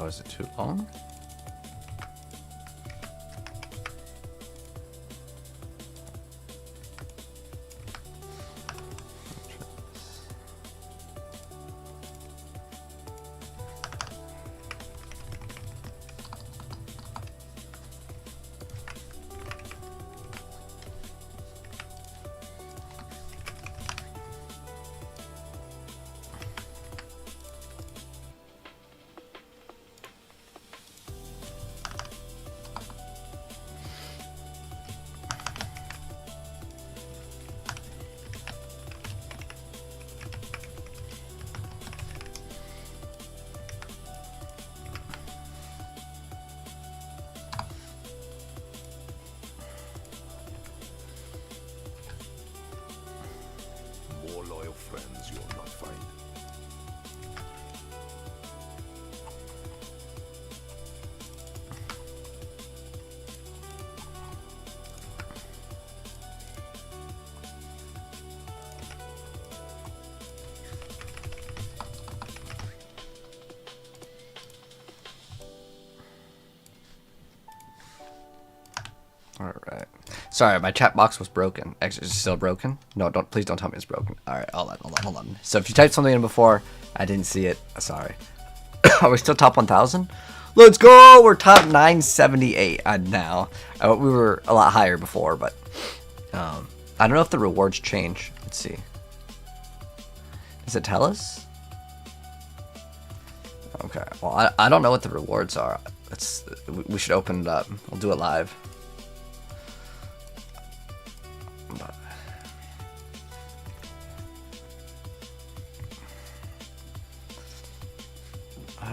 Oh, is it too long? Friends you'll not find. All right. Sorry, my chat box was broken. Actually, it's still broken. No, please don't tell me it's broken. All right, hold on. So if you typed something in before, I didn't see it. Sorry. Are we still top 1,000? Let's go. We're top 978 now. We were a lot higher before, but I don't know if the rewards change. Let's see. Does it tell us? Okay. Well, I don't know what the rewards are. We should open it up. We'll do it live.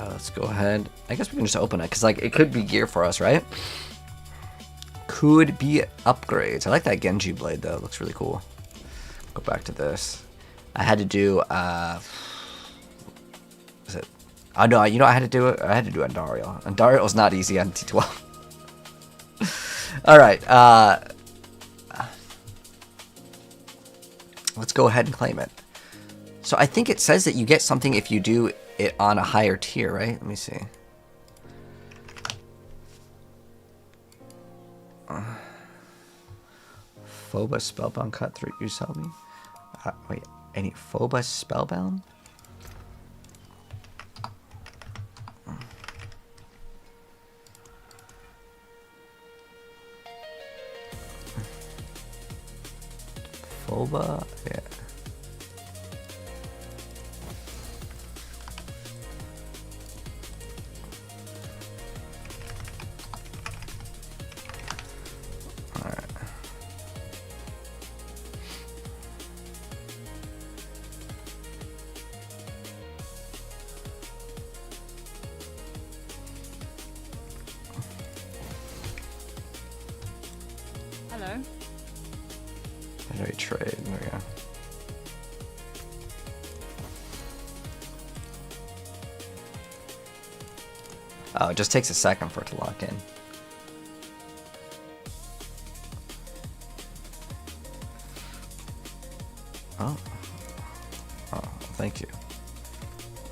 Let's go ahead. I guess we can just open it because, like, it could be gear for us, right? Could be upgrades. I like that Genji blade though. It looks really cool. Go back to this. I had to do. Is it? Oh no! You know I had to do it. I had to do Andariel. Andariel was not easy on T12. All right. Let's go ahead and claim it. So I think it says that you get something if you do it on a higher tier, right? Let me see. Phobos Spellbound cut through you sell me? Wait, any Phobos Spellbound? Phoba? Yeah. Hello. How do we trade? There we go. Oh, it just takes a second for it to lock in. Oh. Oh, thank you.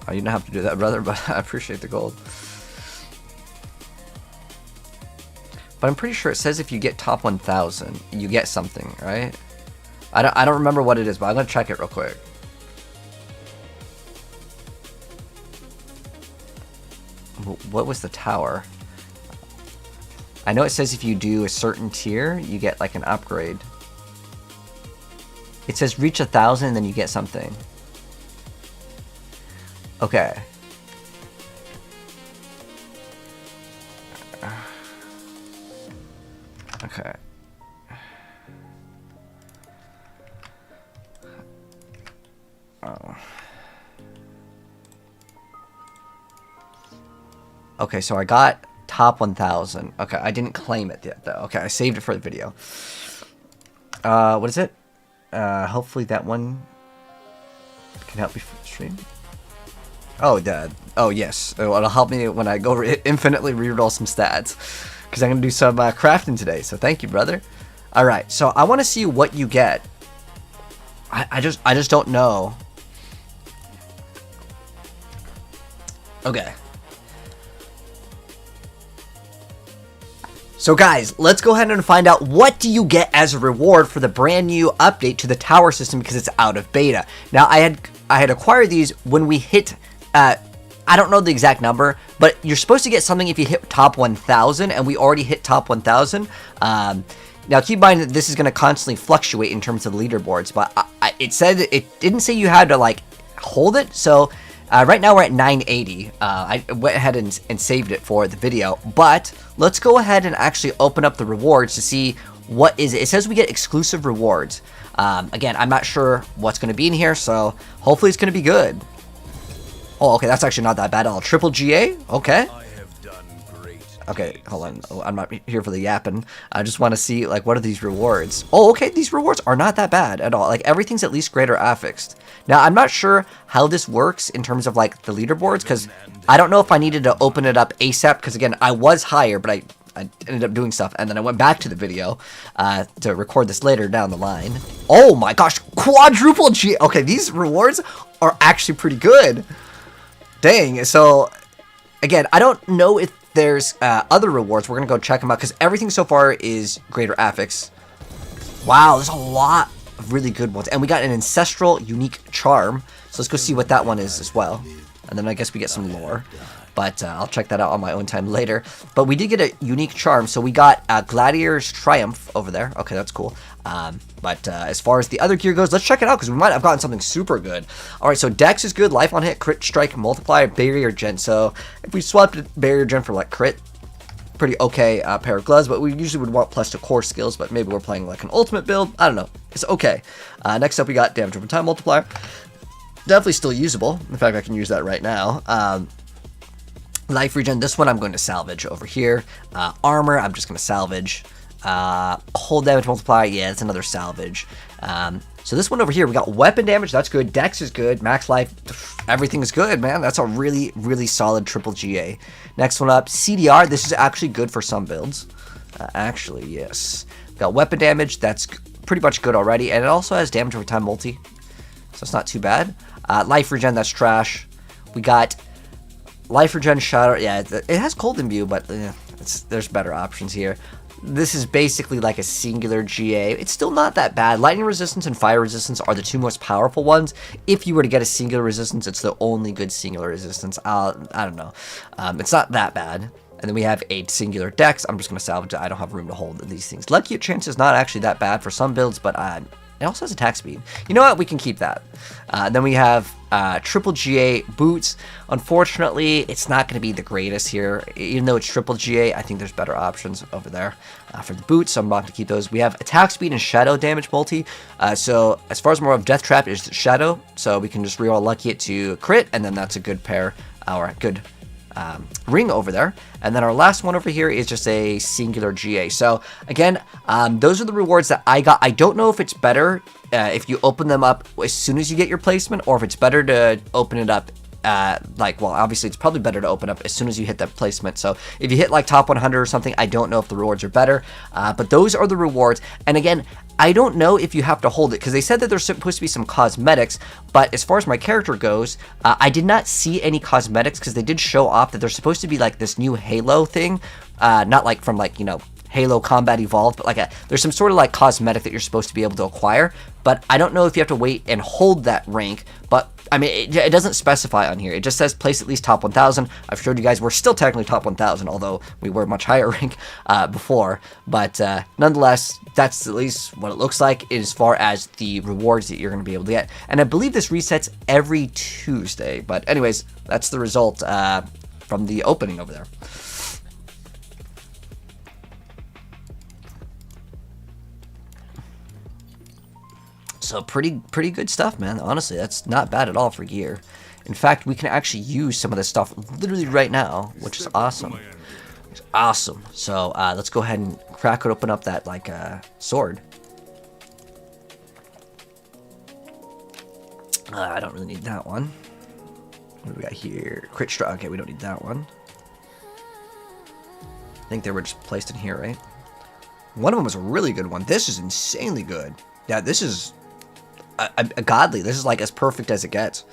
Oh, you don't have to do that, brother, but I appreciate the gold. But I'm pretty sure it says if you get top 1,000, you get something, right? I don't remember what it is, but I'm gonna check it real quick. What was the tower? I know it says if you do a certain tier, you get like an upgrade. It says reach 1,000 and then you get something. Okay. Okay. Oh. Okay, so I got top 1,000. Okay, I didn't claim it yet, though. Okay, I saved it for the video. What is it? Hopefully that one can help me stream. Oh, Dad. Oh, yes. It'll help me when I go infinitely reroll some stats. Because I'm going to do some crafting today. So thank you, brother. Alright, so I want to see what you get. I just don't know. So guys, let's go ahead and find out what do you get as a reward for the brand new update to the tower system because it's out of beta. Now I had acquired these when we hit I don't know the exact number, but you're supposed to get something if you hit top 1,000, and we already hit top 1,000. Now keep in mind that this is going to constantly fluctuate in terms of the leaderboards, but it didn't say you had to like hold it, so right now we're at 980. I went ahead and saved it for the video, but let's go ahead and actually open up the rewards to see what is it. It says we get exclusive rewards. Again, I'm not sure what's going to be in here, so hopefully it's going to be good. Oh, okay, that's actually not that bad at all. Triple GA? Okay. Okay, hold on. Oh, I'm not here for the yapping. I just want to see, like, what are these rewards? Oh, okay, these rewards are not that bad at all. Like, everything's at least greater affixed. Now, I'm not sure how this works in terms of, like, the leaderboards, because I don't know if I needed to open it up ASAP, because, again, I was higher, but I ended up doing stuff, and then I went back to the video to record this later down the line. Oh, my gosh, quadruple G. Okay, these rewards are actually pretty good. Dang, so, again, I don't know if there's other rewards. We're going to go check them out, because everything so far is greater affix. Wow, there's a lot of really good ones. And we got an ancestral unique charm, so let's go see what that one is as well. And then I guess we get some lore, but I'll check that out on my own time later. But we did get a unique charm, so we got Gladiator's Triumph over there. Okay, that's cool. But as far as the other gear goes, let's check it out, because we might have gotten something super good. Alright, so Dex is good, Life on Hit, Crit Strike, Multiplier, Barrier Gen. So if we swapped Barrier Gen for like Crit, pretty okay pair of gloves, but we usually would want plus to core skills, but maybe we're playing like an ultimate build. I don't know. It's okay. Next up, we got Damage Over Time Multiplier. Definitely still usable. In fact, I can use that right now. Life Regen, this one I'm going to salvage over here. Armor, I'm just going to salvage. Hold Damage Multiplier, yeah, that's another salvage. So this one over here, we got Weapon Damage, that's good. Dex is good. Max Life, everything is good, man. That's a really, really solid triple GA. Next one up, CDR. This is actually good for some builds. Actually, yes. Got Weapon Damage, that's pretty much good already. And it also has Damage Over Time Multi, so it's not too bad. Life Regen, that's trash. We got Life Regen Shadow. Yeah, it has Cold Imbue, but there's better options here. This is basically like a singular GA. It's still not that bad. Lightning Resistance and Fire Resistance are the two most powerful ones. If you were to get a singular resistance, it's the only good singular resistance. I don't know. It's not that bad. And then we have a singular Dex. I'm just going to salvage it. I don't have room to hold these things. Lucky Chance is not actually that bad for some builds, but it also has attack speed. You know what? We can keep that. Then we have triple GA boots. Unfortunately, it's not going to be the greatest here. Even though it's triple GA, I think there's better options over there for the boots, so I'm not going to keep those. We have attack speed and shadow damage multi. So as far as more of Death Trap is shadow, so we can just reroll Lucky It to crit, and then that's a good pair, or a good ring over there. And then our last one over here is just a singular GA. So again, those are the rewards that I got. I don't know if it's better if you open them up as soon as you get your placement, or if it's better to open it up well, obviously it's probably better to open up as soon as you hit that placement. So if you hit like top 100 or something, I don't know if the rewards are better, but those are the rewards. And again, I don't know if you have to hold it, because they said that there's supposed to be some cosmetics, but as far as my character goes, I did not see any cosmetics, because they did show off that there's supposed to be like this new Halo thing, not like from like, you know, Halo Combat Evolved, but like there's some sort of like cosmetic that you're supposed to be able to acquire, but I don't know if you have to wait and hold that rank. But I mean, it doesn't specify on here. It just says place at least top 1,000. I've showed you guys we're still technically top 1,000, although we were much higher rank before. But nonetheless, that's at least what it looks like as far as the rewards that you're going to be able to get. And I believe this resets every Tuesday. But anyways, that's the result from the opening over there. So pretty good stuff, man. Honestly, that's not bad at all for gear. In fact, we can actually use some of this stuff literally right now, which is awesome. It's awesome. So let's go ahead and crack it open up that like sword. I don't really need that one. What do we got here? Crit Strike. Okay, we don't need that one. I think they were just placed in here, right? One of them was a really good one. This is insanely good. Yeah, this is a godly. This is like as perfect as it gets.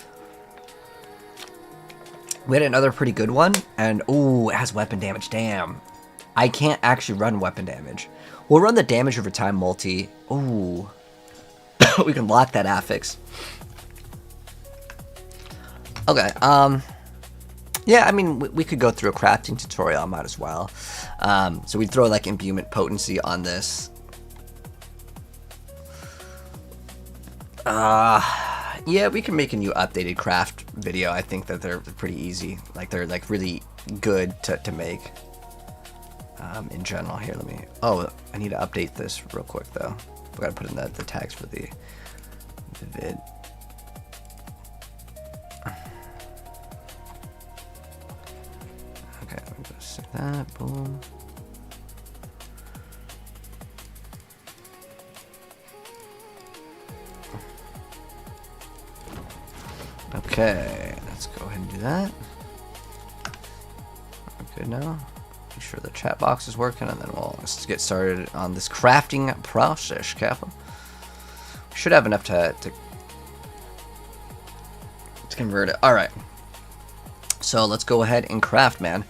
We had another pretty good one, and ooh, it has weapon damage. Damn. I can't actually run weapon damage. We'll run the damage over time multi. Ooh. We can lock that affix. Okay, yeah, I mean, we could go through a crafting tutorial, I might as well. So we'd throw, like, imbuement potency on this. Yeah, we can make a new updated craft video. I think that they're pretty easy. Like, they're, like, really good to make. In general, here, let me... Oh, I need to update this real quick, though. We gotta put in the tags for the vid. Okay, let me just set that. Boom. Okay, let's go ahead and do that. We're good now. Make sure the chat box is working, and then let's get started on this crafting process, Kappa. We should have enough to convert it. All right. So let's go ahead and craft, man.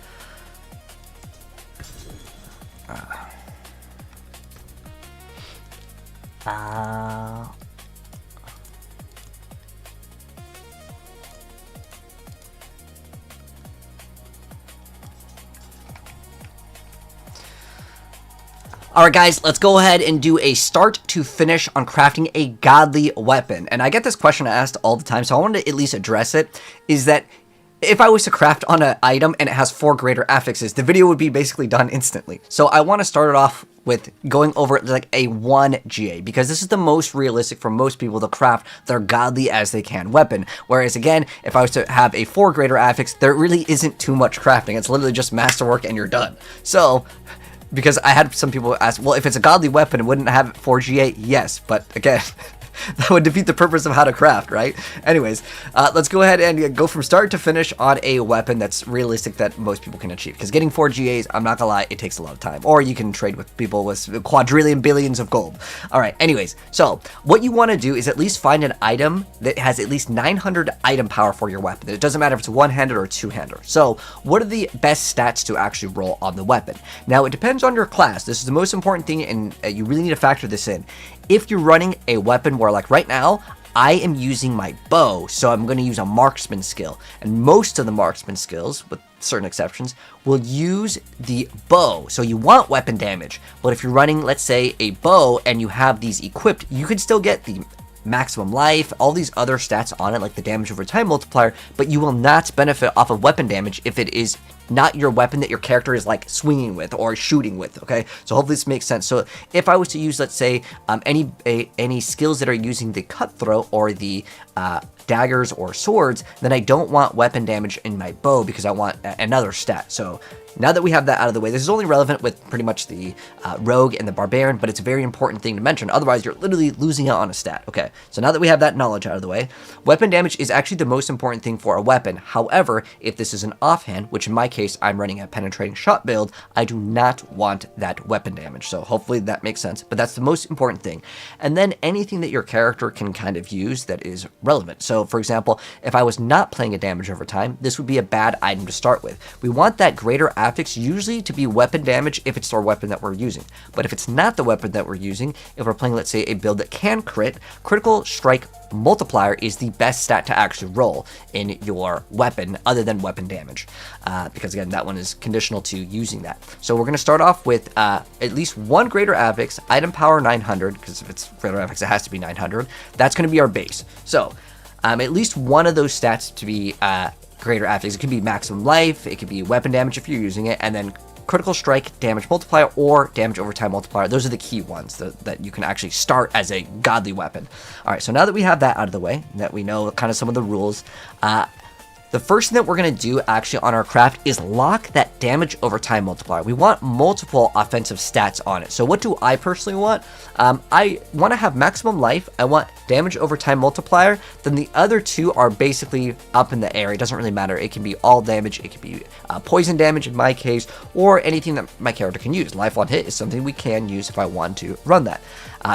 Alright guys, let's go ahead and do a start to finish on crafting a godly weapon. And I get this question asked all the time, so I wanted to at least address it, is that if I was to craft on an item and it has 4 greater affixes, the video would be basically done instantly. So I want to start it off with going over like a 1 GA, because this is the most realistic for most people to craft their godly as they can weapon. Whereas again, if I was to have a 4 greater affix, there really isn't too much crafting. It's literally just masterwork and you're done. So... because I had some people ask, well, if it's a godly weapon, wouldn't it have 4GA? Yes, but again, that would defeat the purpose of how to craft, right? Anyways, let's go ahead and go from start to finish on a weapon that's realistic that most people can achieve. Because getting 4GAs, I'm not gonna lie, it takes a lot of time. Or you can trade with people with quadrillion billions of gold. Alright, anyways, so what you want to do is at least find an item that has at least 900 item power for your weapon. It doesn't matter if it's a one-hander or a two-hander. So, what are the best stats to actually roll on the weapon? Now, it depends on your class. This is the most important thing, and you really need to factor this in. If you're running a weapon where, like right now, I am using my bow, so I'm going to use a marksman skill. And most of the marksman skills, with certain exceptions, will use the bow. So you want weapon damage. But if you're running, let's say, a bow and you have these equipped, you could still get the maximum life, all these other stats on it, like the damage over time multiplier, but you will not benefit off of weapon damage if it is not your weapon that your character is like swinging with or shooting with, okay? So hopefully this makes sense. So if I was to use, let's say, any skills that are using the cutthroat or the daggers or swords, then I don't want weapon damage in my bow because I want another stat. So now that we have that out of the way, this is only relevant with pretty much the rogue and the barbarian, but it's a very important thing to mention. Otherwise, you're literally losing out on a stat. Okay, so now that we have that knowledge out of the way, weapon damage is actually the most important thing for a weapon. However, if this is an offhand, which in my case, I'm running a penetrating shot build, I do not want that weapon damage. So hopefully that makes sense, but that's the most important thing. And then anything that your character can kind of use that is relevant. So for example, if I was not playing a damage over time, this would be a bad item to start with. We want that greater affix usually to be weapon damage if it's our weapon that we're using. But if it's not the weapon that we're using, if we're playing, let's say, a build that can crit, critical strike multiplier is the best stat to actually roll in your weapon other than weapon damage, because again, that one is conditional to using that. So we're going to start off with at least one greater affix, item power 900, because if it's greater affix, it has to be 900. That's going to be our base. So at least one of those stats to be greater affix. It could be maximum life, it could be weapon damage if you're using it, and then critical strike damage multiplier or damage over time multiplier. Those are the key ones that you can actually start as a godly weapon. All right, so now that we have that out of the way, that we know kind of some of the rules, the first thing that we're going to do actually on our craft is lock that damage over time multiplier. We want multiple offensive stats on it. So what do I personally want? I want to have maximum life. I want damage over time multiplier. Then the other two are basically up in the air. It doesn't really matter. It can be all damage. It can be poison damage in my case, or anything that my character can use. Life on hit is something we can use if I want to run that.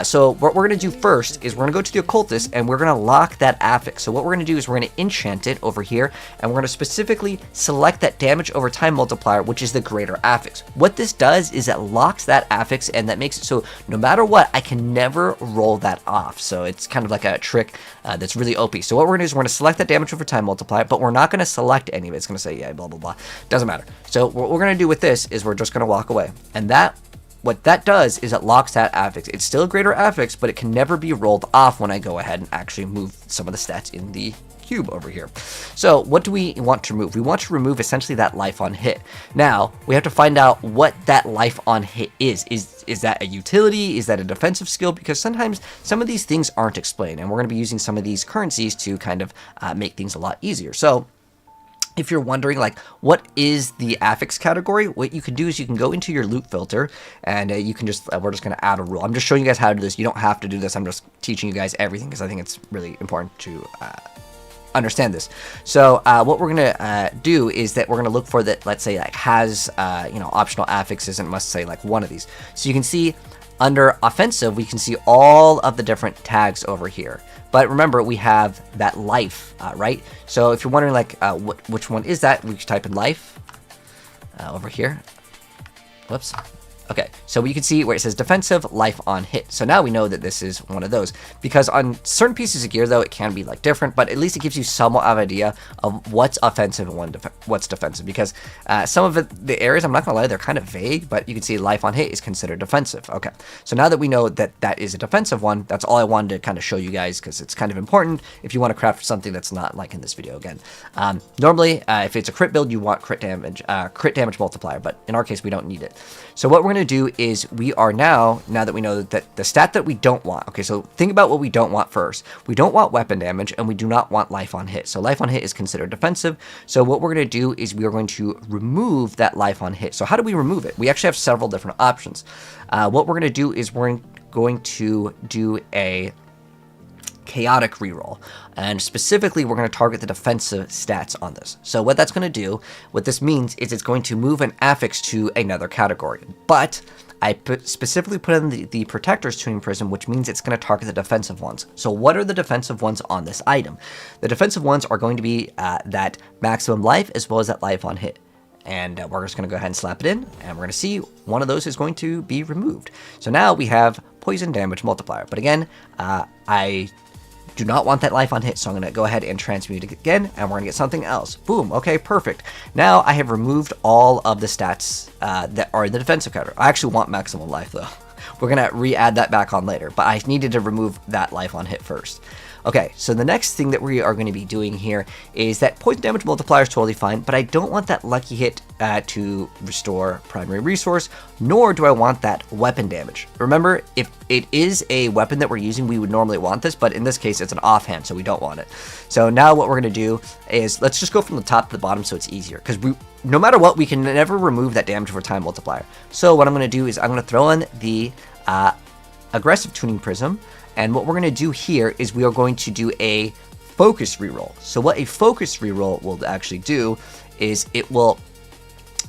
So what we're going to do first is we're going to go to the occultist and we're going to lock that affix. So what we're going to do is we're going to enchant it over here, and we're going to specifically select that damage over time multiplier, which is the greater affix. What this does is it locks that affix, and that makes it so no matter what, I can never roll that off. So it's kind of like a trick that's really OP. So what we're going to do is we're going to select that damage over time multiplier, but we're not going to select any of it. It's going to say, yeah, blah, blah, blah. Doesn't matter. So what we're going to do with this is we're just going to walk away. And what that does is it locks that affix. It's still a greater affix, but it can never be rolled off when I go ahead and actually move some of the stats in the cube over here. So what do we want to remove? We want to remove essentially that life on hit. Now we have to find out what that life on hit is. Is that a utility? Is that a defensive skill? Because sometimes some of these things aren't explained, and we're going to be using some of these currencies to kind of make things a lot easier. So if you're wondering, like, what is the affix category, what you can do is you can go into your loot filter, and you can just, we're just going to add a rule. I'm just showing you guys how to do this. You don't have to do this. I'm just teaching you guys everything because I think it's really important to understand this. So what we're going to do is that we're going to look for that, let's say, like, has, optional affixes, and must say, like, one of these. So you can see under offensive, we can see all of the different tags over here. But remember, we have that life, right? So if you're wondering, like, which one is that, we can type in life over here. Whoops. Okay, so you can see where it says defensive, life on hit. So now we know that this is one of those. Because on certain pieces of gear, though, it can be like different, but at least it gives you somewhat of an idea of what's offensive and what's defensive. Because some of the areas, I'm not going to lie, they're kind of vague, but you can see life on hit is considered defensive. Okay, so now that we know that that is a defensive one, that's all I wanted to kind of show you guys, because it's kind of important if you want to craft something that's not like in this video again. Normally, if it's a crit build, you want crit damage multiplier, but in our case, we don't need it. So what we're going to do is we are now that we know that the stat that we don't want, okay, so think about what we don't want first. We don't want weapon damage, and we do not want life on hit. So life on hit is considered defensive. So what we're going to do is we are going to remove that life on hit. So how do we remove it? We actually have several different options. What we're going to do is we're going to do a chaotic reroll, and specifically we're going to target the defensive stats on this. So what that's going to do, what this means is it's going to move an affix to another category, but I specifically put in the protector's tuning prism, which means it's going to target the defensive ones. So what are the defensive ones on this item? The defensive ones are going to be that maximum life as well as that life on hit. And we're just going to go ahead and slap it in, and we're going to see one of those is going to be removed. So now we have poison damage multiplier, but again, I do not want that life on hit, so I'm going to go ahead and transmute it again, and we're going to get something else. Boom. Okay, perfect. Now I have removed all of the stats that are in the defensive category. I actually want maximum life, though. We're going to re-add that back on later, but I needed to remove that life on hit first. Okay, so the next thing that we are going to be doing here is that poison damage multiplier is totally fine, but I don't want that lucky hit to restore primary resource, nor do I want that weapon damage. Remember, if it is a weapon that we're using, we would normally want this, but in this case, it's an offhand, so we don't want it. So now what we're going to do is, let's just go from the top to the bottom so it's easier, because no matter what, we can never remove that damage over time multiplier. So what I'm going to do is I'm going to throw in the aggressive tuning prism, and what we're going to do here is we are going to do a focus reroll. So what a focus reroll will actually do is it will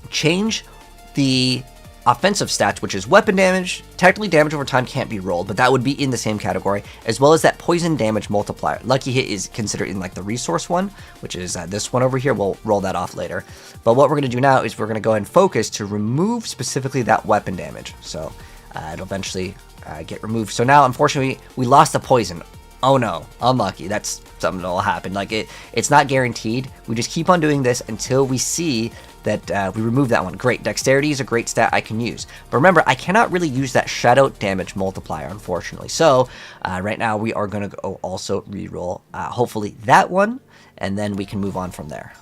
change the offensive stats, which is weapon damage. Technically, damage over time can't be rolled, but that would be in the same category, as well as that poison damage multiplier. Lucky hit is considered in like the resource one, which is this one over here. We'll roll that off later. But what we're going to do now is we're going to go ahead and focus to remove specifically that weapon damage. So it'll eventually get removed. So now, unfortunately, we lost the poison. Oh no, unlucky. That's something that'll happen. Like it's not guaranteed. We just keep on doing this until we see that we remove that one. Great. Dexterity is a great stat I can use. But remember, I cannot really use that shadow damage multiplier, unfortunately. So right now we are going to go also reroll hopefully that one, and then we can move on from there.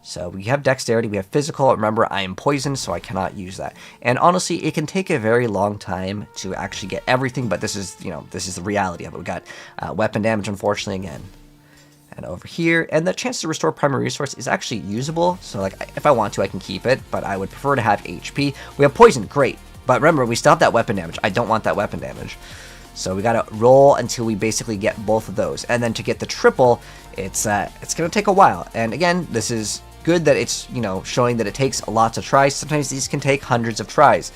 So we have dexterity, we have physical. Remember, I am poisoned, so I cannot use that. And honestly, it can take a very long time to actually get everything, but this is, this is the reality of it. We got weapon damage, unfortunately, again. And over here, and the chance to restore primary resource is actually usable. So like, if I want to, I can keep it, but I would prefer to have HP. We have poison, great. But remember, we still have that weapon damage. I don't want that weapon damage. So we gotta roll until we basically get both of those. And then to get the triple, it's gonna take a while. And again, this is good that it's, showing that it takes lots of tries. Sometimes these can take hundreds of tries,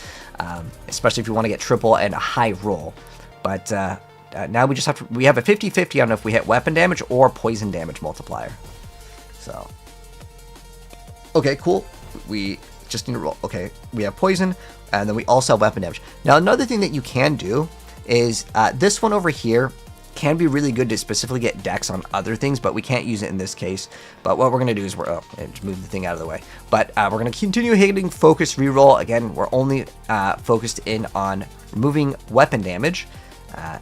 especially if you want to get triple and a high roll. But now we just have to, we have a 50-50 on if we hit weapon damage or poison damage multiplier. So, okay, cool. We just need to roll. Okay, we have poison, and then we also have weapon damage. Now, another thing that you can do is this one over here can be really good to specifically get dex on other things, but we can't use it in this case. But what we're going to do is just move the thing out of the way. But we're going to continue hitting focus reroll. Again, we're only focused in on removing weapon damage.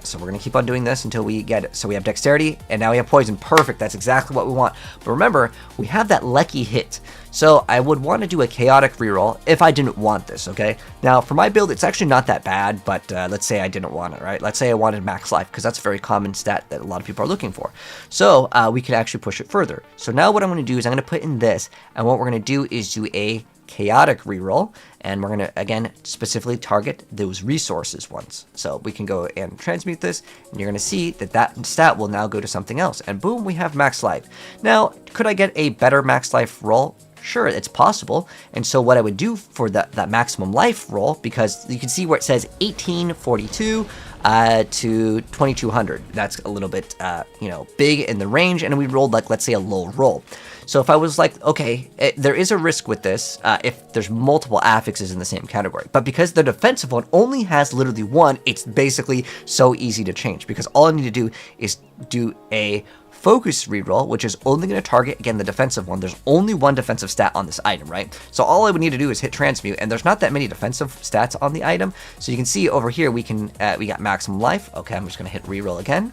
So we're going to keep on doing this until we get it. So we have dexterity, and now we have poison. Perfect. That's exactly what we want. But remember, we have that Lecky hit. So I would want to do a chaotic reroll if I didn't want this, okay? Now, for my build, it's actually not that bad, but let's say I didn't want it, right? Let's say I wanted max life, because that's a very common stat that a lot of people are looking for. So we could actually push it further. So now what I'm going to do is I'm going to put in this, and what we're going to do is do a chaotic reroll, and we're going to again specifically target those resources ones. So we can go and transmute this, and you're going to see that that stat will now go to something else, and boom, we have max life. Now, could I get a better max life roll? Sure, it's possible. And so what I would do for that maximum life roll, because you can see where it says 1842 to 2200, that's a little bit you know, big in the range, and we rolled like, let's say, a low roll. So if I was like, okay, there is a risk with this if there's multiple affixes in the same category. But because the defensive one only has literally one, it's basically so easy to change. Because all I need to do is do a focus reroll, which is only going to target, again, the defensive one. There's only one defensive stat on this item, right? So all I would need to do is hit transmute, and there's not that many defensive stats on the item. So you can see over here, we got maximum life. Okay, I'm just going to hit reroll again.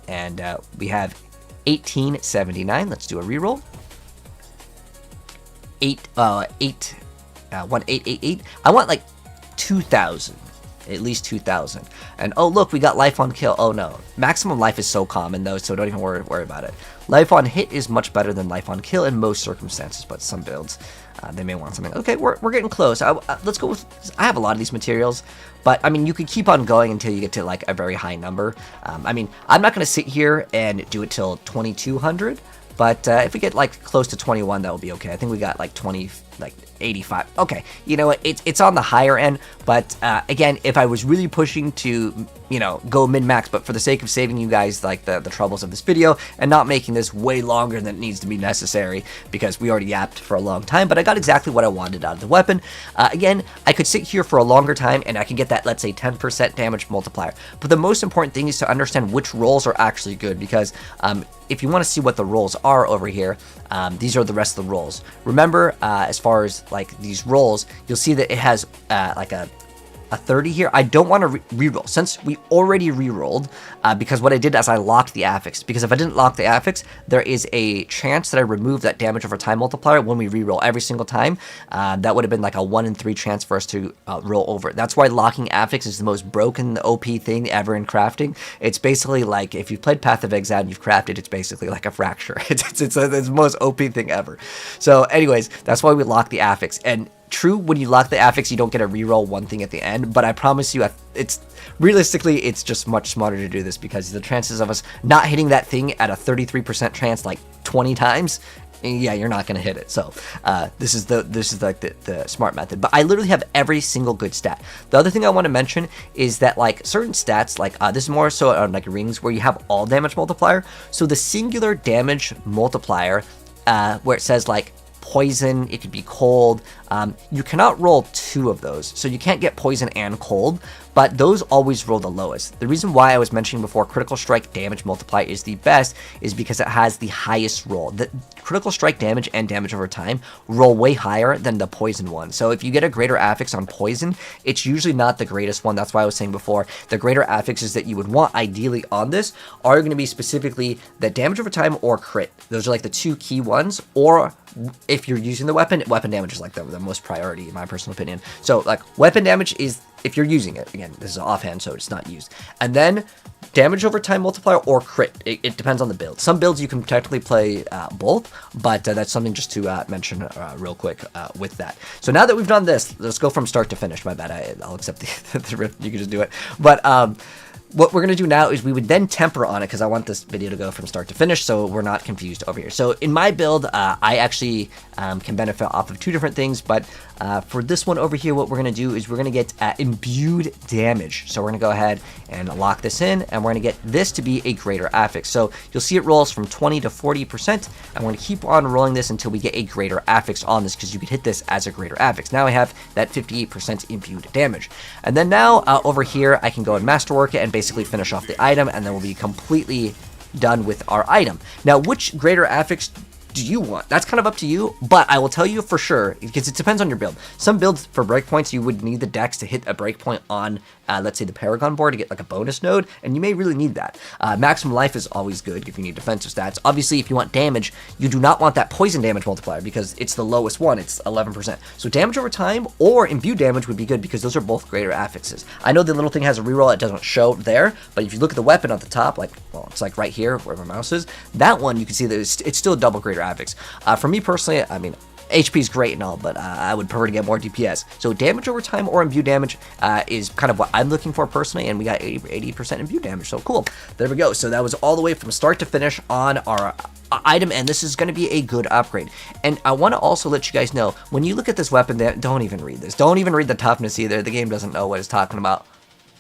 And we have 1879. Let's do a reroll. 1888. I want like 2000, at least 2000. And oh look, we got life on kill. Oh no, maximum life is so common though, so don't even worry about it. Life on hit is much better than life on kill in most circumstances, but some builds they may want something. Okay, we're getting close. Let's go with, I have a lot of these materials, but I mean, you could keep on going until you get to like a very high number. I mean, I'm not going to sit here and do it till 2200. But if we get like close to 21, that will be okay. I think we got like 20, like 85. Okay, you know what? It's on the higher end. But again, if I was really pushing to, you know, go min-max, but for the sake of saving you guys like the troubles of this video and not making this way longer than it needs to be necessary, because we already yapped for a long time, but I got exactly what I wanted out of the weapon. Again, I could sit here for a longer time and I can get that, let's say, 10% damage multiplier. But the most important thing is to understand which rolls are actually good, because if you want to see what the rolls are over here, these are the rest of the rolls. Remember, as far as like these rolls, you'll see that it has like a 30 here. I don't want to reroll since we already rerolled, because what I did is I locked the affix, because if I didn't lock the affix, there is a chance that I remove that damage over time multiplier when we reroll every single time. That would have been like a 1 in 3 chance for us to roll over. That's why locking affix is the most broken OP thing ever in crafting. It's basically like if you've played Path of Exile and you've crafted, it's basically like a fracture. It's the most OP thing ever. So anyways, that's why we lock the affix. And true, when you lock the affix, you don't get a reroll one thing at the end, but I promise you, it's realistically, it's just much smarter to do this, because the chances of us not hitting that thing at a 33% chance like 20 times, yeah, you're not going to hit it. So this is like the smart method. But I literally have every single good stat. The other thing I want to mention is that like certain stats, like this is more so on like rings where you have all damage multiplier. So the singular damage multiplier, where it says like poison, it could be cold, you cannot roll 2 of those, so you can't get poison and cold, but those always roll the lowest. The reason why I was mentioning before critical strike damage multiplier is the best is because it has the highest roll. The critical strike damage and damage over time roll way higher than the poison one. So if you get a greater affix on poison, it's usually not the greatest one. That's why I was saying before, the greater affixes that you would want ideally on this are going to be specifically the damage over time or crit. Those are like the 2 key ones, or if you're using the weapon damage is like the most priority in my personal opinion. So like weapon damage is if you're using it. Again, this is offhand, so it's not used. And then damage over time multiplier or crit. It depends on the build. Some builds you can technically play both, but that's something just to mention real quick with that. So now that we've done this, let's go from start to finish. My bad, I'll accept the rip. You can just do it. But what we're going to do now is we would then temper on it, because I want this video to go from start to finish, so we're not confused over here. So in my build, I actually can benefit off of 2 different things, but for this one over here, what we're going to do is we're going to get imbued damage. So we're going to go ahead and lock this in, and we're going to get this to be a greater affix. So you'll see it rolls from 20 to 40%, and we're going to keep on rolling this until we get a greater affix on this, because you could hit this as a greater affix. Now I have that 58% imbued damage. And then now over here, I can go and masterwork it and basically finish off the item, and then we'll be completely done with our item. Now, which greater affix do you want? That's kind of up to you, but I will tell you for sure, because it depends on your build. Some builds for breakpoints, you would need the dex to hit a breakpoint on, let's say, the Paragon board to get like a bonus node, and you may really need that. Maximum life is always good if you need defensive stats. Obviously, if you want damage, you do not want that poison damage multiplier, because it's the lowest one, it's 11%. So damage over time or imbued damage would be good, because those are both greater affixes. I know the little thing has a reroll, it doesn't show there, but if you look at the weapon at the top, like, well, it's like right here, where my mouse is, that one, you can see that it's still a double greater affix. For me personally, I mean, HP is great and all, but I would prefer to get more DPS. So damage over time or imbued damage is kind of what I'm looking for personally, and we got 80% imbued damage, so cool. There we go. So that was all the way from start to finish on our item, and this is going to be a good upgrade. And I want to also let you guys know, when you look at this weapon, don't even read this. Don't even read the toughness either. The game doesn't know what it's talking about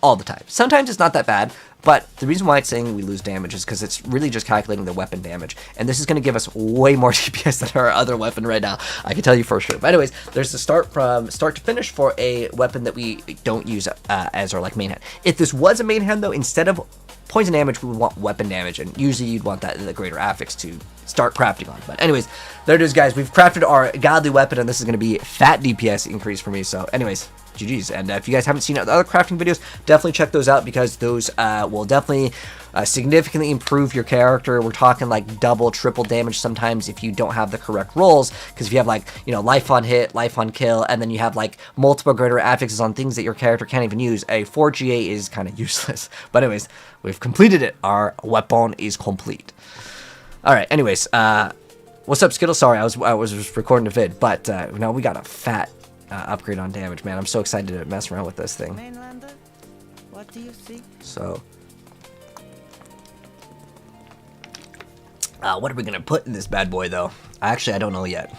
all the time. Sometimes it's not that bad, but the reason why it's saying we lose damage is because it's really just calculating the weapon damage, and this is going to give us way more DPS than our other weapon right now, I can tell you for sure. But anyways, there's the start from start to finish for a weapon that we don't use as our like main hand. If this was a main hand though, instead of poison damage, we would want weapon damage, and usually you'd want that the greater affix to start crafting on. But anyways, there it is, guys. We've crafted our godly weapon, and this is going to be fat DPS increase for me. So anyways, GG's. And if you guys haven't seen other crafting videos, definitely check those out, because those will definitely significantly improve your character. We're talking like double, triple damage sometimes if you don't have the correct rolls, because if you have like, you know, life on hit, life on kill, and then you have like multiple greater affixes on things that your character can't even use, a 4GA is kind of useless. But anyways, we've completed it. Our weapon is complete. All right, anyways, what's up, Skittle? Sorry, I was recording a vid, but now we got a fat upgrade on damage, man. I'm so excited to mess around with this thing. Mainlander, what do you see? So, what are we gonna put in this bad boy, though? Actually, I don't know yet.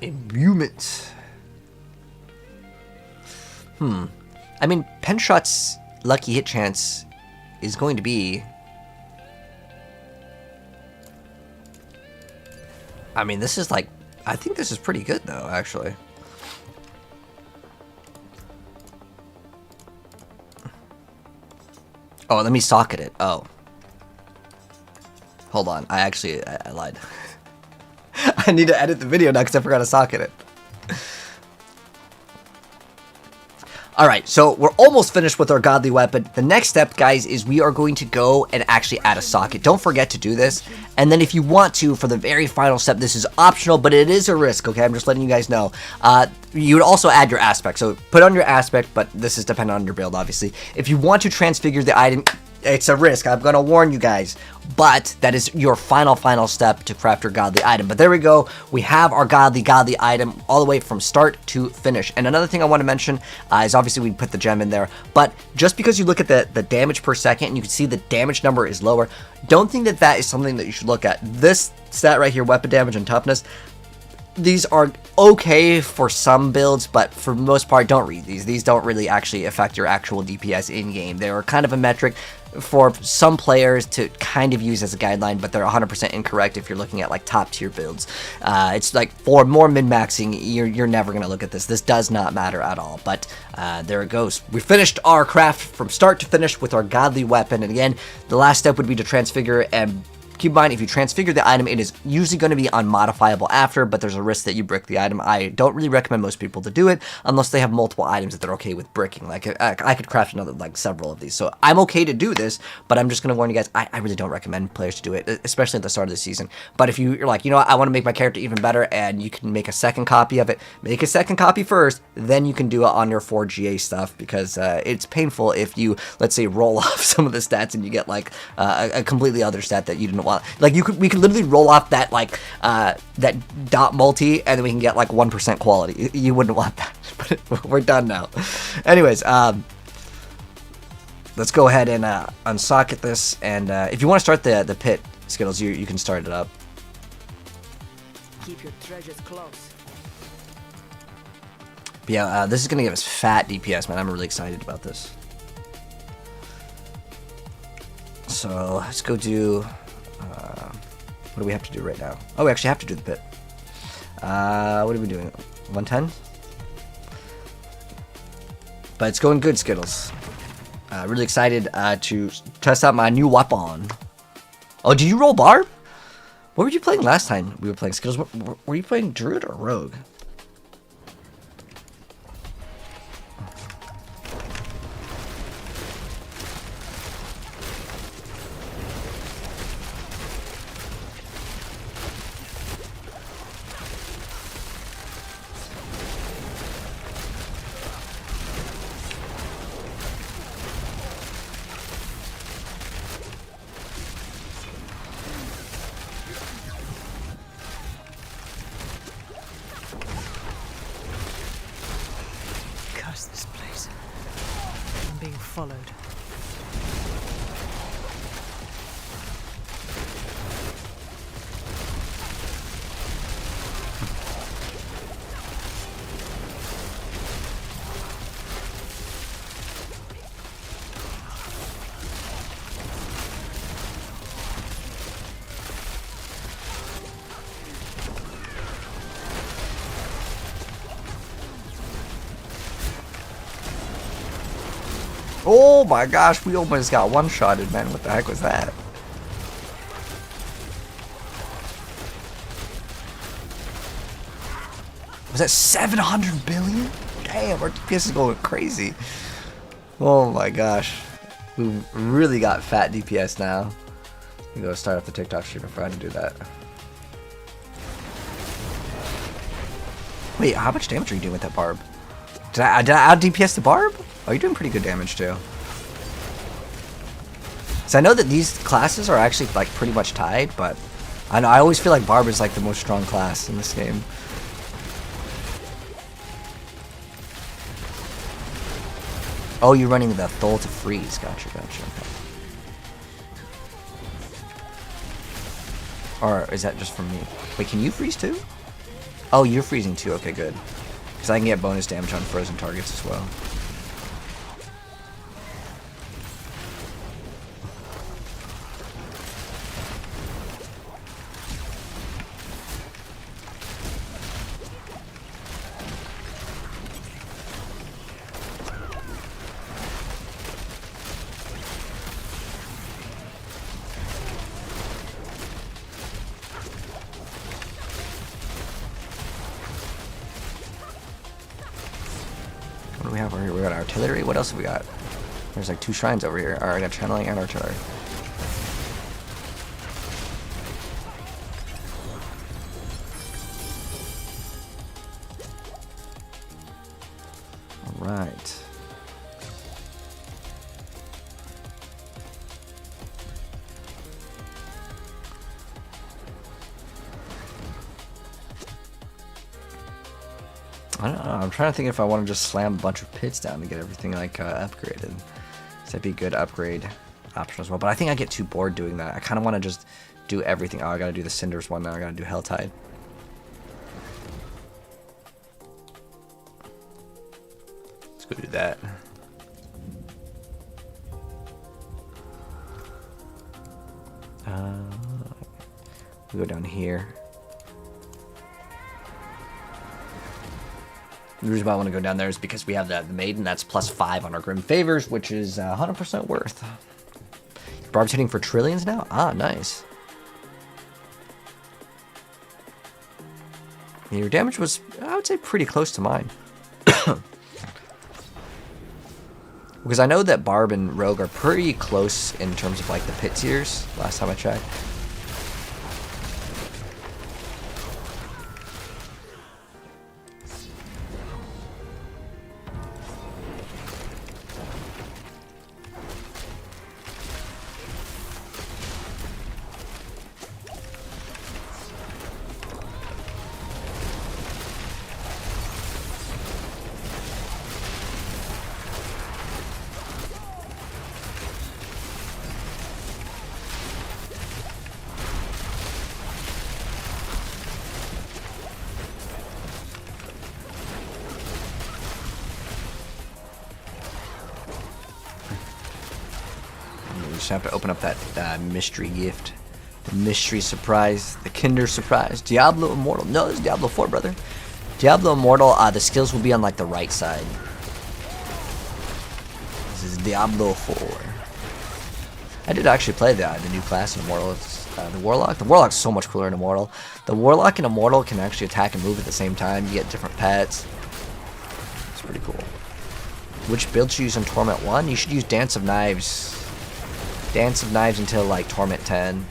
Imbuement. I mean, Penshot's lucky hit chance is going to be... I mean, this is like... I think this is pretty good, though, actually. Oh, let me socket it. Oh. Hold on. I lied. I need to edit the video now because I forgot to socket it. Alright, so we're almost finished with our godly weapon. The next step, guys, is we are going to go and actually add a socket. Don't forget to do this. And then if you want to, for the very final step, this is optional, but it is a risk, okay? I'm just letting you guys know. You would also add your aspect. So put on your aspect, but this is dependent on your build, obviously. If you want to transfigure the item, it's a risk. I'm going to warn you guys. But that is your final step to craft your godly item. But there we go. We have our godly item all the way from start to finish. And another thing I want to mention is obviously we put the gem in there. But just because you look at the damage per second and you can see the damage number is lower, don't think that that is something that you should look at. This stat right here, weapon damage and toughness, these are okay for some builds, but for the most part, don't read these. These don't really actually affect your actual DPS in-game. They are kind of a metric for some players to kind of use as a guideline, but they're 100% incorrect if you're looking at like top tier builds. It's like for more min-maxing, you're never going to look at this. This does not matter at all, but there it goes. We finished our craft from start to finish with our godly weapon, and again, the last step would be to transfigure, and keep in mind, if you transfigure the item, it is usually going to be unmodifiable after, but there's a risk that you brick the item. I don't really recommend most people to do it unless they have multiple items that they're okay with bricking. Like, I could craft several of these. So I'm okay to do this, but I'm just going to warn you guys, I really don't recommend players to do it, especially at the start of the season. But if you're like, you know what, I want to make my character even better, and you can make a second copy of it, make a second copy first, then you can do it on your 4GA stuff, because it's painful if you, let's say, roll off some of the stats and you get like a completely other stat that you didn't want, like, we could literally roll off that, like, that dot multi, and then we can get, like, 1% quality. You wouldn't want that, but we're done now. Anyways, let's go ahead and unsocket this, and if you want to start the pit, Skittles, you can start it up. Keep your treasures close. But yeah, this is gonna give us fat DPS, man. I'm really excited about this. So let's go do. What do we have to do right now? Oh, we actually have to do the pit. What are we doing? 110. But it's going good, Skittles. Really excited to test out my new weapon. Oh, did you roll Barb? What were you playing last time we were playing Skittles? Were you playing Druid or Rogue? This place. I'm being followed. Oh my gosh, we almost got one-shotted, man. What the heck was that? Was that 700 billion? Damn, our DPS is going crazy. Oh my gosh. We really got fat DPS now. I'm gonna go start off the TikTok stream if I had to do that. Wait, how much damage are you doing with that Barb? Did I add DPS to Barb? Oh, you're doing pretty good damage too. So I know that these classes are actually like pretty much tied, but I know I always feel like Barb is like the most strong class in this game. Oh, you're running the Thol to freeze. Gotcha, gotcha. Okay. Or is that just for me? Wait, can you freeze too? Oh, you're freezing too. Okay, good. Because I can get bonus damage on frozen targets as well. What do we have over here? We got artillery. What else have we got? There's like 2 shrines over here. Alright, I got channeling and artillery. Alright. I don't know. I'm trying to think if I want to just slam a bunch of pits down to get everything like upgraded. So that'd be a good upgrade option as well. But I think I get too bored doing that. I kind of want to just do everything. Oh, I gotta do the Cinders one now. I gotta do Helltide. Let's go do that. We go down here. The reason why I want to go down there is because we have the Maiden that's +5 on our Grim Favors, which is 100% worth. Barb's hitting for trillions now? Ah, nice. Your damage was, I would say, pretty close to mine. Because I know that Barb and Rogue are pretty close in terms of like the pit tiers, last time I checked. just have to open up that mystery gift. The mystery surprise. The Kinder surprise. Diablo Immortal. No, it's Diablo 4, brother. Diablo Immortal, the skills will be on like the right side. This is Diablo 4. I did actually play the new class in Immortal. It's, the Warlock. The Warlock's so much cooler in Immortal. The Warlock in Immortal can actually attack and move at the same time. You get different pets. It's pretty cool. Which build should you use in Torment 1? You should use Dance of Knives. Dance of Knives until like Torment 10.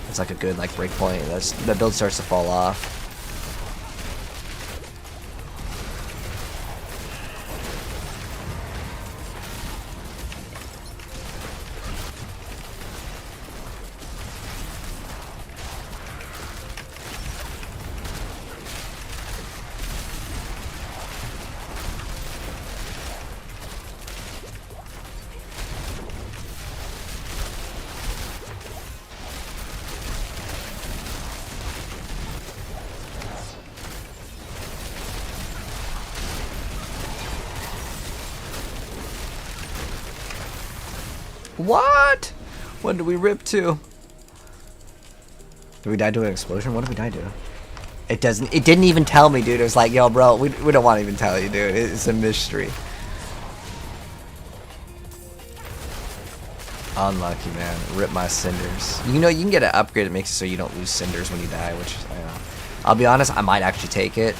It's like a good like breakpoint. The build starts to fall off. What? What did we rip to? Did we die to an explosion? What did we die to? It didn't even tell me, dude. It was like, yo, bro, we don't want to even tell you, dude. It's a mystery. Unlucky, man. Rip my cinders. You know, you can get an upgrade that makes it so you don't lose cinders when you die, which, I'll be honest, I might actually take it.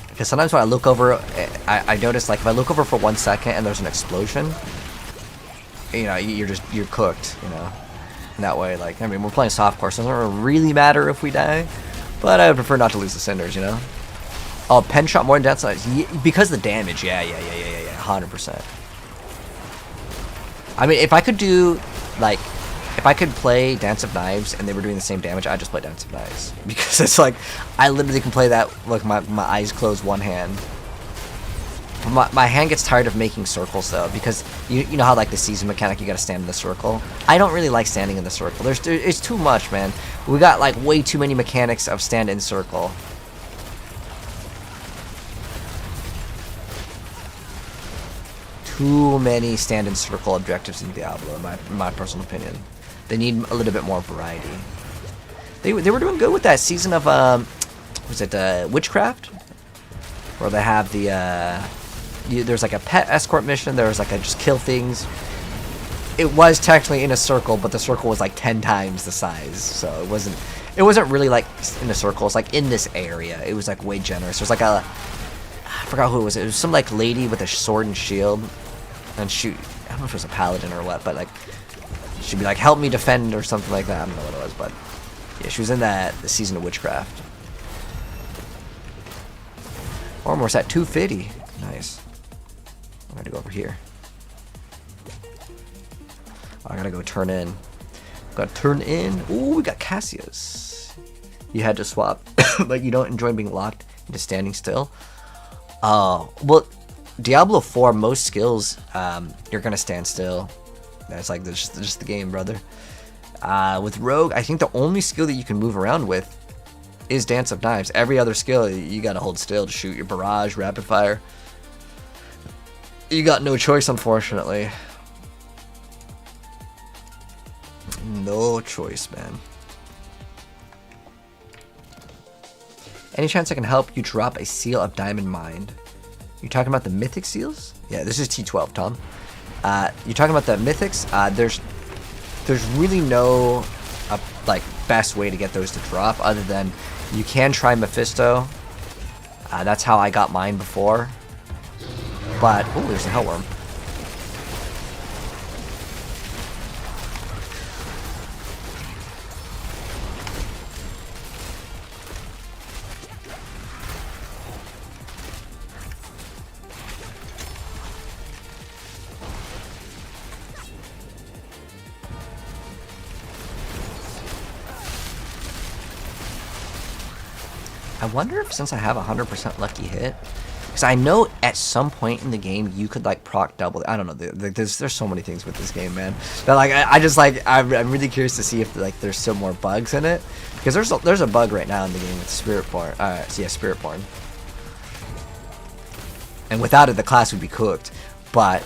Because sometimes when I look over, I notice, like, if I look over for 1 second and there's an explosion, you know, you're cooked, you know. And that way, like, I mean, we're playing softcore, so it doesn't really matter if we die. But I would prefer not to lose the cinders, you know. Oh, pen shot more than death size. Because of the damage, yeah, 100%. I mean, if I could do, like, if I could play Dance of Knives and they were doing the same damage, I'd just play Dance of Knives. Because it's like, I literally can play that with my eyes closed, one hand. My hand gets tired of making circles though, because you know how like the season mechanic, you gotta stand in the circle. I don't really like standing in the circle. It's too much, man. We got like way too many mechanics of stand in circle. Too many stand in circle objectives in Diablo, in my personal opinion. They need a little bit more variety. They were doing good with that season of was it Witchcraft, where they have the there's like a pet escort mission. There was like a just kill things. It was technically in a circle, but the circle was like 10 times the size, so it wasn't really like in a circle. It's like in this area. It was like way generous. There's like I forgot who it was. It was some like lady with a sword and shield, and shoot. I don't know if it was a paladin or what, but like she'd be like, "Help me defend" or something like that. I don't know what it was, but yeah, she was in the season of Witchcraft. Almost at 250. Nice. I'm gonna go over here. I gotta go turn in. Gotta turn in. Ooh, we got Cassius. You had to swap, but you don't enjoy being locked into standing still. Well, Diablo 4, most skills, you're gonna stand still. That's like just the game, brother. With Rogue, I think the only skill that you can move around with is Dance of Knives. Every other skill, you gotta hold still to shoot your barrage, rapid fire. You got no choice, unfortunately. No choice, man. Any chance I can help you drop a seal of Diamond Mind? You talking about the Mythic seals? Yeah, this is T12, Tom. You're talking about the Mythics? There's really no like best way to get those to drop other than you can try Mephisto. That's how I got mine before. But oh, there's a Hellworm. I wonder if since I have 100% lucky hit, because I know at some point in the game you could like proc double. I don't know. There's so many things with this game, man. But like I'm really curious to see if like there's still more bugs in it, because there's a bug right now in the game with Spiritborn. So yeah, Spiritborn. And without it, the class would be cooked. But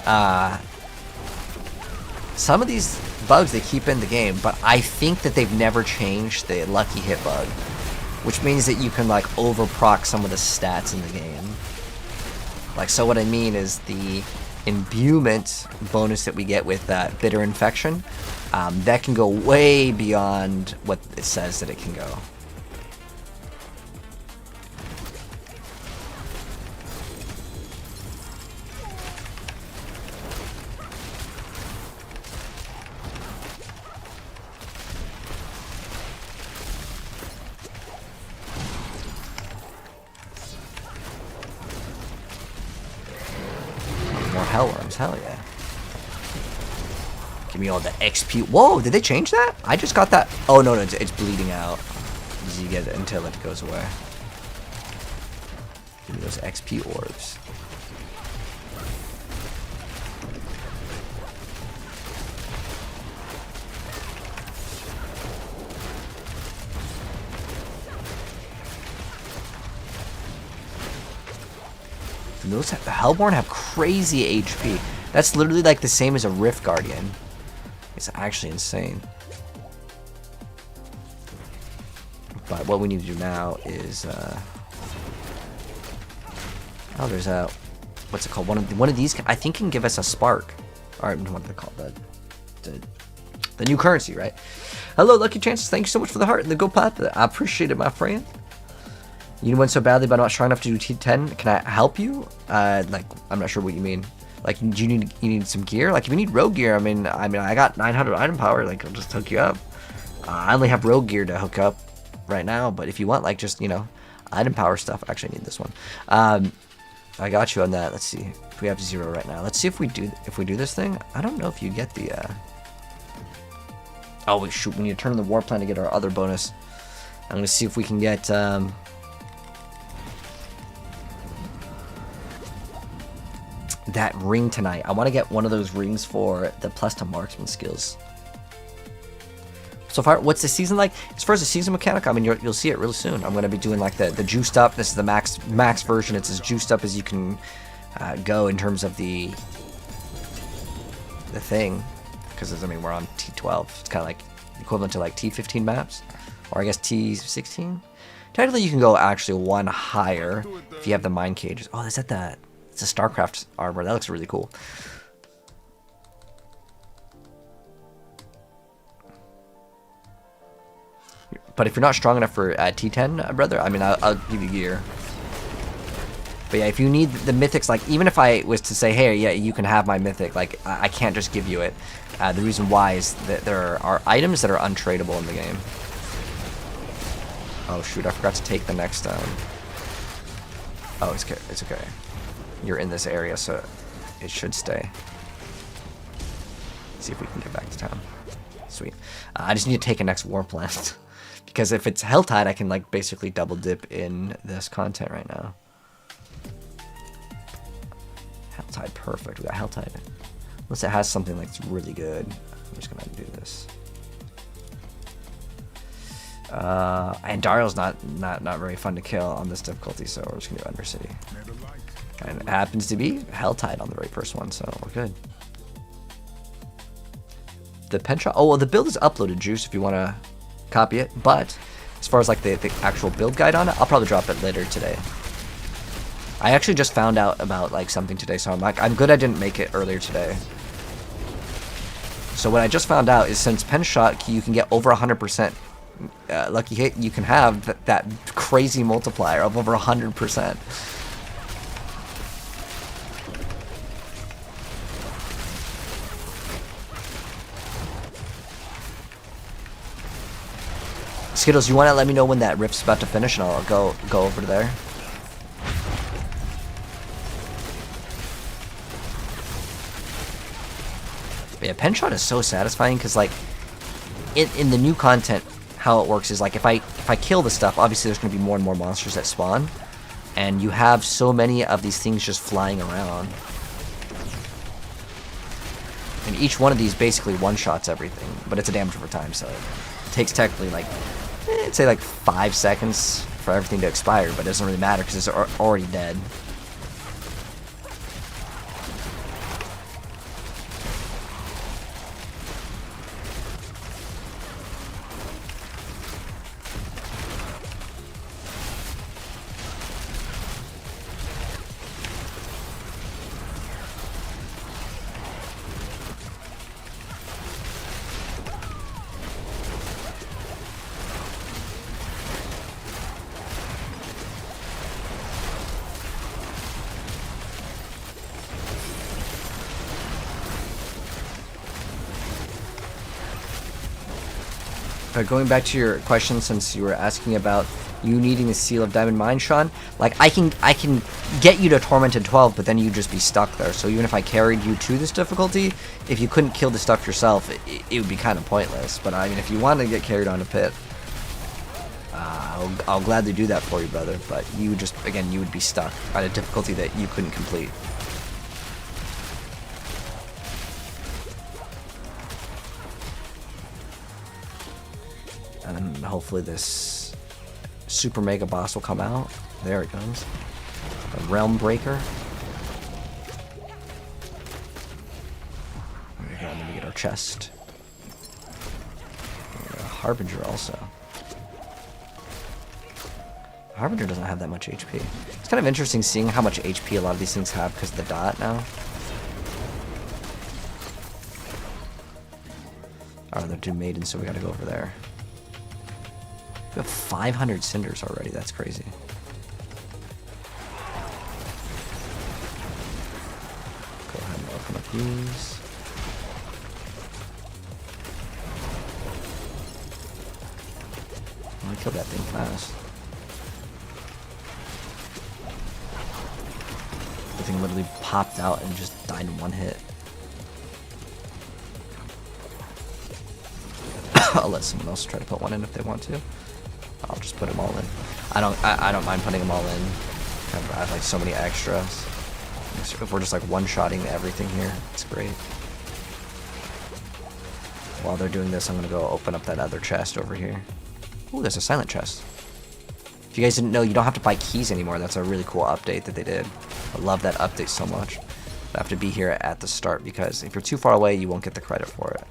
some of these bugs they keep in the game, but I think that they've never changed the lucky hit bug, which means that you can like overproc some of the stats in the game. Like, so what I mean is the imbuement bonus that we get with bitter infection, that can go way beyond what it says that it can go. Hellworms, hell yeah. Give me all the XP. Whoa, did they change that? I just got that. Oh, no, it's bleeding out. You get it until it goes away. Give me those XP orbs. And those the Hellborn have crazy HP. That's literally like the same as a Rift Guardian. It's actually insane. But what we need to do now is oh, there's a, what's it called? One of these I think can give us a spark. Or what are they called? The new currency, right? Hello, Lucky Chances. Thank you so much for the heart and the go pop. I appreciate it, my friend. You went so badly but not strong enough to do T10. Can I help you? Like, I'm not sure what you mean. Like, do you need some gear? Like, if you need rogue gear, I mean, I got 900 item power. Like, I'll just hook you up. I only have rogue gear to hook up right now. But if you want, like, just, you know, item power stuff. Actually, I need this one. I got you on that. Let's see if we have 0 right now. Let's see if we do this thing. I don't know if you get the. Oh wait, shoot! We need to turn on the warplan to get our other bonus. I'm gonna see if we can get. That ring tonight. I want to get one of those rings for the plus to marksman skills. So far, what's the season like? As far as the season mechanic, I mean, you'll see it really soon. I'm going to be doing like the juiced up. This is the max version. It's as juiced up as you can go in terms of the thing. Because I mean, we're on T12. It's kind of like equivalent to like T15 maps, or I guess T16. Technically, you can go actually one higher if you have the mine cages. Oh, is that the? It's a StarCraft armor. That looks really cool. But if you're not strong enough for T10, brother, I mean, I'll give you gear. But yeah, if you need the mythics, like, even if I was to say, hey, yeah, you can have my mythic, like, I can't just give you it. The reason why is that there are items that are untradeable in the game. Oh, shoot, I forgot to take the next, Oh, it's okay. It's okay. You're in this area, so it should stay. Let's see if we can get back to town. Sweet. I just need to take a next warplan. Because if it's Helltide, I can like basically double dip in this content right now. Helltide, perfect. We got Helltide. Unless it has something like really good. I'm just gonna do this. And Dario's not very fun to kill on this difficulty, so we're just gonna do Undercity. And it happens to be Helltide on the very first one, so we're good. The pen shot. Oh, well, the build is uploaded, Juice, if you want to copy it. But as far as like the actual build guide on it, I'll probably drop it later today. I actually just found out about like something today, so I'm good I didn't make it earlier today. So what I just found out is since pen shot, you can get over 100% lucky hit. You can have that crazy multiplier of over 100%. Skittles, you want to let me know when that rift's about to finish, and I'll go over there. But yeah, pen shot is so satisfying because, like, in the new content, how it works is like if I kill the stuff, obviously there's going to be more and more monsters that spawn, and you have so many of these things just flying around. And each one of these basically one-shots everything, but it's a damage over time, so it takes technically like. I'd say like 5 seconds for everything to expire, but it doesn't really matter because it's already dead. Going back to your question, since you were asking about you needing the Seal of Diamond Mine, Sean, like I can get you to Tormented 12, but then you'd just be stuck there. So even if I carried you to this difficulty, if you couldn't kill the stuff yourself, it would be kind of pointless. But I mean, if you wanted to get carried on a pit, I'll gladly do that for you, brother. But you would just, again, you would be stuck at a difficulty that you couldn't complete. And then hopefully this super mega boss will come out. There it comes. A Realm Breaker. There we go, and then we get our chest. A Harbinger also. Harbinger doesn't have that much HP. It's kind of interesting seeing how much HP a lot of these things have because of the dot now. Oh, they're two maidens, so we gotta go over there. We have 500 cinders already. That's crazy. Go ahead and open up these. Oh, I killed that thing fast. The thing literally popped out and just died in one hit. I'll let someone else try to put one in if they want to. I'll just put them all in. I don't mind putting them all in. I have like so many extras. If we're just like one-shotting everything here, it's great. While they're doing this, I'm gonna go open up that other chest over here. Ooh, there's a silent chest. If you guys didn't know, you don't have to buy keys anymore. That's a really cool update that they did. I love that update so much. I have to be here at the start because if you're too far away, you won't get the credit for it.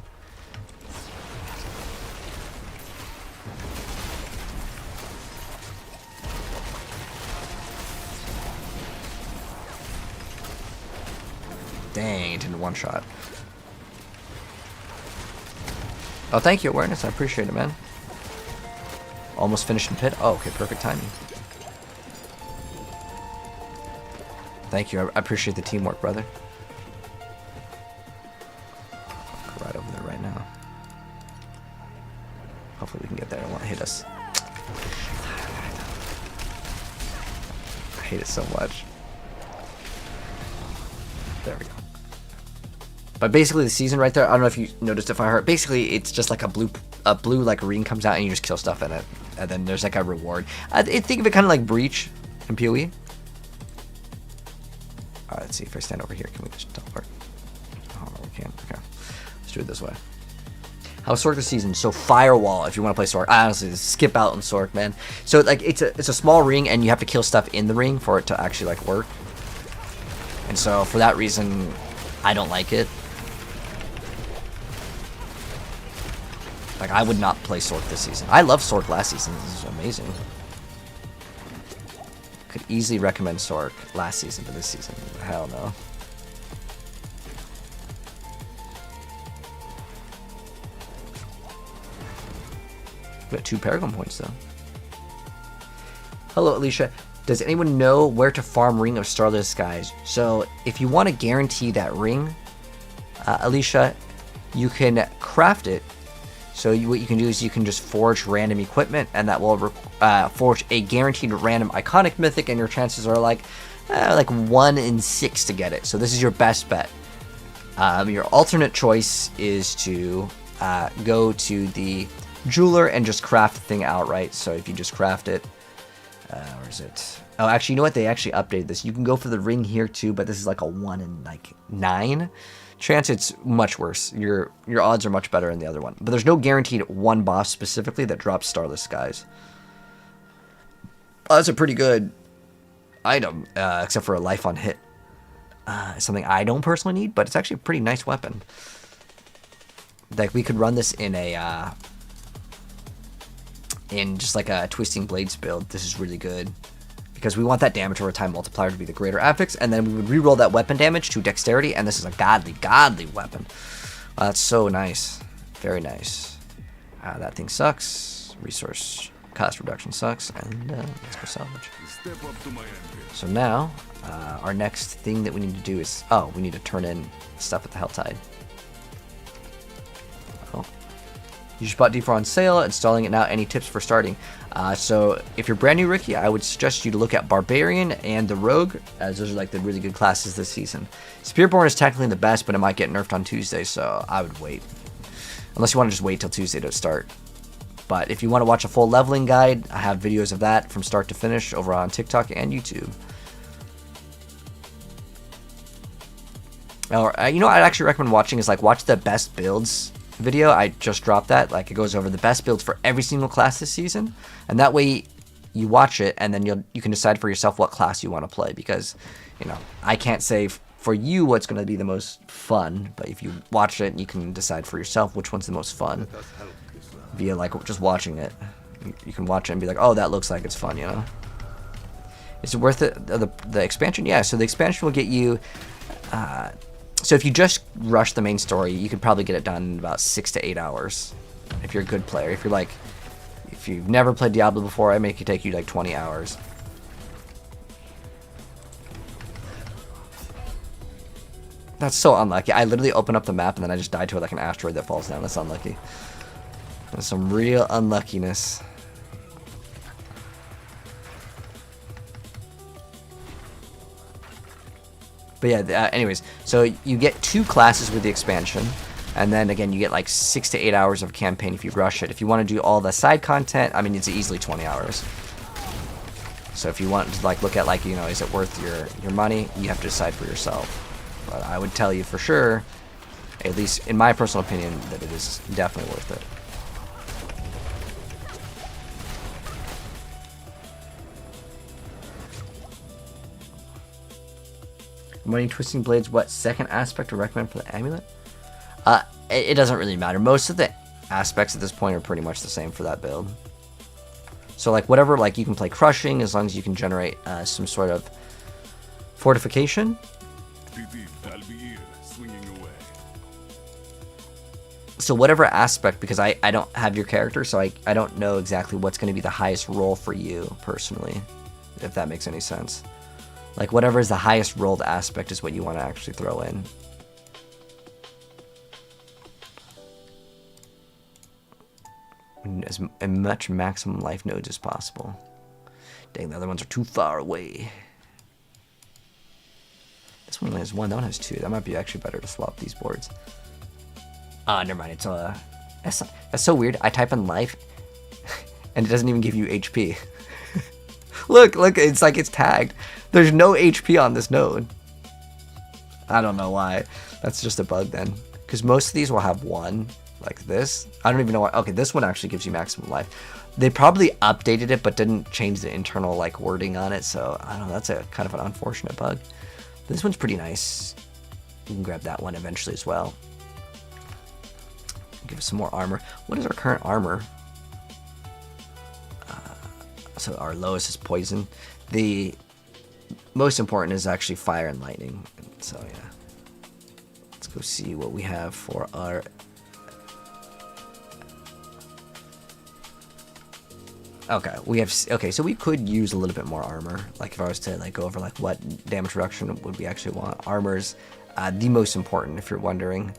Dang, it didn't one-shot. Oh, thank you, Awareness. I appreciate it, man. Almost finished in pit. Oh, okay, perfect timing. Thank you. I appreciate the teamwork, brother. Go right over there right now. Hopefully we can get there. It won't hit us. I hate it so much. There we go. But basically the season right there, I don't know if you noticed if I heard, basically it's just like a blue like ring comes out and you just kill stuff in it. And then there's like a reward. I think of it kind of like Breach in PoE. Alright, let's see if I stand over here. Can we just teleport? Oh, no, we can't. Okay. Let's do it this way. How's Sork this season? So Firewall, if you want to play Sork. Honestly, skip out on Sork, man. So like it's a small ring and you have to kill stuff in the ring for it to actually like work. And so for that reason, I don't like it. Like, I would not play Sork this season. I loved Sork last season. This is amazing. Could easily recommend Sork last season to this season. Hell no. We got 2 Paragon points, though. Hello, Alicia. Does anyone know where to farm Ring of Starless Skies? So, if you want to guarantee that ring, Alicia, you can craft it. So what you can do is you can just forge random equipment, and that will forge a guaranteed random iconic mythic, and your chances are like 1 in 6 to get it. So this is your best bet. Your alternate choice is to go to the jeweler and just craft the thing outright. So if you just craft it, where is it? Oh, actually, you know what? They actually updated this. You can go for the ring here too, but this is like a 1 in 9 chance. It's much worse. Your odds are much better in the other one. But there's no guaranteed one boss specifically that drops Starless Skies. Oh, that's a pretty good item, except for a life on hit. Something I don't personally need, but it's actually a pretty nice weapon. Like, we could run this in a in just like a Twisting Blades build. This is really good because we want that damage over time multiplier to be the greater affix, and then we would reroll that weapon damage to dexterity, and this is a godly weapon. That's so nice. Very nice. That thing sucks. Resource cost reduction sucks, and let's go salvage. So now, our next thing that we need to do is, we need to turn in stuff at the Helltide. Oh. You just bought D4 on sale, installing it now. Any tips for starting? So if you're brand new rookie, I would suggest you to look at Barbarian and the Rogue, as those are like the really good classes this season. Spearborn is technically the best, but it might get nerfed on Tuesday, so I would wait. Unless you want to just wait till Tuesday to start. But if you want to watch a full leveling guide, I have videos of that from start to finish over on TikTok and YouTube. Or, you know what I'd actually recommend watching is like watch the best builds video. I just dropped that. Like it goes over the best builds for every single class this season, and that way you watch it and then you can decide for yourself what class you want to play, because you know I can't say for you what's going to be the most fun, but if you watch it you can decide for yourself which one's the most fun via like just watching it. You can watch it and be like, oh, that looks like it's fun, you know. Is it worth it? The expansion? Yeah, so the expansion will get you so if you just rush the main story, you could probably get it done in about 6 to 8 hours. If you're a good player. If you've never played Diablo before, I make it take you like 20 hours. That's so unlucky. I literally open up the map and then I just die to it like an asteroid that falls down. That's unlucky. That's some real unluckiness. But yeah, anyways, so you get 2 classes with the expansion, and then again you get like 6 to 8 hours of campaign if you rush it. If you want to do all the side content, I mean, it's easily 20 hours. So if you want to like look at like, you know, is it worth your money, you have to decide for yourself. But I would tell you for sure, at least in my personal opinion, that it is definitely worth it. Money Twisting Blades, what second aspect to recommend for the Amulet? It doesn't really matter. Most of the aspects at this point are pretty much the same for that build. So like whatever, like you can play Crushing as long as you can generate some sort of fortification. So whatever aspect, because I don't have your character, so I don't know exactly what's going to be the highest roll for you personally, if that makes any sense. Like whatever is the highest rolled aspect is what you want to actually throw in. As much maximum life nodes as possible. Dang, the other ones are too far away. This one only has 1, that one has 2. That might be actually better to swap these boards. Never mind, it's that's so weird. I type in life and it doesn't even give you HP. Look, it's like it's tagged. There's no HP on this node. I don't know why. That's just a bug then. Because most of these will have 1, like this. I don't even know why. Okay, this one actually gives you maximum life. They probably updated it, but didn't change the internal like wording on it. So, I don't know, that's a kind of an unfortunate bug. This one's pretty nice. You can grab that one eventually as well. Give us some more armor. What is our current armor? So our lowest is poison. The most important is actually fire and lightning. So yeah, let's go see what we have for our. Okay, we have. Okay, so we could use a little bit more armor. Like if I was to like go over like what damage reduction would we actually want. Armor's the most important if you're wondering.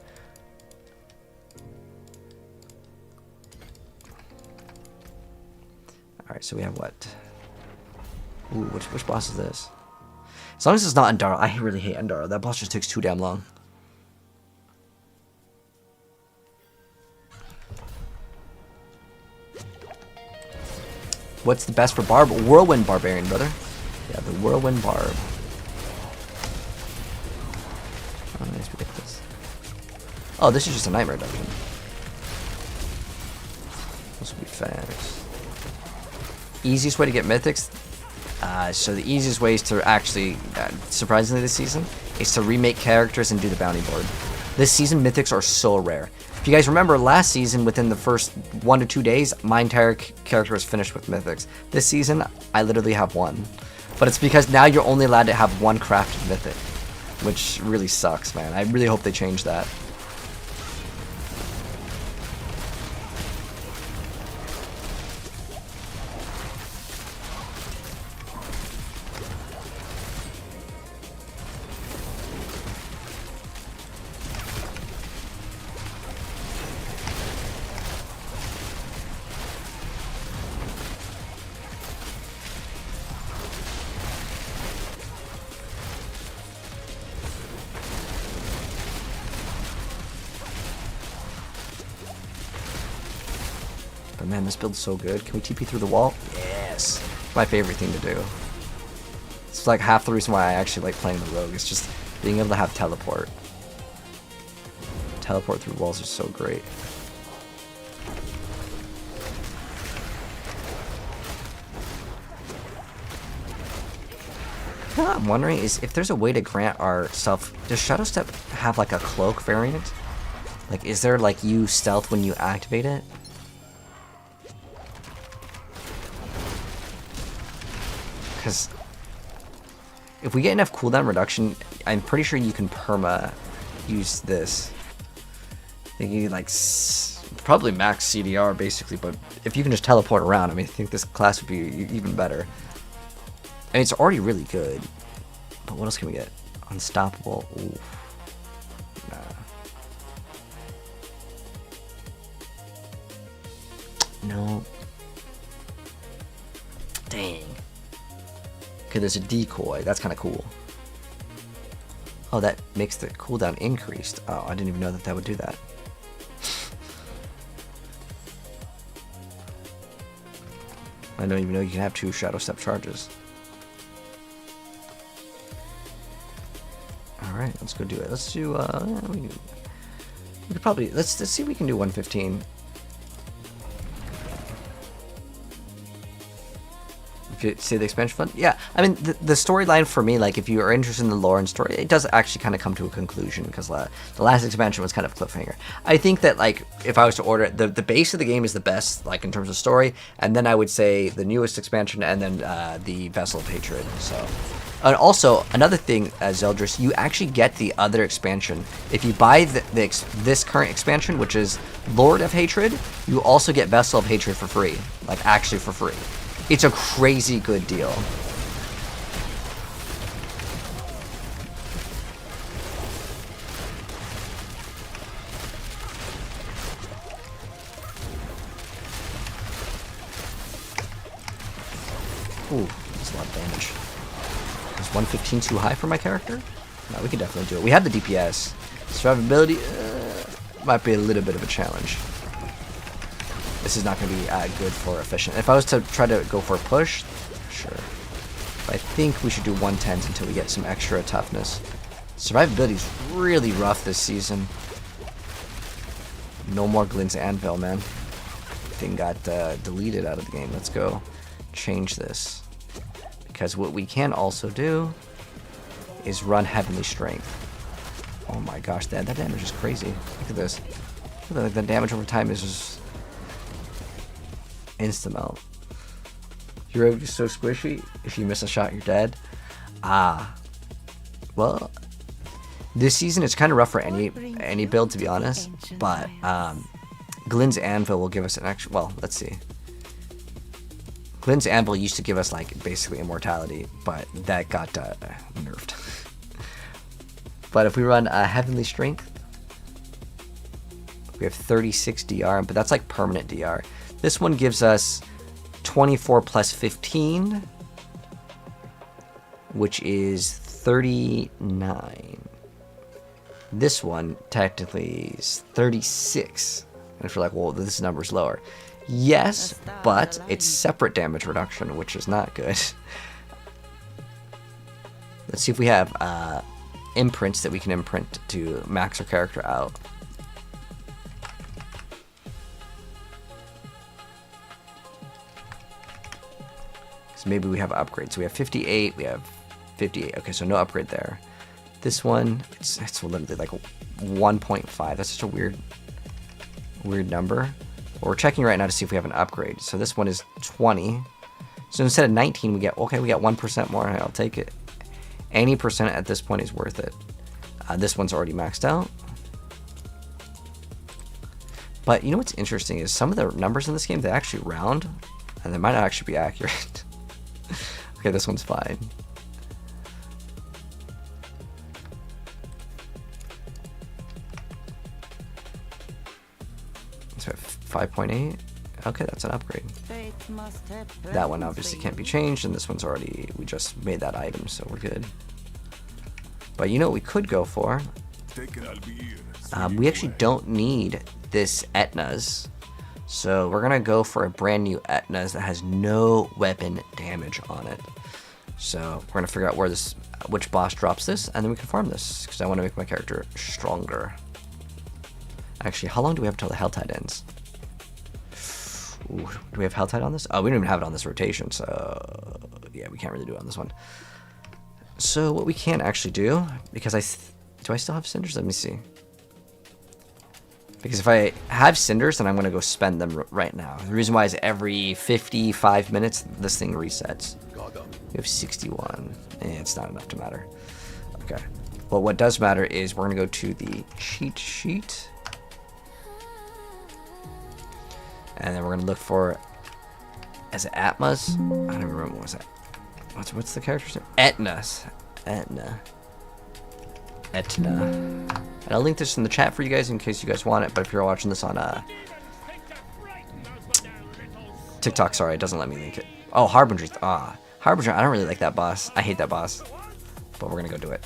Alright, so we have what? Ooh, which boss is this? As long as it's not Endaro. I really hate Endaro. That boss just takes too damn long. What's the best for Barb? Whirlwind Barbarian, brother. Yeah, the Whirlwind Barb. Oh, nice, ridiculous. Oh, this is just a Nightmare Dungeon. This will be fast. Easiest way to get Mythics? So the easiest way is to actually, surprisingly this season, is to remake characters and do the bounty board. This season, Mythics are so rare. If you guys remember, last season, within the first 1 to 2 days, my entire character was finished with Mythics. This season, I literally have 1. But it's because now you're only allowed to have 1 crafted Mythic, which really sucks, man. I really hope they change that. But man, this build's so good. Can we TP through the wall? Yes. My favorite thing to do. It's like half the reason why I actually like playing the rogue. It's just being able to have teleport. Teleport through walls is so great. You know what I'm wondering is if there's a way to grant ourselves. Does Shadow Step have like a cloak variant? Like, is there like you stealth when you activate it? Because if we get enough cooldown reduction, I'm pretty sure you can perma use this. I think you need like probably max CDR basically, but if you can just teleport around, I mean, I think this class would be even better. And it's already really good. But what else can we get? Unstoppable. Ooh. Nah. No. Dang. Okay, there's a decoy. That's kind of cool. Oh, that makes the cooldown increased. Oh, I didn't even know that that would do that. I don't even know you can have 2 Shadow Step charges. Alright, let's go do it. Let's do, we could probably, let's see if we can do 115. See the expansion fund? Yeah, I mean, the storyline for me, like, if you are interested in the lore and story, it does actually kind of come to a conclusion, because the last expansion was kind of a cliffhanger. I think that, like, if I was to order it, the base of the game is the best, like, in terms of story, and then I would say the newest expansion, and then the Vessel of Hatred, so... And also, another thing, Zeldris, you actually get the other expansion. If you buy this current expansion, which is Lord of Hatred, you also get Vessel of Hatred for free, like, actually for free. It's a crazy good deal. Ooh, that's a lot of damage. Is 115 too high for my character? No, we can definitely do it. We have the DPS. Survivability might be a little bit of a challenge. This is not going to be good for efficient. If I was to try to go for a push, sure. But I think we should do 110s until we get some extra toughness. Survivability is really rough this season. No more Glint's Anvil, man. Thing got deleted out of the game. Let's go change this. Because what we can also do is run Heavenly Strength. Oh my gosh, that damage is crazy. Look at this. Look at the damage over time is just... insta-melt. You're so squishy, if you miss a shot, you're dead. Ah. Well, this season it's kind of rough for any build, to be honest. But Glint's Anvil will give us an extra... Well, let's see. Glint's Anvil used to give us, like, basically immortality, but that got nerfed. But if we run Heavenly Strength, we have 36 DR, but that's like permanent DR. This one gives us 24 plus 15, which is 39. This one technically is 36. And if you're like, well, this number's lower. Yes, but it's separate damage reduction, which is not good. Let's see if we have imprints that we can imprint to max our character out. Maybe we have upgrades. So we have 58, we have 58. Okay, so no upgrade there. This one, it's literally like 1.5. That's just a weird number. But we're checking right now to see if we have an upgrade. So this one is 20. So instead of 19, we get 1% more. I'll take it. Any percent at this point is worth it. This one's already maxed out. But you know what's interesting is some of the numbers in this game, they actually round, and they might not actually be accurate. Okay, this one's fine. So 5.8. Okay, that's an upgrade. That one obviously can't be changed, and this one's already, we just made that item, so we're good. But you know what we could go for? We actually don't need this Etna's. So we're gonna go for a brand new Etna's that has no weapon damage on it. So we're gonna figure out where which boss drops this, and then we can farm this because I want to make my character stronger. Actually, how long do we have until the Helltide ends? Ooh, do we have Helltide on this? Oh, we don't even have it on this rotation, so yeah, we can't really do it on this one. So what we can actually do, because do I still have cinders? Let me see. Because if I have cinders, then I'm going to go spend them right now. The reason why is every 55 minutes, this thing resets. We have 61. It's not enough to matter. Okay. Well, what does matter is we're going to go to the cheat sheet. And then we're going to look for, as Atmas? I don't even remember what was that. What's the character's name? Etna's. Etna. And I'll link this in the chat for you guys in case you guys want it, but if you're watching this on TikTok, sorry, it doesn't let me link it. Oh, Harbinger. Harbinger, I don't really like that boss. I hate that boss. But we're gonna go do it.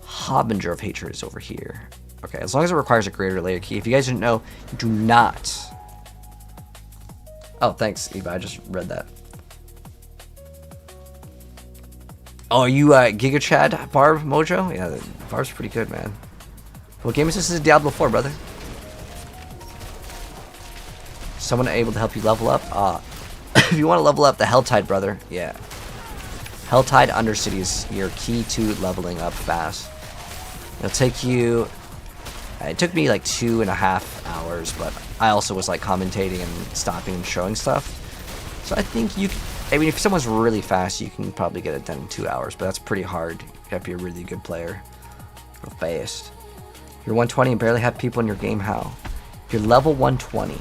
Harbinger of Hatred is over here. Okay, as long as it requires a greater layer key. If you guys didn't know, do not. Oh, thanks, Eva, I just read that. Oh, are you Giga Chad Barb Mojo? Yeah, Barb's pretty good, man. What game is this? This is Diablo 4, brother. Someone able to help you level up? If you want to level up the Helltide, brother, yeah. Helltide Undercity is your key to leveling up fast. It'll take you... It took me like 2.5 hours, but I also was like commentating and stopping and showing stuff. So I think you can... I mean, if someone's really fast, you can probably get it done in 2 hours, but that's pretty hard. You have to be a really good player. Go fast. You're 120 and barely have people in your game, how? If you're level 120,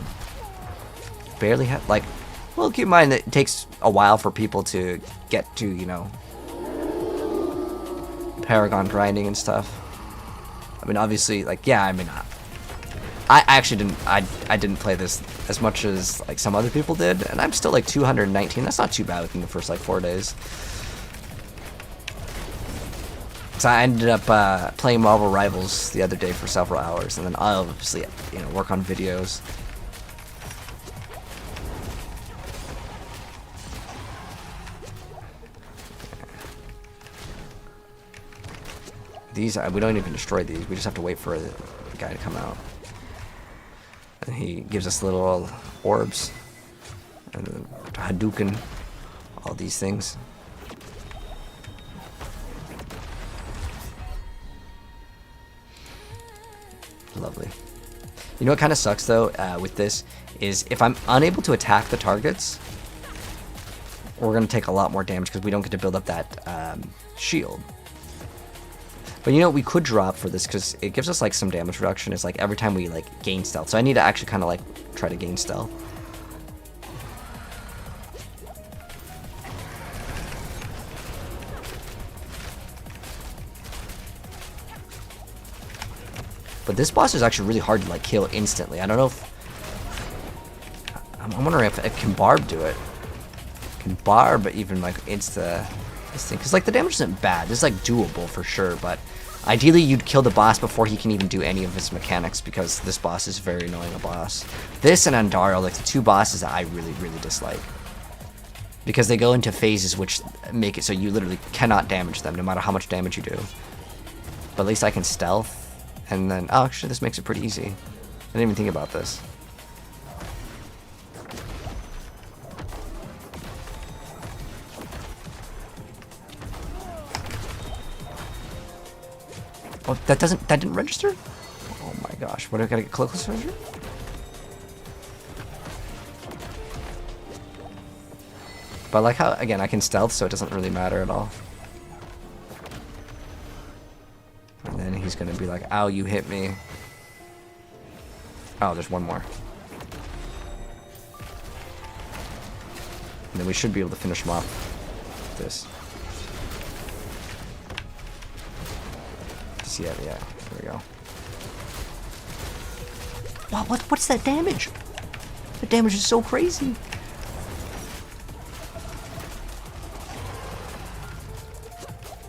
barely have, like, well, keep in mind that it takes a while for people to get to, you know, Paragon grinding and stuff. I mean, obviously, like, yeah, I mean, I actually didn't play this as much as like some other people did, and I'm still like 219. That's not too bad within the first like 4 days. So I ended up playing Marvel Rivals the other day for several hours, and then I'll obviously, you know, work on videos. These we don't even destroy these. We just have to wait for the guy to come out. And he gives us little orbs and Hadouken, all these things. Lovely. You know what kind of sucks though with this is if I'm unable to attack the targets, we're going to take a lot more damage because we don't get to build up that shield. But you know what we could drop for this because it gives us like some damage reduction is like every time we like gain stealth. So I need to actually kind of like try to gain stealth. But this boss is actually really hard to like kill instantly. I don't know if... I'm wondering if can Barb do it? Can Barb even like insta this thing? Because like the damage isn't bad. This is like doable for sure, but ideally you'd kill the boss before he can even do any of his mechanics because this boss is very annoying a boss. This and Andaro, like the two bosses that I really, really dislike. Because they go into phases which make it so you literally cannot damage them no matter how much damage you do. But at least I can stealth. And then, oh, actually, this makes it pretty easy. I didn't even think about this. Oh, that didn't register? Oh my gosh, what do I gotta get closer? But like how, again, I can stealth, so it doesn't really matter at all. And then he's gonna be like, ow, you hit me. Oh, there's one more. And then we should be able to finish him off with this. Yeah, there we go. Wow, what's that damage? The damage is so crazy.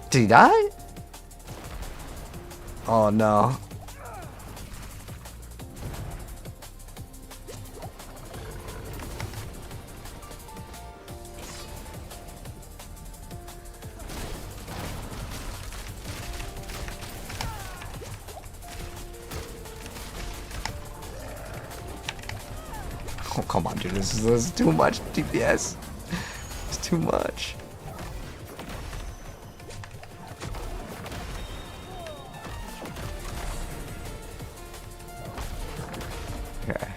Did he die? Oh no. Oh, come on, dude. This is too much DPS. It's too much. Okay.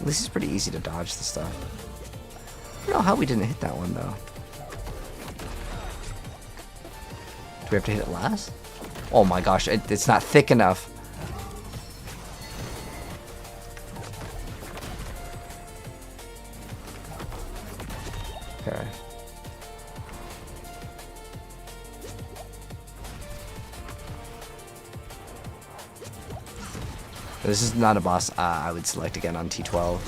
This is pretty easy to dodge the stuff. I don't know how we didn't hit that one, though. Do we have to hit it last? Oh my gosh, it's not thick enough. Okay. This is not a boss I would select again on T12.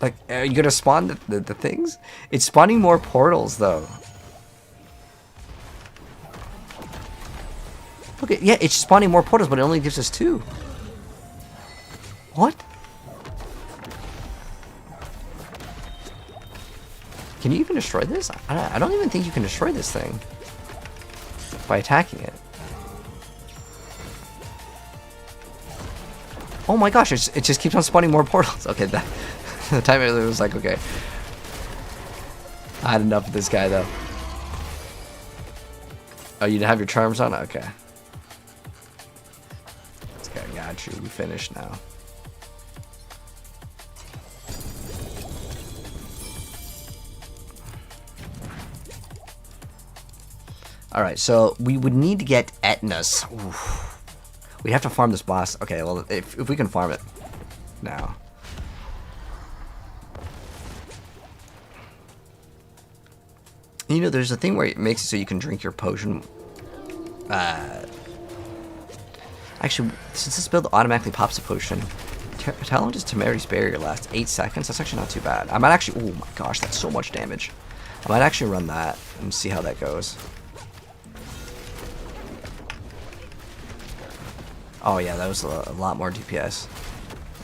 Like, are you gonna spawn the things? It's spawning more portals, though. Look at, yeah, it's spawning more portals, but it only gives us 2. What? Can you even destroy this? I don't even think you can destroy this thing by attacking it. Oh my gosh, it just keeps on spawning more portals. Okay, that the time it was like, okay. I had enough of this guy, though. Oh, you didn't have your charms on? Okay. Okay, got you. We finished now. Alright, so we would need to get Etnas. Oof. We'd have to farm this boss. Okay, well, if we can farm it now. You know, there's a thing where it makes it so you can drink your potion. Actually, since this build automatically pops a potion, how long does Temerity's Barrier last? 8 seconds? That's actually not too bad. I might actually... Oh my gosh, that's so much damage. I might actually run that and see how that goes. Oh yeah, that was a lot more DPS.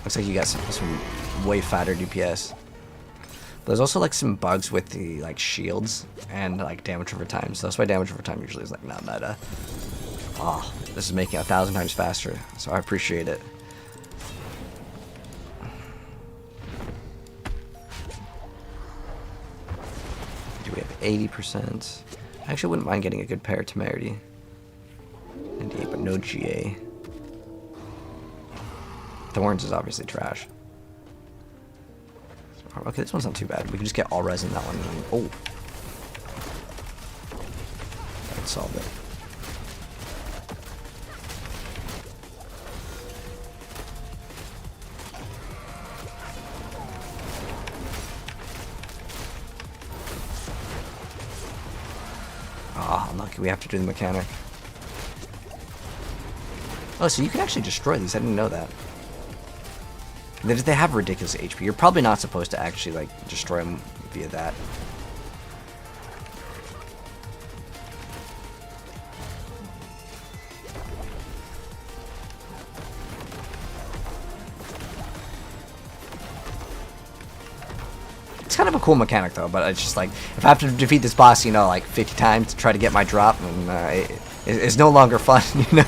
Looks like you got some way fatter DPS. There's also like some bugs with the like shields and like damage over time. So that's why damage over time usually is like not meta. Oh, this is making it 1,000 times faster. So I appreciate it. Do we have 80%? I actually wouldn't mind getting a good pair of Temerity. 98, but no GA. Thorns is obviously trash. Okay, this one's not too bad. We can just get all res in that one. Oh. That solved it. Ah, unlucky. We have to do the mechanic. Oh, so you can actually destroy these. I didn't know that. They have ridiculous HP. You're probably not supposed to actually, like, destroy them via that. It's kind of a cool mechanic, though, but it's just like, if I have to defeat this boss, you know, like 50 times to try to get my drop, and it's no longer fun, you know?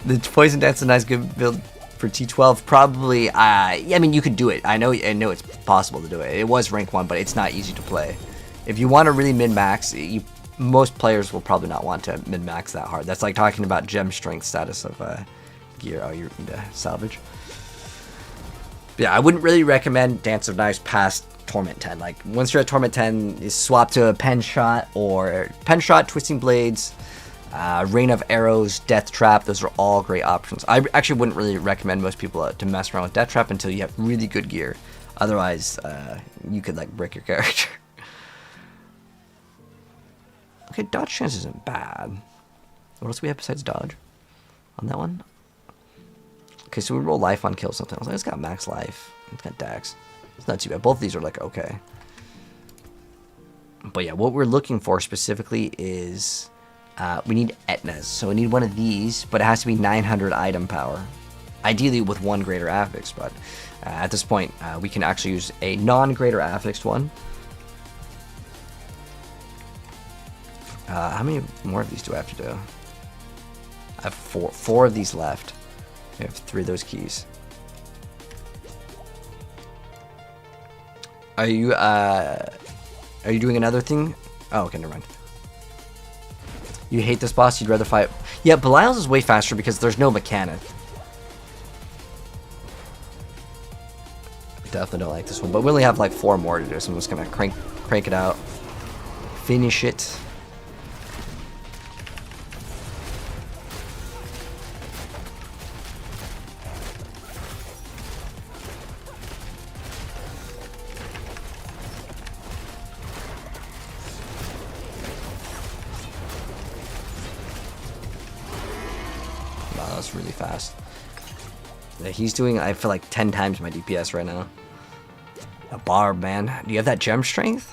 The Poison Dance is a nice good build for T12, probably. I mean, you could do it. I know it's possible to do it. It was rank 1, but it's not easy to play. If you want to really min-max, most players will probably not want to min-max that hard. That's like talking about gem strength status of gear. Oh, you're into salvage. But yeah, I wouldn't really recommend Dance of Knives past Torment 10. Like, once you're at Torment 10, is swap to a Pen Shot or Pen Shot, Twisting Blades, Rain of Arrows, Death Trap. Those are all great options. I actually wouldn't really recommend most people to mess around with Death Trap until you have really good gear. Otherwise, you could like brick your character. Okay, dodge chance isn't bad. What else do we have besides dodge on that one? Okay, so we roll life on kill something. I was like, it's got max life. It's got Dax. It's not too bad. Both of these are like okay. But yeah, what we're looking for specifically is we need Etnas. So we need one of these, but it has to be 900 item power. Ideally with one greater affix, but at this point we can actually use a non-greater affixed one. How many more of these do I have to do? I have four of these left. We have 3 of those keys. Are you doing another thing? Oh, okay, never mind. You hate this boss, you'd rather fight... Yeah, Belial's is way faster because there's no mechanic. Definitely don't like this one, but we only have like 4 more to do, so I'm just gonna crank it out. Finish it. Wow, that's really fast. Yeah, he's doing, I feel like 10 times my DPS right now. A barb, man. Do you have that gem strength?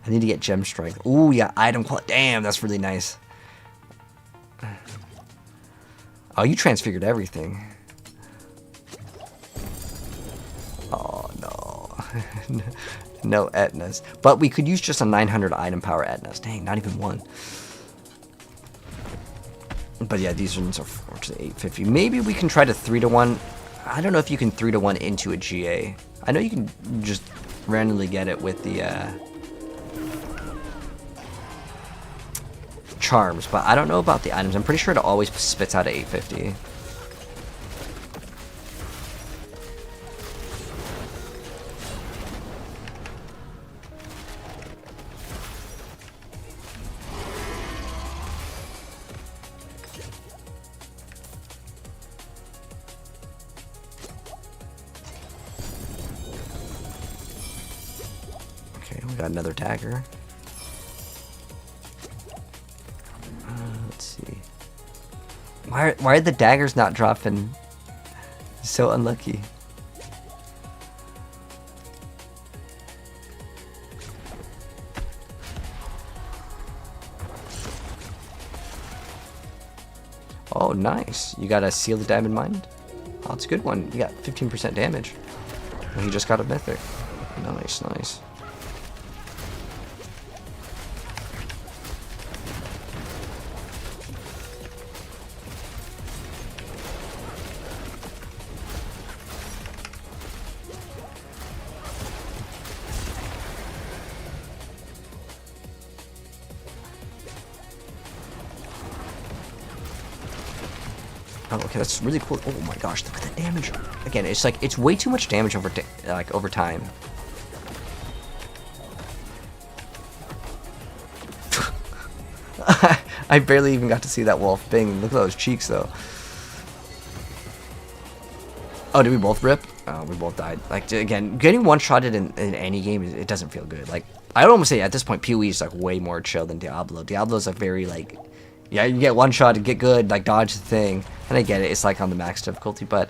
I need to get gem strength. Ooh, yeah, item quality. Damn, that's really nice. Oh, you transfigured everything. Oh, no. No Etnas. But we could use just a 900 item power Etnas. Dang, not even one. But yeah, these ones are fortunately 850. Maybe we can try to 3-to-1. I don't know if you can 3-to-1 into a GA. I know you can just randomly get it with the charms, but I don't know about the items. I'm pretty sure it always spits out at 850. Okay, we got another dagger. Let's see. Why are the daggers not dropping? So unlucky. Oh, nice. You got a Seal the Diamond Mind? Oh, it's a good one. You got 15% damage. Well, he just got a Mythic. Nice, nice. Oh, okay, that's really cool. Oh my gosh, look at the damage. Again, it's like, it's way too much damage over time. I barely even got to see that wolf. Bing, look at those cheeks though. Oh, did we both rip? Oh, we both died. Like, again, getting one-shotted in any game, it doesn't feel good. Like, I would almost say at this point, PoE is like way more chill than Diablo. Diablo's like very like, yeah, you get one shot and get good, like dodge the thing. And I get it, it's like on the max difficulty, but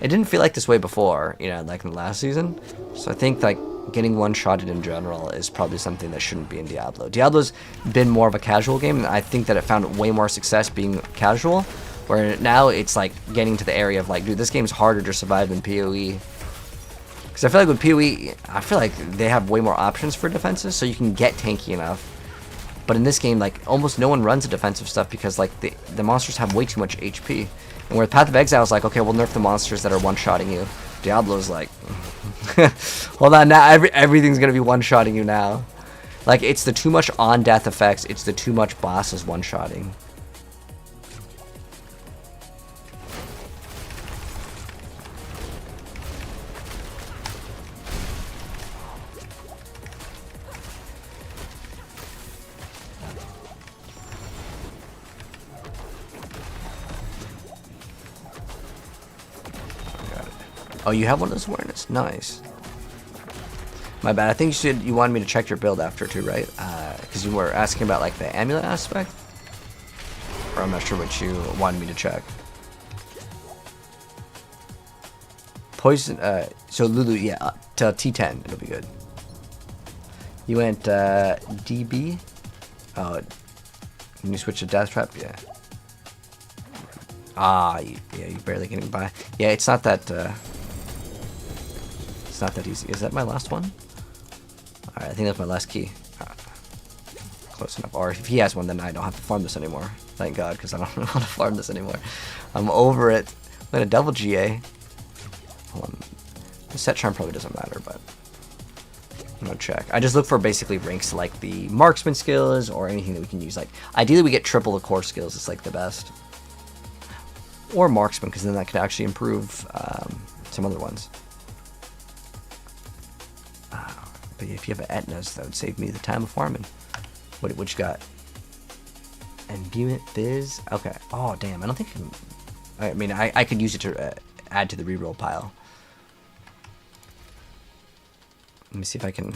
it didn't feel like this way before, you know, like in the last season. So I think like getting one-shotted in general is probably something that shouldn't be in Diablo. Diablo's been more of a casual game, and I think that it found way more success being casual, where now it's like getting to the area of like, dude, this game's harder to survive than PoE. Because I feel like with PoE, I feel like they have way more options for defenses, so you can get tanky enough. But in this game, like, almost no one runs the defensive stuff because, like, the monsters have way too much HP. And where Path of Exile is like, okay, we'll nerf the monsters that are one-shotting you. Diablo's like, hold on, now everything's gonna be one-shotting you now. Like, it's the too much on-death effects, it's the too much bosses one-shotting. Oh, you have one of those awareness. Nice. My bad. I think you wanted me to check your build after too, right? Because you were asking about like the amulet aspect. Or I'm not sure what you wanted me to check. Poison, so Lulu, yeah, to T10, it'll be good. You went, DB? Oh, can you switch to Death Trap? Yeah. Ah, yeah, you're barely getting by. Yeah, it's not that easy. Is that my last one? Alright, I think that's my last key. Close enough. Or if he has one, then I don't have to farm this anymore. Thank God, because I don't want to farm this anymore. I'm over it. I'm going to double GA. Hold on. The set charm probably doesn't matter, but I'm going to check. I just look for basically ranks like the marksman skills or anything that we can use. Like, ideally we get triple the core skills. It's like the best. Or marksman, because then that could actually improve some other ones. But if you have an Etna's, that would save me the time of farming. What you got? Amulet, Vids. Okay. Oh damn! I don't think. I mean, I could use it to add to the reroll pile. Let me see if I can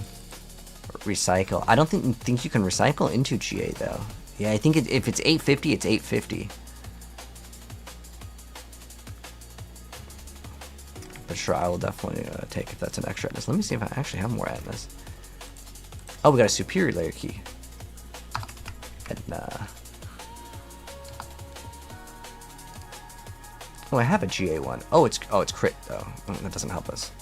recycle. I don't think you can recycle into GA though. Yeah, I think if it's 850, it's 850. But sure, I will definitely take if that's an extra Etnas. Let me see if I actually have more Etnas. Oh, we got a superior layer key. Etna. Oh, I have a GA one. Oh, it's crit though. That doesn't help us.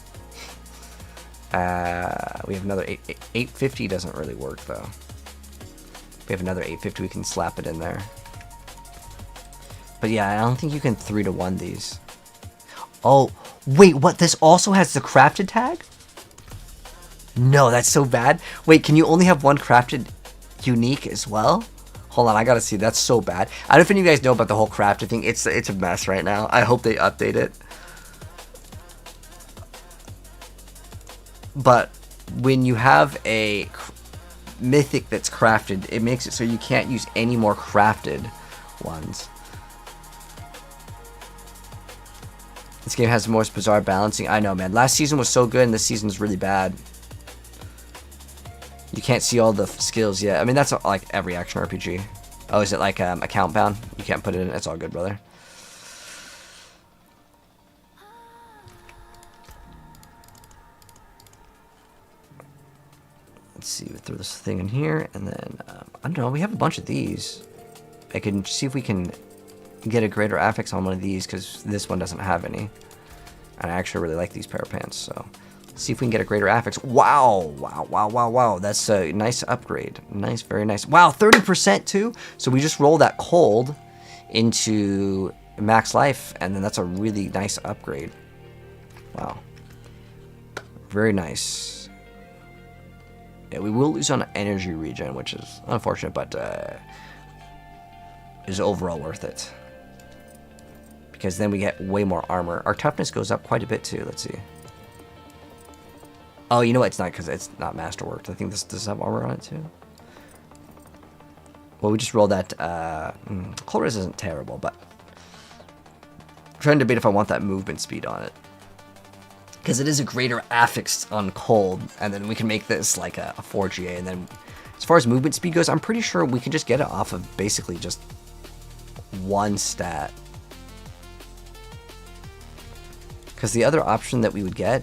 We have another 850 doesn't really work though. We have another 850. We can slap it in there. But yeah, I don't think you can 3-to-1 these. Oh, wait, what? This also has the crafted tag? No, that's so bad. Wait, can you only have one crafted unique as well? Hold on, I gotta see. That's so bad. I don't know if any of you guys know about the whole crafted thing. It's a mess right now. I hope they update it. But when you have a mythic that's crafted, it makes it so you can't use any more crafted ones. This game has the most bizarre balancing. I know, man. Last season was so good, and this season's really bad. You can't see all the skills yet. I mean, that's like every action RPG. Oh, is it like account bound? You can't put it in. It's all good, brother. Let's see. We throw this thing in here, and then I don't know. We have a bunch of these. I can see if we can get a greater affix on one of these, because this one doesn't have any. And I actually really like these pair of pants, so let's see if we can get a greater affix. Wow, wow, wow, wow, wow. That's a nice upgrade. Nice, very nice. Wow, 30% too? So we just roll that cold into max life, and then that's a really nice upgrade. Wow. Very nice. Yeah, we will lose on energy regen, which is unfortunate, but is overall worth it. Because then we get way more armor. Our toughness goes up quite a bit too. Let's see. Oh, you know what? It's not, because it's not masterworked. I think this does have armor on it too. Well, we just rolled that. Cold res isn't terrible, but I'm trying to debate if I want that movement speed on it. Because it is a greater affix on cold, and then we can make this like a 4GA. And then as far as movement speed goes, I'm pretty sure we can just get it off of basically just one stat. Because the other option that we would get...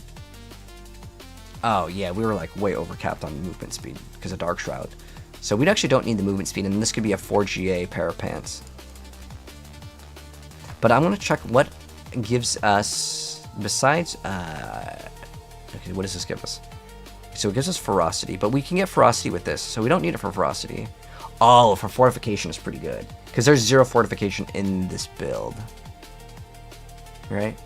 Oh, yeah, we were like way overcapped on movement speed because of Dark Shroud. So we actually don't need the movement speed, and this could be a 4GA pair of pants. But I'm going to check what gives us, besides... okay, what does this give us? So it gives us ferocity, but we can get ferocity with this, so we don't need it for ferocity. Oh, for fortification is pretty good. Because there's 0 fortification in this build. Right?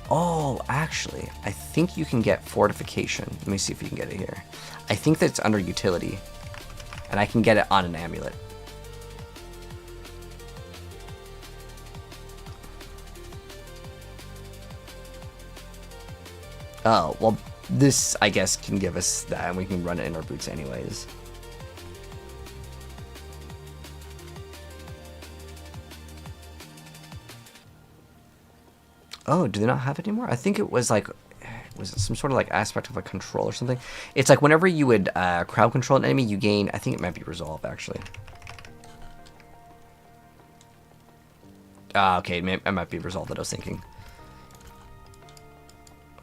Oh, actually, I think you can get fortification. Let me see if you can get it here. I think that's under utility, and I can get it on an amulet. Oh, well, this, I guess, can give us that, and we can run it in our boots anyways. Oh, do they not have it anymore? I think it was like, was it some sort of like aspect of like control or something? It's like whenever you would crowd control an enemy, you gain, I think it might be resolve actually. Okay, it might be resolved that I was thinking.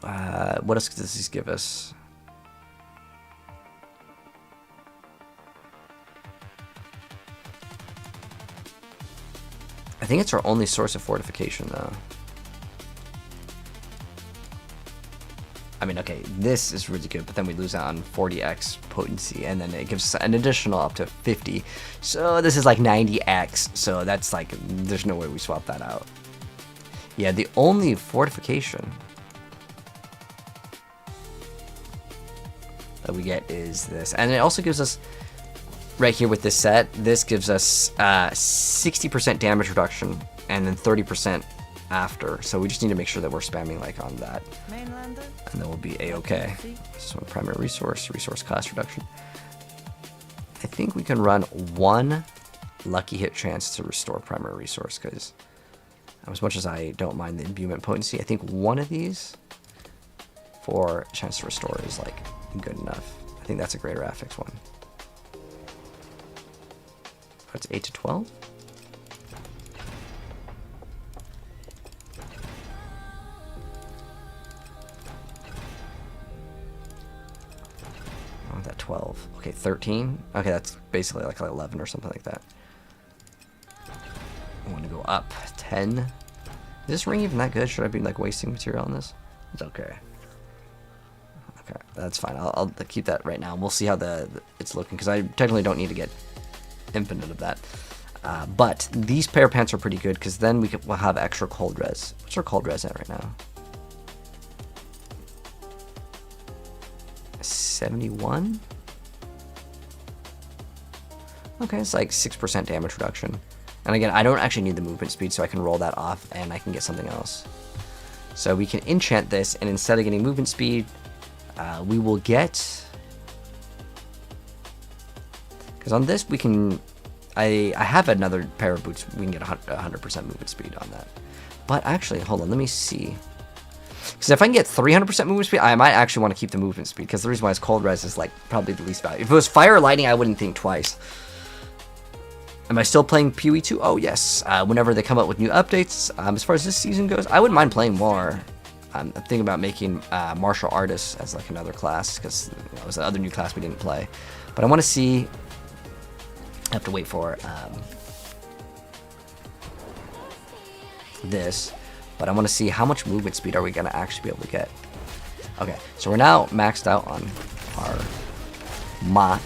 What else does this give us? I think it's our only source of fortification, though. I mean, okay, this is really good, but then we lose out on 40x potency, and then it gives us an additional up to 50. So this is like 90x, so that's like, there's no way we swap that out. Yeah, the only fortification that we get is this. And it also gives us, right here with this set, this gives us 60% damage reduction, and then 30% after. So we just need to make sure that we're spamming like on that. Mainlander? And then we'll be a-okay. So primary resource cost reduction. I think we can run one lucky hit chance to restore primary resource, because as much as I don't mind the imbuement potency, I think one of these for chance to restore is like good enough. I think that's a greater affix one. That's 8 to 12. Oh, that 12. Okay, 13. Okay, that's basically like 11 or something like that. I want to go up 10. Is this ring even that good? Should I be like wasting material on this? It's okay. Okay, that's fine. I'll keep that right now. We'll see how it's looking, because I technically don't need to get infinite of that. But these pair of pants are pretty good, because then we'll have extra cold res. What's our cold res at right now? 71? Okay, it's like 6% damage reduction. And again, I don't actually need the movement speed, so I can roll that off and I can get something else. So we can enchant this, and instead of getting movement speed, we will get... Because on this, we can... I have another pair of boots. We can get 100% movement speed on that. But actually, hold on, let me see. Because if I can get 300% movement speed, I might actually want to keep the movement speed, because the reason why it's cold res is like probably the least value. If it was fire or lightning, I wouldn't think twice. Am I still playing PoE 2? Oh, yes. Whenever they come up with new updates. As far as this season goes, I wouldn't mind playing more. I'm thinking about making martial artists as like another class, because it was the other new class we didn't play. But I want to see... I have to wait for this, but I want to see how much movement speed are we going to actually be able to get. Okay, so we're now maxed out on our Mott,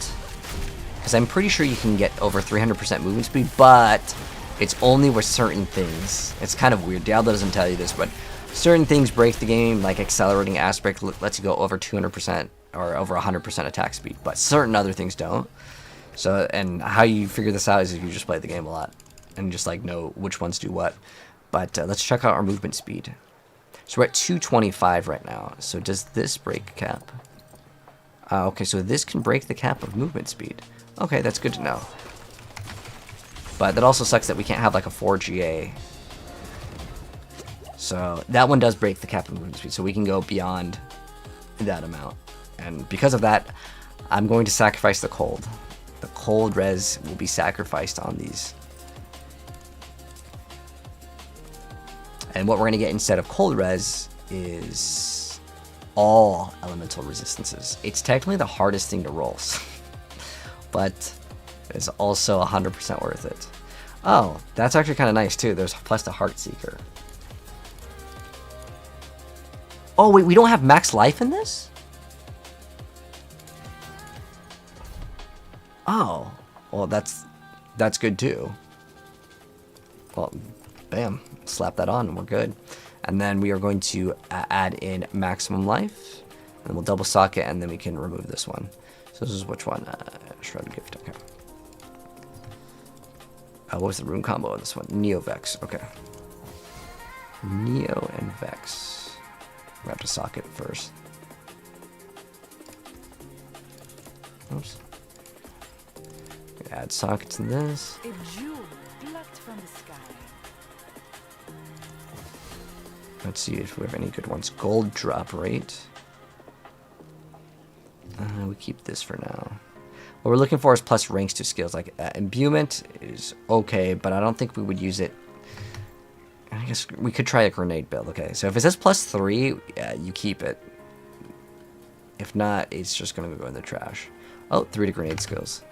because I'm pretty sure you can get over 300% movement speed, but it's only with certain things. It's kind of weird. Diablo doesn't tell you this, but certain things break the game, like accelerating aspect lets you go over 200% or over 100% attack speed, but certain other things don't. So, and how you figure this out is if you just play the game a lot and just like know which ones do what. But let's check out our movement speed. So we're at 225 right now. So does this break cap? Okay, so this can break the cap of movement speed. Okay, that's good to know. But that also sucks that we can't have like a 4 GA. So that one does break the cap of movement speed. So we can go beyond that amount. And because of that, I'm going to sacrifice the cold. The cold res will be sacrificed on these. And what we're going to get instead of cold res is all elemental resistances. It's technically the hardest thing to roll, but it's also 100% worth it. Oh, that's actually kind of nice too. There's plus the Heart Seeker. Oh wait, we don't have max life in this? Oh, well that's good too. Well, bam, slap that on and we're good. And then we are going to add in maximum life, and we'll double socket, and then we can remove this one. So this is which one? Shrouded Gift, okay. What was the rune combo of this one? Neo Vex, okay. Neo and Vex. We have to socket first. Oops. Add sockets in this. A jewel plucked from the sky. Let's see if we have any good ones. Gold drop rate. We keep this for now. What we're looking for is plus ranks to skills. Like imbuement is okay, but I don't think we would use it guess we could try a grenade build. Okay, so if it says +3, yeah, you keep it. If not, it's just going to go in the trash. Oh, 3 to grenade skills.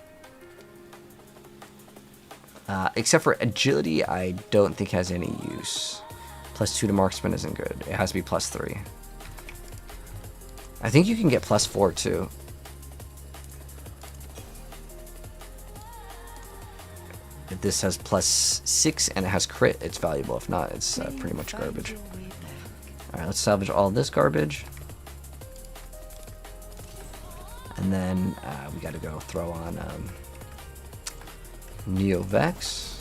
Except for agility, I don't think has any use. +2 to marksman isn't good. It has to be +3. I think you can get +4 too. If this has +6 and it has crit, it's valuable. If not, it's pretty much garbage. Alright, let's salvage all this garbage. And then we gotta go throw on Neovex.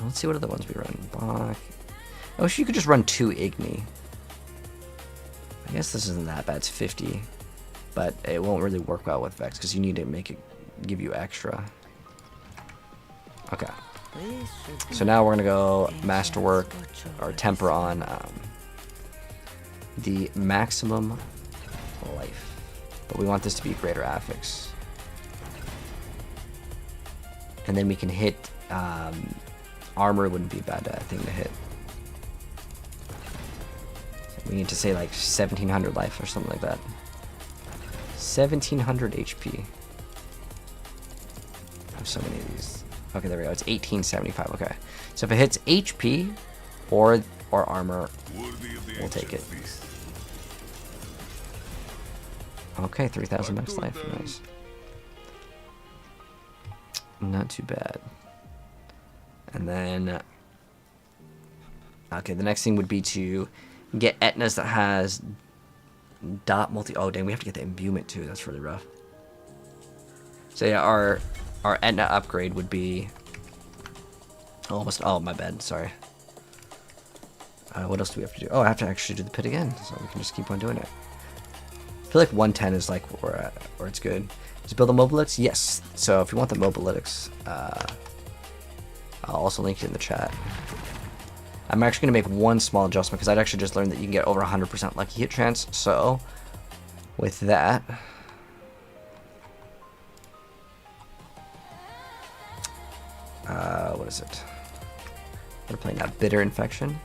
Let's see what other ones we run. Bach. Oh, you could just run 2 Igni. I guess this isn't that bad. It's 50. But it won't really work well with Vex because you need to make it give you extra. Okay. So now we're going to go Masterwork or Temper on the maximum life. But we want this to be greater affix. And then we can hit armor wouldn't be a bad thing to hit. We need to say like 1700 life or something like that. 1700 HP. I have so many of these. Okay, there we go. It's 1875. Okay. So if it hits HP or armor, we'll take it. Okay, 3000 max life. Nice. Not too bad. And then, okay, the next thing would be to get Etna's that has dot multi. Oh, dang, we have to get the imbuement too. That's really rough. So yeah, our Etna upgrade would be almost. Oh, my bad. Sorry. What else do we have to do? Oh, I have to actually do the pit again, so we can just keep on doing it. I feel like 110 is like where we're at, where it's good. Just build the mobilitics? Yes. So if you want the mobilitics, I'll also link it in the chat. I'm actually going to make one small adjustment because I'd actually just learned that you can get over 100% lucky hit chance. So with that, what is it? We're playing now. Bitter infection.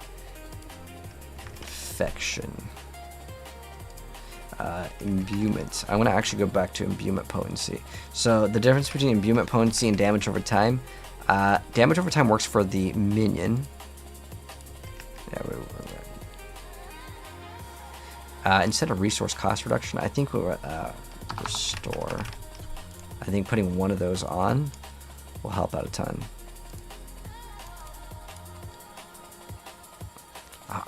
Imbuement. I'm going to actually go back to imbuement potency. So the difference between imbuement potency and damage over time. Damage over time works for the minion. Yeah, instead of resource cost reduction, I think we'll restore. I think putting one of those on will help out a ton.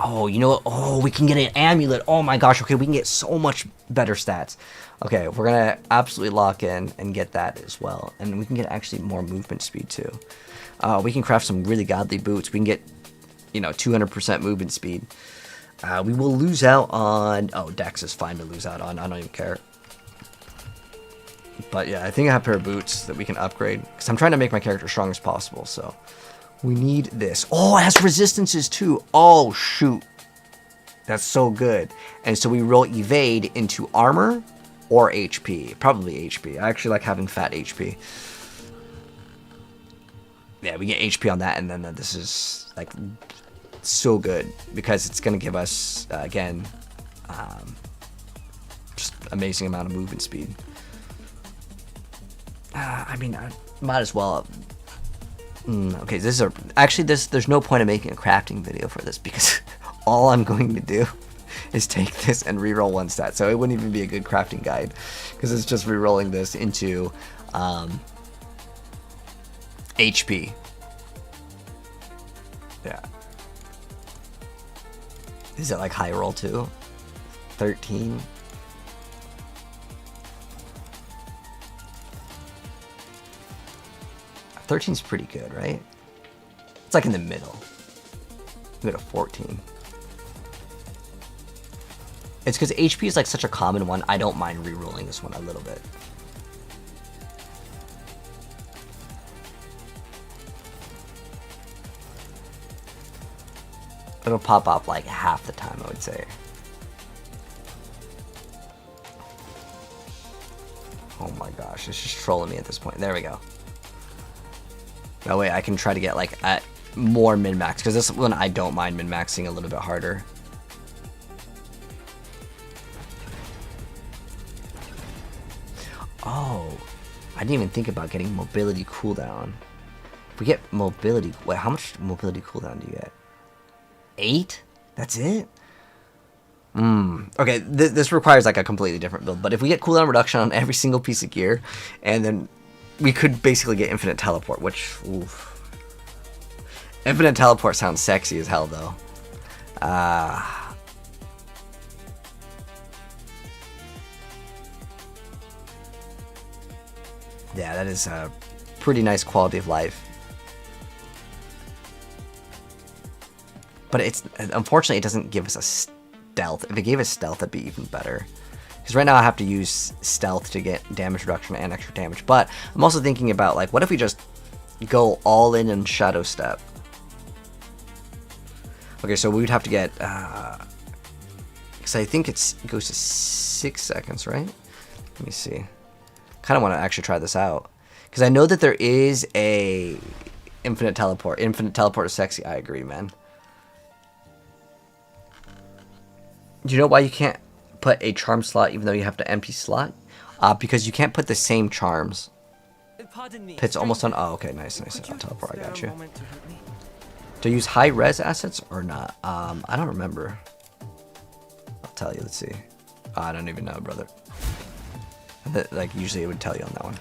Oh, you know what? Oh, we can get an amulet. Oh my gosh. Okay, we can get so much better stats. Okay, we're going to absolutely lock in and get that as well. And we can get actually more movement speed too. We can craft some really godly boots. We can get, 200% movement speed. We will lose out on... Oh, Dex is fine to lose out on. I don't even care. But yeah, I think I have a pair of boots that we can upgrade. Because I'm trying to make my character as strong as possible, so... We need this. Oh, it has resistances too. Oh, shoot. That's so good. And so we roll evade into armor or HP. Probably HP. I actually like having fat HP. Yeah, we get HP on that, and then this is like so good because it's going to give us, again, just amazing amount of movement speed. I mean, I might as well... Okay, there's no point in making a crafting video for this because all I'm going to do is take this and reroll one stat. So it wouldn't even be a good crafting guide because it's just rerolling this into HP. Yeah. Is it like high roll too? 13. Thirteen's pretty good, right? It's like in the middle. We go to 14. It's because HP is like such a common one. I don't mind re-rolling this one a little bit. It'll pop up like half the time, I would say. Oh my gosh, it's just trolling me at this point. There we go. No way, I can try to get like at more min-max, because this one I don't mind min-maxing a little bit harder. Oh, I didn't even think about getting mobility cooldown. If we get mobility, wait, how much mobility cooldown do you get? 8? That's it? Okay, this requires like a completely different build, but if we get cooldown reduction on every single piece of gear, and then we could basically get infinite teleport, which, oof. Infinite teleport sounds sexy as hell, though. Yeah, that is a pretty nice quality of life. But it's, unfortunately, it doesn't give us a stealth. If it gave us stealth, that'd be even better. Because right now I have to use stealth to get damage reduction and extra damage. But I'm also thinking about, like, what if we just go all in Shadow Step? Okay, so we would have to get, because I think it goes to 6 seconds, right? Let me see. Kind of want to actually try this out. Because I know that there is a infinite teleport. Infinite teleport is sexy. I agree, man. Do you know why you can't put a charm slot even though you have to empty slot? Because you can't put the same charms. Pit's almost done. Oh, okay, nice. I'll teleport. I got you. Do you use high res assets or not? I don't remember. I'll tell you. Let's see. I don't even know, brother. Like usually it would tell you on that one.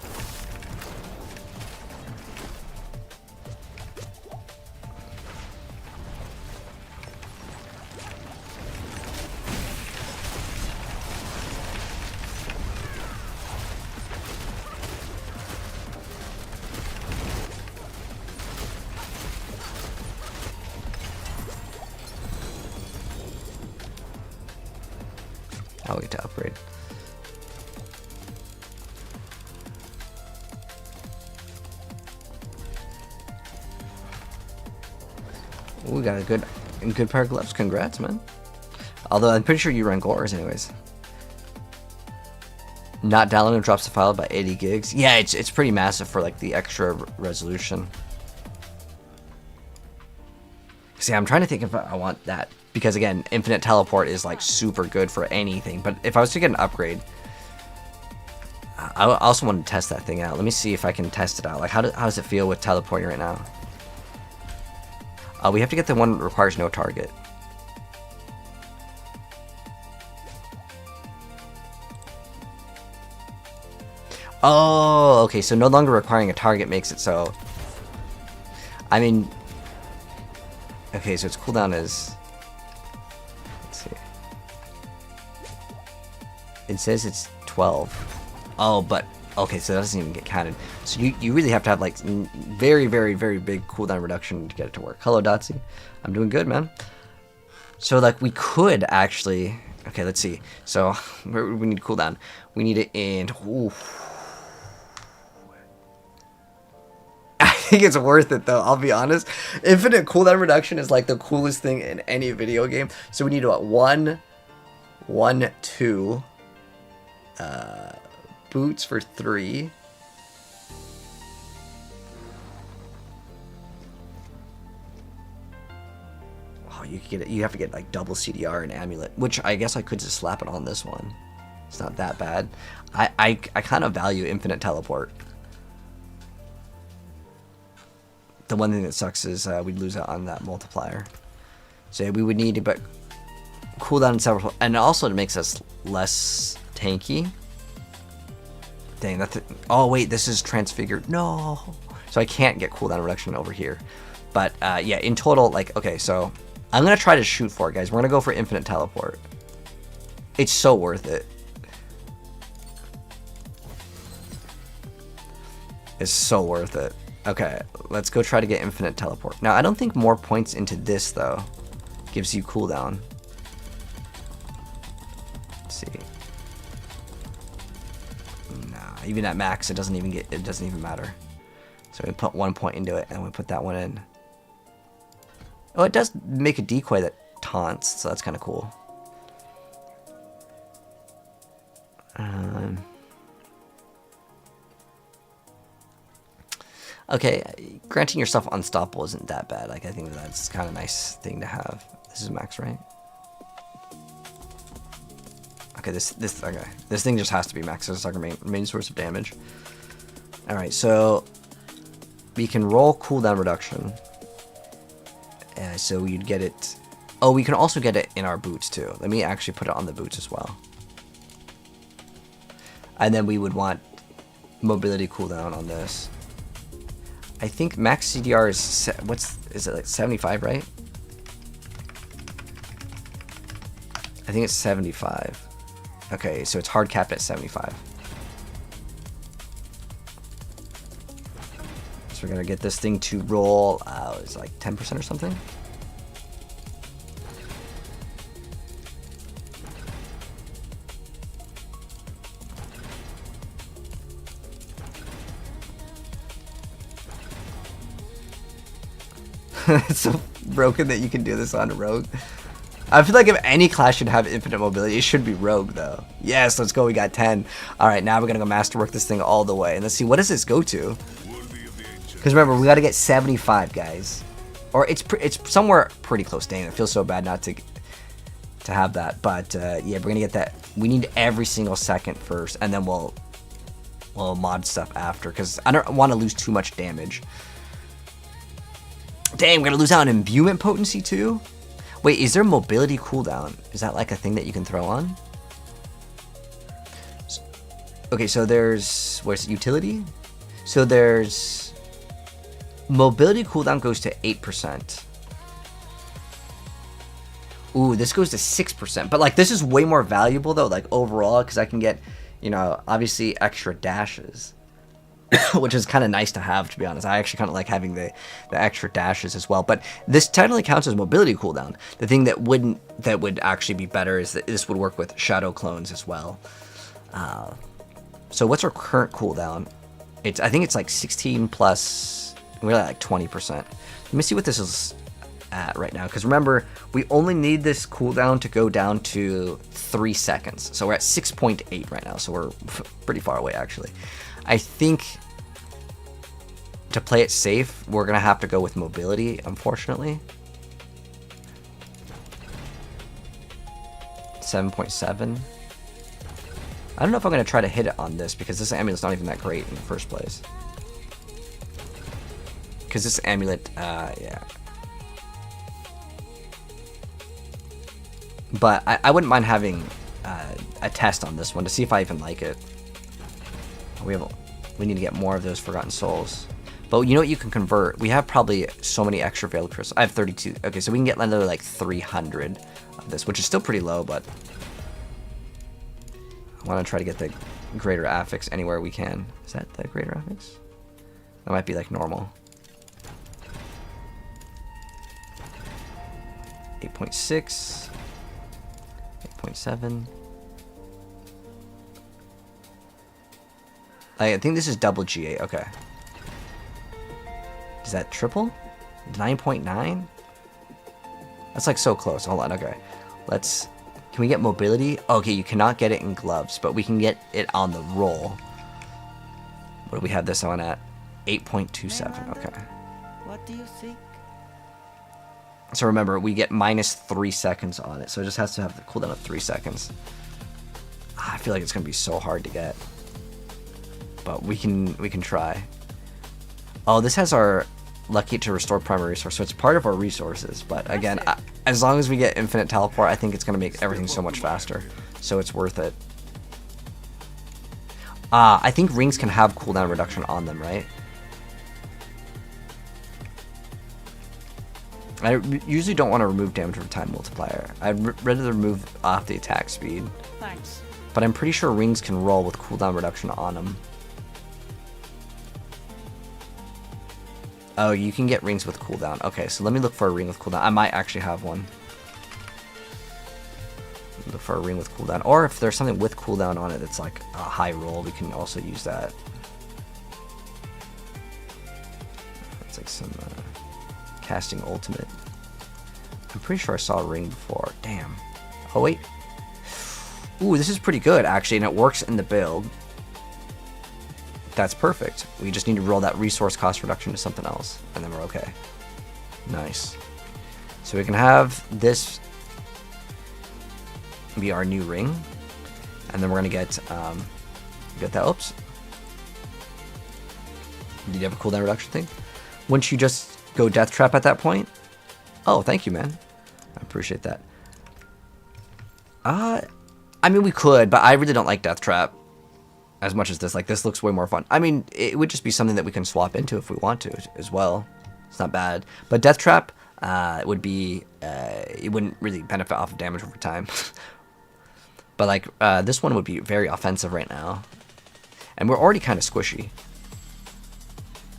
I'll get to upgrade. Ooh, we got a good pair of gloves. Congrats, man. Although I'm pretty sure you run Gores anyways. Not downloading drops the file by 80 gigs. Yeah, it's pretty massive for like the extra resolution. See, I'm trying to think if I want that. Because again, infinite teleport is like super good for anything. But if I was to get an upgrade, I also want to test that thing out. Let me see if I can test it out. Like, how does it feel with teleporting right now? We have to get the one that requires no target. Oh, okay. So no longer requiring a target makes it so. I mean, okay. So its cooldown is. Let's see. It says it's 12. Oh, but okay. So that doesn't even get counted. So you really have to have like very, very, very big cooldown reduction to get it to work. Hello, Dotsy. I'm doing good, man. So like we could actually. Okay, let's see. So we need cooldown. We need it in. Ooh. I think it's worth it though, I'll be honest. Infinite cooldown reduction is like the coolest thing in any video game. So we need what? 1, 2 boots for 3. Oh, you could get it. You have to get like double CDR and Amulet, which I guess I could just slap it on this one. It's not that bad. I kind of value infinite teleport. The one thing that sucks is we'd lose out on that multiplier. So yeah, we would need to but cooldown in several, and also it makes us less tanky. Dang, that's oh wait, this is transfigured. No, so I can't get cooldown reduction over here. But yeah, in total, like okay, so I'm gonna try to shoot for it, guys. We're gonna go for infinite teleport. It's so worth it. It's so worth it. Okay, let's go try to get infinite teleport. Now, I don't think more points into this, though, gives you cooldown. Let's see. Nah, even at max, it doesn't even matter. So we put 1 point into it, and we put that one in. Oh, it does make a decoy that taunts, so that's kind of cool. Okay, granting yourself unstoppable isn't that bad. Like, I think that's kind of a nice thing to have. This is max, right? Okay, this thing just has to be max. This is our main source of damage. All right, so we can roll cooldown reduction. So you'd get it. Oh, we can also get it in our boots too. Let me actually put it on the boots as well. And then we would want mobility cooldown on this. I think max CDR is it like 75, right? I think it's 75. Okay, so it's hard capped at 75. So we're gonna get this thing to roll, it's like 10% or something. It's so broken that you can do this on Rogue. I feel like if any class should have infinite mobility, it should be Rogue, though. Yes, let's go. We got 10. All right, now we're going to go masterwork this thing all the way. And let's see, what does this go to? Because remember, we got to get 75, guys. Or it's somewhere pretty close. Dang, it feels so bad not to have that. But, yeah, we're going to get that. We need every single second first, and then we'll mod stuff after. Because I don't want to lose too much damage. Dang, we're going to lose out on imbuement potency, too? Wait, is there mobility cooldown? Is that like a thing that you can throw on? Okay, so there's... Where's utility? So there's... Mobility cooldown goes to 8%. Ooh, this goes to 6%. But, like, this is way more valuable, though, like, overall, because I can get, you know, obviously extra dashes. Which is kind of nice to have, to be honest. I actually kind of like having the extra dashes as well. But this technically counts as mobility cooldown. The thing that would actually be better is that this would work with shadow clones as well. So what's our current cooldown? I think it's like 16 plus. We're at like 20%. Let me see what this is at right now. Because remember, we only need this cooldown to go down to 3 seconds. So we're at 6.8 right now. So we're pretty far away, actually. I think to play it safe, we're going to have to go with mobility, unfortunately. 7.7. I don't know if I'm going to try to hit it on this, because this amulet's not even that great in the first place. Because this amulet, yeah. But I wouldn't mind having a test on this one to see if I even like it. We need to get more of those Forgotten Souls. But you know what you can convert? We have probably so many extra Veiled Crystals. I have 32. Okay, so we can get another like 300 of this, which is still pretty low, but I want to try to get the Greater Affix anywhere we can. Is that the Greater Affix? That might be like normal. 8.6. 8.7. I think this is double G8. Okay. Is that triple? 9.9? That's like so close. Hold on. Okay. Can we get mobility? Okay, you cannot get it in gloves, but we can get it on the roll. What do we have this on at? 8.27. Okay. What do you seek? So remember, we get minus 3 seconds on it. So it just has to have the cooldown of 3 seconds. I feel like it's going to be so hard to get. But we can try. Oh, this has our lucky to restore primary resource, so it's part of our resources. But again, as long as we get infinite teleport, I think it's going to make everything so much faster. So it's worth it. I think rings can have cooldown reduction on them, right? I usually don't want to remove damage over time multiplier. I'd rather remove off the attack speed. Thanks. But I'm pretty sure rings can roll with cooldown reduction on them. Oh, you can get rings with cooldown. Okay, so let me look for a ring with cooldown. I might actually have one. Look for a ring with cooldown. Or if there's something with cooldown on it that's like a high roll, we can also use that. It's like some casting ultimate. I'm pretty sure I saw a ring before. Damn. Oh, wait. Ooh, this is pretty good, actually, and it works in the build. That's perfect. We just need to roll that resource cost reduction to something else, and then we're okay. Nice. So we can have this be our new ring, and then we're gonna get that. Oops. Did you have a cooldown reduction thing? Wouldn't you just go death trap at that point? Oh, thank you, man. I appreciate that. I mean, we could, but I really don't like death trap as much as this. Like, this looks way more fun. I mean, it would just be something that we can swap into if we want to as well. It's not bad. But death trap would be, it wouldn't really benefit off of damage over time. But like, this one would be very offensive right now. And we're already kind of squishy.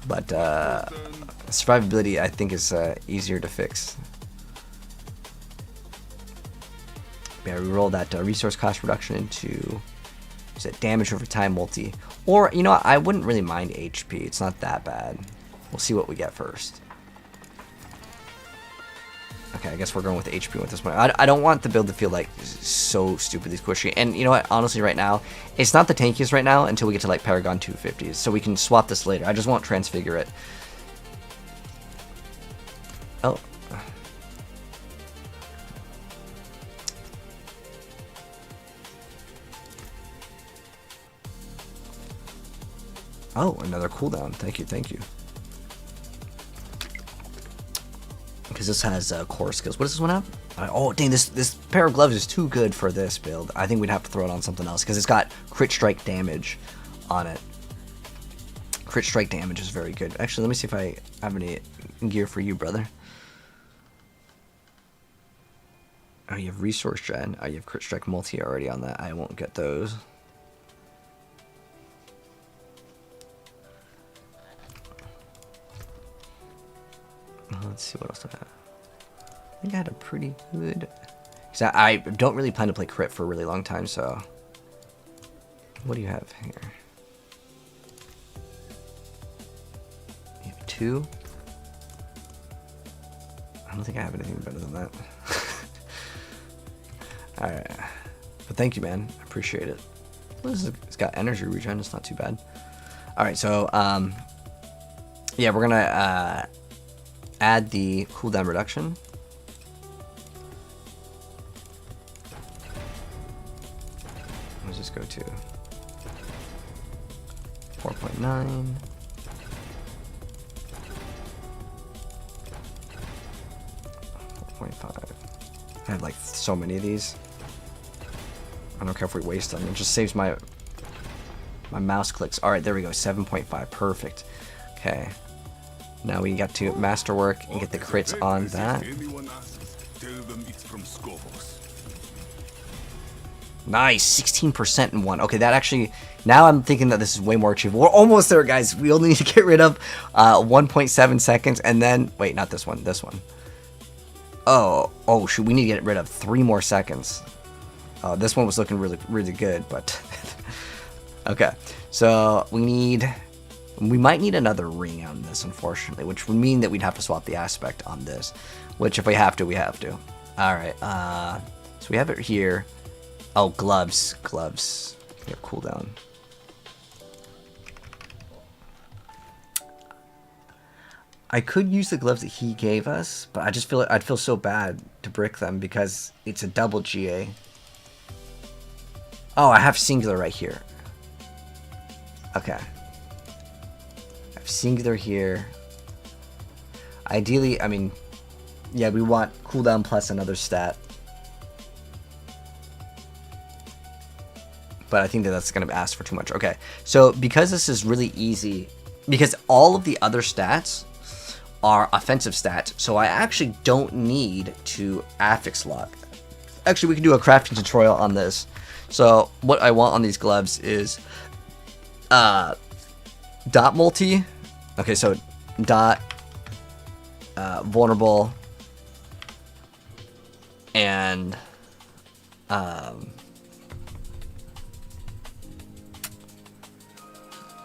But survivability, I think, is easier to fix. Yeah, we roll that resource cost reduction into, is it damage over time multi? Or, you know what, I wouldn't really mind HP. It's not that bad. We'll see what we get first. Okay, I guess we're going with HP with this one. I don't want the build to feel like so stupidly squishy. And you know what, honestly right now, it's not the tankiest right now until we get to like Paragon 250s. So we can swap this later. I just won't transfigure it. Oh. Oh, another cooldown. Thank you, thank you. Because this has core skills. What does this one have? Oh, dang, this pair of gloves is too good for this build. I think we'd have to throw it on something else because it's got crit strike damage on it. Crit strike damage is very good. Actually, let me see if I have any gear for you, brother. Oh, you have resource gen. Oh, you have crit strike multi already on that. I won't get those. Let's see what else I have. I think I had a pretty good... Cause I don't really plan to play crit for a really long time, so... What do you have here? You have 2? I don't think I have anything better than that. Alright. But thank you, man. I appreciate it. Well, it's got energy regen. It's not too bad. Alright, so... yeah, we're gonna... add the cooldown reduction. Let's just go to 4.9. 4.5. I have like so many of these. I don't care if we waste them. It just saves my mouse clicks. All right, there we go. 7.5. Perfect. Okay. Now we got to masterwork and get the crits on that. Nice, 16% in one. Okay, that actually, now I'm thinking that this is way more achievable. We're almost there, guys. We only need to get rid of 1.7 seconds, and then, wait, not this one, this one. Oh, shoot, we need to get rid of 3 more seconds. This one was looking really, really good, but, okay. So, we might need another ring on this, unfortunately, which would mean that we'd have to swap the aspect on this, which if we have to, we have to. Alright, so we have it here. Oh, gloves. Yeah, cooldown. I could use the gloves that he gave us, but I just feel like I'd feel so bad to brick them because it's a double GA. Oh, I have singular right here. Okay. Singular here. Ideally, I mean, yeah, we want cooldown plus another stat. But I think that that's going to ask for too much. Okay, so because this is really easy, because all of the other stats are offensive stats, so I actually don't need to affix lock. Actually, we can do a crafting tutorial on this. So what I want on these gloves is dot multi. Okay, so dot vulnerable and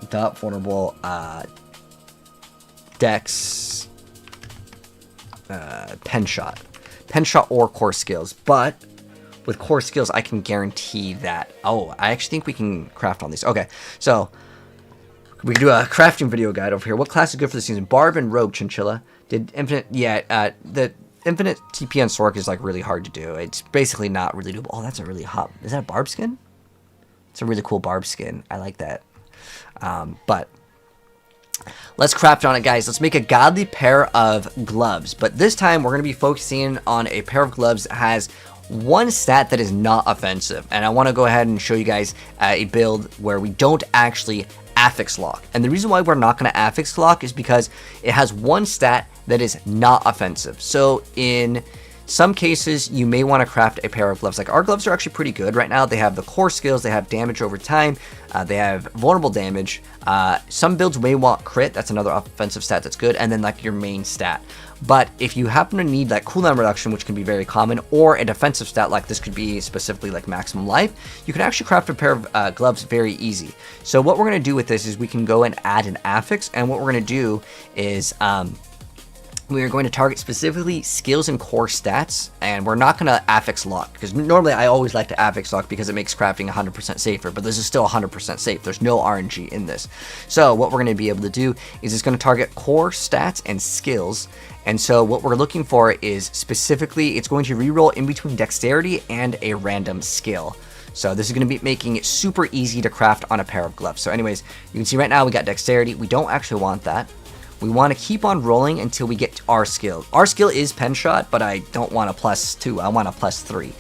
dot vulnerable dex pen shot or core skills, but with core skills I can guarantee that. Oh, I actually think we can craft on these. Okay, so We can do a crafting video guide over here. What class is good for the season? Barb and Rogue Chinchilla. Did Infinite... Yeah, the Infinite TP on Sork is, like, really hard to do. It's basically not really doable. Oh, that's a really hot... Is that a Barb skin? It's a really cool Barb skin. I like that. But... let's craft on it, guys. Let's make a godly pair of gloves. But this time, we're going to be focusing on a pair of gloves that has one stat that is not offensive. And I want to go ahead and show you guys a build where we don't actually affix lock. And the reason why we're not going to affix lock is because it has one stat that is not offensive. So in some cases, you may want to craft a pair of gloves. Like, our gloves are actually pretty good right now. They have the core skills, they have damage over time, they have vulnerable damage. Some builds may want crit, that's another offensive stat that's good, and then like your main stat. But if you happen to need like cooldown reduction, which can be very common, or a defensive stat, like this could be specifically like maximum life, you can actually craft a pair of gloves very easy. So what we're going to do with this is we can go and add an affix, and what we're going to do is we are going to target specifically skills and core stats, and we're not going to affix lock, because normally I always like to affix lock because it makes crafting 100% safer, but this is still 100% safe. There's no RNG in this. So what we're going to be able to do is it's going to target core stats and skills, and so what we're looking for is specifically it's going to reroll in between dexterity and a random skill. So this is going to be making it super easy to craft on a pair of gloves. So anyways, you can see right now we got dexterity. We don't actually want that. We want to keep on rolling until we get to our skill. Our skill is pen shot, but I don't want a +2. I want a +3.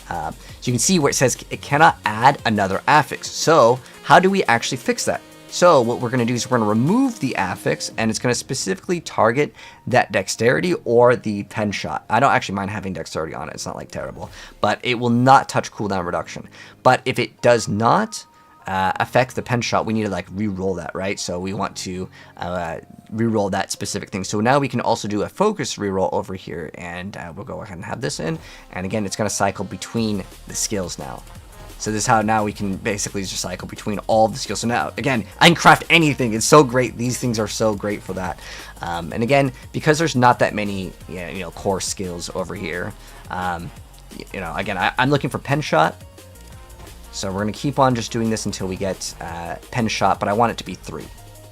So you can see where it says it cannot add another affix. So how do we actually fix that? So what we're going to do is we're going to remove the affix, and it's going to specifically target that dexterity or the pen shot. I don't actually mind having dexterity on it. It's not like terrible, but it will not touch cooldown reduction. But if it does not affect the pen shot, we need to like re-roll that, right? So we want to re-roll that specific thing. So now we can also do a focus re-roll over here, and we'll go ahead and have this in. And again, it's going to cycle between the skills now. So this is how now we can basically just cycle between all of the skills. So now, again, I can craft anything. It's so great. These things are so great for that. And again, because there's not that many, core skills over here, again, I'm looking for pen shot. So we're going to keep on just doing this until we get pen shot, but I want it to be 3.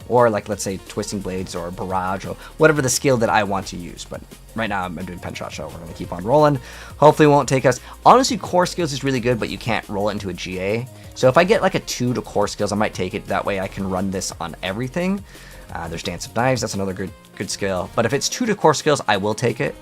Or like, let's say twisting blades or barrage or whatever the skill that I want to use. But right now I'm doing pen shot, so we're going to keep on rolling. Hopefully it won't take us. Honestly, core skills is really good, but you can't roll it into a GA. So if I get like a 2 to core skills, I might take it. That way I can run this on everything. There's Dance of Knives. That's another good skill. But if it's 2 to core skills, I will take it.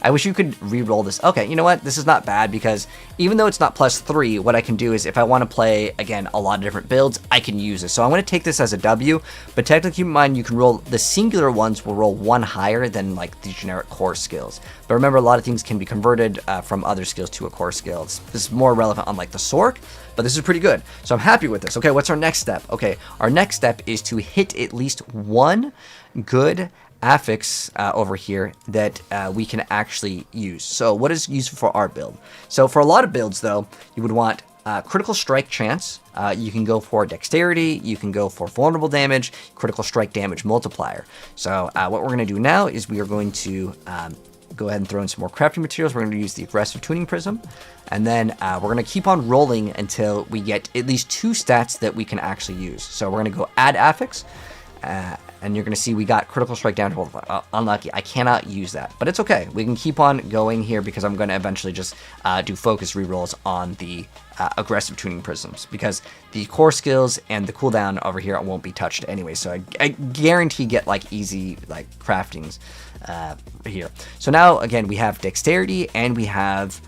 I wish you could re-roll this. Okay, you know what? This is not bad, because even though it's not +3, what I can do is if I want to play, again, a lot of different builds, I can use this. So I'm going to take this as a W, but technically keep in mind you can roll, the singular ones will roll 1 higher than like the generic core skills. But remember, a lot of things can be converted from other skills to a core skill. This is more relevant on like the Sork, but this is pretty good. So I'm happy with this. Okay, what's our next step? Okay, our next step is to hit at least 1 good affix over here that we can actually use. So what is useful for our build? So for a lot of builds though, you would want critical strike chance. You can go for dexterity, you can go for vulnerable damage, critical strike damage multiplier. So what we're going to do now is we are going to go ahead and throw in some more crafting materials. We're going to use the aggressive tuning prism, and then we're going to keep on rolling until we get at least 2 stats that we can actually use. So we're going to go add affix, and you're going to see we got critical strike damage multiplier. Unlucky, I cannot use that, but it's okay. We can keep on going here because I'm going to eventually just do focus rerolls on the aggressive tuning prisms, because the core skills and the cooldown over here won't be touched anyway. So I guarantee get like easy like craftings here. So now again we have dexterity and we have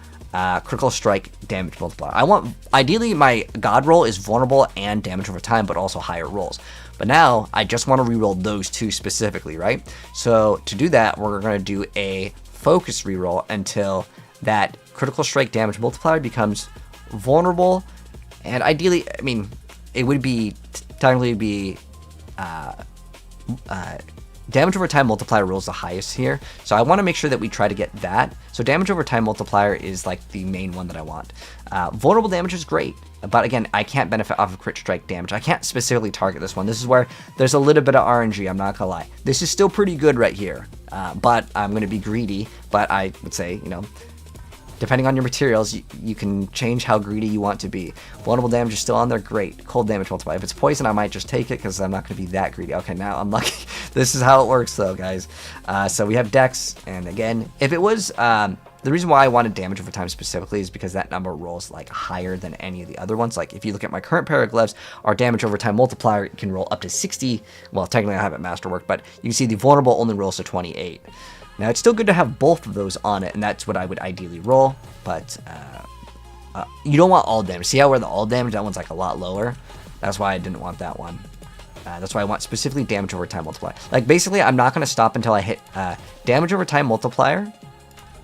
critical strike damage multiplier. I want, ideally my god roll is vulnerable and damage over time, but also higher rolls. But now I just want to reroll those 2 specifically, right? So to do that, we're going to do a focus reroll until that critical strike damage multiplier becomes vulnerable. And ideally, I mean, it would be technically be damage over time multiplier rolls the highest here. So I want to make sure that we try to get that. So damage over time multiplier is like the main one that I want. Vulnerable damage is great, but again, I can't benefit off of crit strike damage. I can't specifically target this one. This is where there's a little bit of RNG, I'm not gonna lie. This is still pretty good right here, but I'm gonna be greedy. But I would say, Depending on your materials, you can change how greedy you want to be. Vulnerable damage is still on there, great. Cold damage multiply. If it's poison, I might just take it because I'm not going to be that greedy. Okay, now I'm lucky. This is how it works though, guys. So we have Dex, and again, if it was... the reason why I wanted damage over time specifically is because that number rolls like higher than any of the other ones. Like if you look at my current pair of gloves, our damage over time multiplier can roll up to 60. Well, technically I have it masterwork, but you can see the vulnerable only rolls to 28. Now it's still good to have both of those on it, and that's what I would ideally roll. But you don't want all damage. See how we're the all damage? That one's like a lot lower. That's why I didn't want that one. That's why I want specifically damage over time multiplier. Like basically, I'm not going to stop until I hit damage over time multiplier.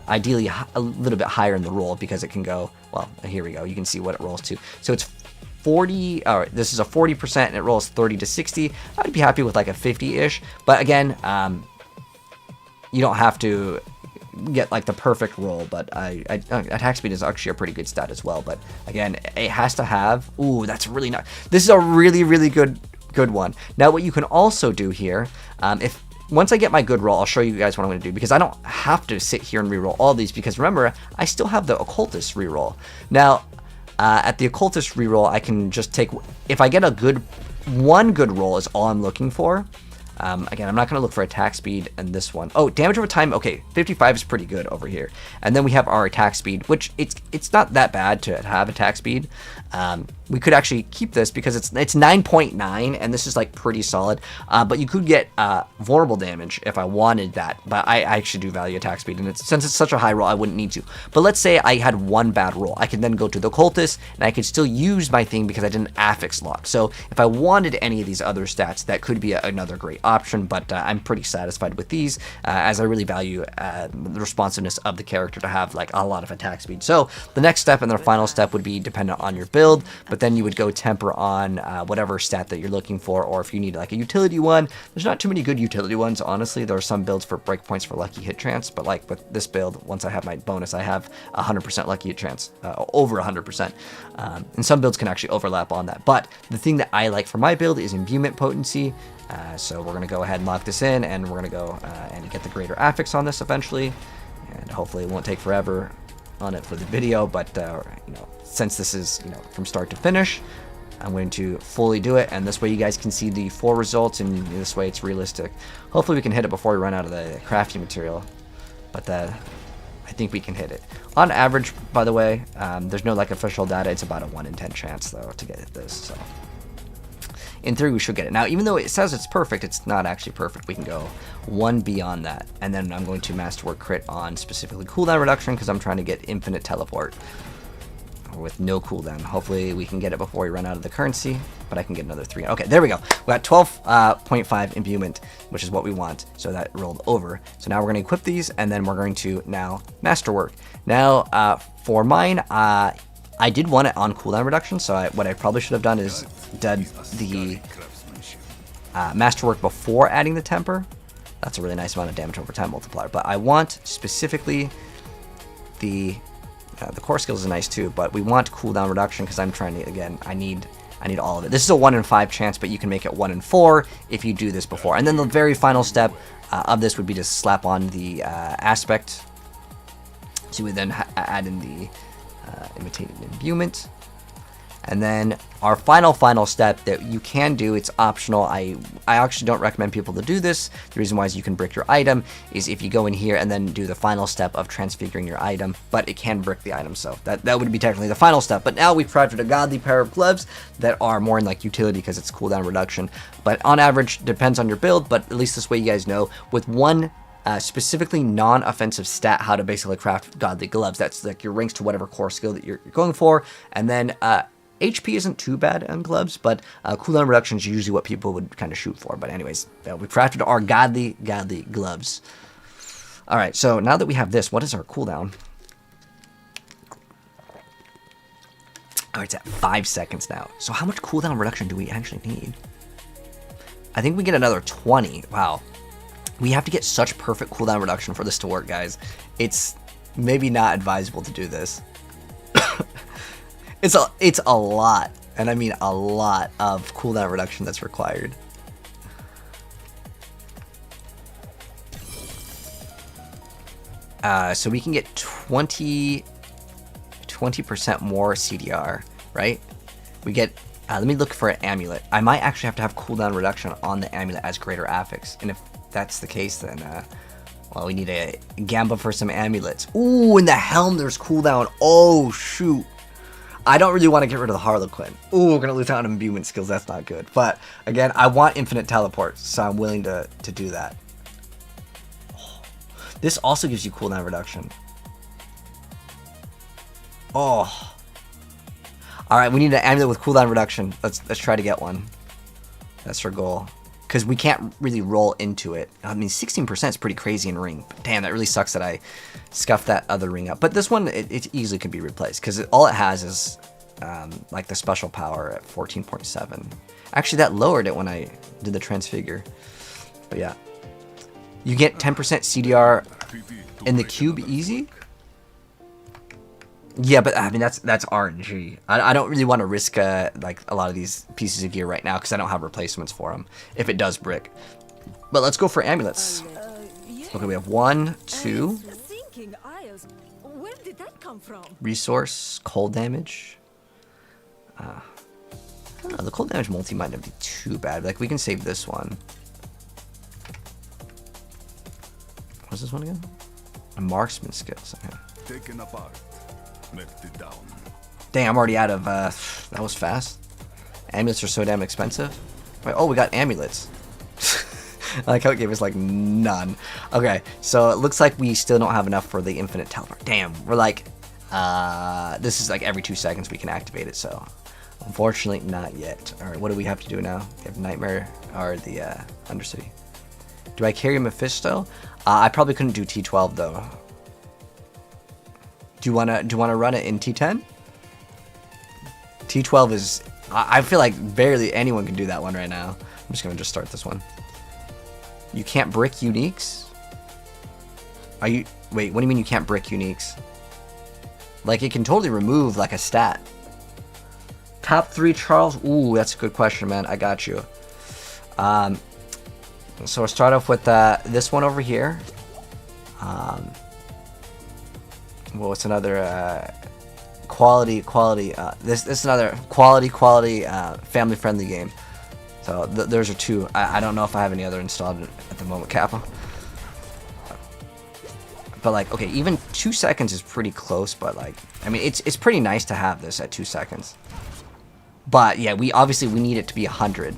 Ideally a little bit higher in the roll because it can go, well, here we go. You can see what it rolls to. So it's 40, this is a 40% and it rolls 30 to 60. I'd be happy with like a 50-ish. But again, you don't have to get like the perfect roll, but attack speed is actually a pretty good stat as well. But again, it has to have, ooh, that's really not, this is a really, really good one. Now what you can also do here, once I get my good roll, I'll show you guys what I'm going to do, because I don't have to sit here and reroll all these, because remember, I still have the Occultist reroll. Now, at the Occultist reroll, I can just take, if I get one good roll is all I'm looking for. Again, I'm not going to look for attack speed in this one. Oh, damage over time, okay, 55 is pretty good over here. And then we have our attack speed, which it's not that bad to have attack speed. We could actually keep this because it's 9.9, and this is like pretty solid. But you could get vulnerable damage if I wanted that. But I actually do value attack speed, and since it's such a high roll, I wouldn't need to. But let's say I had one bad roll. I could then go to the Occultist, and I could still use my thing because I didn't affix lock. So if I wanted any of these other stats, that could be another great option. But I'm pretty satisfied with these, as I really value the responsiveness of the character to have like a lot of attack speed. So the next step and the final step would be dependent on your build, but then you would go temper on whatever stat that you're looking for, or if you need like a utility one. There's not too many good utility ones, honestly. There are some builds for breakpoints for lucky hit chance, but like with this build, once I have my bonus, I have 100% lucky hit chance, over 100%. And some builds can actually overlap on that. But the thing that I like for my build is imbuement potency. So we're going to go ahead and lock this in, and we're going to go and get the greater affix on this eventually. And hopefully it won't take forever on it for the video, but you know, since this is, you know, from start to finish, I'm going to fully do it, and this way you guys can see the full results, and this way it's realistic. Hopefully we can hit it before we run out of the crafting material, but I think we can hit it. On average, by the way, there's no like official data. It's about a 1 in 10 chance though to get this, so in theory we should get it. Now, even though it says it's perfect, it's not actually perfect. We can go one beyond that, and then I'm going to masterwork crit on specifically cooldown reduction because I'm trying to get infinite teleport with no cooldown. Hopefully we can get it before we run out of the currency, but I can get another 3. Okay, there we go. We got 12.5 imbuement, which is what we want. So that rolled over. So now we're going to equip these, and then we're going to now masterwork. Now, for mine, I did want it on cooldown reduction, so what I probably should have done is done the masterwork before adding the temper. That's a really nice amount of damage over time multiplier. But I want specifically the core skills is nice too, but we want cooldown reduction because I'm trying to, again, I need all of it. This is a 1 in 5 chance, but you can make it 1 in 4 if you do this before. And then the very final step of this would be to slap on the aspect. So we would then add in the imitated imbuement. And then our final step that you can do, it's optional. I actually don't recommend people to do this. The reason why is you can brick your item is if you go in here and then do the final step of transfiguring your item, but it can brick the item, so that would be technically the final step. But now we've crafted a godly pair of gloves that are more in like utility because it's cooldown reduction. But on average, depends on your build, but at least this way you guys know with one specifically non-offensive stat how to basically craft godly gloves. That's like your ranks to whatever core skill that you're going for. And then HP isn't too bad on gloves, but cooldown reduction is usually what people would kind of shoot for. But anyways, we crafted our godly gloves. All right, so now that we have this, what is our cooldown? Oh, it's at 5 seconds now. So how much cooldown reduction do we actually need? I think we get another 20. Wow. We have to get such perfect cooldown reduction for this to work, guys. It's maybe not advisable to do this. It's a lot, and I mean a lot of cooldown reduction that's required. So we can get 20 20% more CDR, right? We get, let me look for an amulet. I might actually have to have cooldown reduction on the amulet as greater affix. And if that's the case, then, well, we need a gamba for some amulets. Ooh, in the helm, there's cooldown. Oh, shoot. I don't really want to get rid of the Harlequin. Ooh, we're going to lose out on imbuement skills. That's not good. But, again, I want infinite teleports, so I'm willing to do that. Oh. This also gives you cooldown reduction. Oh. Alright, we need an amulet with cooldown reduction. Let's try to get one. That's our goal. Because we can't really roll into it. I mean, 16% is pretty crazy in ring. But damn, that really sucks that I scuffed that other ring up. But this one, it easily can be replaced. Because all it has is like the special power at 14.7. Actually, that lowered it when I did the transfigure. But yeah. You get 10% CDR in the cube easy? Yeah, but I mean, that's RNG. I don't really want to risk like a lot of these pieces of gear right now because I don't have replacements for them if it does brick. But let's go for amulets. Okay, we have 1, 2. Where did that come from? Resource, cold damage. I don't know, the cold damage multi might not be too bad. Like, we can save this one. What's this one again? A marksman skills. Okay. Taken apart. Melted down. Dang, I'm already out of, that was fast. Amulets are so damn expensive. Wait, oh, we got amulets. I like how it gave us, like, none. Okay, so it looks like we still don't have enough for the infinite teleport. Damn, we're like, this is like every 2 seconds we can activate it, so unfortunately not yet. Alright, what do we have to do now? We have Nightmare, or the, Undercity. Do I carry Mephisto? I probably couldn't do T12, though. Do you wanna run it in T10? T12 is, I feel like barely anyone can do that one right now. I'm just gonna start this one. You can't brick uniques? Are you, wait, what do you mean you can't brick uniques? Like, it can totally remove like a stat. Top 3 Charles? Ooh, that's a good question, man. I got you. So we'll start off with this one over here. Well, it's another quality. This is another quality family-friendly game. So those are 2. I don't know if I have any other installed at the moment, Kappa. But like, okay, even 2 seconds is pretty close. But like, I mean, it's pretty nice to have this at 2 seconds. But yeah, we need it to be 100.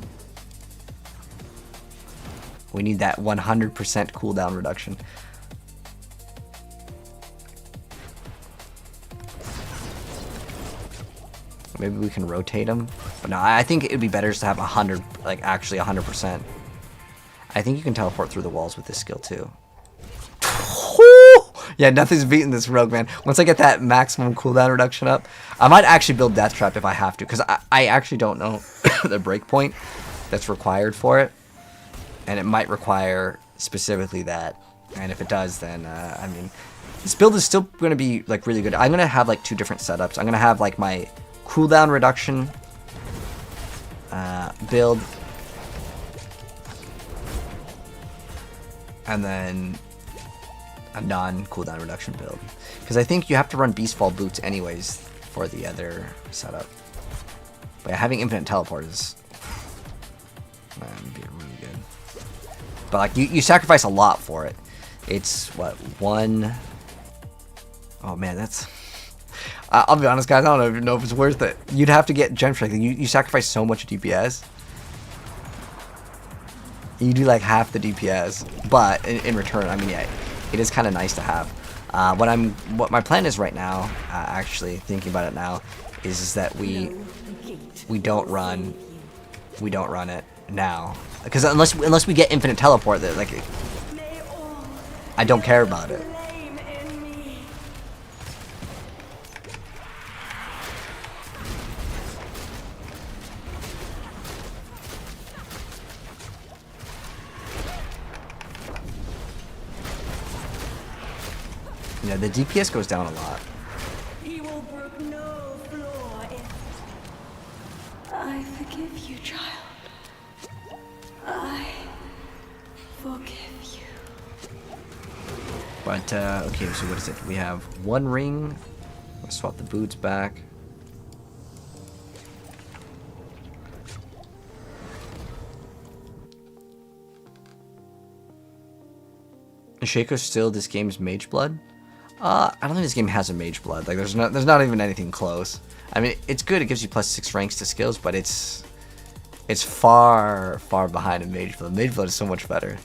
We need that 100% cooldown reduction. Maybe we can rotate them. But no, I think it would be better just to have 100, like actually 100%. I think you can teleport through the walls with this skill too. Yeah, nothing's beating this rogue, man. Once I get that maximum cooldown reduction up, I might actually build Death Trap if I have to. Because I actually don't know the breakpoint that's required for it. And it might require specifically that. And if it does, then, I mean, this build is still going to be like really good. I'm going to have like 2 different setups. I'm going to have like my cooldown reduction build, and then a non-cooldown reduction build, because I think you have to run Beastfall boots anyways for the other setup. But having infinite teleport is, man, be really good. But like you sacrifice a lot for it. It's what, 1? Oh man, that's. I'll be honest, guys. I don't even know if it's worth it. You'd have to get Gem Strike. You sacrifice so much DPS. You do like half the DPS, but in return, I mean, yeah, it is kind of nice to have. What my plan is right now, actually thinking about it now, is that we don't run it now, because unless we get infinite teleport, that like I don't care about it. Yeah, the DPS goes down a lot. He will brook no flaw in... I forgive you, child. I forgive you. But, okay, so what is it? We have 1 ring. Swap the boots back. Is Shaco still this game's Mage Blood? I don't think this game has a Mage Blood. Like, there's not even anything close. I mean, it's good. It gives you +6 ranks to skills, but it's far behind in Mage Blood. Mage Blood is so much better.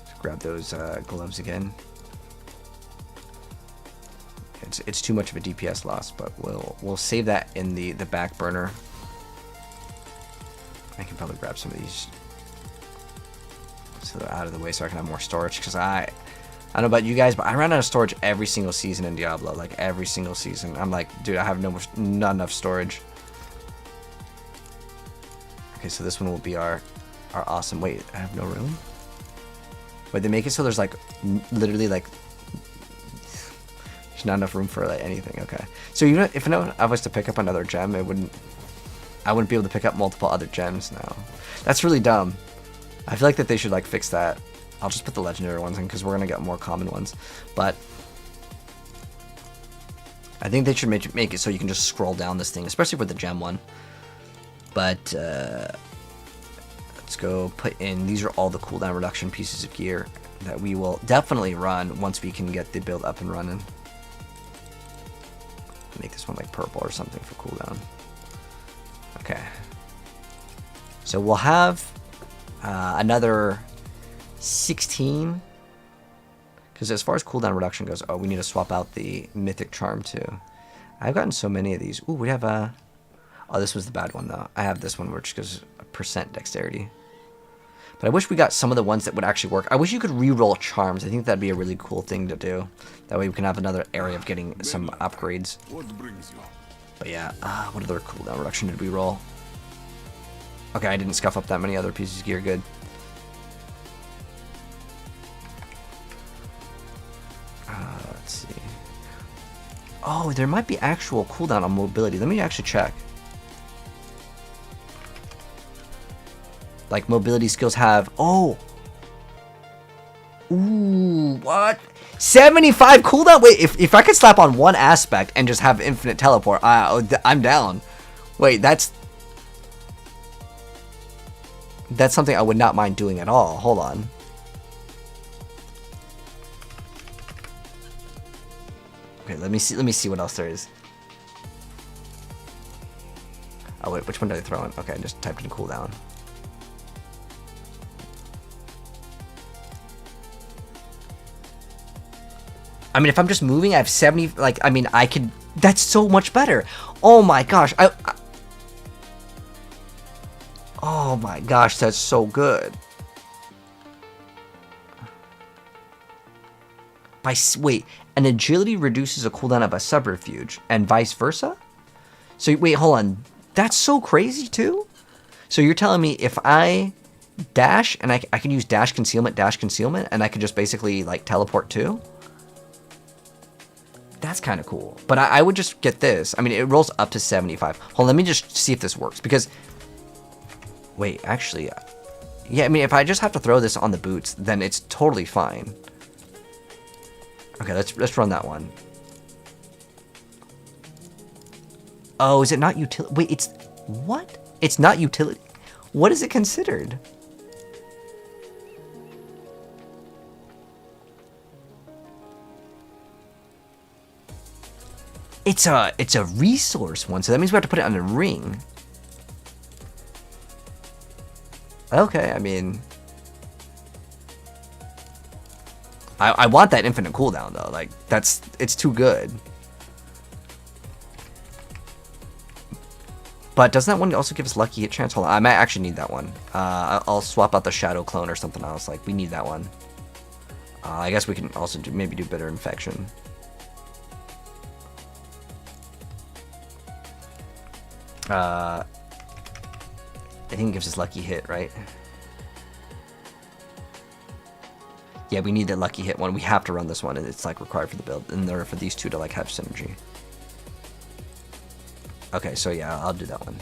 Let's grab those gloves again. It's too much of a DPS loss, but we'll save that in the back burner. I can probably grab some of these so they're out of the way so I can have more storage, because I don't know about you guys, but I run out of storage every single season in Diablo. Like, every single season. I'm like, dude, I have not enough storage. Okay, so this one will be our awesome... Wait, I have no room? Wait, they make it so there's, like, literally, like... There's not enough room for, like, anything. Okay. So, even if I was to pick up another gem, I wouldn't be able to pick up multiple other gems now. That's really dumb. I feel like that they should, like, fix that. I'll just put the legendary ones in because we're going to get more common ones. But I think they should make it so you can just scroll down this thing, especially with the gem one. But let's go put in, these are all the cooldown reduction pieces of gear that we will definitely run once we can get the build up and running. Make this one like purple or something for cooldown. Okay. So we'll have another 16, because as far as cooldown reduction goes, oh, we need to swap out the Mythic charm too. I've gotten so many of these. Ooh, we have a... Oh, this was the bad one though. I have this one which goes % dexterity. But I wish we got some of the ones that would actually work. I wish you could re-roll charms. I think that'd be a really cool thing to do. That way we can have another area of getting some upgrades. But yeah, what other cooldown reduction did we roll? Okay, I didn't scuff up that many other pieces of gear. Good. Let's see. Oh, there might be actual cooldown on mobility. Let me actually check. Like, mobility skills have... Oh! Ooh, what? 75 cooldown? Wait, if I could slap on one aspect and just have infinite teleport, I'm down. Wait, that's something I would not mind doing at all. Hold on. Okay, let me see what else there is. Oh wait, which one did I throw in? Okay, I just typed in cooldown. I mean, if I'm just moving, I have 70, like, I mean, I could, that's so much better. Oh my gosh, oh my gosh, that's so good. Wait, an agility reduces a cooldown of a subterfuge, and vice versa? So, wait, hold on, that's so crazy too? So you're telling me if I dash, and I can use dash concealment, and I can just basically, like, teleport too? That's kind of cool. But I would just get this. I mean, it rolls up to 75. Hold on, let me just see if this works. Because, wait, actually, yeah, I mean, if I just have to throw this on the boots, then it's totally fine. Okay, let's run that one. Oh, is it not utility? Wait, it's... What? It's not utility? What is it considered? It's a resource one, so that means we have to put it on a ring. Okay, I mean... I want that infinite cooldown, though. Like, it's too good. But doesn't that one also give us lucky hit chance? Hold on, I might actually need that one. I'll swap out the shadow clone or something else. Like, we need that one. I guess we can also maybe do bitter infection. I think it gives us lucky hit, right? Yeah, we need the lucky hit one. We have to run this one, and it's like required for the build, in order for these two to like have synergy. Okay, so yeah, I'll do that one.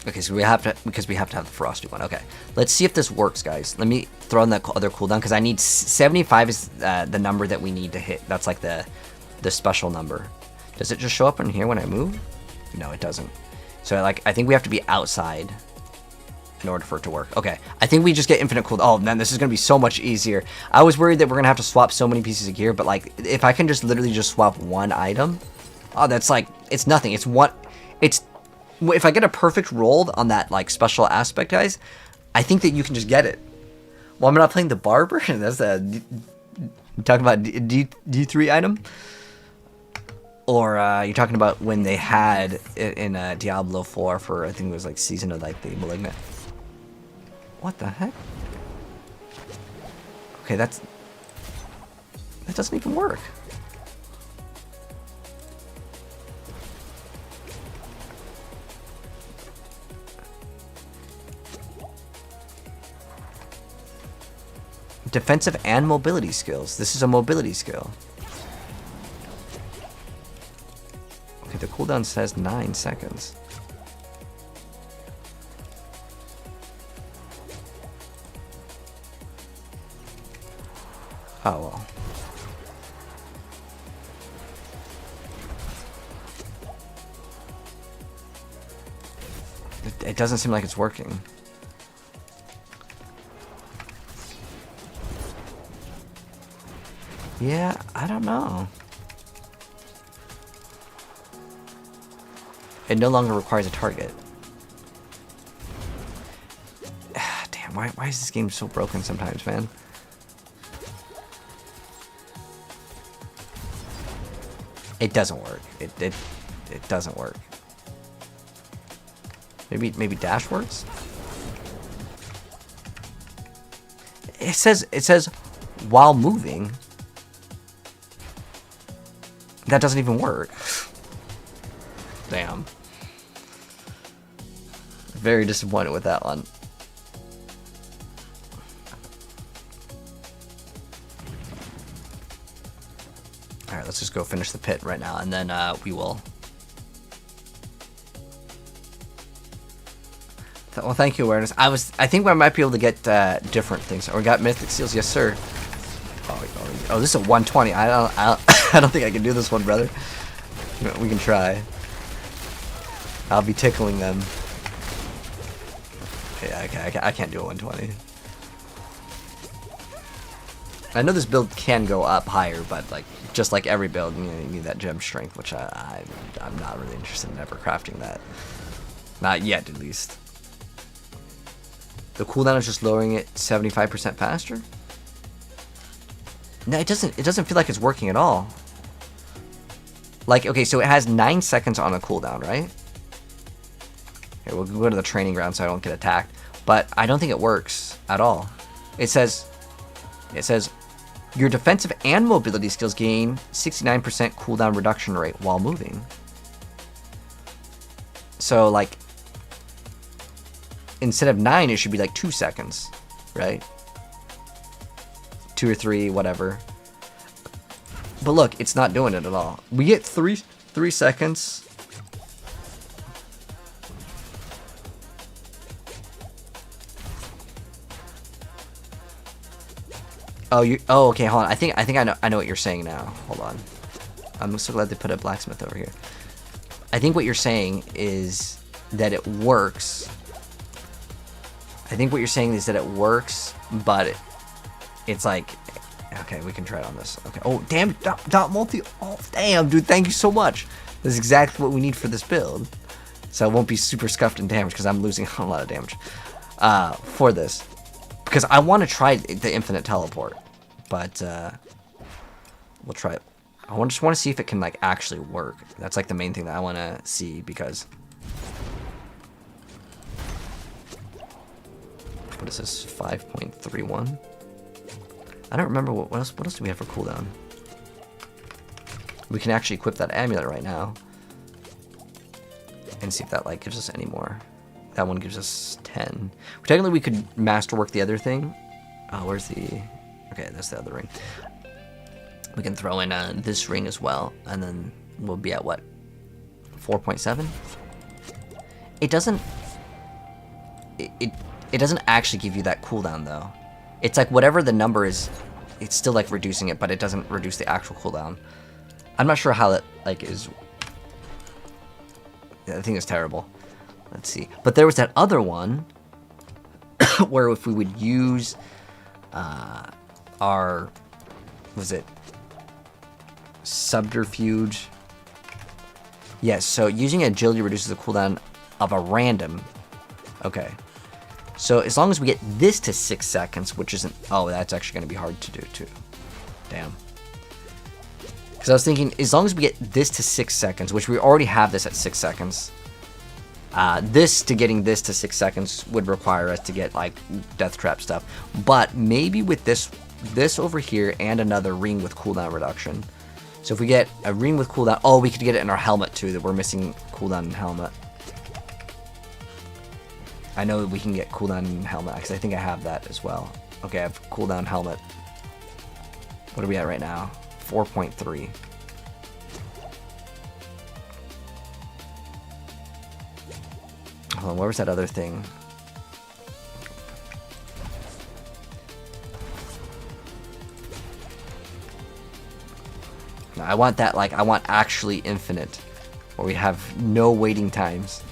Okay, so we have to, because we have to have the frosty one. Okay, let's see if this works, guys. Let me throw in that other cooldown, because I need 75 is the number that we need to hit. That's like the special number. Does it just show up in here when I move? No, it doesn't. So like, I think we have to be outside in order for it to work. Okay, I think we just get infinite cooldown. Oh man, this is gonna be so much easier. I was worried that we're gonna have to swap so many pieces of gear, but like, if I can just literally just swap one item, oh, that's like, it's nothing. It's one, it's, if I get a perfect roll on that like special aspect, guys, I think that you can just get it. Well, I'm not playing the barber. That's a, you talking about D3 item, or you're talking about when they had it in Diablo 4 for, I think it was like season of like the Malignant. What the heck? Okay, that doesn't even work. Defensive and mobility skills. This is a mobility skill. Okay, the cooldown says 9 seconds. Oh well. It doesn't seem like it's working. Yeah, I don't know. It no longer requires a target. Damn, why is this game so broken sometimes, man? It doesn't work. It doesn't work. Maybe dash works? It says while moving. That doesn't even work. Damn. Very disappointed with that one. Alright, let's just go finish the pit right now, and then we will. Well, thank you, Awareness. I think I might be able to get different things. Oh, we got Mythic Seals, yes sir. Oh, this is a 120. I don't think I can do this one, brother. We can try. I'll be tickling them. Yeah, I can't do a 120. I know this build can go up higher, but like just like every build, you need that gem strength, which I'm not really interested in ever crafting that. Not yet, at least. The cooldown is just lowering it 75% faster. No, it doesn't feel like it's working at all. Like, okay, so it has 9 seconds on a cooldown, right? Okay, we'll go to the training ground so I don't get attacked. But I don't think it works at all. It says your defensive and mobility skills gain 69% cooldown reduction rate while moving. So like, instead of 9, it should be like 2 seconds, right? 2 or 3, whatever. But look, it's not doing it at all. We get 3 seconds. Oh, okay, hold on. I think I know what you're saying now. Hold on. I'm so glad they put a blacksmith over here. I think what you're saying is that it works. I think what you're saying is that it works, but it's like, okay, we can try it on this. Okay. Oh, damn, dot multi. Oh, damn, dude, thank you so much. This is exactly what we need for this build. So I won't be super scuffed in damage because I'm losing a lot of damage for this. Because I want to try the infinite teleport, but we'll try it. I just want to see if it can like actually work. That's like the main thing that I want to see, because what is this? 5.31. I don't remember what else do we have for cooldown. We can actually equip that amulet right now and see if that like gives us any more. That one gives us 10. Technically, we could masterwork the other thing. Where's the... Okay, that's the other ring. We can throw in this ring as well, and then we'll be at what? 4.7? It doesn't... it doesn't actually give you that cooldown though. It's like whatever the number is, it's still like reducing it, but it doesn't reduce the actual cooldown. I'm not sure how that like is. Yeah, I think it's terrible. Let's see. But there was that other one where if we would use our, was it subterfuge? Yes, so using agility reduces the cooldown of a random. Okay. So as long as we get this to 6 seconds, which isn't... Oh, that's actually going to be hard to do, too. Damn. Because I was thinking, as long as we get this to 6 seconds, which we already have this at 6 seconds, getting this to 6 seconds would require us to get, like, death trap stuff. But maybe with this over here and another ring with cooldown reduction. So if we get a ring with cooldown... Oh, we could get it in our helmet, too, that we're missing cooldown in helmet. I know we can get cooldown in helmet, because I think I have that as well. Okay, I have cooldown helmet. What are we at right now? 4.3. Hold on, where was that other thing? No, I want that, like, I want actually infinite, where we have no waiting times.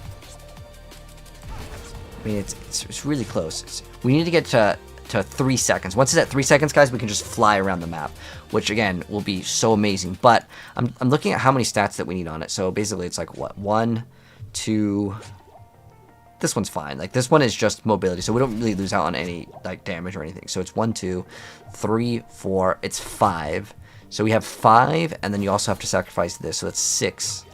I mean, it's really close. We need to get to 3 seconds. Once it's at 3 seconds, guys, we can just fly around the map, which again will be so amazing. But I'm looking at how many stats that we need on it. So basically, it's like what 1, 2. This one's fine. Like this one is just mobility, so we don't really lose out on any like damage or anything. So it's 1, 2, 3, 4. It's 5. So we have 5, and then you also have to sacrifice this, so it's 6.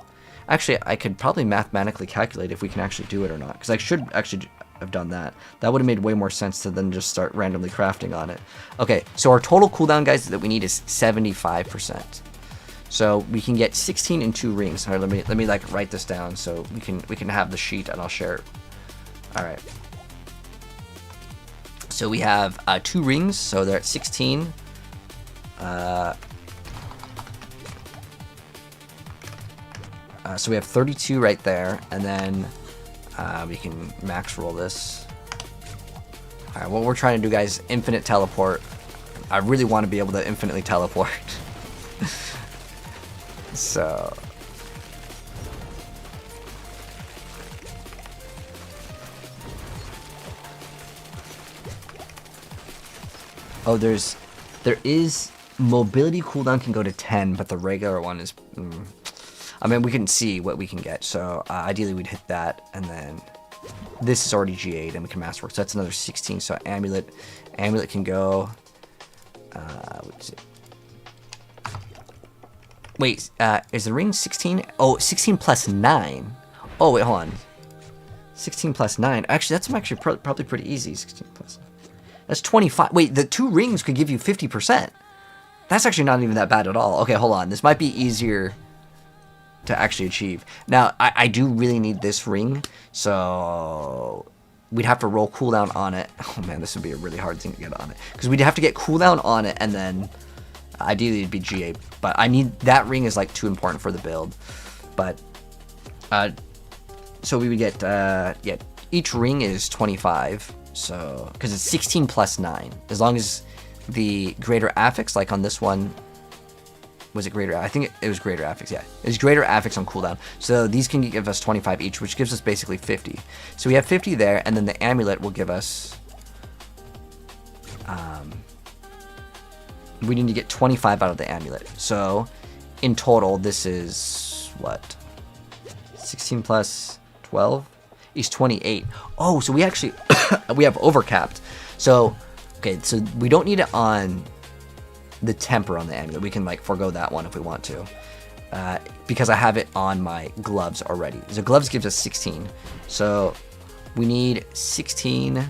Actually, I could probably mathematically calculate if we can actually do it or not, because I should actually have done that. That would have made way more sense to then just start randomly crafting on it. Okay, so our total cooldown, guys, that we need is 75%. So we can get 16 in 2 rings. All right, let me like write this down so we can have the sheet and I'll share it. All right. So we have 2 rings, so they're at 16. So we have 32 right there, and then we can max roll this. All right, what we're trying to do, guys, infinite teleport. I really want to be able to infinitely teleport. So... Oh, there is mobility cooldown can go to 10, but the regular one is... I mean, we can see what we can get, so ideally we'd hit that, and then this is already G8, and we can masterwork, so that's another 16. So Amulet can go... what is it? Wait, is the ring 16? Oh, 16 plus 9. Oh, wait, hold on. 16 plus 9. Actually, that's actually probably pretty easy. 16 plus 9. That's 25. Wait, the 2 rings could give you 50%. That's actually not even that bad at all. Okay, hold on. This might be easier to actually achieve. Now, I do really need this ring, so we'd have to roll cooldown on it. Oh man, this would be a really hard thing to get on it, because we'd have to get cooldown on it, and then ideally it'd be GA, but I need that ring is like too important for the build. But so we would get yeah, each ring is 25, so because it's 16 plus 9, as long as the greater affix, like on this one, was it greater? I think it was greater affix. Yeah, it's greater affix on cooldown. So these can give us 25 each, which gives us basically 50. So we have 50 there, and then the amulet will give us. We need to get 25 out of the amulet. So in total, this is what? 16 plus 12 is 28. Oh, so we actually we have overcapped. So okay, so we don't need it on the temper on the amulet. We can like forego that one if we want to, because I have it on my gloves already. So gloves gives us 16, so we need 16.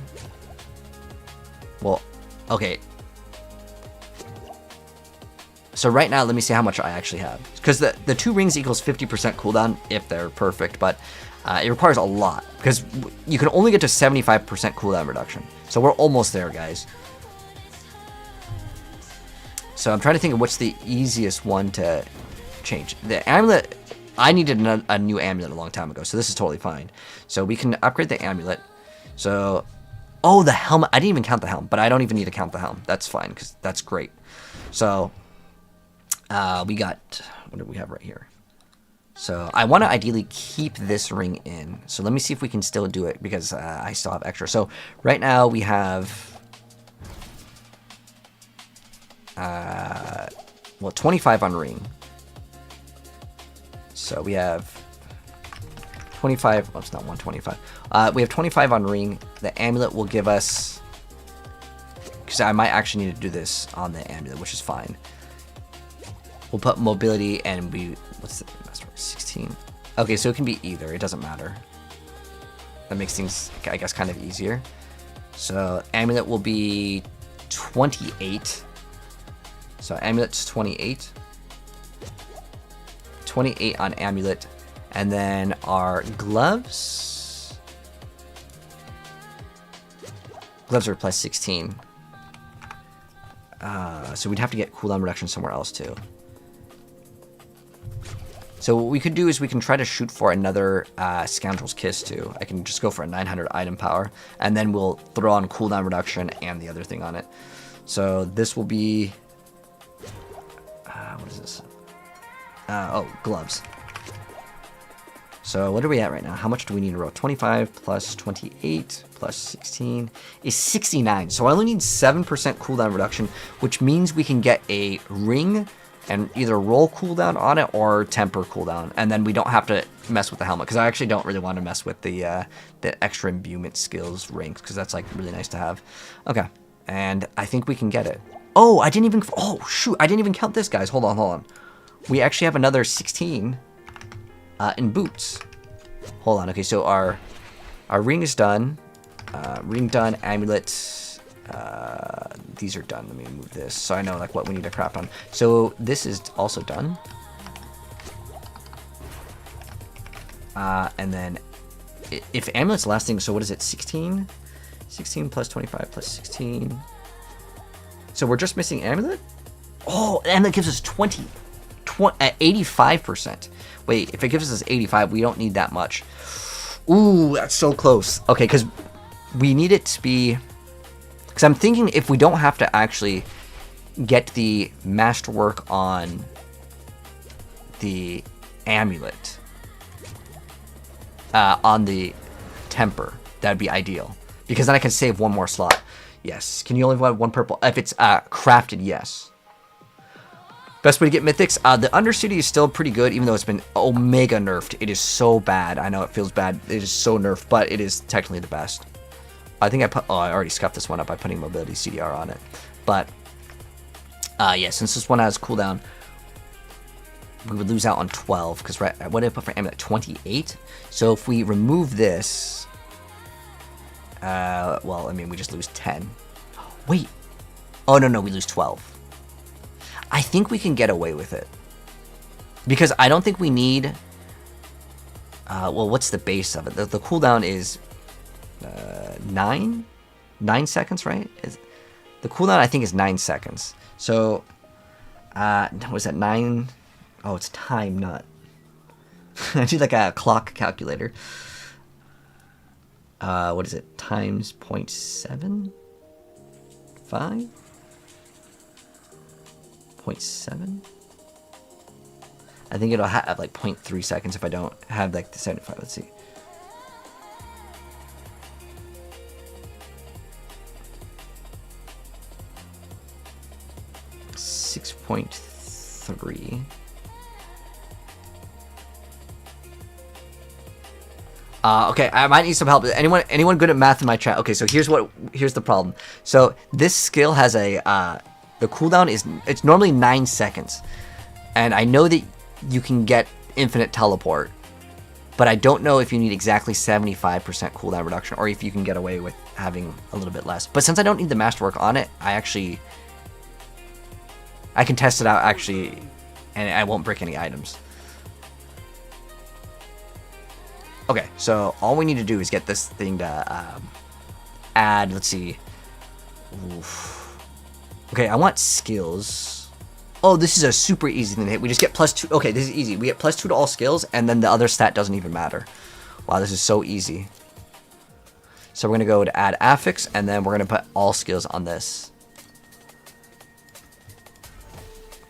Well, okay, so right now let me see how much I actually have, because the 2 rings equals 50% cooldown if they're perfect, but it requires a lot, because you can only get to 75% cooldown reduction. So we're almost there, guys. So I'm trying to think of what's the easiest one to change. The amulet, I needed a new amulet a long time ago, so this is totally fine. So we can upgrade the amulet. So, oh, the helmet. I didn't even count the helm, but I don't even need to count the helm. That's fine, because that's great. So, we got, what do we have right here? So, I want to ideally keep this ring in. So, let me see if we can still do it, because I still have extra. So, right now we have, well, 25 on ring. So, we have 25, well, it's not 125. We have 25 on ring. The amulet will give us, because I might actually need to do this on the amulet, which is fine. We'll put mobility and what's the master? 16. Okay, so it can be either. It doesn't matter. That makes things, I guess, kind of easier. So amulet will be 28. So amulet's 28. 28 on amulet. And then our gloves. Gloves are plus 16. So we'd have to get cooldown reduction somewhere else too. So what we could do is we can try to shoot for another Scoundrel's Kiss too. I can just go for a 900 item power, and then we'll throw on cooldown reduction and the other thing on it. So this will be, what is this? Oh, gloves. So what are we at right now? How much do we need to roll? 25 plus 28 plus 16 is 69. So I only need 7% cooldown reduction, which means we can get a ring and either roll cooldown on it or temper cooldown. And then we don't have to mess with the helmet, because I actually don't really want to mess with the extra imbuement skills rings, because that's like really nice to have. Okay, and I think we can get it. Oh, I didn't even, oh shoot, I didn't even count this, guys. Hold on. We actually have another 16 in boots. Hold on. Okay, so our ring is done. Ring done. Amulet. These are done. Let me move this so I know like what we need to craft on. So this is also done. And then if amulet's last thing, so what is it? 16? 16 plus 25 plus 16. So we're just missing amulet? Oh, and that gives us 85%. Wait, if it gives us 85, we don't need that much. Ooh, that's so close. Okay, because we need it to be... Because I'm thinking if we don't have to actually get the masterwork on the amulet, on the temper, that'd be ideal. Because then I can save one more slot. Yes. Can you only have one purple? If it's crafted, yes. Best way to get Mythics. The Undercity is still pretty good, even though it's been omega nerfed. It is so bad. I know it feels bad. It is so nerfed, but it is technically the best. I think I already scuffed this one up by putting mobility CDR on it. But, yeah, since this one has cooldown, we would lose out on 12. Because, right, what did I put for amulet? 28? So if we remove this, well, I mean, we just lose 10. Wait. Oh, no, we lose 12. I think we can get away with it. Because I don't think we need... well, what's the base of it? The cooldown is 9 seconds, right? The cooldown, I think, is 9 seconds. So, was that 9? Oh, it's time, not... I do like a clock calculator. What is it? Times 0.75? 0.7? I think it'll have like 0.3 seconds if I don't have like the 75. Let's see. .3. Okay, I might need some help. Anyone good at math in my chat? Okay, so here's the problem. So this skill has a the cooldown it's normally 9 seconds, and I know that you can get infinite teleport, but I don't know if you need exactly 75% cooldown reduction, or if you can get away with having a little bit less. But since I don't need the masterwork on it, I can test it out actually, and I won't break any items. Okay, so all we need to do is get this thing to add, let's see. Oof. Okay, I want skills. Oh, this is a super easy thing to hit. We just get +2. Okay, this is easy. We get +2 to all skills, and then the other stat doesn't even matter. Wow, this is so easy. So we're going to go to add affix, and then we're going to put all skills on this.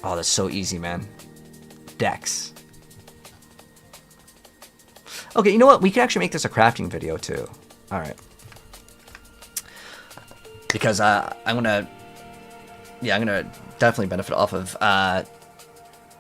Oh, that's so easy, man. Dex. Okay, you know what? We can actually make this a crafting video, too. Alright. Because I'm going to... Yeah, I'm going to definitely benefit off of... yeah,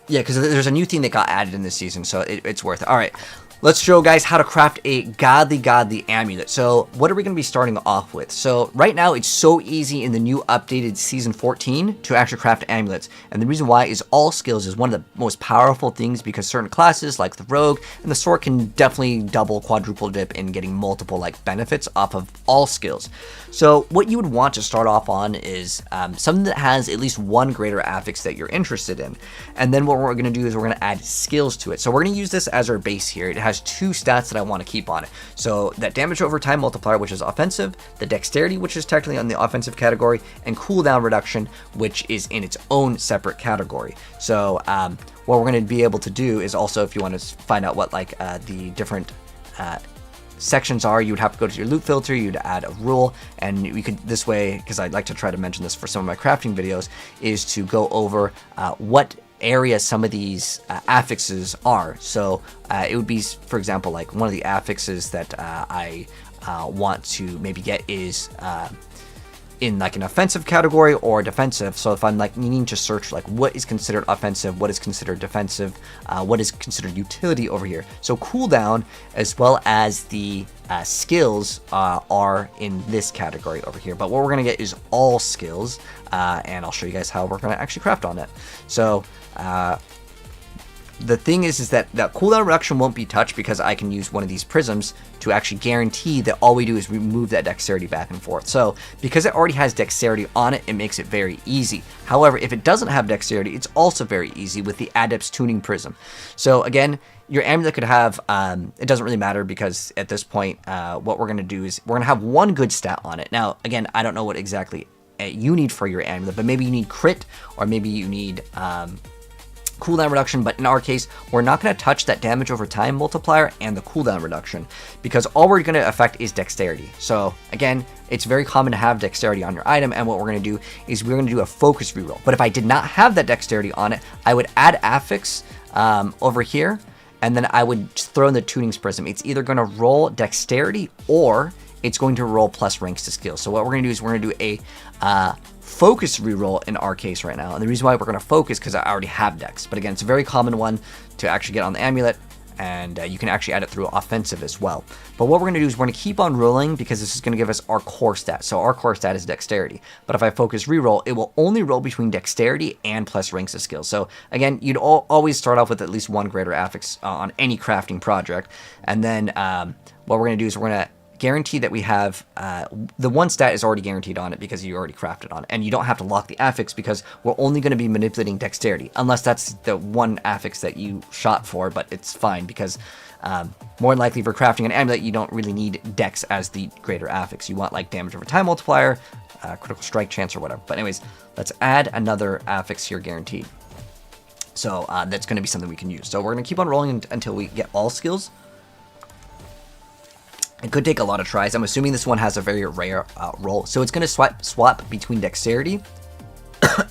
because there's a new thing that got added in this season, so it's worth it. Alright. Let's show guys how to craft a godly amulet. So what are we going to be starting off with? So right now it's so easy in the new updated season 14 to actually craft amulets. And the reason why is all skills is one of the most powerful things, because certain classes like the rogue and the sword can definitely double, quadruple dip in getting multiple like benefits off of all skills. So what you would want to start off on is something that has at least one greater affix that you're interested in. And then what we're going to do is we're going to add skills to it. So we're going to use this as our base here. It has 2 stats that I want to keep on it. So that damage over time multiplier, which is offensive, the dexterity, which is technically on the offensive category, and cooldown reduction, which is in its own separate category. So what we're going to be able to do is also, if you want to find out what like the different sections are, you would have to go to your loot filter, you'd add a rule, and you could, this way, because I'd like to try to mention this for some of my crafting videos, is to go over what area some of these affixes are. So it would be, for example, like one of the affixes that I want to maybe get is in like an offensive category or defensive. So if I'm like needing to search like what is considered offensive, what is considered defensive, what is considered utility over here. So cooldown as well as the skills are in this category over here. But what we're gonna get is all skills, and I'll show you guys how we're gonna actually craft on it. So the thing is that cooldown reduction won't be touched, because I can use one of these prisms to actually guarantee that all we do is remove that dexterity back and forth. So because it already has dexterity on it, it makes it very easy. However, if it doesn't have dexterity, it's also very easy with the Adept's Tuning Prism. So again, your amulet could have, it doesn't really matter, because at this point, what we're going to do is we're going to have one good stat on it. Now, again, I don't know what exactly you need for your amulet, but maybe you need crit, or maybe you need cooldown reduction. But in our case, we're not going to touch that damage over time multiplier and the cooldown reduction, because all we're going to affect is dexterity. So again, it's very common to have dexterity on your item, and what we're going to do is we're going to do a focus reroll. But if I did not have that dexterity on it, I would add affix over here, and then I would throw in the Tuning's Prism. It's either going to roll dexterity or it's going to roll plus ranks to skills. So what we're going to do is we're going to do a focus reroll in our case right now. And the reason why we're going to focus, because I already have dex. But again, it's a very common one to actually get on the amulet, and you can actually add it through offensive as well. But what we're going to do is we're going to keep on rolling, because this is going to give us our core stat. So our core stat is dexterity. But if I focus reroll, it will only roll between dexterity and plus ranks of skills. So again, you'd always start off with at least one greater affix on any crafting project. And then what we're going to do is we're going to guarantee that we have the one stat is already guaranteed on it, because you already crafted on it, and you don't have to lock the affix, because we're only going to be manipulating dexterity, unless that's the one affix that you shot for. But it's fine, because more than likely for crafting an amulet, you don't really need dex as the greater affix. You want like damage over time multiplier, critical strike chance, or whatever. But anyways, let's add another affix here guaranteed. So that's going to be something we can use. So we're going to keep on rolling until we get all skills. It could take a lot of tries. I'm assuming this one has a very rare roll. So it's going to swap between dexterity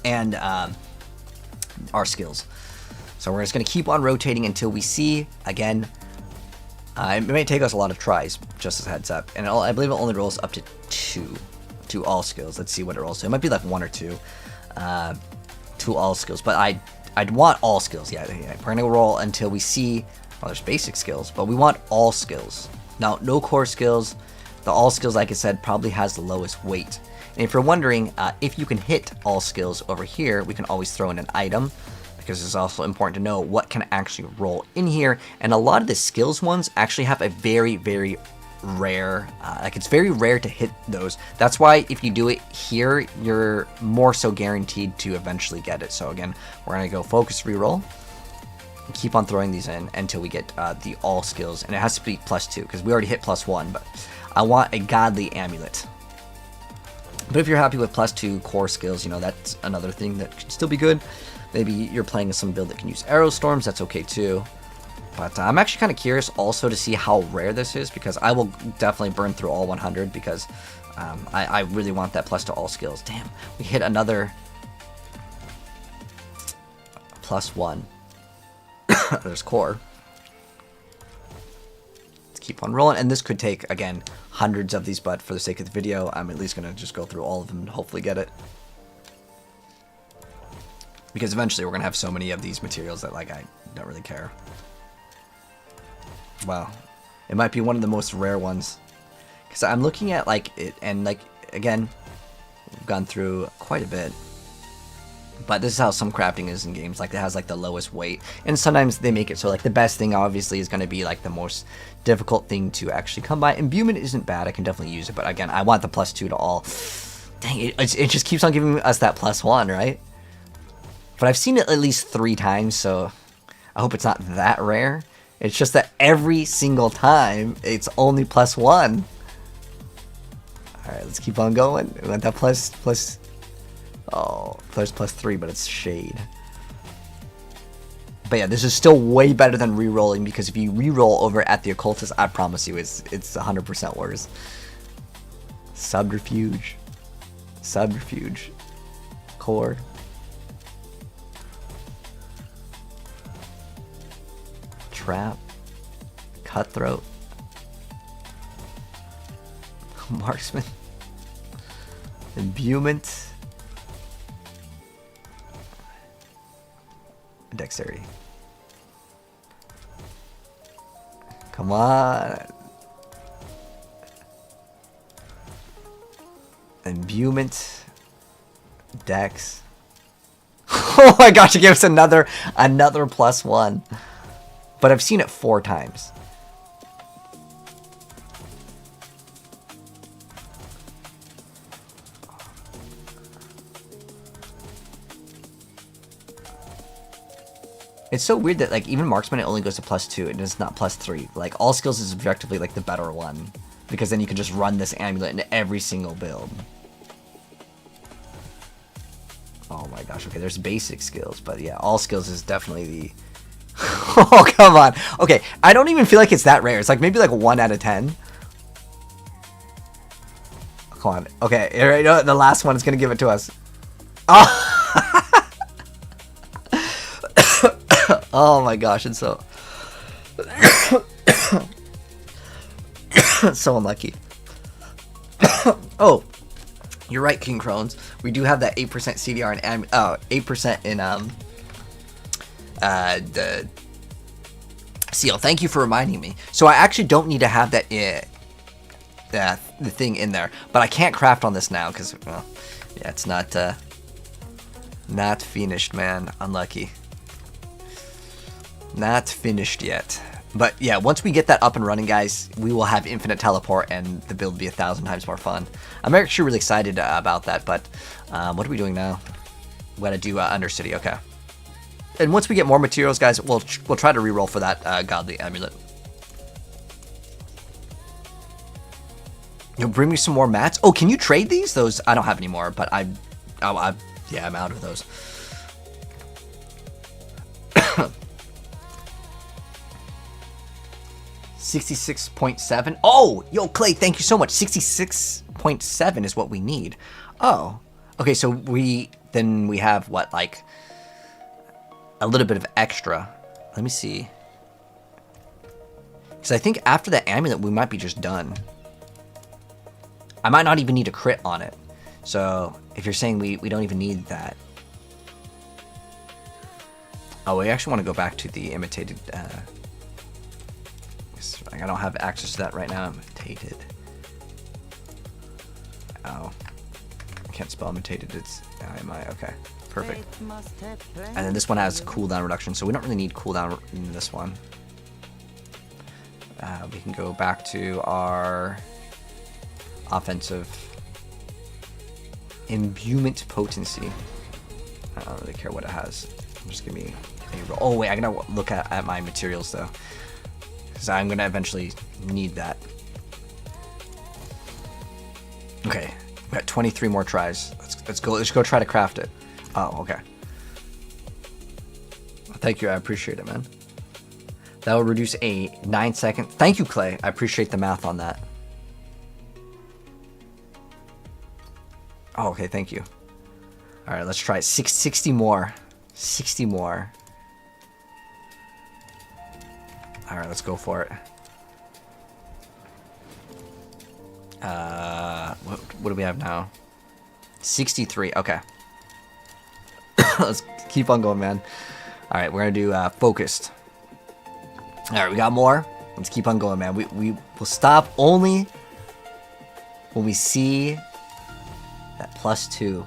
and our skills. So we're just going to keep on rotating until we see, again, it may take us a lot of tries, just as a heads up. And I believe it only rolls up to 2 to all skills. Let's see what it rolls to. It might be like 1 or 2 to all skills. But I'd want all skills. Yeah, we're going to roll until we see, well, there's basic skills, but we want all skills. Now, no core skills. The all skills, like I said, probably has the lowest weight. And if you're wondering if you can hit all skills over here, we can always throw in an item, because it's also important to know what can actually roll in here. And a lot of the skills ones actually have a very, very rare, like it's very rare to hit those. That's why if you do it here, you're more so guaranteed to eventually get it. So again, we're going to go focus reroll. Keep on throwing these in until we get the all skills, and it has to be +2, because we already hit +1, but I want a godly amulet. But if you're happy with +2 core skills, you know, that's another thing that could still be good. Maybe you're playing some build that can use arrow storms, that's okay too. But I'm actually kind of curious also to see how rare this is, because I will definitely burn through all 100 because I really want that plus to all skills. Damn, we hit another +1. There's core. Let's keep on rolling, and this could take, again, hundreds of these, but for the sake of the video, I'm at least going to just go through all of them and hopefully get it. Because eventually we're going to have so many of these materials that, like, I don't really care. Wow. It might be one of the most rare ones. Because I'm looking at, like, it, and, like, again, we've gone through quite a bit. But this is how some crafting is in games. Like, it has, like, the lowest weight. And sometimes they make it so, like, the best thing, obviously, is going to be, like, the most difficult thing to actually come by. Imbuement isn't bad. I can definitely use it. But, again, I want the +2 to all. Dang, it just keeps on giving us that +1, right? But I've seen it at least 3 times, so I hope it's not that rare. It's just that every single time, it's only +1. Alright, let's keep on going. We want that there's +3, but it's shade. But yeah, this is still way better than re-rolling, because if you re-roll over at the occultist, I promise you it's 100% worse. Subterfuge. Subterfuge. Core. Trap. Cutthroat. Marksman. Imbuement. Dexterity. Come on. Imbuement. Dex. Oh my gosh, it gave us another +1. But I've seen it 4 times. It's so weird that, like, even Marksman, it only goes to +2 and it's not +3. Like, all skills is objectively, like, the better one. Because then you can just run this amulet into every single build. Oh my gosh, okay, there's basic skills, but yeah, all skills is definitely the... Oh, come on. Okay, I don't even feel like it's that rare. It's like maybe like 1 out of 10. Come on. Okay, you know, the last one is going to give it to us. Oh! Oh my gosh, it's so... so unlucky. Oh, you're right, King Crones. We do have that 8% CDR and 8% in the seal. Thank you for reminding me. So I actually don't need to have that the thing in there, but I can't craft on this now because, well, yeah, it's not finished, man. Unlucky. Not finished yet. But yeah, once we get that up and running, guys, we will have infinite teleport and the build will be 1,000 times more fun. I'm actually really excited about that, but what are we doing now? We gotta do Undercity, okay. And once we get more materials, guys, we'll try to reroll for that godly amulet. You'll bring me some more mats? Oh, can you trade these? Those, I don't have any more, but yeah, I'm out of those. 66.7. Oh, yo, Clay, thank you so much. 66.7 is what we need. Oh, okay. So we have what, like a little bit of extra. Let me see. Because I think after the amulet, we might be just done. I might not even need a crit on it. So if you're saying we don't even need that. Oh, we actually want to go back to the imitated. I don't have access to that right now. Imitated. Oh. I can't spell imitated. It's I-M-I. Okay. Perfect. And then this one has cooldown reduction, so we don't really need cooldown in this one. We can go back to our offensive imbuement potency. I don't really care what it has. Just give me a roll. Oh, wait. I gotta look at my materials, though. Because I'm going to eventually need that. Okay, we got 23 more tries. Let's go try to craft it. Oh, okay. Thank you, I appreciate it, man. That will reduce a 9-second. Thank you, Clay. I appreciate the math on that. Oh, okay, thank you. All right, let's try it. 60 more. 60 more. All right, let's go for it. What do we have now? 63. Okay. Let's keep on going, man. All right, we're gonna do focused. All right, we got more. Let's keep on going, man. We will stop only when we see that +2.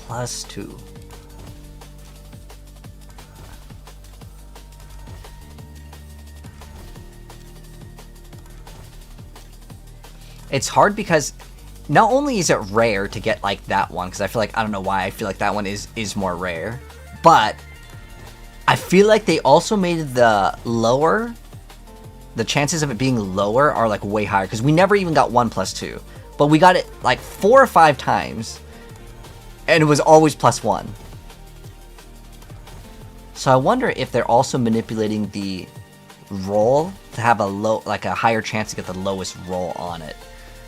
+2. It's hard because not only is it rare to get like that one, because I feel like, I don't know why, I feel like that one is more rare, but I feel like they also made the chances of it being lower are like way higher, because we never even got 1+2, but we got it like 4 or 5 times, and it was always +1. So I wonder if they're also manipulating the roll to have a higher chance to get the lowest roll on it.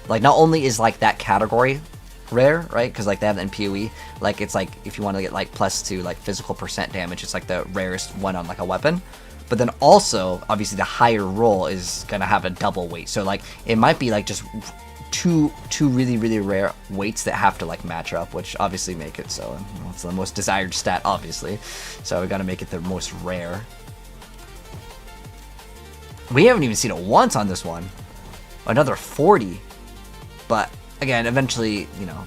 Like, not only is like that category rare, right? Because like they have it in PoE, like it's like if you want to get like +2 like physical % damage, it's like the rarest one on like a weapon. But then also, obviously, the higher roll is gonna have a double weight. So like it might be like just two really rare weights that have to like match up, which obviously make it so it's the most desired stat, obviously. So we gotta make it the most rare. We haven't even seen it once on this one. Another 40. But again, eventually, you know,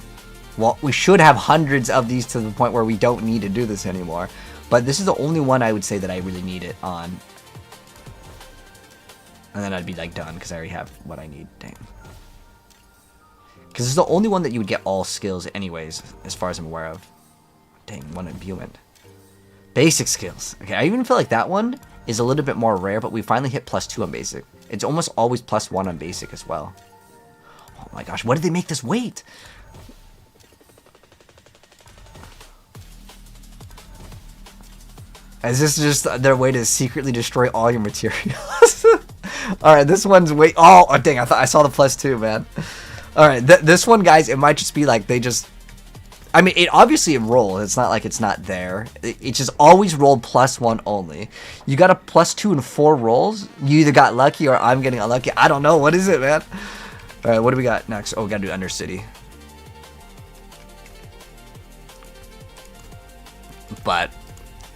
well, we should have hundreds of these to the point where we don't need to do this anymore. But this is the only one I would say that I really need it on. And then I'd be like done because I already have what I need. Dang. Because this is the only one that you would get all skills anyways, as far as I'm aware of. Dang, one imbuement. Basic skills. Okay, I even feel like that one is a little bit more rare, but we finally hit +2 on basic. It's almost always +1 on basic as well. Oh my gosh, what did they make this weight? Is this just their way to secretly destroy all your materials? Alright, this one's weight. Oh, dang, I saw the +2, man. Alright, this one, guys, it might just be like they just... I mean, it obviously rolls. It's not like it's not there. It just always rolled +1 only. You got a +2 in 4 rolls. You either got lucky or I'm getting unlucky. I don't know. What is it, man? Alright, what do we got next? Oh, we gotta do Undercity. But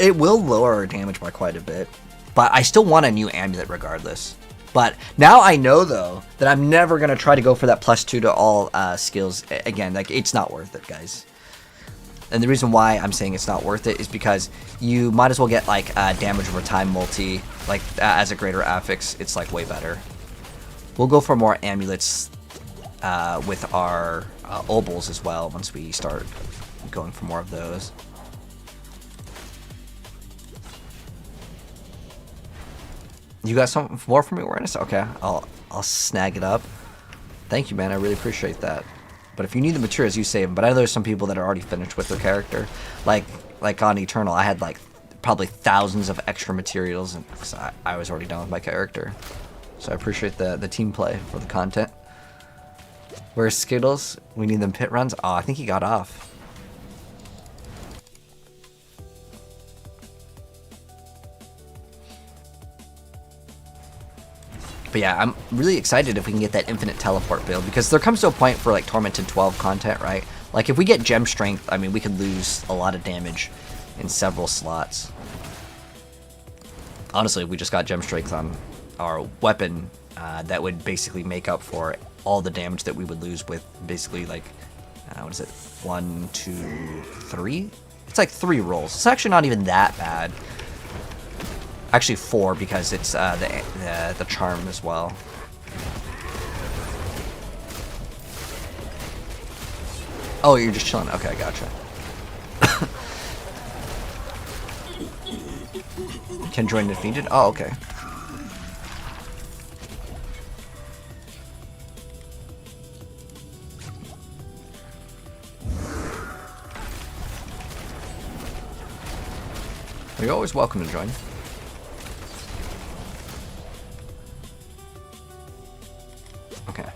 it will lower our damage by quite a bit. But I still want a new amulet regardless. But now I know, though, that I'm never going to try to go for that +2 to all skills. Again, like, it's not worth it, guys. And the reason why I'm saying it's not worth it is because you might as well get, like, damage over time multi. Like, as a greater affix, it's, like, way better. We'll go for more amulets with our obols as well once we start going for more of those. You got something more for me, Awareness? Okay, I'll snag it up. Thank you, man. I really appreciate that. But if you need the materials, you save them. But I know there's some people that are already finished with their character. Like on Eternal, I had like probably thousands of extra materials, and I was already done with my character. So I appreciate the team play for the content. Where's Skittles? We need them pit runs. Oh, I think he got off. But yeah, I'm really excited if we can get that infinite teleport build, because there comes to a point for like Tormented 12 content, right? Like if we get gem strength, I mean, we could lose a lot of damage in several slots. Honestly, we just got gem strength on our weapon, that would basically make up for all the damage that we would lose with basically like, what is it? 1, 2, 3? It's like 3 rolls. It's actually not even that bad. Actually 4, because it's the charm as well. Oh, you're just chilling. Okay, gotcha. Can join defeated? Oh, okay. You're always welcome to join. Okay.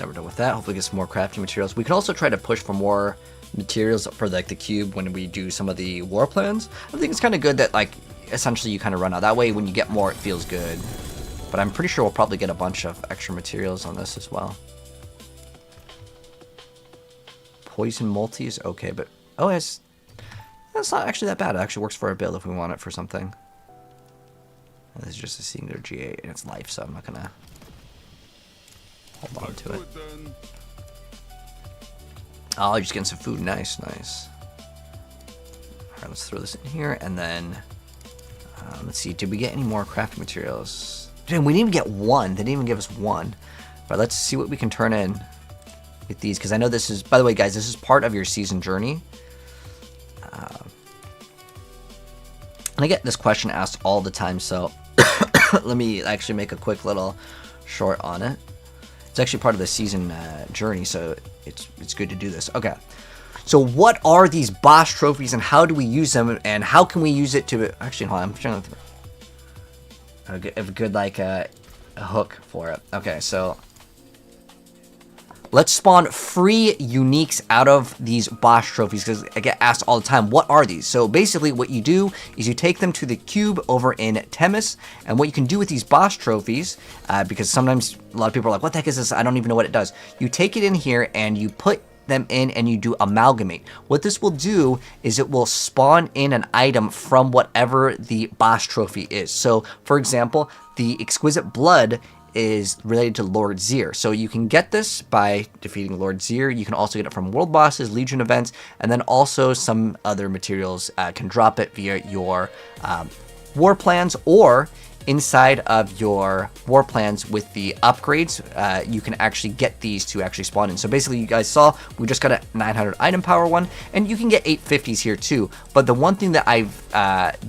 Now we're done with that. Hopefully get some more crafting materials. We can also try to push for more materials for like the cube when we do some of the war plans. I think it's kind of good that like essentially you kind of run out. That way when you get more it feels good. But I'm pretty sure we'll probably get a bunch of extra materials on this as well. Poison multi is okay, but oh, that's not actually that bad. It actually works for our build if we want it for something. This is just a singular G8 and it's life, so I'm not gonna hold on to it. Oh, you're just getting some food. Nice, nice. Alright, let's throw this in here, and then let's see, did we get any more crafting materials? Dude, we didn't even get one. They didn't even give us one. But let's see what we can turn in with these, because I know this is, by the way, guys, this is part of your season journey. And I get this question asked all the time, so let me actually make a quick little short on it. It's actually part of the season journey, so it's good to do this. Okay, so what are these boss trophies, and how do we use them, and how can we use it to actually? Hold on, I'm trying to have a good like a hook for it. Okay, so let's spawn free uniques out of these boss trophies, because I get asked all the time, what are these? So basically what you do is you take them to the cube over in Temis, and what you can do with these boss trophies, because sometimes a lot of people are like, what the heck is this? I don't even know what it does. You take it in here and you put them in and you do amalgamate. What this will do is it will spawn in an item from whatever the boss trophy is. So for example, the exquisite blood is related to Lord Zir. So you can get this by defeating Lord Zir. You can also get it from world bosses, legion events, and then also some other materials can drop it via your war plans, or inside of your war plans with the upgrades, you can actually get these to actually spawn in. So basically you guys saw we just got a 900 item power one, and you can get 850s here too. But the one thing that I've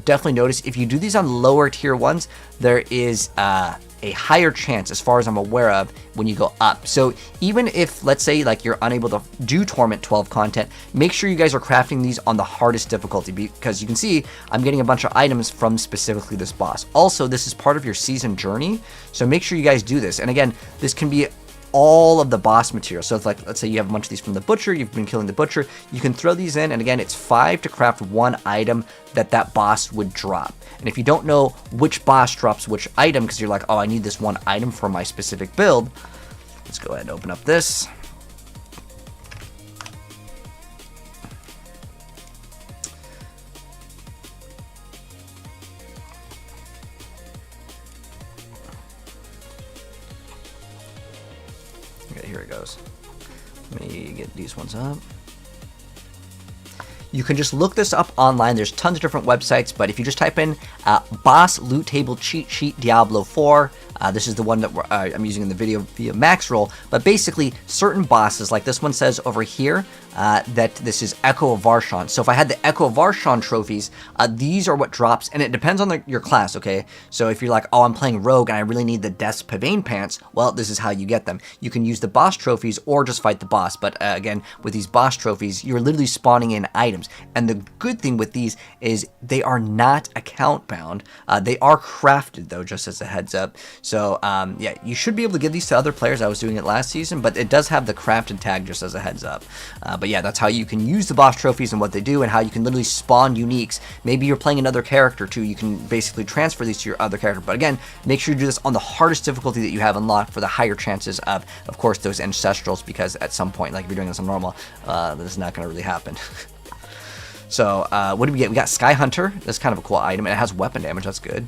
definitely noticed, if you do these on lower tier ones, there is a higher chance, as far as I'm aware of, when you go up. So even if, let's say, like you're unable to do Torment 12 content, make sure you guys are crafting these on the hardest difficulty, because you can see I'm getting a bunch of items from specifically this boss. Also, this is part of your season journey, so make sure you guys do this. And again, this can be all of the boss material. So it's like, let's say you have a bunch of these from the butcher, you've been killing the butcher, you can throw these in, and again, it's 5 to craft one item that boss would drop. And if you don't know which boss drops which item, because you're like, oh, I need this one item for my specific build, let's go ahead and open up this. Okay, here it goes. Let me get these ones up. You can just look this up online. There's tons of different websites, but if you just type in boss loot table cheat sheet Diablo 4, this is the one that I'm using in the video via max roll. But basically, certain bosses, like this one says over here, that this is Echo of Varshan. So if I had the Echo of Varshan trophies, these are what drops, and it depends on your class, okay? So if you're like, oh, I'm playing Rogue and I really need the Death's Pavane pants, well, this is how you get them. You can use the boss trophies or just fight the boss, but again, with these boss trophies, you're literally spawning in items. And the good thing with these is they are not account bound. They are crafted though, just as a heads up. So yeah, you should be able to give these to other players. I was doing it last season, but it does have the crafted tag, just as a heads up. But yeah, that's how you can use the boss trophies and what they do, and how you can literally spawn uniques. Maybe you're playing another character too. You can basically transfer these to your other character. But again, make sure you do this on the hardest difficulty that you have unlocked for the higher chances of course, those ancestrals, because at some point, like if you're doing this on normal, this is not going to really happen. So, what do we get? We got Sky Hunter. That's kind of a cool item, and it has weapon damage. That's good.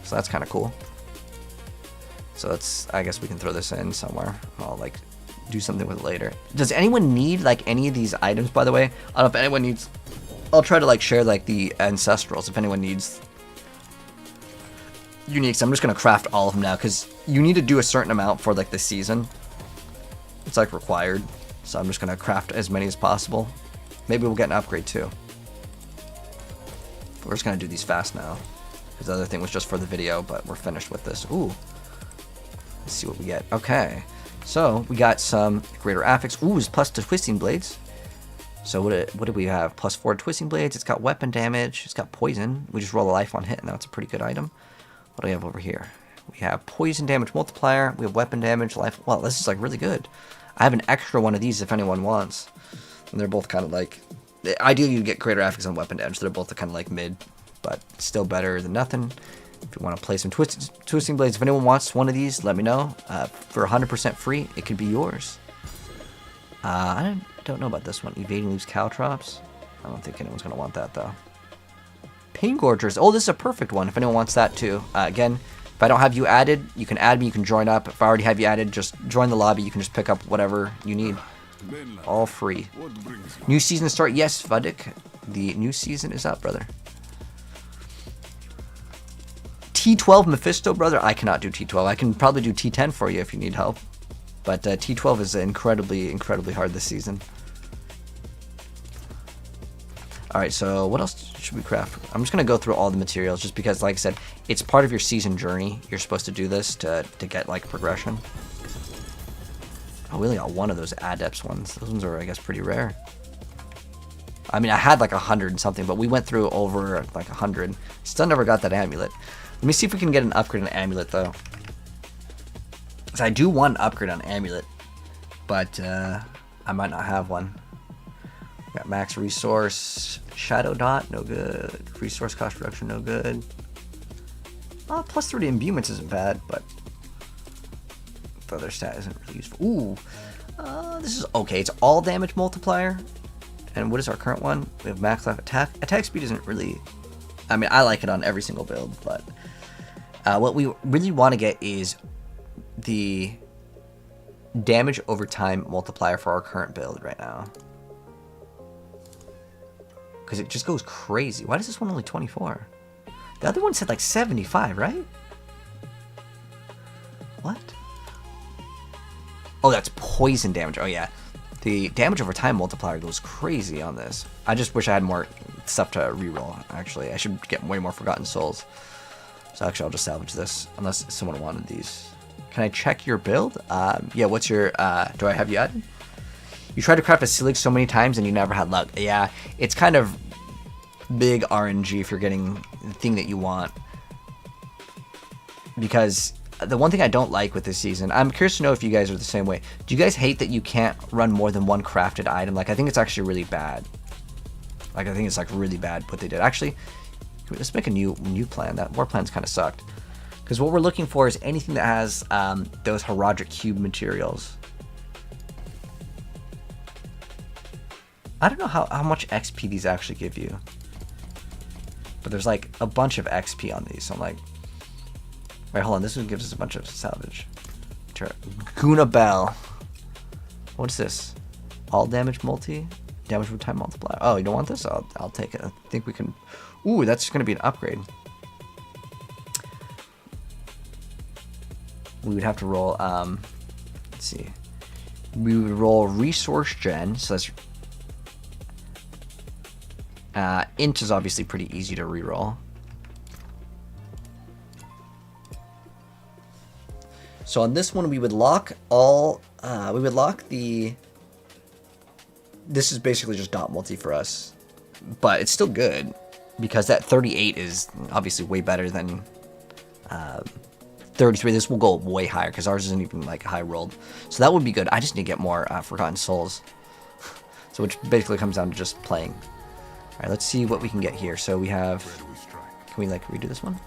So that's kind of cool. So let's, I guess we can throw this in somewhere. I'll like do something with it later. Does anyone need like any of these items, by the way? I don't know if anyone needs, I'll try to like share like the ancestrals if anyone needs uniques. I'm just going to craft all of them now, because you need to do a certain amount for like the season. It's like required. So I'm just going to craft as many as possible. Maybe we'll get an upgrade too. But we're just going to do these fast now, because the other thing was just for the video, but we're finished with this. Ooh. Let's see what we get. Okay. So we got some greater affix. Ooh, it's plus to twisting blades. So what do we have? +4 twisting blades. It's got weapon damage. It's got poison. We just roll a life on hit, and that's a pretty good item. What do we have over here? We have poison damage multiplier. We have weapon damage, life. Well, this is like really good. I have an extra one of these if anyone wants. And they're both kind of like, ideally you get greater affix on weapon damage. They're both kind of like mid, but still better than nothing. If you want to play some twisting blades, if anyone wants one of these, let me know. For 100% free, it could be yours. I don't know about this one. Evading leaves caltrops. I don't think anyone's going to want that, though. Pain Gorgers. Oh, this is a perfect one if anyone wants that, too. Again, if I don't have you added, you can add me. You can join up. If I already have you added, just join the lobby. You can just pick up whatever you need. All free. New season start. Yes, Vidic. The new season is up, brother. T12 Mephisto, brother. I cannot do T12. I can probably do T10 for you if you need help. But T12 is incredibly hard this season. Alright, so what else should we craft? I'm just going to go through all the materials just because, like I said, it's part of your season journey. You're supposed to do this to get, like, progression. Oh, we only got one of those Adepts ones. Those ones are, I guess, pretty rare. I mean, I had like 100 and something, but we went through over like 100. Still never got that amulet. Let me see if we can get an upgrade on amulet, though. So I do want an upgrade on amulet, but I might not have one. Got max resource, shadow dot, no good. Resource cost reduction, no good. +30 imbuements isn't bad, but the other stat isn't really useful. Ooh, this is okay. It's all damage multiplier. And what is our current one? We have max life attack. Attack speed isn't really... I mean, I like it on every single build, but... what we really want to get is the damage over time multiplier for our current build right now. Because it just goes crazy. Why does this one only 24? The other one said like 75, right? What? Oh, that's poison damage. Oh, yeah. The damage over time multiplier goes crazy on this. I just wish I had more stuff to reroll, actually. I should get way more Forgotten Souls. So actually, I'll just salvage this, unless someone wanted these. Can I check your build? Yeah, what's your... do I have you added? You tried to craft a Silig so many times and you never had luck. Yeah, it's kind of big RNG if you're getting the thing that you want. Because... the one thing I don't like with this season, I'm curious to know if you guys are the same way. Do you guys hate that you can't run more than one crafted item? Like, I think it's actually really bad. Like, I think it's like really bad what they did. Actually, let's make a new plan. That war plan's kind of sucked. Because what we're looking for is anything that has those Herodic Cube materials. I don't know how much XP these actually give you. But there's like a bunch of XP on these. So I'm like... wait, hold on. This one gives us a bunch of salvage. Guna Bell. What's this? All damage multi? Damage from time multiplier. Oh, you don't want this? I'll take it. I think we can... ooh, that's going to be an upgrade. We would have to roll... let's see. We would roll Resource Gen. So that's... Int is obviously pretty easy to reroll. So on this one, we would lock all, we would lock the, this is basically just dot multi for us, but it's still good, because that 38 is obviously way better than 33. This will go way higher, because ours isn't even like high rolled. So that would be good. I just need to get more Forgotten Souls. So which basically comes down to just playing. Alright, let's see what we can get here. So we have, can we like redo this one?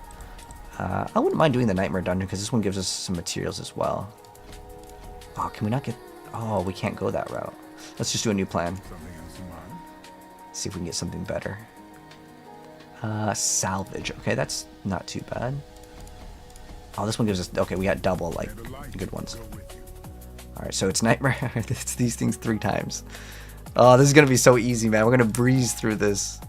I wouldn't mind doing the Nightmare Dungeon because this one gives us some materials as well. Oh, can we not get... oh, we can't go that route. Let's just do a new plan. See if we can get something better. Salvage. Okay, that's not too bad. Oh, this one gives us... okay, we got double, like, good ones. Alright, so it's Nightmare. It's these things 3 times. Oh, this is going to be so easy, man. We're going to breeze through this.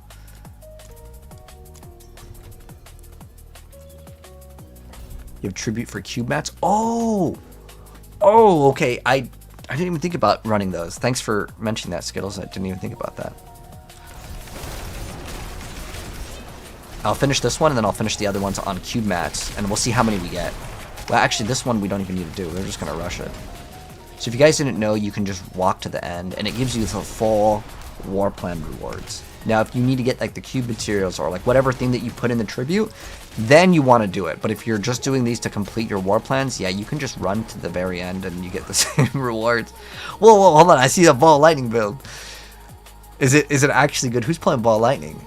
You have tribute for cube mats. Oh, okay. I didn't even think about running those. Thanks for mentioning that, Skittles. I didn't even think about that. I'll finish this one and then I'll finish the other ones on cube mats, and we'll see how many we get. Well, actually, this one we don't even need to do. We're just gonna rush it. So if you guys didn't know, you can just walk to the end, and it gives you the full warplan rewards. Now, if you need to get like the cube materials or like whatever thing that you put in the tribute, then you want to do it. But if you're just doing these to complete your warplans, yeah, you can just run to the very end and you get the same rewards. Whoa, hold on! I see a ball lightning build. Is it actually good? Who's playing ball lightning?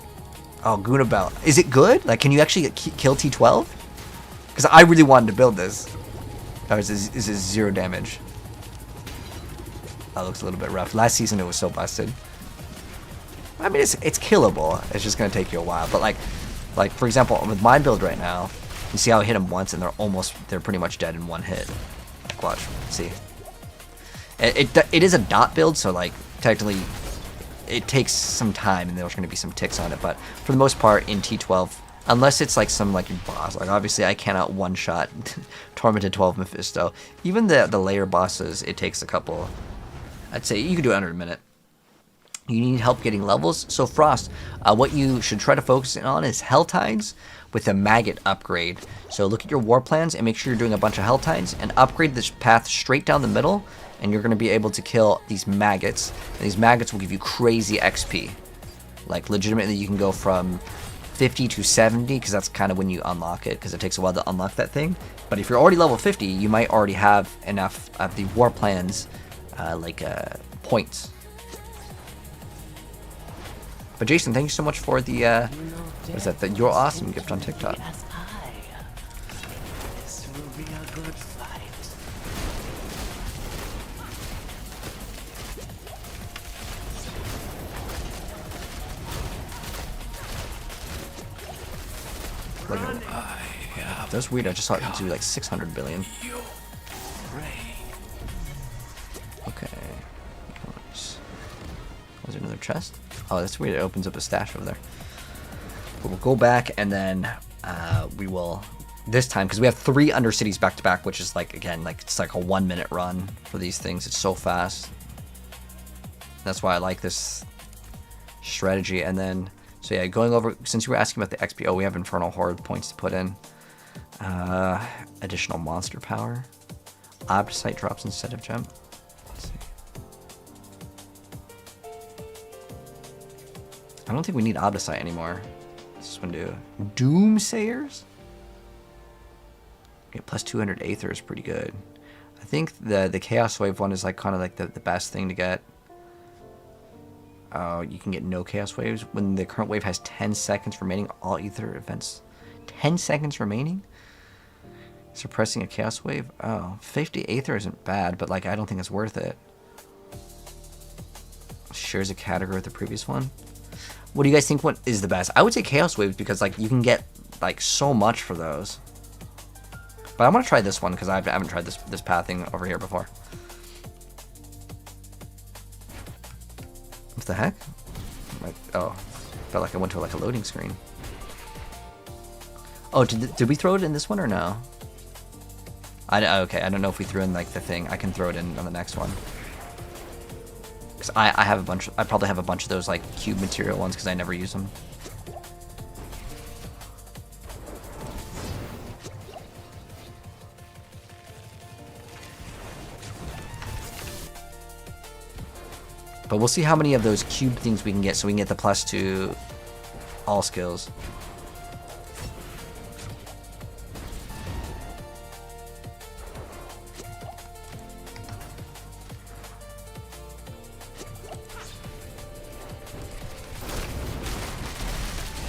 Oh, Gunabel. Is it good? Like, can you actually kill T12? Because I really wanted to build this. Oh, is it 0 damage? That looks a little bit rough. Last season it was so busted. I mean, it's killable. It's just gonna take you a while. But like for example, with my build right now, you see how I hit them once and they're pretty much dead in one hit. Like, watch, see. It is a dot build, so like technically it takes some time and there's going to be some ticks on it, but for the most part in T12, unless it's like some like boss, like obviously I cannot one-shot Tormented 12 Mephisto. Even the layer bosses, it takes a couple. I'd say you could do it under a minute. You need help getting levels. So Frost, what you should try to focus on is Helltides with a maggot upgrade. So look at your war plans and make sure you're doing a bunch of Helltides and upgrade this path straight down the middle, and you're going to be able to kill these maggots. And these maggots will give you crazy XP. Like legitimately you can go from 50 to 70, because that's kind of when you unlock it, because it takes a while to unlock that thing. But if you're already level 50, you might already have enough of the war plans points. But Jason, thank you so much for the what is that? The You're Awesome gift on TikTok. This will be a good fight. Look at that's weird. I just saw it do like 600 billion. Okay. Was there another chest? Oh, that's weird. It opens up a stash over there. But we'll go back and then we will this time, because we have 3 Undercities back to back, which is like, again, like it's like a 1-minute run for these things. It's so fast. That's why I like this strategy. And then, so yeah, going over, since you were asking about the XP, oh, we have Infernal Horde points to put in. Additional monster power. Obsite drops instead of gem. Let's see. I don't think we need Obdicite anymore. This one do. Doomsayers? Okay, plus 200 Aether is pretty good. I think the Chaos Wave one is like kind of like the best thing to get. You can get no Chaos Waves when the current wave has 10 seconds remaining. All Aether events. 10 seconds remaining? Suppressing a Chaos Wave? Oh, 50 Aether isn't bad, but like I don't think it's worth it. Shares a category with the previous one. What do you guys think what is the best? I would say Chaos Waves, because like you can get like so much for those. But I want to try this one because I haven't tried this pathing over here before. What the heck? Like, oh, felt like I went to like a loading screen. Oh, did we throw it in this one or no? Okay, I don't know if we threw in like the thing. I can throw it in on the next one. Cause I have a bunch. I probably have a bunch of those like cube material ones because I never use them. But we'll see how many of those cube things we can get, so we can get the plus to all skills.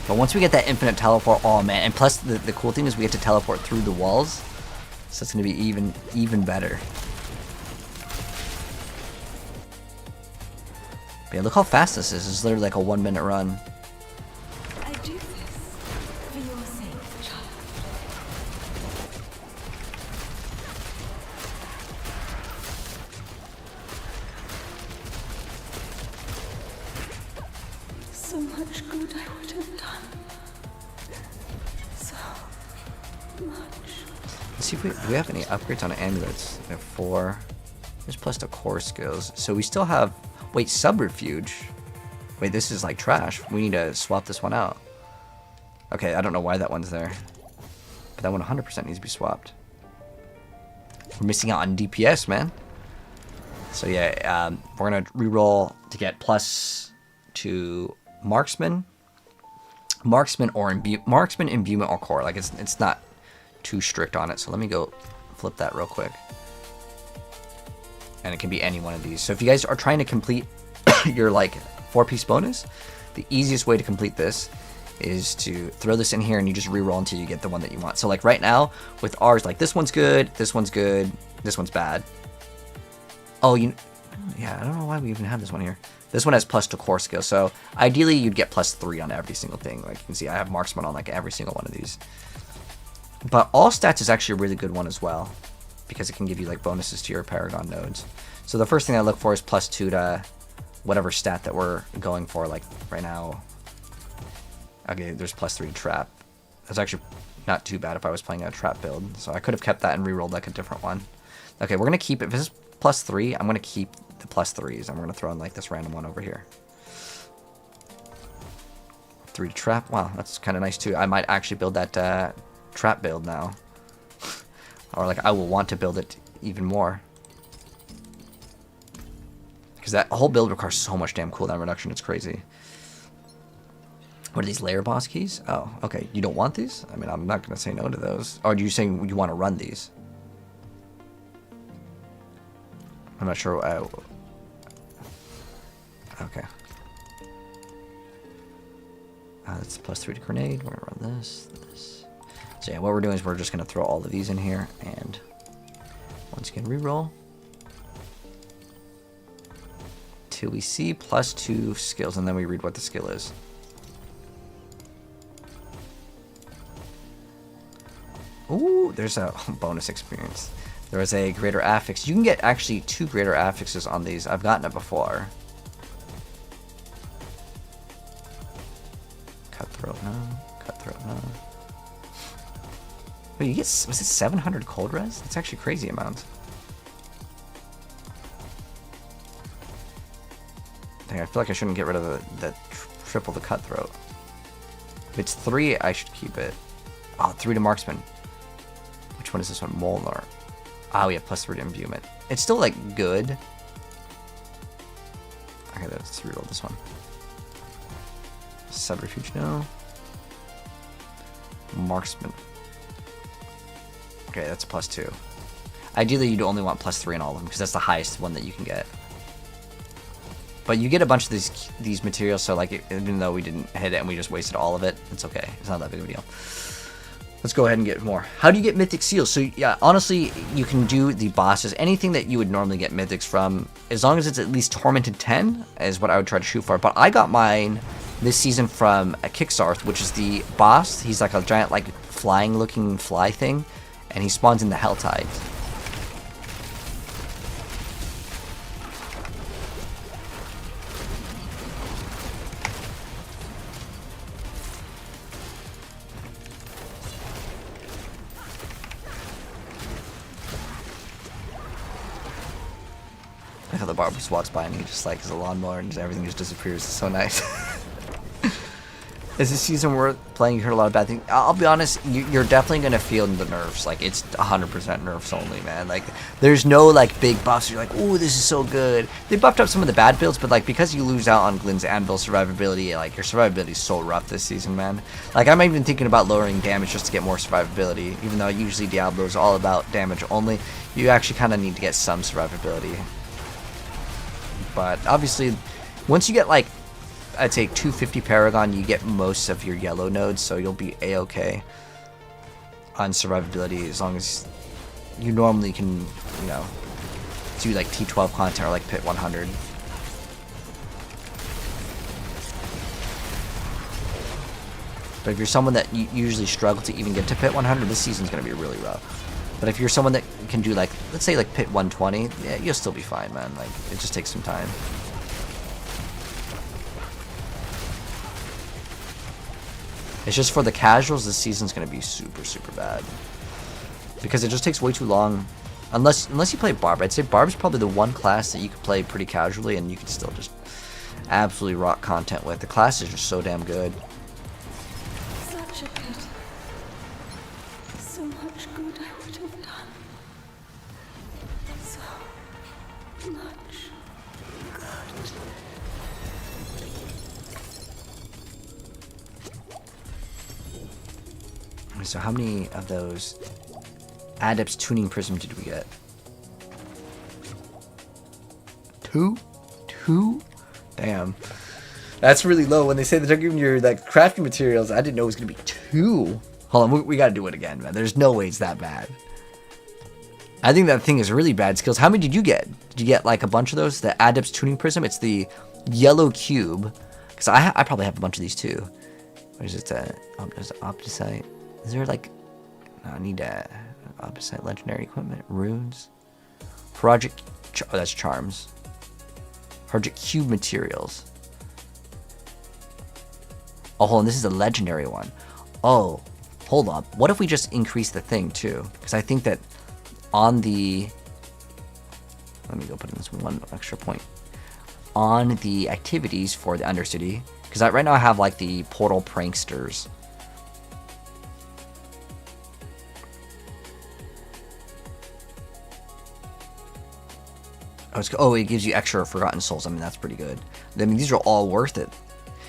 But once we get that infinite teleport, oh man, and plus the cool thing is we get to teleport through the walls, so it's gonna be even better. But yeah, look how fast this is. It's literally like a 1-minute run. I do this for your sake, child. So much good I would have done. So much. Let's see if do we have any upgrades on amulets. We have 4. There's plus the core skills. So we still have. Wait, subterfuge. Wait, this is like trash. We need to swap this one out. Okay, I don't know why that one's there. But that one 100% needs to be swapped. We're missing out on DPS, man. So yeah, we're gonna reroll to get plus to marksman, or marksman, imbuement, or core. Like it's not too strict on it. So let me go flip that real quick. And it can be any one of these. So if you guys are trying to complete your like 4-piece bonus, the easiest way to complete this is to throw this in here and you just reroll until you get the one that you want. So like right now with ours, like this one's good, this one's good, this one's bad. Oh, yeah, I don't know why we even have this one here. This one has +2 core skill, so ideally you'd get +3 on every single thing. Like you can see, I have marksman on like every single one of these. But all stats is actually a really good one as well, because it can give you like bonuses to your paragon nodes. So the first thing I look for is +2 to whatever stat that we're going for. Like right now, okay, there's +3 trap. That's actually not too bad if I was playing a trap build. So I could have kept that and rerolled like a different one. Okay, we're gonna keep it. If this is +3, I'm gonna keep the +3s, and we're gonna throw in like this random one over here. 3 to trap. Wow, that's kind of nice too. I might actually build that trap build now, or like I will want to build it even more, because that whole build requires so much damn cooldown reduction. It's crazy. What are these layer boss keys? Oh, okay. You don't want these? I mean, I'm not gonna say no to those. Or are you saying you want to run these? I'm not sure. Okay. That's +3 to grenade. We're gonna run this. So yeah, what we're doing is we're just gonna throw all of these in here, and once again reroll till we see +2 skills, and then we read what the skill is. Ooh, there's a bonus experience. There is a greater affix. You can get actually 2 greater affixes on these. I've gotten it before. Cutthroat, no. Cutthroat, no. Wait, you get, was it 700 cold res? That's actually crazy amount. Dang, I feel like I shouldn't get rid of the triple the cutthroat. If it's 3, I should keep it. Oh, 3 to marksman. Which one is this one? Molnar. Ah, we have +3 to imbuement. It's still like good. Okay, let's reroll this one. Subrefuge, no. Marksman. Okay, that's +2. Ideally, you'd only want +3 in all of them, because that's the highest one that you can get. But you get a bunch of these materials, so like even though we didn't hit it and we just wasted all of it, it's okay. It's not that big of a deal. Let's go ahead and get more. How do you get mythic seals? So yeah, honestly, you can do the bosses. Anything that you would normally get mythics from, as long as it's at least tormented 10, is what I would try to shoot for. But I got mine this season from a Kickstarth, which is the boss. He's like a giant, like flying looking fly thing, and he spawns in the Hell Tide. I how the barber just walks by and he just like is a lawnmower and just, everything just disappears. It's so nice. Is this season worth playing? You heard a lot of bad things. I'll be honest, you're definitely gonna feel the nerfs. Like it's 100% nerfs only, man. Like there's no like big buffs. You're like, ooh, this is so good. They buffed up some of the bad builds, but like because you lose out on Glenn's Anvil survivability, like your survivability is so rough this season, man. Like I'm even thinking about lowering damage just to get more survivability. Even though usually Diablo is all about damage only, you actually kind of need to get some survivability. But obviously, once you get like I'd say 250 Paragon, you get most of your yellow nodes, so you'll be a-okay on survivability as long as you normally can, you know, do like T12 content or like pit 100. But if you're someone that you usually struggle to even get to pit 100, this season's going to be really rough. But if you're someone that can do like, let's say like pit 120, yeah, you'll still be fine, man. Like, it just takes some time. It's just for the casuals, this season's gonna be super, super bad. Because it just takes way too long. Unless you play Barb. I'd say Barb's probably the one class that you could play pretty casually and you can still just absolutely rock content with. The class is just so damn good. Such a pity. So much good I would have done. So much good. so how many of those Adept's Tuning Prism did we get? 2? 2? Damn. That's really low. When they say they're giving you like crafting materials, I didn't know it was gonna be 2. Hold on, we gotta do it again, man. There's no way it's that bad. I think that thing is really bad skills. How many did you get? Did you get like a bunch of those? The Adept's Tuning Prism? It's the yellow cube. Because I probably have a bunch of these too. What is it? There's Opticite. Is there like... No, I need Opticite legendary equipment. Runes. Project... Oh, that's charms. Project cube materials. Oh, hold on. This is a legendary one. Oh, hold on. What if we just increase the thing too? Because I think that on the... Let me go put in this one extra point. On the activities for the Undercity. Because right now I have like the Portal Pranksters. Oh, it gives you extra Forgotten Souls. I mean, that's pretty good. I mean, these are all worth it.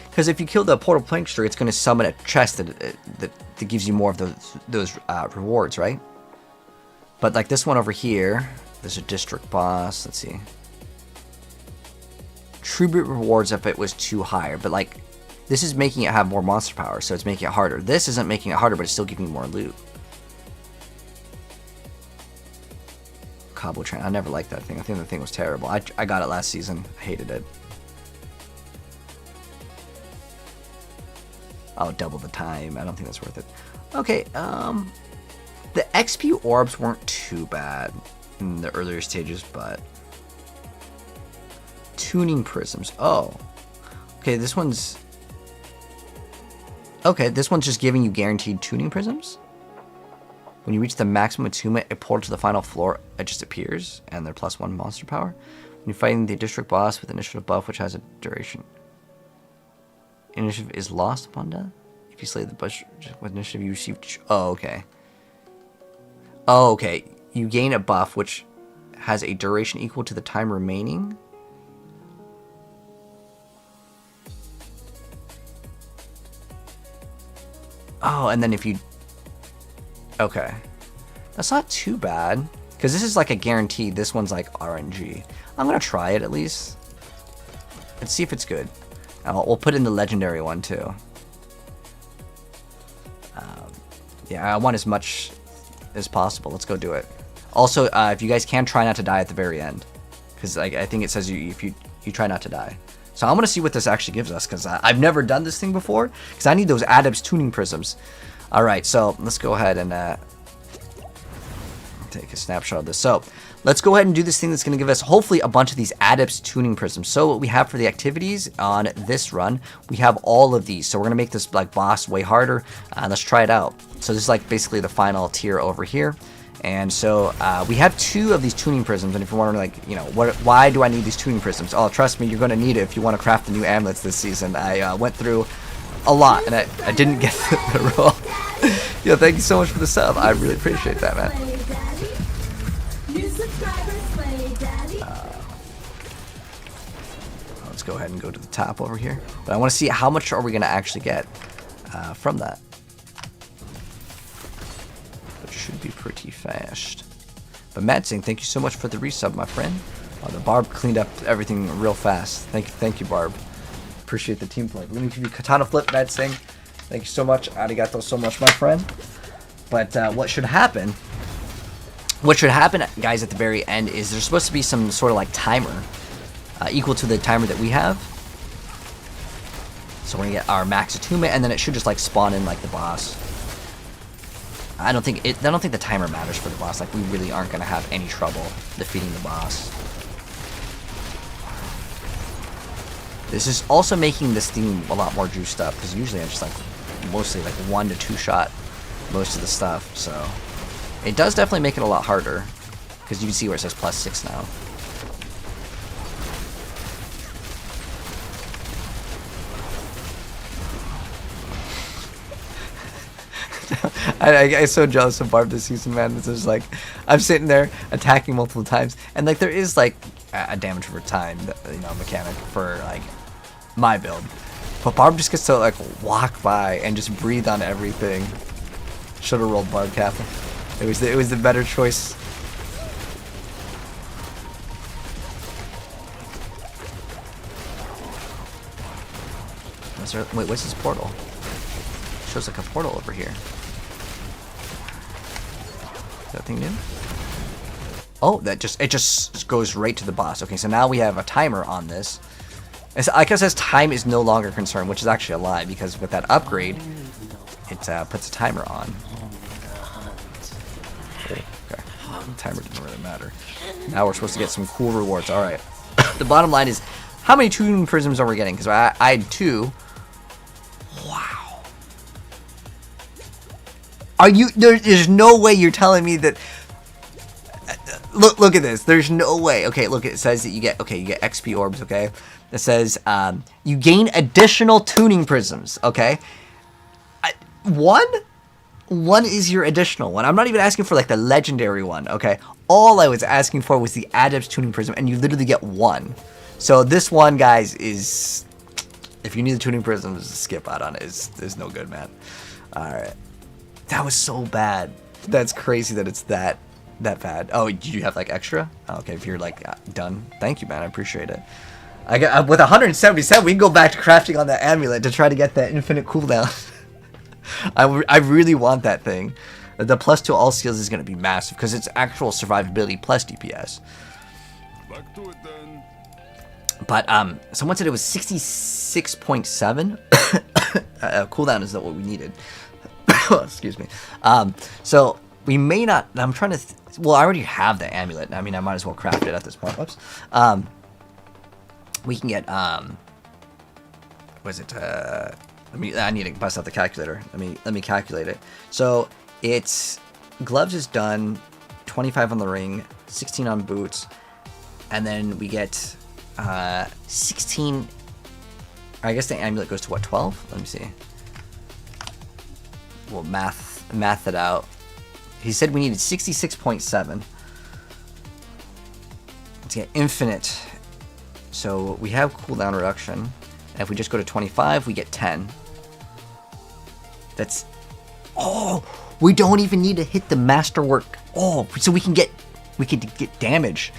Because if you kill the Portal Prankster, it's going to summon a chest that gives you more of those rewards, right? But like this one over here, there's a district boss. Let's see. Tribute rewards if it was too high, but like this is making it have more monster power, so it's making it harder. This isn't making it harder, but it's still giving you more loot. Cobble Train. I never liked that thing. I think the thing was terrible. I got it last season. I hated it. Oh, double the time. I don't think that's worth it. Okay, the XP orbs weren't too bad in the earlier stages, but... Tuning prisms. Oh. Okay, this one's... Okay, this one's just giving you guaranteed tuning prisms. When you reach the maximum attunement, a portal to the final floor, it just appears, and they're +1 monster power. When you're fighting the district boss with initiative buff, which has a duration. Initiative is lost upon death. If you slay the bush with initiative, you receive... Oh, okay. Oh, okay. You gain a buff, which has a duration equal to the time remaining. Oh, and then if you... Okay. That's not too bad. Because this is like a guarantee. This one's like RNG. I'm going to try it at least. Let's see if it's good. We'll put in the legendary one too. Yeah, I want as much as possible. Let's go do it. Also, if you guys can, try not to die at the very end. Because I think it says if you try not to die. So I'm going to see what this actually gives us. Because I've never done this thing before. Because I need those Adept's Tuning Prisms. Alright, so let's go ahead and take a snapshot of this. So let's go ahead and do this thing that's going to give us hopefully a bunch of these Adept's Tuning Prisms. So what we have for the activities on this run, we have all of these. So we're going to make this like boss way harder. Let's try it out. So this is like basically the final tier over here. And so we have 2 of these tuning prisms, and if you're wondering, like, you know, why do I need these tuning prisms? Oh, trust me, you're going to need it if you want to craft the new amulets this season. I went through a lot, and I didn't get the roll. Yo, thank you so much for the sub. I really appreciate that, man. Let's go ahead and go to the top over here. But I want to see how much are we going to actually get from that. It should be pretty fast. But Matt saying, thank you so much for the resub, my friend. The Barb cleaned up everything real fast. Thank you, Barb. Appreciate the team play. Let me give you Katana Flip, Matt saying. Thank you so much. Arigato so much, my friend. But what should happen, guys, at the very end is there's supposed to be some sort of like timer equal to the timer that we have. So we're gonna get our max attunement, and then it should just like spawn in like the boss. I don't think the timer matters for the boss. Like, we really aren't gonna have any trouble defeating the boss. This is also making this theme a lot more juiced up, because usually I just like mostly like 1 to 2 shot most of the stuff. So it does definitely make it a lot harder, because you can see where it says +6 now. I'm so jealous of Barb this season, man. It's just like, I'm sitting there attacking multiple times, and like there is like a damage over time, mechanic for like my build. But Barb just gets to like walk by and just breathe on everything. Should have rolled Barb Captain. It was the better choice. Wait, what's this portal? Shows like a portal over here. Is that thing new? Oh, it just goes right to the boss. Okay, so now we have a timer on this. I guess says time is no longer concerned, which is actually a lie because with that upgrade, it puts a timer on. Okay, the timer didn't really matter. Now we're supposed to get some cool rewards. All right. The bottom line is, how many tuning prisms are we getting? Because I had 2. Wow. Are you? There's no way you're telling me that. Look at this. There's no way. Okay, look. It says that you get XP orbs. Okay, it says you gain additional tuning prisms. Okay, one is your additional one. I'm not even asking for like the legendary one. Okay, all I was asking for was the Adept's tuning prism, and you literally get 1. So this one, guys, is if you need the tuning prisms, skip out on it. It's no good, man. All right, that was so bad. That's crazy that it's that bad. Oh, do you have like extra? Okay, if you're like done, thank you, man. I appreciate it. I got with 177, we can go back to crafting on that amulet to try to get that infinite cooldown. I really want that thing. The +2 all skills is going to be massive because it's actual survivability plus DPS. Back to it then. But someone said it was 66.7. Cooldown is not what we needed. Excuse me. So we may not. I'm trying to. Well, I already have the amulet. I mean, I might as well craft it at this point. Whoops. We can get. Was it? I need to bust out the calculator. Let me calculate it. So it's gloves is done, 25 on the ring, 16 on boots, and then we get 16. I guess the amulet goes to what, 12? Let me see. We'll math it out. He said we needed 66.7 to get infinite. So we have cooldown reduction. And if we just go to 25, we get 10. That's... Oh! We don't even need to hit the masterwork. Oh! So we could get damage.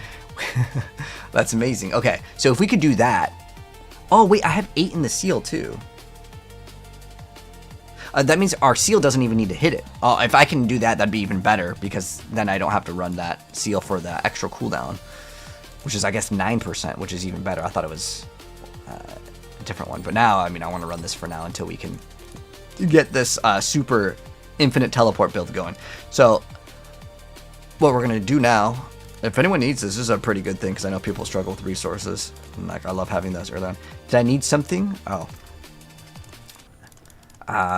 That's amazing. Okay, so if we could do that... Oh, wait, I have 8 in the seal, too. That means our seal doesn't even need to hit it. Oh, if I can do that, that'd be even better, because then I don't have to run that seal for the extra cooldown, which is, I guess, 9%, which is even better. I thought it was a different one, but now, I mean, I want to run this for now until we can get this super infinite teleport build going. So, what we're going to do now, if anyone needs this is a pretty good thing, because I know people struggle with resources, and, like, I love having those early on. Did I need something? Oh.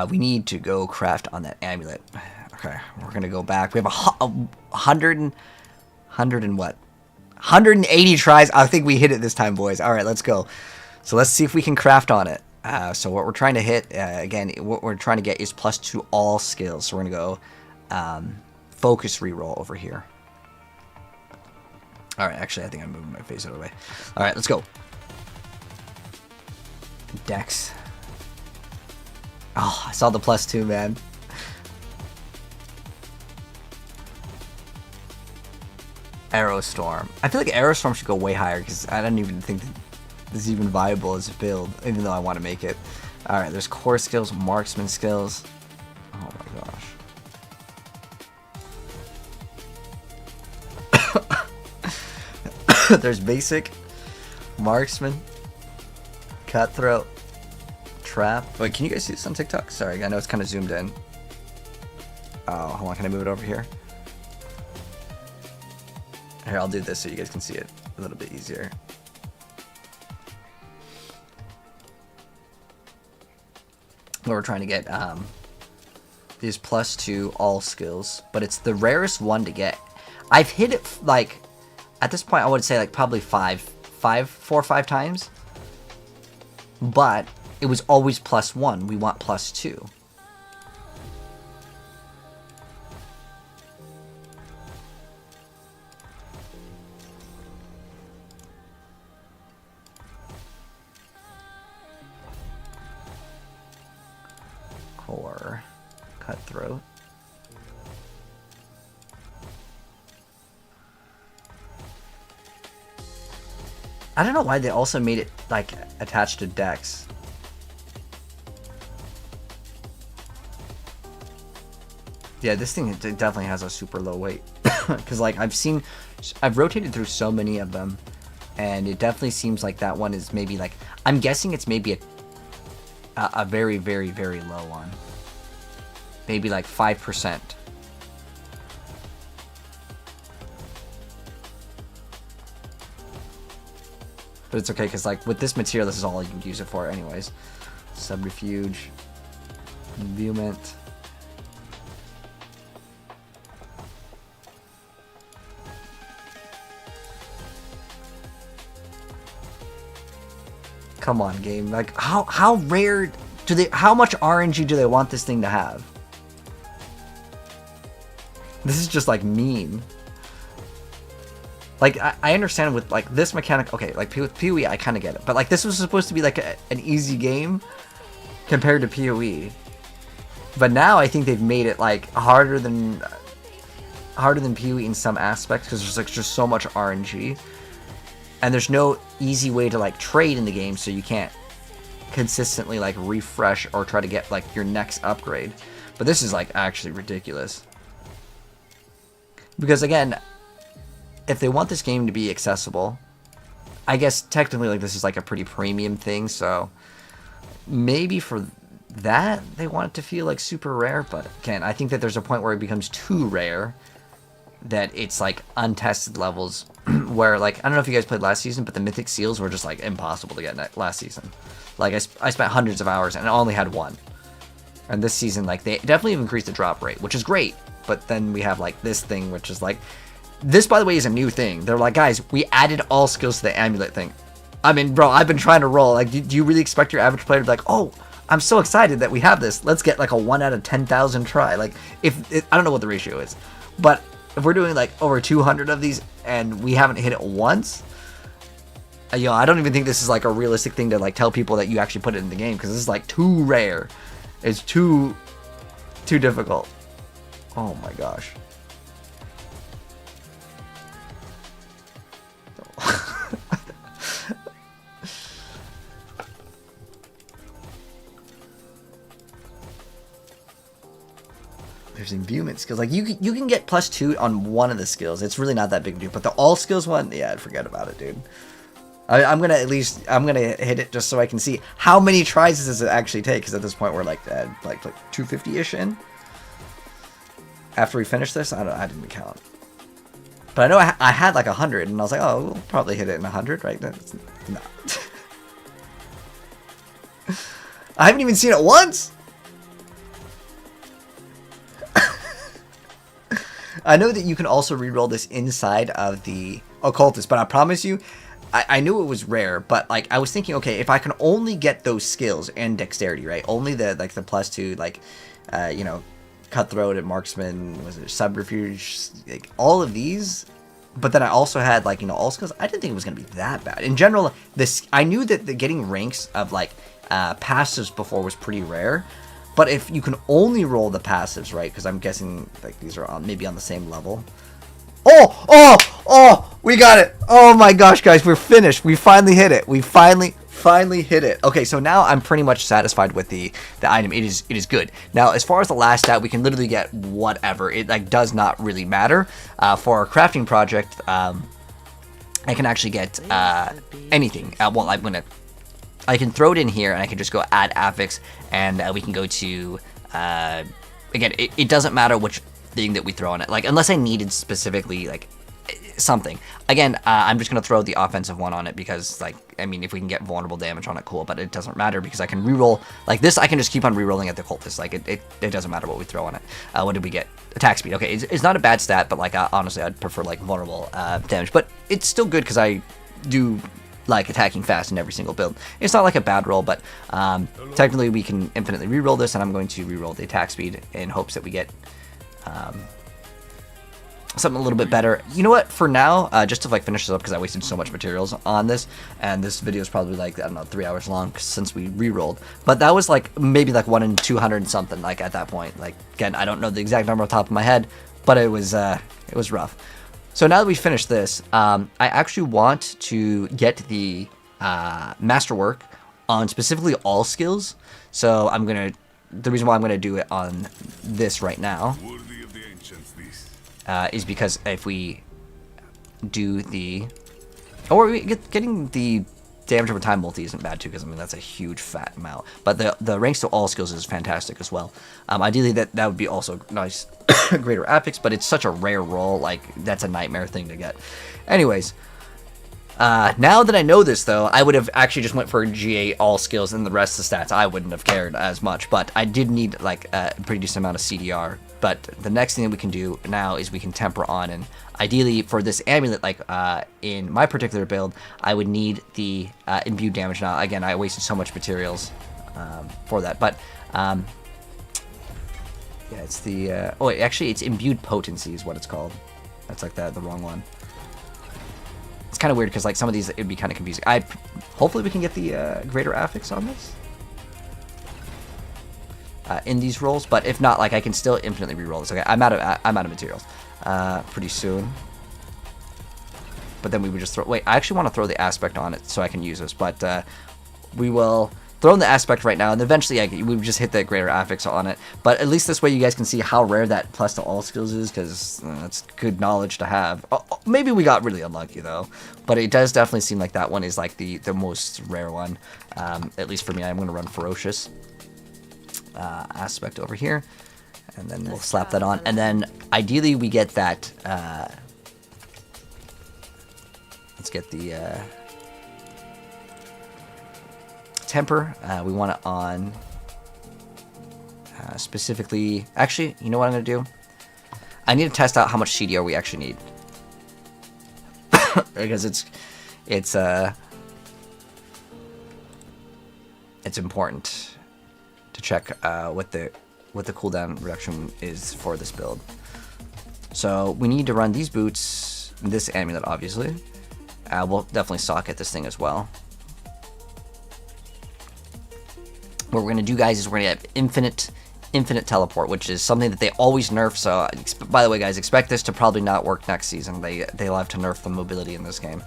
We need to go craft on that amulet. Okay, we're gonna go back. We have 180 tries. I think we hit it this time, boys. All right, let's go. So let's see if we can craft on it. So what we're trying to hit, again, what we're trying to get is +2 all skills. So we're gonna go focus reroll over here. All right, actually, I think I'm moving my face out of the way. All right, let's go. Dex. Oh, I saw the +2, man. Aerostorm. I feel like Aerostorm should go way higher because I don't even think that this is even viable as a build, even though I want to make it. Alright, there's core skills, marksman skills. Oh my gosh. There's basic, marksman, cutthroat, trap. Wait, can you guys see this on TikTok? Sorry, I know it's kind of zoomed in. Oh, hold on, can I move it over here? Here, I'll do this so you guys can see it a little bit easier. We're trying to get these +2 all skills, but it's the rarest one to get. I've hit it like at this point I would say like probably 4 or 5 times, but it was always +1. We want +2. Core, cutthroat. I don't know why they also made it like attached to Dex. Yeah, this thing definitely has a super low weight. Because like I've rotated through so many of them, and it definitely seems like that one is maybe like, I'm guessing it's maybe a very, very, very low one. Maybe like 5%. But it's okay, because like with this material, this is all you can use it for anyways. Subrefuge. Imbuement. Come on, game. Like, how rare do they, how much RNG do they want this thing to have? This is just like mean. Like, I understand with like this mechanic, okay, like with PoE I kind of get it, but like this was supposed to be like an easy game compared to PoE. But now I think they've made it like harder than PoE in some aspects, because there's like just so much RNG. And there's no easy way to like trade in the game, so you can't consistently like refresh or try to get like your next upgrade. But this is like actually ridiculous. Because again, if they want this game to be accessible, I guess technically like this is like a pretty premium thing, so maybe for that they want it to feel like super rare. But again, I think that there's a point where it becomes too rare, that it's like untested levels where like, I don't know if you guys played last season, but the Mythic seals were just like impossible to get last season. Like I spent hundreds of hours and I only had one. And this season, like they definitely have increased the drop rate, which is great. But then we have like this thing, which is like, this by the way is a new thing. They're like, guys, we added all skills to the amulet thing. I mean, bro, I've been trying to roll. Like, do you really expect your average player to be like, oh, I'm so excited that we have this. Let's get like a 1 out of 10,000 try. Like, I don't know what the ratio is, but if we're doing like over 200 of these and we haven't hit it once, you know, I don't even think this is like a realistic thing to like tell people that you actually put it in the game, because this is like too rare. It's too difficult. Oh my gosh. There's imbuement skills. Like you can get +2 on one of the skills. It's really not that big a deal. But the all skills one, yeah, forget about it, dude. I'm gonna hit it just so I can see how many tries does it actually take. Because at this point we're like 250-ish in. After we finish this, I didn't count. But I know I had like 100, and I was like, oh, we'll probably hit it in 100, right? That's not. I haven't even seen it once. I know that you can also reroll this inside of the occultist, but I promise you, I knew it was rare, but like I was thinking, okay, if I can only get those skills and dexterity, right? Only the like the +2, like you know, cutthroat and marksman, was it subrefuge, like all of these. But then I also had like, you know, all skills. I didn't think it was gonna be that bad. In general, this I knew that the getting ranks of like passives before was pretty rare. But if you can only roll the passives, right? Because I'm guessing like these are maybe on the same level. Oh! We got it! Oh my gosh, guys, we're finished. We finally hit it. We finally hit it. Okay, so now I'm pretty much satisfied with the item. It is good. Now, as far as the last stat, we can literally get whatever. It like does not really matter. For our crafting project, I can actually get anything. Well, I can throw it in here, and I can just go add affix, and we can go to, again, it doesn't matter which thing that we throw on it, like, unless I needed specifically, like, something. Again, I'm just going to throw the offensive one on it, because, like, I mean, if we can get vulnerable damage on it, cool, but it doesn't matter, because I can reroll, like, this, I can just keep on rerolling at the cultist, like, it doesn't matter what we throw on it. What did we get? Attack speed. Okay, it's not a bad stat, but, like, honestly, I'd prefer, like, vulnerable damage, but it's still good, because I do like attacking fast in every single build. It's not like a bad roll, but technically we can infinitely reroll this, and I'm going to reroll the attack speed in hopes that we get something a little bit better. You know what? For now, just to like finish this up, because I wasted so much materials on this, and this video is probably like, I don't know, 3 hours long since we rerolled. But that was like maybe like 1 in 200 and something. Like at that point, like again, I don't know the exact number off the top of my head, but it was rough. So now that we finished this, I actually want to get the masterwork on specifically all skills. So the reason why I'm gonna do it on this right now Worthy of the ancients, this. is because if we do the, or getting the damage over time multi isn't bad too, because I mean that's a huge fat amount. But the ranks to all skills is fantastic as well. Ideally that would be also nice, greater epics, but it's such a rare roll, like that's a nightmare thing to get. Anyways, now that I know this though, I would have actually just went for GA all skills, and the rest of the stats I wouldn't have cared as much. But I did need like a pretty decent amount of CDR. But the next thing that we can do now is we can temper on, and ideally for this amulet, like in my particular build, I would need the imbued damage. Now again, I wasted so much materials for that, but yeah, it's the oh wait, actually it's imbued potency is what it's called. That's like the wrong one. It's kind of weird because like some of these it'd be kind of confusing. Hopefully we can get the greater affix on this. In these rolls, but if not, like I can still infinitely re-roll this. Okay, I'm out of materials pretty soon. But then we would just throw. Wait, I actually want to throw the aspect on it so I can use this. But we will throw in the aspect right now, and eventually we would just hit the greater affix on it. But at least this way you guys can see how rare that plus to all skills is, because that's good knowledge to have. Maybe we got really unlucky though, but it does definitely seem like that one is like the most rare one. At least for me, I'm going to run ferocious. Aspect over here, and then we'll slap that on, and then ideally we get that let's get the temper. We want it on specifically, actually, you know what I'm gonna do, I need to test out how much CDR we actually need because it's important to check what the cooldown reduction is for this build. So we need to run these boots, this amulet obviously. We'll definitely socket this thing as well. What we're gonna do, guys, is we're gonna have infinite teleport, which is something that they always nerf. So by the way, guys, expect this to probably not work next season. They love to nerf the mobility in this game.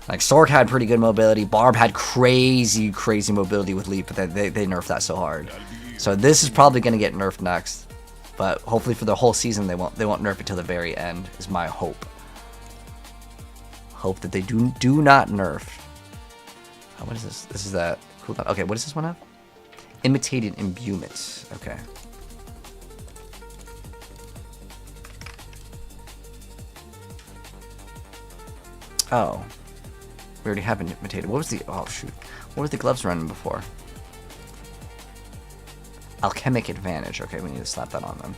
Like, Sork had pretty good mobility. Barb had crazy mobility with Leap, but they nerfed that so hard. So this is probably going to get nerfed next. But hopefully for the whole season, they won't nerf it till the very end, is my hope. Hope that they do not nerf. Oh, what is this? This is that cooldown. Okay, what does this one have? Imitated imbuement. Okay. Oh. We already have imitated. What was the... Oh, shoot. What were the gloves running before? Alchemic advantage. Okay, we need to slap that on them.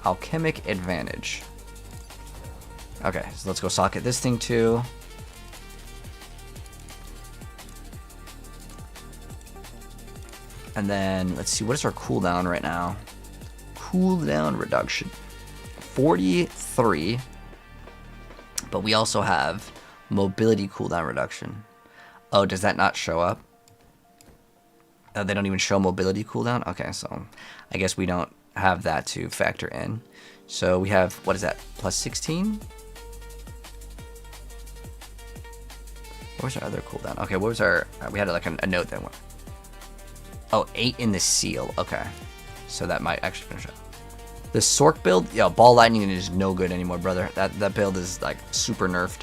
Alchemic advantage. Okay, so let's go socket this thing too. And then, let's see, what is our cooldown right now? Cooldown reduction 43, but we also have mobility cooldown reduction. Oh, does that not show up? They don't even show mobility cooldown. Okay, so I guess we don't have that to factor in. So we have, what is that, plus 16? What was our other cooldown? Okay, what was our, we had like a note that went, oh, 8 in the seal. Okay, so that might actually finish up. The Sork build, yeah, Ball Lightning is no good anymore, brother. That build is like super nerfed.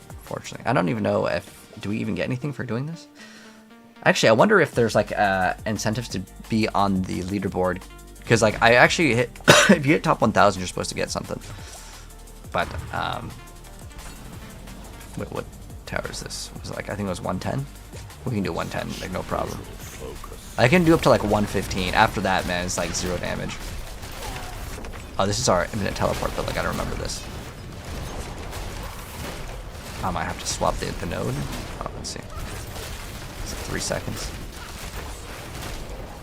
Unfortunately, I don't even know if, do we even get anything for doing this? Actually, I wonder if there's like incentives to be on the leaderboard, because like I actually hit if you hit top 1,000, you're supposed to get something. But wait, what tower is this? Was it like, I think it was 110. We can do 110, like no problem. I can do up to like 115. After that, man, it's like 0 damage. Oh, this is our infinite teleport, but like I don't remember this. I might have to swap the node. Oh, let's see. It's like 3 seconds.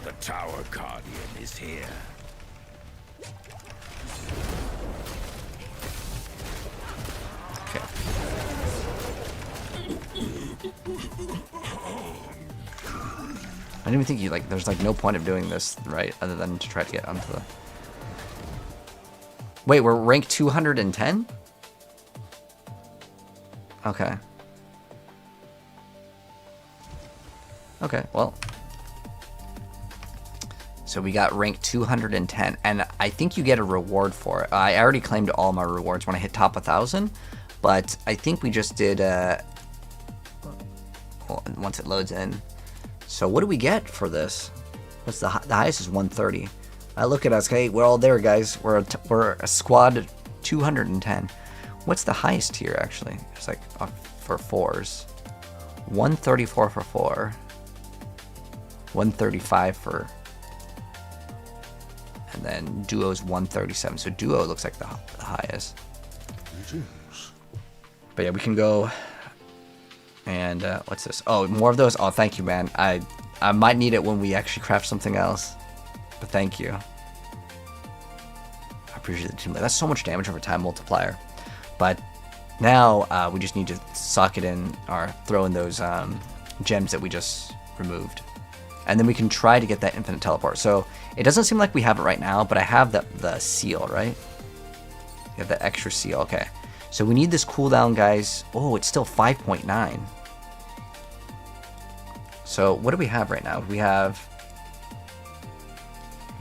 The Tower Guardian is here. Okay. I didn't even think you, like, there's, like, no point of doing this, right? Other than to try to get onto the... Wait, we're ranked 210? Okay. Okay, well. So we got rank 210, and I think you get a reward for it. I already claimed all my rewards when I hit top 1,000, but I think we just did, well, once it loads in. So what do we get for this? What's the highest is 130. Look at us, hey, we're all there, guys. We're a squad 210. What's the highest tier, actually? It's like for 4s. 134 for 4. 135 for... And then duo's 137. So duo looks like the highest. But yeah, we can go... And what's this? Oh, more of those? Oh, thank you, man. I might need it when we actually craft something else. But thank you. I appreciate the team. That's so much damage over time multiplier. But now we just need to sock it in or throw in those gems that we just removed. And then we can try to get that infinite teleport. So it doesn't seem like we have it right now, but I have the seal, right? You have the extra seal. Okay. So we need this cooldown, guys. Oh, it's still 5.9. So what do we have right now? We have...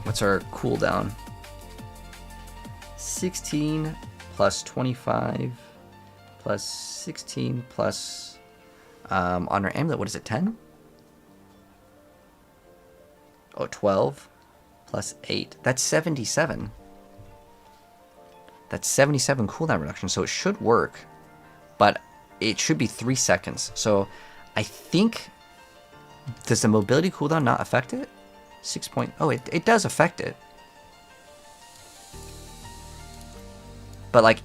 What's our cooldown? 16 plus 25 plus 16 plus... on our amulet, what is it, 10? Oh, 12 plus 8. That's 77. That's 77 cooldown reduction, so it should work. But it should be 3 seconds. So I think... Does the mobility cooldown not affect it? 6 point... Oh, it does affect it. But, like...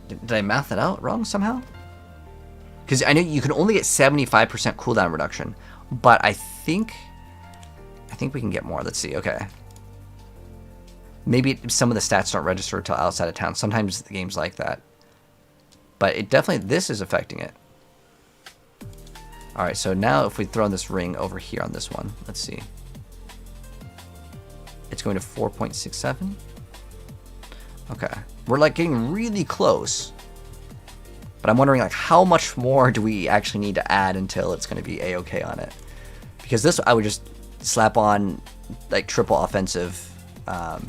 Did I math it out wrong somehow? Because I know you can only get 75% cooldown reduction. But I think we can get more. Let's see. Okay. Maybe some of the stats don't register until outside of town. Sometimes the game's like that. But it definitely... This is affecting it. Alright, so now if we throw in this ring over here on this one. Let's see. It's going to 4.67. Okay. We're like getting really close. But I'm wondering like how much more do we actually need to add until it's going to be A-okay on it. Because this I would just slap on like triple offensive. I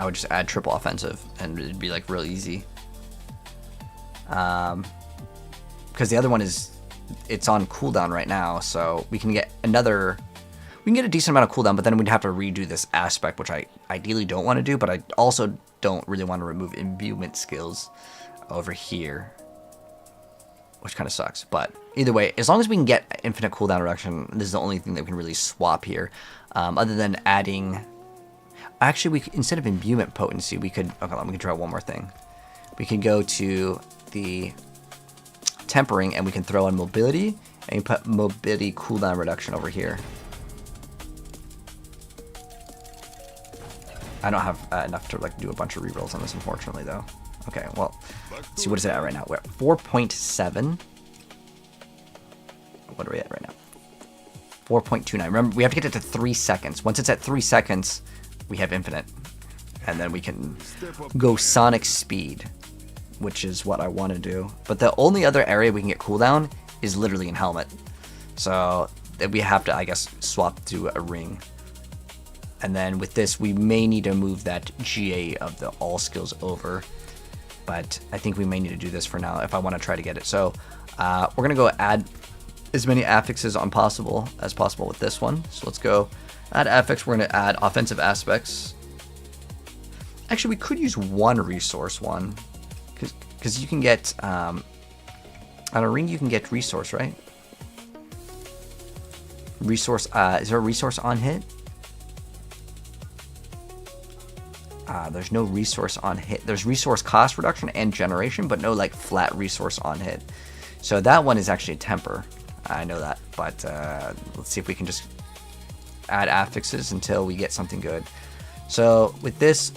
would just add triple offensive and it'd be like real easy. Because the other one is, it's on cooldown right now, so we can get another, we can get a decent amount of cooldown, but then we'd have to redo this aspect, which I ideally don't want to do, but I also don't really want to remove imbuement skills over here, which kind of sucks. But either way, as long as we can get infinite cooldown reduction, this is the only thing that we can really swap here, other than adding... Actually, we instead of imbuement potency, we could... Okay, we can try one more thing. We can go to the tempering, and we can throw in mobility, and we put mobility cooldown reduction over here. I don't have enough to like do a bunch of rerolls on this, unfortunately, though. Okay, well, let's see, what is it at right now? We're at 4.7. What are we at right now? 4.29. Remember, we have to get it to 3 seconds. Once it's at 3 seconds... we have infinite, and then we can go sonic speed, which is what I want to do. But the only other area we can get cooldown is literally in helmet, so we have to, I guess, swap to a ring. And then with this, we may need to move that GA of the all skills over, but I think we may need to do this for now if I want to try to get it. So we're gonna go add as many affixes as possible with this one. So let's go add affix. We're going to add offensive aspects. Actually, we could use one resource one. Because you can get... on a ring, you can get resource, right? Resource... is there a resource on hit? There's no resource on hit. There's resource cost reduction and generation, but no like flat resource on hit. So that one is actually a temper. I know that. But let's see if we can just... add affixes until we get something good. So with this,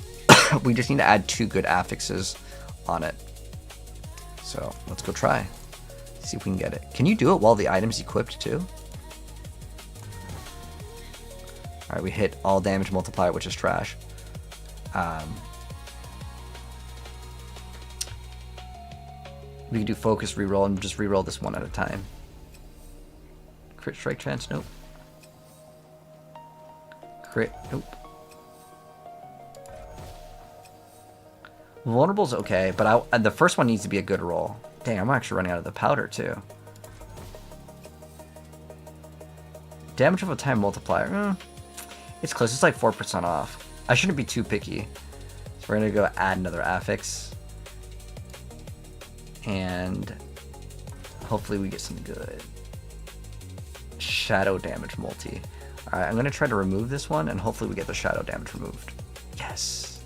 we just need to add 2 good affixes on it. So let's go try. See if we can get it. Can you do it while the item's equipped too? Alright, we hit all damage multiplier, which is trash. We can do focus reroll and just reroll this one at a time. Crit strike chance, nope. Crit, nope. Vulnerable's okay, but the first one needs to be a good roll. Dang, I'm actually running out of the powder too. Damage of a time multiplier. It's close. It's like 4% off. I shouldn't be too picky. So we're going to go add another affix. And hopefully we get some good. Shadow damage multi. Alright, I'm going to try to remove this one, and hopefully we get the shadow damage removed. Yes.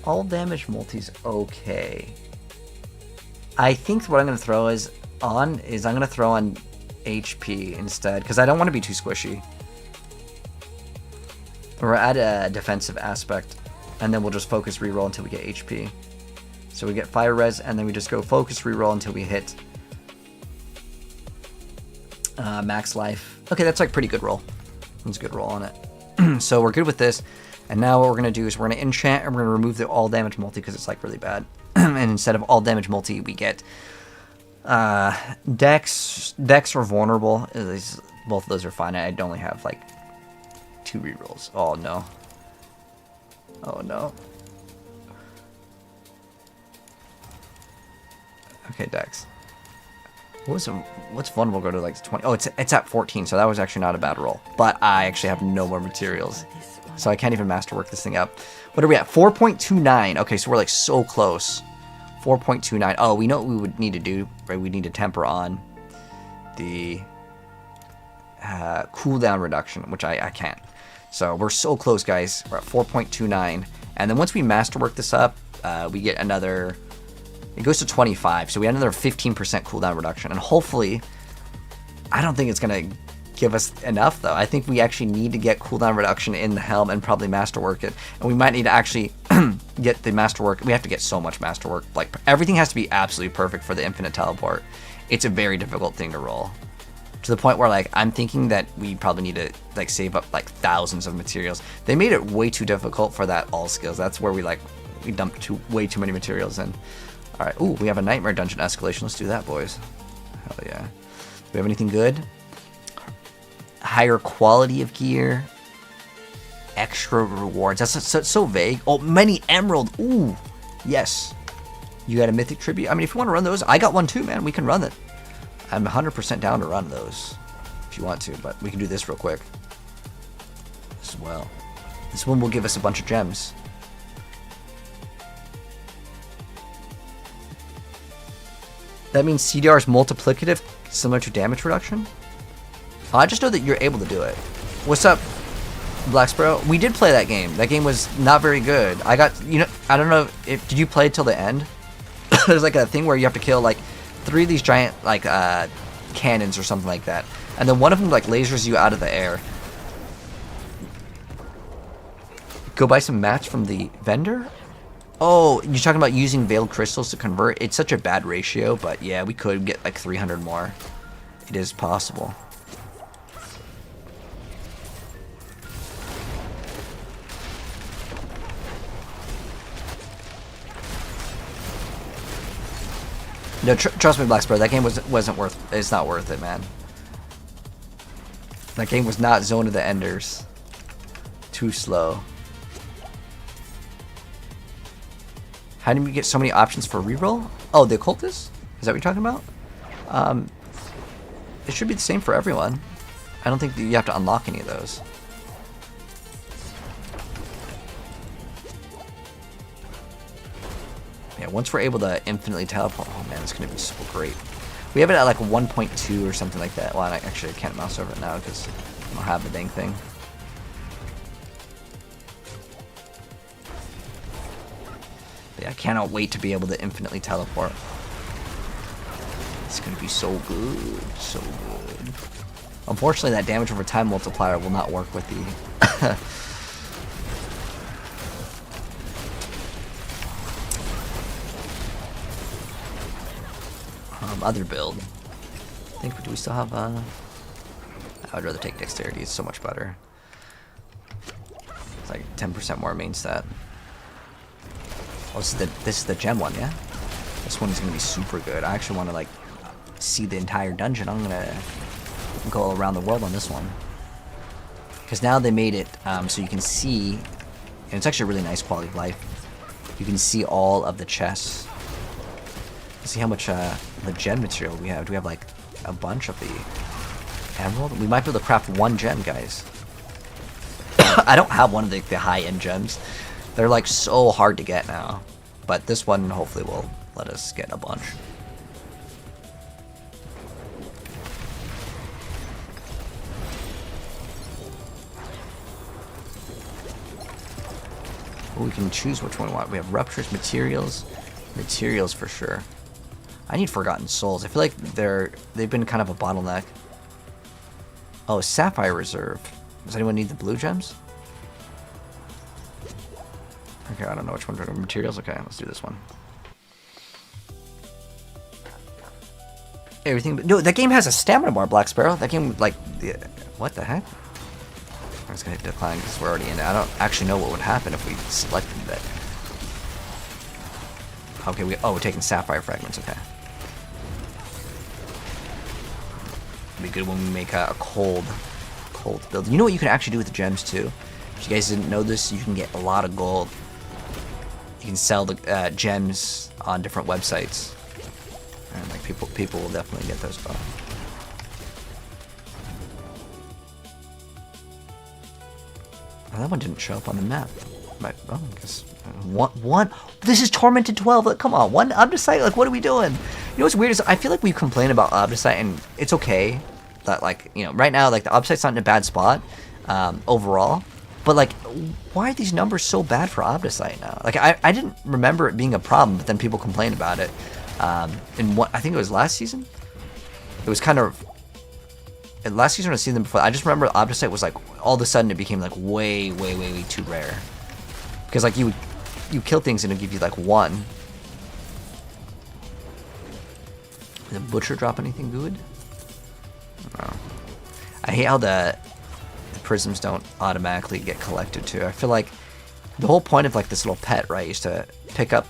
All damage multi's okay. I think what I'm going to throw I'm going to throw on HP instead, because I don't want to be too squishy. Or add a defensive aspect, and then we'll just focus reroll until we get HP. So we get fire res, and then we just go focus reroll until we hit max life. Okay, that's like pretty good roll. That's a good roll on it. So we're good with this. And now what we're going to do is we're going to enchant, and we're going to remove the all damage multi because it's like really bad. And instead of all damage multi, we get Dex or vulnerable. Both of those are fine. I'd only have like 2 rerolls. Oh no. Oh no. Okay, Dex. What's vulnerable go to like 20? Oh, it's at 14, so that was actually not a bad roll. But I actually have no more materials, so I can't even masterwork this thing up. What are we at? 4.29. Okay, so we're like so close. 4.29. Oh, we know what we would need to do, right? We need to temper on the cooldown reduction, which I can't. So we're so close, guys. We're at 4.29. And then once we masterwork this up, we get another... It goes to 25, so we had another 15% cooldown reduction. And hopefully, I don't think it's going to give us enough, though. I think we actually need to get cooldown reduction in the helm and probably masterwork it. And we might need to actually get the masterwork. We have to get so much masterwork. Like, everything has to be absolutely perfect for the infinite teleport. It's a very difficult thing to roll. To the point where, like, I'm thinking that we probably need to, like, save up, like, thousands of materials. They made it way too difficult for that all skills. That's where we dumped way too many materials in. Alright, ooh, we have a Nightmare Dungeon escalation. Let's do that, boys. Hell yeah. Do we have anything good? Higher quality of gear. Extra rewards. That's so vague. Oh, many emerald. Ooh, yes. You got a Mythic tribute. I mean, if you want to run those, I got one too, man. We can run it. I'm 100% down to run those if you want to, but we can do this real quick as well. This one will give us a bunch of gems. That means CDR is multiplicative, similar to damage reduction? I just know that you're able to do it. What's up, Black Sparrow? We did play that game. That game was not very good. I don't know if did you play it till the end? There's like a thing where you have to kill like 3 of these giant like cannons or something like that, and then one of them like lasers you out of the air. Go buy some mats from the vendor. Oh, you're talking about using veiled crystals to convert? It's such a bad ratio, but yeah, we could get like 300 more. It is possible. No, trust me, Black Sparrow, that game wasn't worth. It's not worth it, man. That game was not Zone of the Enders. Too slow. How did we get so many options for reroll? Oh, the occultist? Is that what you're talking about? It should be the same for everyone. I don't think that you have to unlock any of those. Yeah, once we're able to infinitely teleport, oh man, it's gonna be so great. We have it at like 1.2 or something like that. Well, I can't mouse over it now because I don't have the dang thing. Yeah, I cannot wait to be able to infinitely teleport. It's gonna be so good, so good. Unfortunately, that damage over time multiplier will not work with the other build. I think, do we still have, I would rather take dexterity, it's so much better. It's like 10% more main stat. Oh, this is the gem one, yeah? This one is gonna be super good. I actually wanna like see the entire dungeon. I'm gonna go around the world on this one. Because now they made it so you can see, and it's actually a really nice quality of life. You can see all of the chests. See how much the gem material we have. Do we have like a bunch of the emerald? We might be able to craft one gem, guys. I don't have one of the high-end gems. They're like so hard to get now. But this one hopefully will let us get a bunch. Well, we can choose which one we want. We have ruptures, materials for sure. I need Forgotten Souls. I feel like they've been kind of a bottleneck. Oh, Sapphire Reserve. Does anyone need the blue gems? Okay, I don't know which one. Materials? Okay, let's do this one. Everything. No, that game has a stamina bar, Black Sparrow. That game, like, what the heck? I'm just gonna hit decline because we're already in it. I don't actually know what would happen if we selected that. Okay, we're taking Sapphire Fragments. Okay. It'd be good when we make a cold build. You know what you can actually do with the gems too? If you guys didn't know this, you can get a lot of gold. You can sell the gems on different websites, and like people will definitely get those. Oh, that one didn't show up on the map. I guess one. This is Tormented 12. Like, come on, one Obdicite. Like, what are we doing? You know what's weird is I feel like we complain about Obdicite, and it's okay that, like, you know, right now, like, the Obdicite's not in a bad spot overall. But, like, why are these numbers so bad for Obdicite now? Like, I didn't remember it being a problem, but then people complained about it. In what I think it was last season. It was kind of last season or the season before. I just remember Obdicite was like all of a sudden it became like way too rare. Because like you kill things and it'll give you like one. Did the butcher drop anything good? No. I hate how the prisms don't automatically get collected too. I feel like the whole point of like this little pet, right, is to pick up,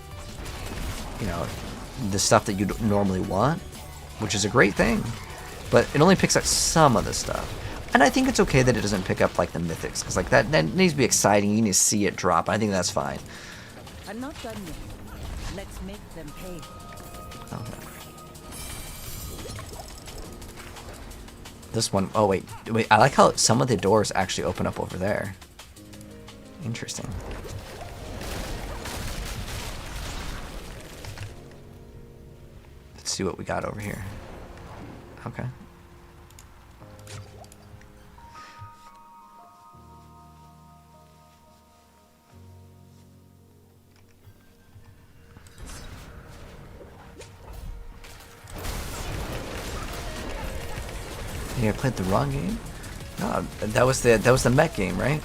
you know, the stuff that you normally want, which is a great thing, but it only picks up some of the stuff. And I think it's okay that it doesn't pick up like the mythics, because like that needs to be exciting. You need to see it drop. I think that's fine. I'm not done yet. Let's make them pay. Okay. This one, oh wait, I like how some of the doors actually open up over there. Interesting. Let's see what we got over here. Okay. Yeah, I played the wrong game. No, that was the mech game, right?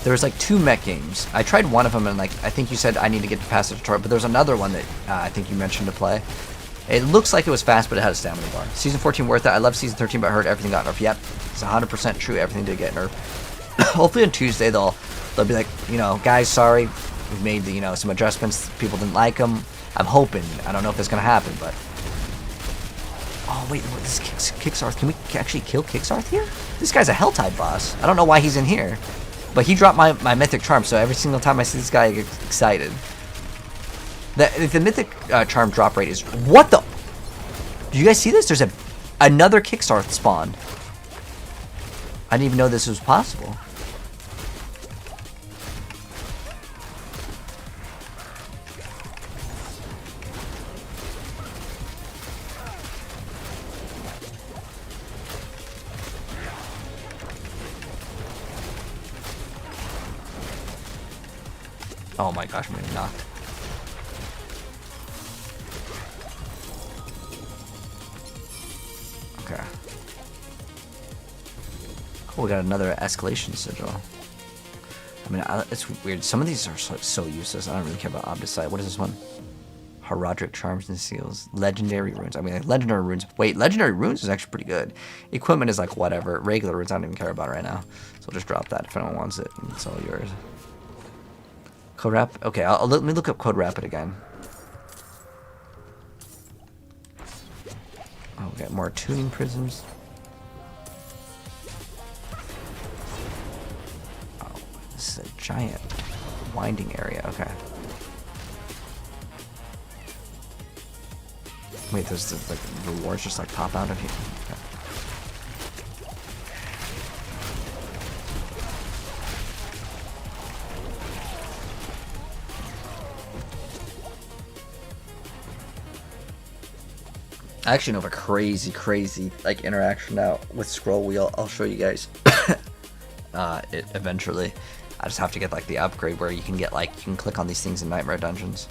There was like 2 mech games. I tried one of them, and like I think you said I need to get to past the tutorial, but there's another one that I think you mentioned to play. It looks like it was fast, but it had a stamina bar. Season 14 worth it. I love Season 13, but I heard everything got nerfed. Yep, it's 100% true. Everything did get nerfed. Hopefully on Tuesday they'll be like, you know, guys, sorry, we've made the, you know, some adjustments. People didn't like them. I'm hoping. I don't know if that's gonna happen, but. Oh wait, what, this is Kixarth. Can we actually kill Kixarth here? This guy's a Helltide boss. I don't know why he's in here, but he dropped my Mythic charm. So every single time I see this guy, I get excited. The Mythic charm drop rate is what the? Do you guys see this? There's another Kixarth spawned. I didn't even know this was possible. Oh my gosh, I'm getting knocked. Okay. Oh, we got another escalation sigil. I mean, it's weird. Some of these are so useless. I don't really care about Obdicite. What is this one? Heraldric Charms and Seals. Legendary Runes. I mean, like, Legendary Runes. Wait, Legendary Runes is actually pretty good. Equipment is like whatever. Regular Runes, I don't even care about right now. So I'll just drop that if anyone wants it. It's all yours. Code Rapid? Okay, let me look up Code Rapid again. Oh, we got more tuning prisms. Oh, this is a giant winding area. Okay. Wait, there's the, like, rewards just like pop out of here. Okay. I actually know of a crazy like interaction now with Scroll Wheel. I'll show you guys it eventually. I just have to get like the upgrade where you can get like, you can click on these things in Nightmare Dungeons.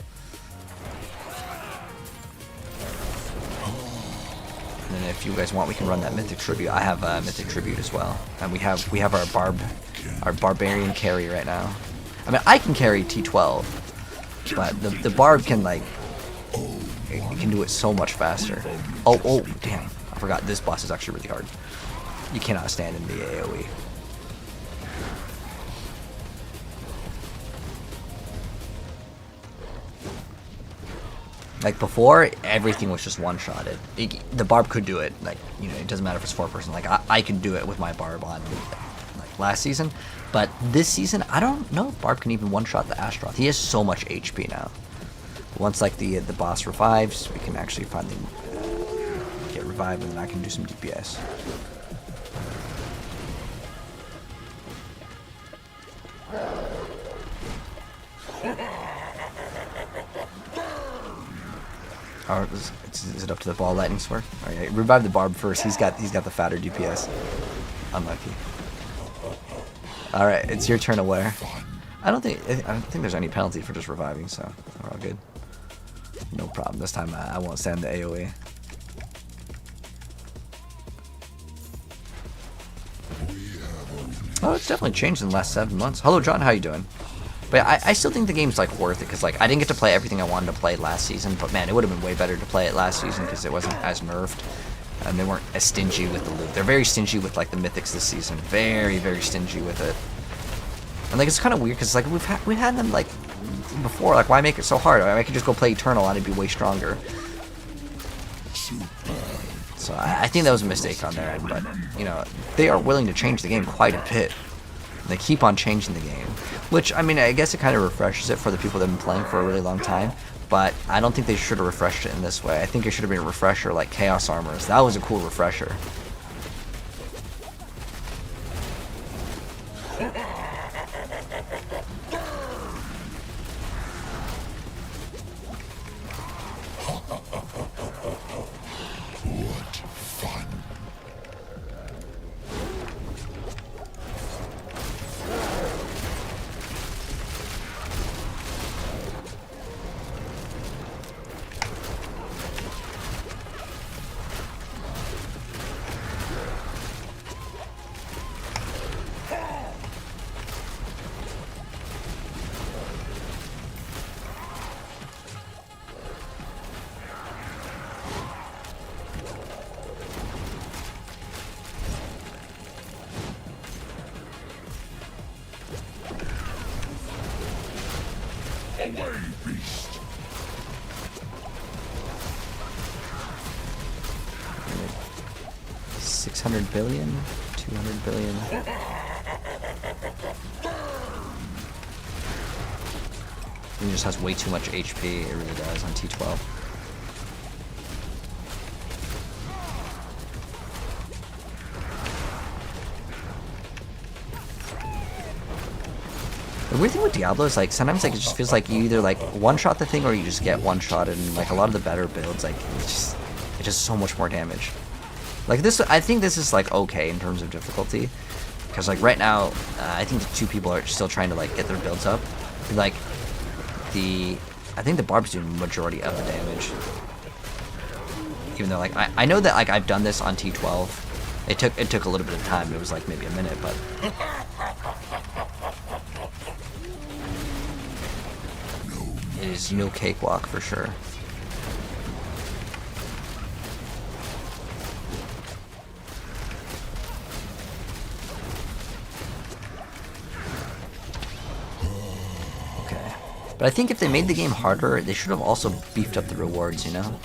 And then if you guys want, we can run that Mythic Tribute. I have a Mythic Tribute as well. And we have our Barbarian carry right now. I mean, I can carry T12, but the Barb can like, you can do it so much faster. Oh, damn. I forgot this boss is actually really hard. You cannot stand in the AoE. Like before, everything was just one-shotted. The Barb could do it. Like, you know, it doesn't matter if it's 4-person. Like, I could do it with my Barb on like last season. But this season, I don't know if Barb can even one-shot the Astroth. He has so much HP now. Once like the boss revives, we can actually finally get revived, and then I can do some DPS. Or is it up to the ball lightning sword? Alright, revive the Barb first. He's got the fatter DPS. Unlucky. Alright, it's your turn, Aware. I don't think there's any penalty for just reviving, so we're all good. No problem. This time I won't stand the AoE. Oh, it's definitely changed in the last 7 months. Hello, John. How you doing? But I still think the game's like worth it, because like I didn't get to play everything I wanted to play last season. But man, it would have been way better to play it last season because it wasn't as nerfed, and they weren't as stingy with the loot. They're very stingy with like the Mythics this season. Very stingy with it. And like it's kind of weird because like we've had them like before. Like, why make it so hard? I could just go play Eternal and it'd be way stronger. So I think that was a mistake on their end, but you know, they are willing to change the game quite a bit. They keep on changing the game, which I mean, I guess it kind of refreshes it for the people that have been playing for a really long time. But I don't think they should have refreshed it in this way. I think it should have been a refresher like Chaos Armors. That was a cool refresher. Away, beast! 600 billion, 200 billion. He just has way too much HP. It really does on T12. The weird thing with Diablo is like sometimes like it just feels like you either like one-shot the thing or you just get one-shotted, and like a lot of the better builds like it does so much more damage. Like this, I think this is like okay in terms of difficulty, because like right now I think the two people are still trying to like get their builds up. Like I think the Barb's doing the majority of the damage, even though like I know that like I've done this on T12. It took a little bit of time. It was like maybe a minute, but is no cakewalk for sure. Okay. But I think if they made the game harder, they should have also beefed up the rewards, you know?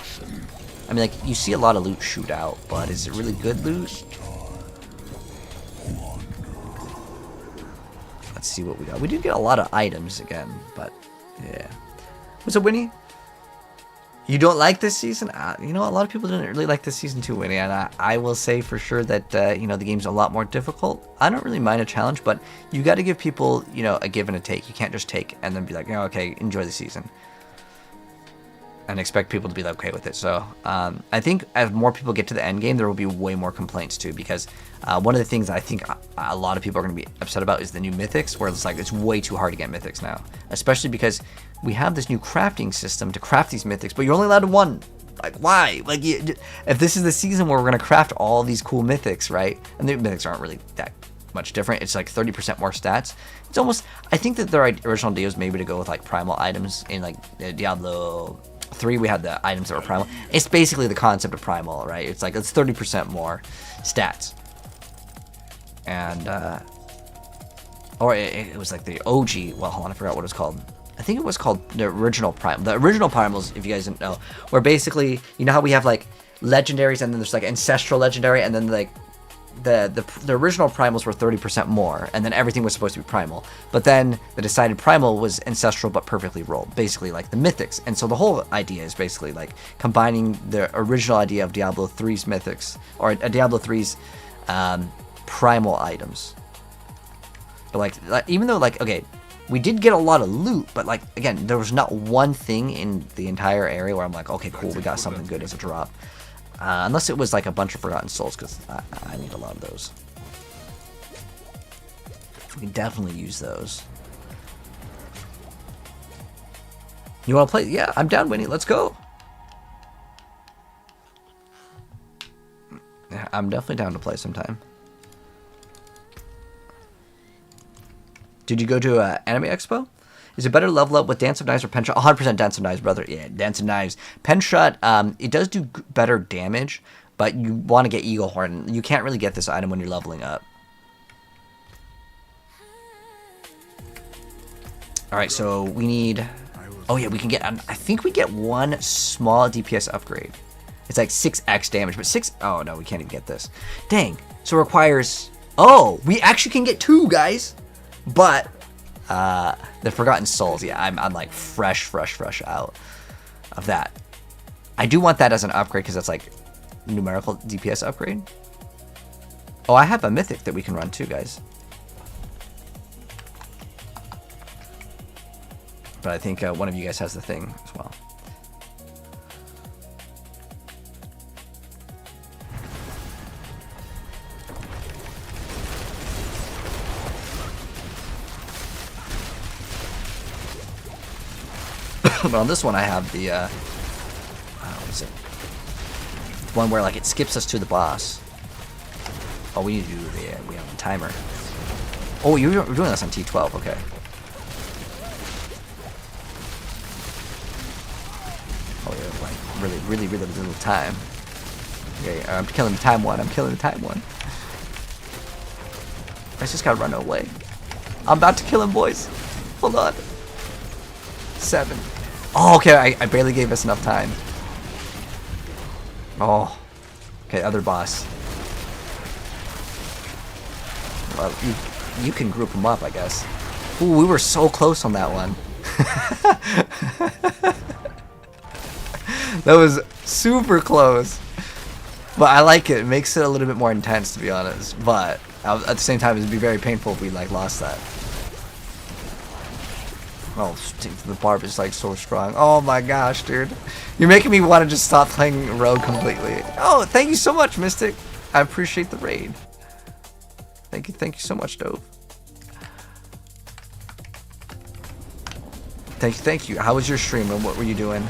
I mean, like, you see a lot of loot shoot out, but is it really good loot? Let's see what we got. We did get a lot of items again, but yeah. What's up, Winnie? You don't like this season? You know, a lot of people didn't really like this season too, Winnie, and I will say for sure that, you know, the game's a lot more difficult. I don't really mind a challenge, but you got to give people, you know, a give and a take. You can't just take and then be like, oh, okay, enjoy the season. And expect people to be okay with it. So I think as more people get to the end game, there will be way more complaints too, because one of the things I think a lot of people are going to be upset about is the new Mythics, where it's like it's way too hard to get Mythics now, especially because we have this new crafting system to craft these Mythics, but you're only allowed to one. Like, why? Like, if this is the season where we're going to craft all these cool Mythics, right? And the Mythics aren't really that much different. It's like 30% more stats. It's almost, I think that their original idea was maybe to go with like primal items in like Diablo 3. We had the items that were primal. It's basically the concept of primal, right? It's like it's 30% more stats. And or it was like the OG, well, hold on, I forgot what it was called. I think it was called the original primal. The original primals, if you guys didn't know, were basically, you know how we have like legendaries and then there's like ancestral legendary, and then like the original primals were 30% more, and then everything was supposed to be primal. But then the decided primal was ancestral but perfectly rolled, basically like the Mythics. And so the whole idea is basically like combining the original idea of Diablo 3's Mythics, or a Diablo 3's primal items. But like even though like, okay, we did get a lot of loot, but like again, there was not one thing in the entire area where I'm like, okay, cool, we got something good as a drop. Unless it was like a bunch of Forgotten Souls, because I need a lot of those. We can definitely use those. You want to play? Yeah, I'm down, Winnie. Let's go. Yeah, I'm definitely down to play sometime. Did you go to Anime Expo? Is it better to level up with Dance of Knives or Pen Shot? 100% Dance of Knives, brother. Yeah, Dance of Knives. Pen Shot, it does do better damage, but you want to get Eagle Horn. You can't really get this item when you're leveling up. Alright, so we need... Oh yeah, we can get... I think we get one small DPS upgrade. It's like 6x damage, but 6... Oh no, we can't even get this. Dang. So it requires... Oh, we actually can get 2, guys! But... the Forgotten Souls, yeah, I'm like fresh out of that. I do want that as an upgrade because that's like numerical DPS upgrade. Oh, I have a Mythic that we can run too, guys. But I think one of you guys has the thing as well. But on this one, I have the, what is it? One where, like, it skips us to the boss. Oh, we need to do the, we have the timer. Oh, you're doing this on T12, okay. Oh, yeah, like, really little time. Okay, I'm killing the time one, I just gotta run away. I'm about to kill him, boys. Hold on. 7. Oh, okay, I barely gave us enough time. Oh. Okay, other boss. Well, you can group them up, I guess. Ooh, we were so close on that one. That was super close. But I like it. It makes it a little bit more intense, to be honest. But at the same time, it'd be very painful if we, like, lost that. Oh, the barb is like so strong. Oh my gosh, dude. You're making me want to just stop playing Rogue completely. Oh, thank you so much, Mystic. I appreciate the raid. Thank you so much, Dove. Thank you. How was your stream and what were you doing?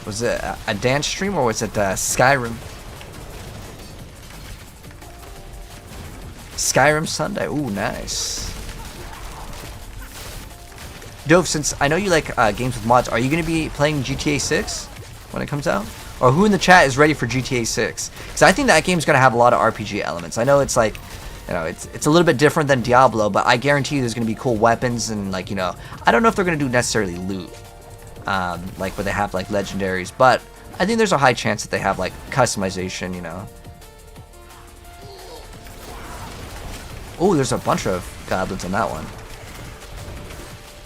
Was it a dance stream or was it Skyrim? Skyrim Sunday. Ooh, nice. Dove, since I know you like games with mods, are you going to be playing GTA 6 when it comes out? Or who in the chat is ready for GTA 6? Because I think that game's going to have a lot of RPG elements. I know it's like, you know, it's a little bit different than Diablo, but I guarantee you there's going to be cool weapons and, like, you know, I don't know if they're going to do necessarily loot, like where they have like legendaries, but I think there's a high chance that they have like customization, you know. Oh, there's a bunch of goblins on that one.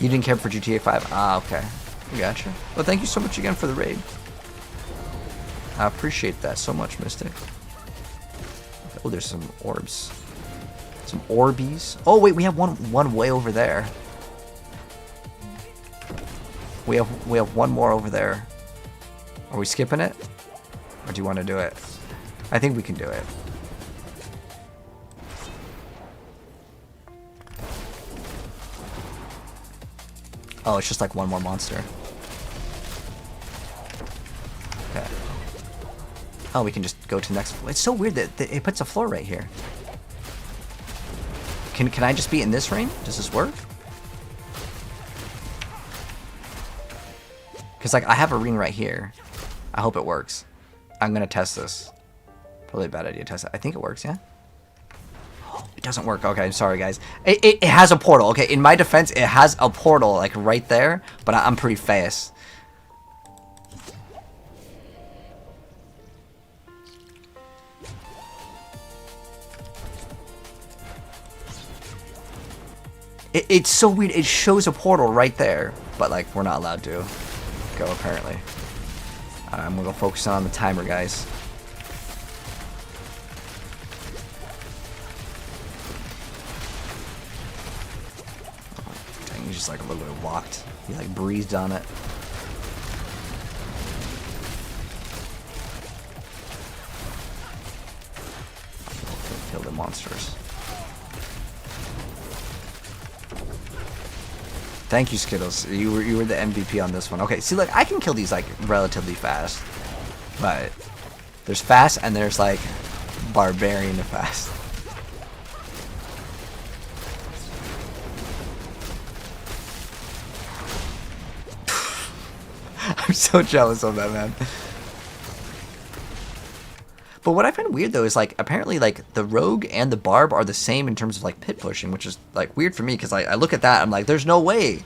You didn't care for GTA 5? Ah, okay. I gotcha. Well, thank you so much again for the raid. I appreciate that so much, Mystic. Okay. Oh, there's some orbs. Some Orbeez. Oh, wait, we have one way over there. We have one more over there. Are we skipping it? Or do you want to do it? I think we can do it. Oh, it's just like one more monster. Okay. Oh, we can just go to the next. It's so weird that it puts a floor right here. Can I just be in this ring? Does this work? Because, like, I have a ring right here. I hope it works. I'm going to test this. Probably a bad idea to test it. I think it works, yeah? Oh, it doesn't work. Okay, I'm sorry, guys. It has a portal. Okay, in my defense, it has a portal, like, right there. But I'm pretty fast. It's so weird. It shows a portal right there. But, like, we're not allowed to go, apparently. I'm going to go focus on the timer, guys. Dang, he just, like, a little bit walked. He, like, breathed on it. Kill the monsters. Thank you, Skittles. You were the MVP on this one. Okay, see, look, I can kill these, like, relatively fast. But there's fast and there's, like, barbarian fast. I'm so jealous of that, man. But what I find weird, though, is, like, apparently, like, the rogue and the barb are the same in terms of, like, pit pushing, which is, like, weird for me, because I look at that, I'm like, there's no way.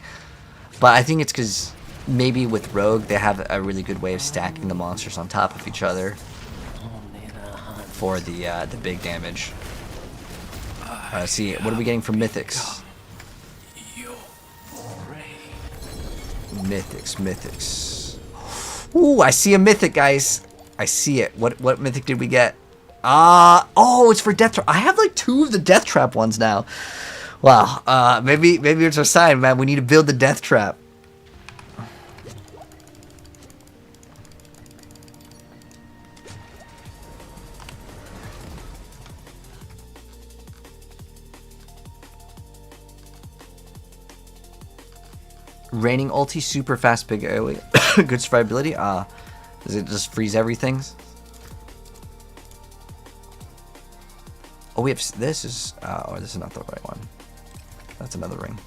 But I think it's because maybe with rogue, they have a really good way of stacking the monsters on top of each other for the big damage. See, what are we getting from Mythics? Mythics. Ooh, I see a Mythic, guys. I see it. What Mythic did we get? Oh, it's for Death Trap. I have like 2 of the Death Trap ones now. Wow. Maybe it's a sign, man. We need to build the Death Trap. Raining ulti, super fast, big AoE. Good survivability. Does it just freeze everything? Oh, we have this is. Oh, this is not the right one. That's another ring.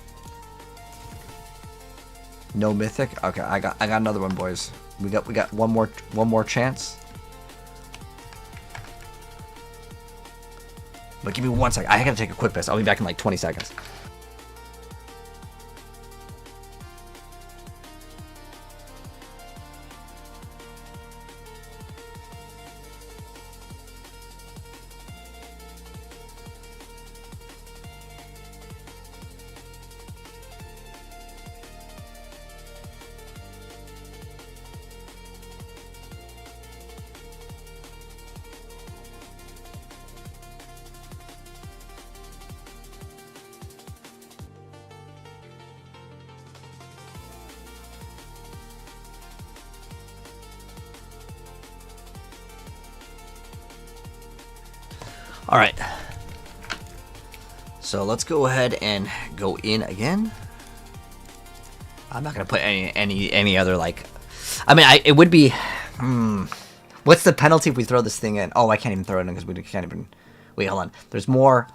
No Mythic. Okay, I got another one, boys. We got one more chance. But give me 1 second. I gotta take a quick piss. I'll be back in like 20 seconds. All right. So let's go ahead and go in again. I'm not gonna put any other like. I mean, it would be. What's the penalty if we throw this thing in? Oh, I can't even throw it in because we can't even. Wait, hold on. There's more.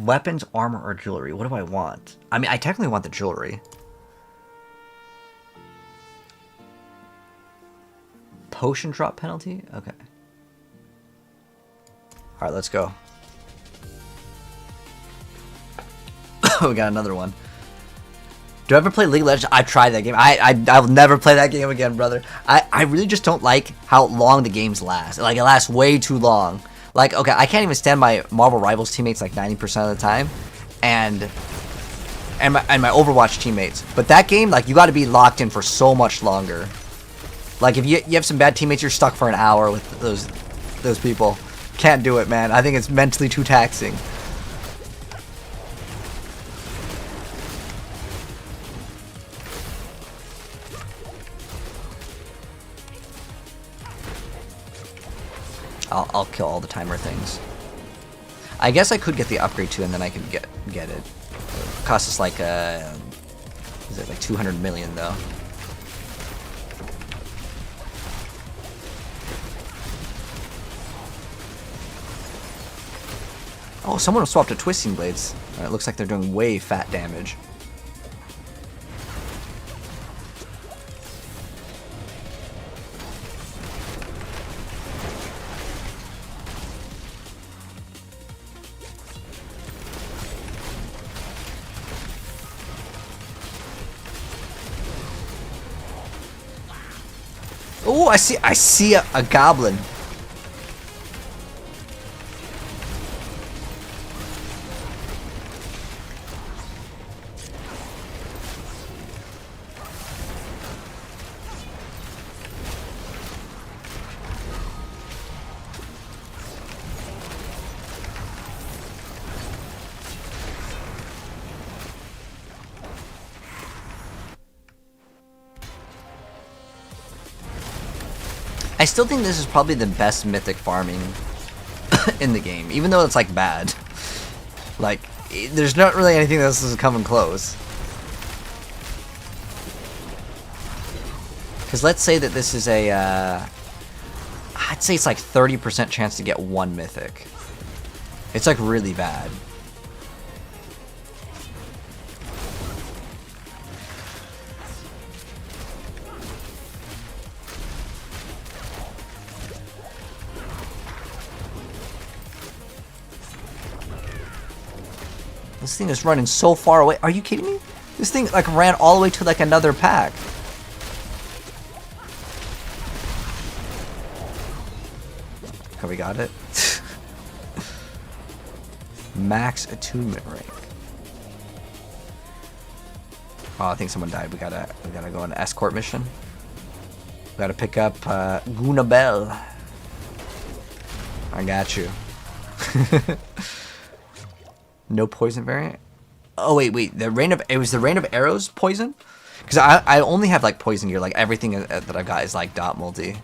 Weapons, armor, or jewelry. What do I want? I mean, I technically want the jewelry. Potion drop penalty? Okay. Alright, let's go. We got another one. Do I ever play League of Legends? I've tried that game. I'll never play that game again, brother. I really just don't like how long the games last. Like, it lasts way too long. Like, okay, I can't even stand my Marvel Rivals teammates like 90% of the time. And my Overwatch teammates. But that game, like, you got to be locked in for so much longer. Like, if you have some bad teammates, you're stuck for an hour with those people. Can't do it, man. I think it's mentally too taxing. I'll kill all the timer things. I guess I could get the upgrade too, and then I could get it. It costs us like is it like 200 million though? Oh, someone swapped to Twisting Blades. It looks like they're doing way fat damage. Oh, I see a goblin. I still think this is probably the best mythic farming in the game, even though it's like bad. Like, there's not really anything else that's coming close. Because let's say that this is a, I'd say it's like 30% chance to get one mythic. It's like really bad. This thing is running so far away. Are you kidding me? This thing like ran all the way to like another pack. Okay, we got it. Max attunement rank. Oh, I think someone died. We gotta go on an escort mission. We gotta pick up Gunabel. I got you. No poison variant. Oh wait. It was the rain of arrows poison. Because I only have like poison gear. Like everything that I've got is like dot multi.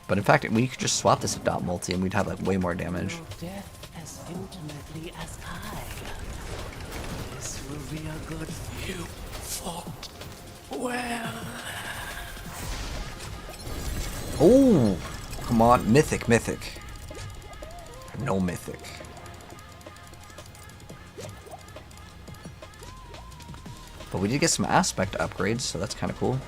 But in fact, we could just swap this to dot multi and we'd have like way more damage. Death as intimately as I. This will be a good you fought well. Oh, come on, mythic. No mythic. But we did get some aspect upgrades, so that's kind of cool.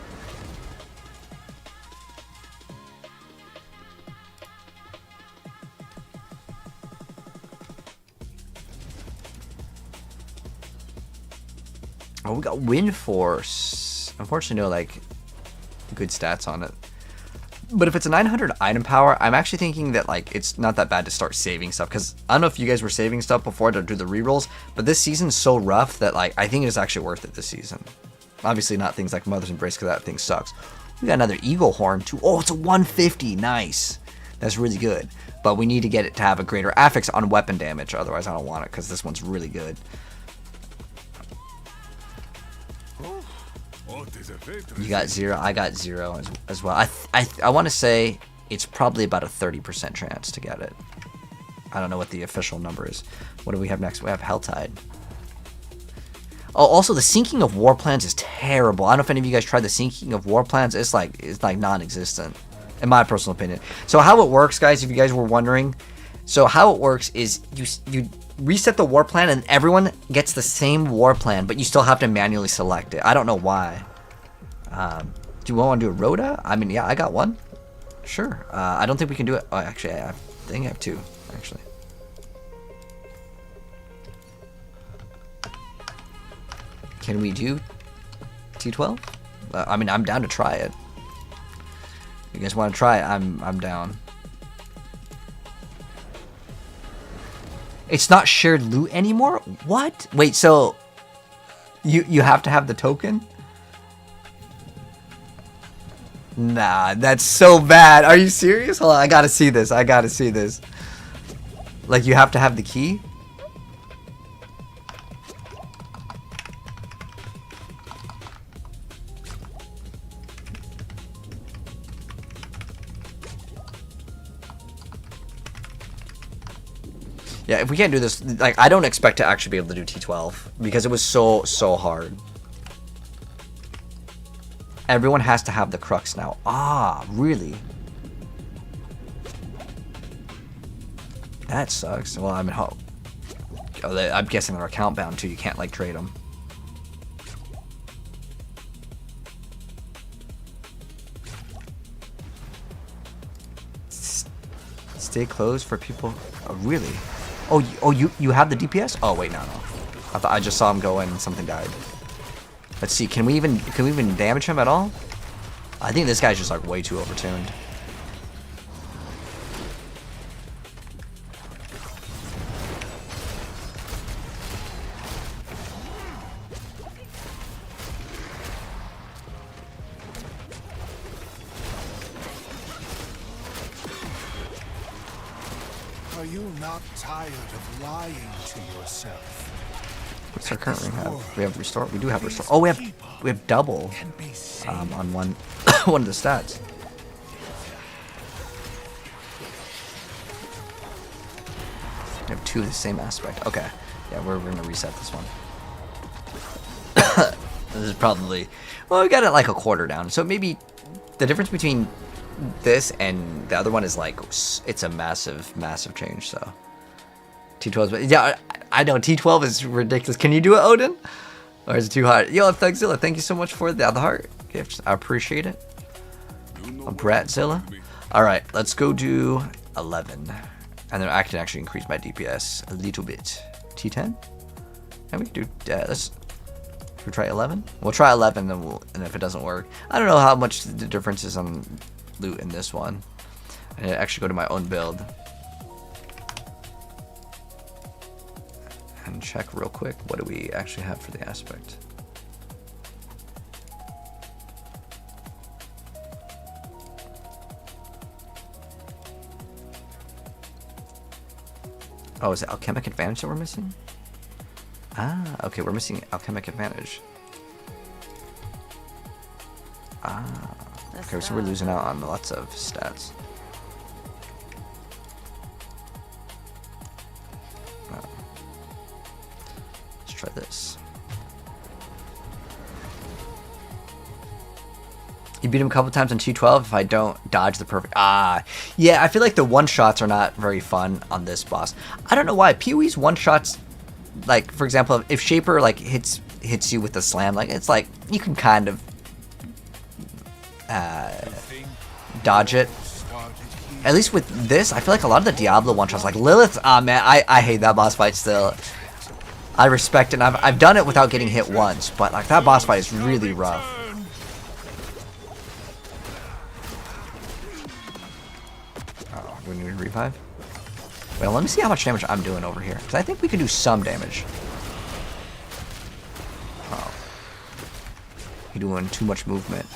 Oh, we got Wind Force. Unfortunately, no like good stats on it. But if it's a 900 item power, I'm actually thinking that like it's not that bad to start saving stuff, because I don't know if you guys were saving stuff before to do the rerolls, but this season's so rough that like I think it is actually worth it this season. Obviously not things like Mother's Embrace, because that thing sucks. We got another Eagle Horn too. Oh, it's a 150. Nice. That's really good. But we need to get it to have a greater affix on weapon damage, otherwise I don't want it, because this one's really good. You got 0, I got 0 as well. I want to say it's probably about a 30% chance to get it. I don't know what the official number is. What do we have next? We have Helltide. Oh, also the syncing of war plans is terrible. I don't know if any of you guys tried the syncing of war plans. It's like non-existent, in my personal opinion. So how it works, guys, if you guys were wondering, so how it works is you reset the war plan and everyone gets the same war plan, but you still have to manually select it. I don't know why. Do you want to do a Rhoda? I mean, yeah, I got one. Sure. I don't think we can do it. Oh, actually, I think I have two, actually. Can we do T12? I mean, I'm down to try it. You guys want to try it? I'm down. It's not shared loot anymore? What? Wait, so you have to have the token? Nah, that's so bad. Are you serious? Hold on, I gotta see this. I gotta see this. Like, you have to have the key? Yeah, if we can't do this, like, I don't expect to actually be able to do T12 because it was so hard. Everyone has to have the crux now. Ah, really? That sucks. Well, I mean, I'm guessing they're account bound too. You can't like trade them. Stay closed for people. Oh, really? Oh, you have the DPS? Oh, wait, no. I thought I just saw him go in and something died. Let's see. Can we even damage him at all? I think this guy's just like way too overtuned. Are you not tired of lying to yourself? What's our current ring have? We have restore. We do have restore. Oh, we have double on one one of the stats. We have two of the same aspect. Okay, yeah, we're gonna reset this one. This is probably, well, we got it like a quarter down. So maybe the difference between this and the other one is like, it's a massive change. So T12 is, yeah, I know T12 is ridiculous. Can you do it, Odin? Or is it too hard? Yo, Thugzilla, thank you so much for the heart gifts. I appreciate it. A Bratzilla. All right, let's go do 11, and then I can actually increase my DPS a little bit. T10, and we can do. Should we try 11? We'll try 11, and if it doesn't work, I don't know how much the difference is on loot in this one. And actually go to my own build and check real quick. What do we actually have for the aspect? Oh, is it Alchemic Advantage that we're missing? Ah, okay, we're missing Alchemic Advantage. Ah, okay, so we're losing out on lots of stats. Oh. Let's try this. You beat him a couple times on T12 if I don't dodge the perfect... Ah, yeah, I feel like the one-shots are not very fun on this boss. I don't know why. PoE's one-shots, like, for example, if Shaper, like, hits you with a slam, like, it's like, you can kind of dodge it. At least with this, I feel like a lot of the Diablo one-shots, like Lilith, man, I hate that boss fight still. I respect it, and I've done it without getting hit once, but, like, that boss fight is really rough. We need to revive. Well, let me see how much damage I'm doing over here, because I think we can do some damage. Oh, you're doing too much movement.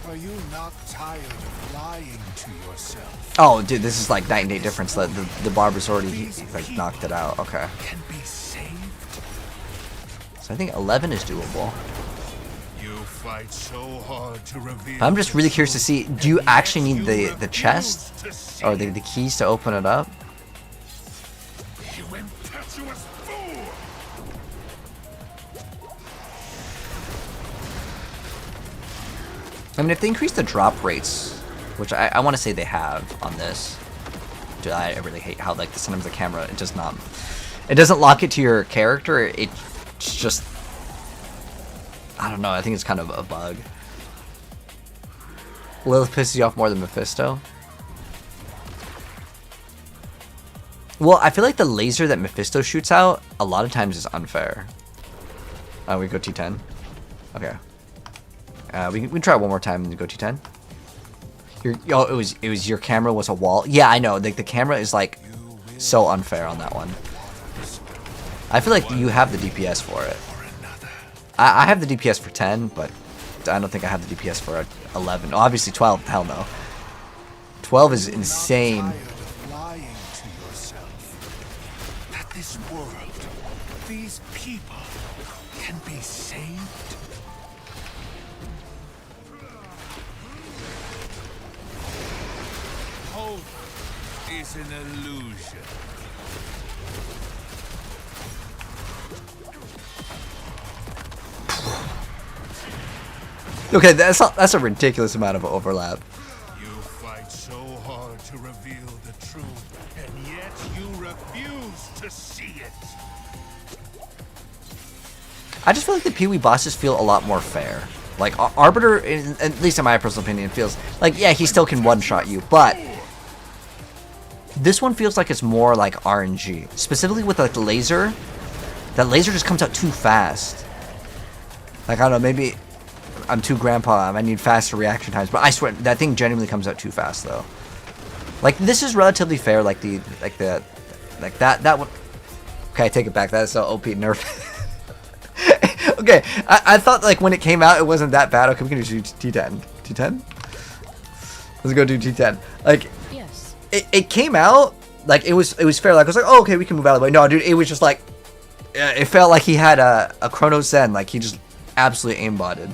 Are you not tired of lying to yourself? Oh, dude, this is like night and day difference. The barber's already like knocked it out. Okay. Can be saved. So I think 11 is doable. You fight so hard to reveal. I'm just really curious to see. Do you actually need the chest or the keys to open it up? You impetuous fool! I mean, if they increase the drop rates, which I want to say they have on this. Dude, I really hate how like sometimes the camera it doesn't lock it to your character. It's just, I don't know. I think it's kind of a bug. Lilith pisses you off more than Mephisto. Well, I feel like the laser that Mephisto shoots out a lot of times is unfair. We go T10. Okay. We can try one more time and go T10. It was your camera was a wall. Yeah, I know. Like the camera is like so unfair on that one. I feel like you have the DPS for it. I have the DPS for 10, but I don't think I have the DPS for 11. Oh, obviously 12. Hell no. 12 is insane. Tired of lying to yourself. That this world, these people, can be saved. Hope is an illusion. Okay, that's a ridiculous amount of overlap. You fight so hard to reveal the truth, and yet you refuse to see it. I just feel like the Pee-wee bosses feel a lot more fair. Like Arbiter, at least in my personal opinion, feels like yeah he still can one-shot you, but this one feels like it's more like RNG. Specifically with like the laser, that laser just comes out too fast. Like I don't know, maybe I'm too grandpa. I need faster reaction times, but I swear that thing genuinely comes out too fast though. Like this is relatively fair. Like that one. Okay, I take it back. That is so OP nerf. Okay, I thought like when it came out it wasn't that bad. Okay, we can do T10. T10. Let's go do T10. Like Yes. it came out like it was fair. Like I was like, oh okay, we can move out of the way. No, dude, it was just like it felt like he had a Chrono Zen. Like he just absolutely aimbotted.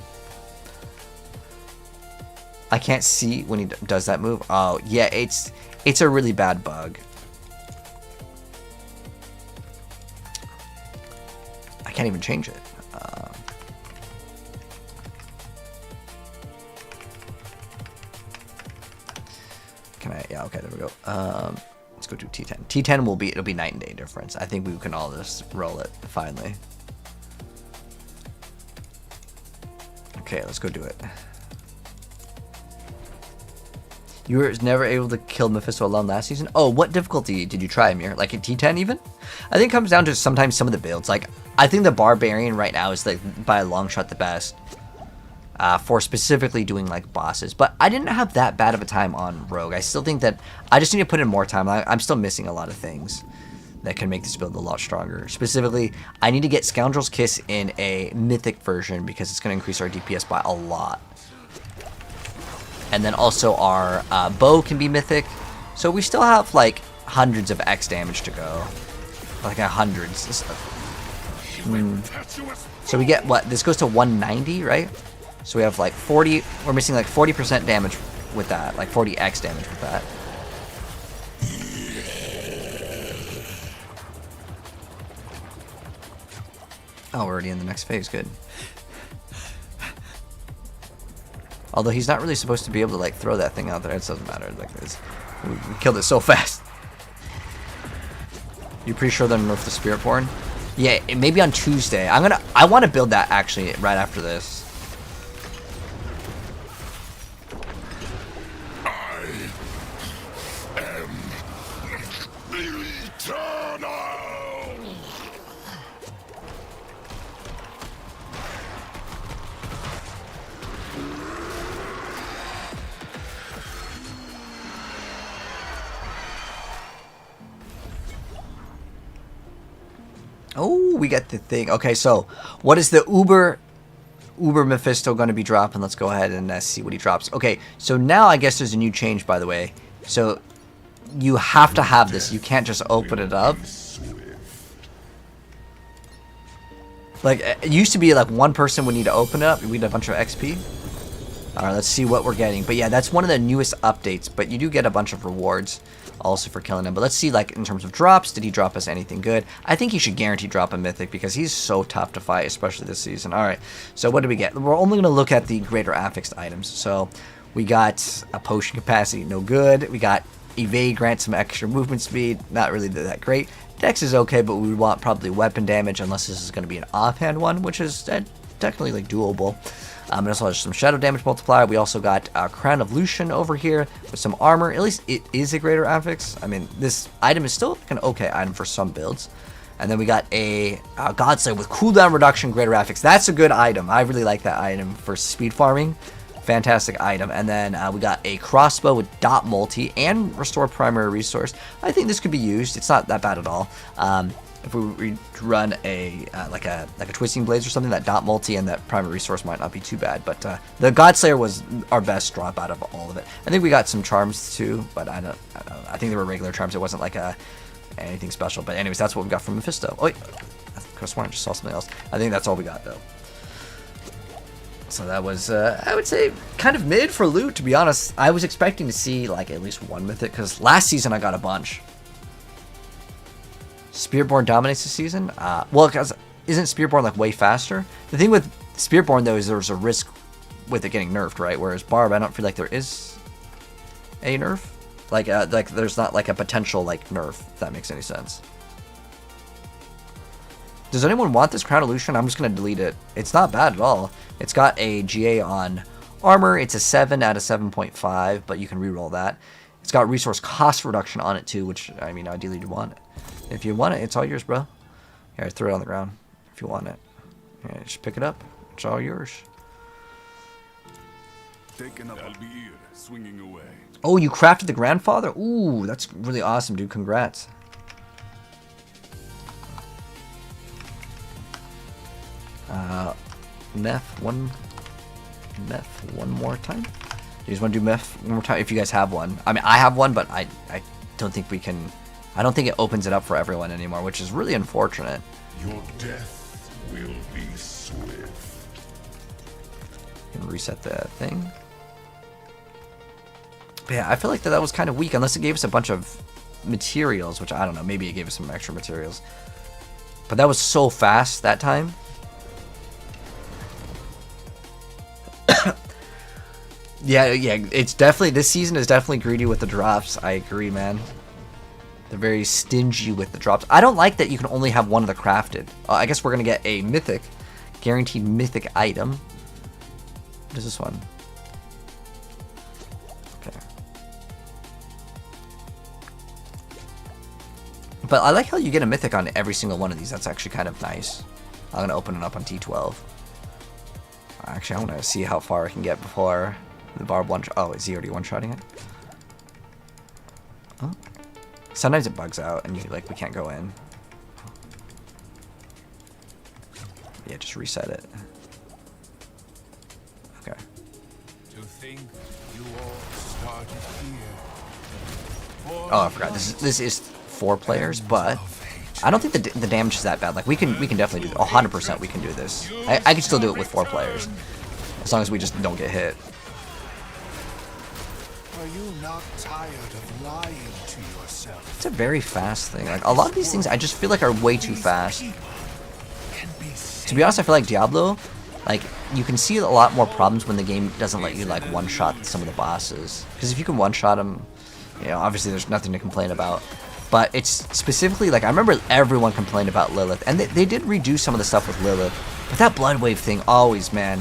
I can't see when he does that move. Oh, yeah, it's a really bad bug. I can't even change it. Can I? Yeah, okay, there we go. Let's go do T10. T10 it'll be night and day difference. I think we can all just roll it finally. Okay, let's go do it. You were never able to kill Mephisto alone last season? Oh, what difficulty did you try, Amir? Like in T10 even? I think it comes down to sometimes some of the builds. Like, I think the Barbarian right now is like by a long shot the best. For specifically doing like bosses. But I didn't have that bad of a time on Rogue. I still think that I just need to put in more time. I'm still missing a lot of things that can make this build a lot stronger. Specifically, I need to get Scoundrel's Kiss in a Mythic version because it's going to increase our DPS by a lot. And then also our bow can be Mythic. So we still have like hundreds of X damage to go. Like hundreds. So we get what? This goes to 190, right? So we have like 40. We're missing like 40% damage with that. Like 40x damage with that. Oh, we're already in the next phase. Good. Although he's not really supposed to be able to like throw that thing out there. It doesn't matter. Like this, we killed it so fast. You pretty sure they'll nerf the Spirit Born? Yeah, maybe on Tuesday. I want to build that actually right after this. Oh, we got the thing. Okay, so what is the Uber Mephisto going to be dropping? Let's go ahead and see what he drops. Okay, so now I guess there's a new change, by the way. So you have to have this. You can't just open it up. Like, it used to be like one person would need to open it up. We'd have a bunch of XP. Alright, let's see what we're getting. But yeah, that's one of the newest updates. But you do get a bunch of rewards also for killing him. But let's see, like, in terms of drops, did he drop us anything good? I think he should guarantee drop a Mythic because he's so tough to fight, especially this season. Alright, so what do we get? We're only going to look at the greater affixed items. So we got a potion capacity, no good. We got evade, grant some extra movement speed, not really that great. Dex is okay, but we would want probably weapon damage unless this is going to be an offhand one, which is technically like doable. And also has some shadow damage multiplier. We also got Crown of Lucian over here with some armor. At least it is a greater affix. I mean, this item is still like an okay item for some builds. And then we got a Godslayer with cooldown reduction, greater affix. That's a good item. I really like that item for speed farming. Fantastic item. And then we got a crossbow with dot multi and restore primary resource. I think this could be used. It's not that bad at all. If we run a like a twisting blades or something, that dot multi and that primary resource might not be too bad. But the Godslayer was our best drop out of all of it. I think we got some charms too, but I don't know. I think they were regular charms. It wasn't like anything special. But anyways, that's what we got from Mephisto. Oh wait, I could have sworn I just saw something else. I think that's all we got though. So that was, I would say, kind of mid for loot, to be honest. I was expecting to see, like, at least one Mythic, because last season I got a bunch. Spiritborn dominates this season? Well, because isn't Spiritborn, like, way faster? The thing with Spiritborn, though, is there's a risk with it getting nerfed, right? Whereas Barb, I don't feel like there is a nerf. Like there's not, like, a potential, like, nerf, if that makes any sense. Does anyone want this Crown of Lucian? I'm just going to delete it. It's not bad at all. It's got a GA on armor. It's a 7 out of 7.5, but you can reroll that. It's got resource cost reduction on it too, which, I mean, ideally you want it. If you want it, it's all yours, bro. Here, throw it on the ground if you want it. Yeah, just pick it up. It's all yours. Taken up. I'll be here, swinging away. Oh, you crafted the grandfather? Ooh, that's really awesome, dude. Congrats. Meth one more time. You guys want to do meth one more time if you guys have one? I mean, I have one, but I don't think we can. I don't think it opens it up for everyone anymore, which is really unfortunate. Your death will be swift. Can reset the thing. But yeah, I feel like that was kind of weak, unless it gave us a bunch of materials, which I don't know. Maybe it gave us some extra materials. But that was so fast that time. Yeah, it's definitely, this season is definitely greedy with the drops. I agree, man. They're very stingy with the drops. I don't like that you can only have one of the crafted. I guess we're going to get a mythic, guaranteed mythic item. What is this one? Okay. But I like how you get a mythic on every single one of these. That's actually kind of nice. I'm going to open it up on T12. Actually, I want to see how far I can get before the Barb one. Oh, is he already one-shotting it? Oh. Sometimes it bugs out and you we can't go in. Yeah, just reset it. Okay. To think you all started here. Oh, I forgot. This is 4 players, but I don't think the damage is that bad. Like we can definitely do 100%. We can do this. I can still do it with 4 players, as long as we just don't get hit. Are you not tired of lying to yourself? It's a very fast thing. Like a lot of these things, I just feel like are way too fast. To be honest, I feel like Diablo, like you can see a lot more problems when the game doesn't let you like one-shot some of the bosses. Because if you can one-shot them, you know, obviously there's nothing to complain about. But it's specifically, like, I remember everyone complained about Lilith. And they did redo some of the stuff with Lilith. But that Blood Wave thing, always, man.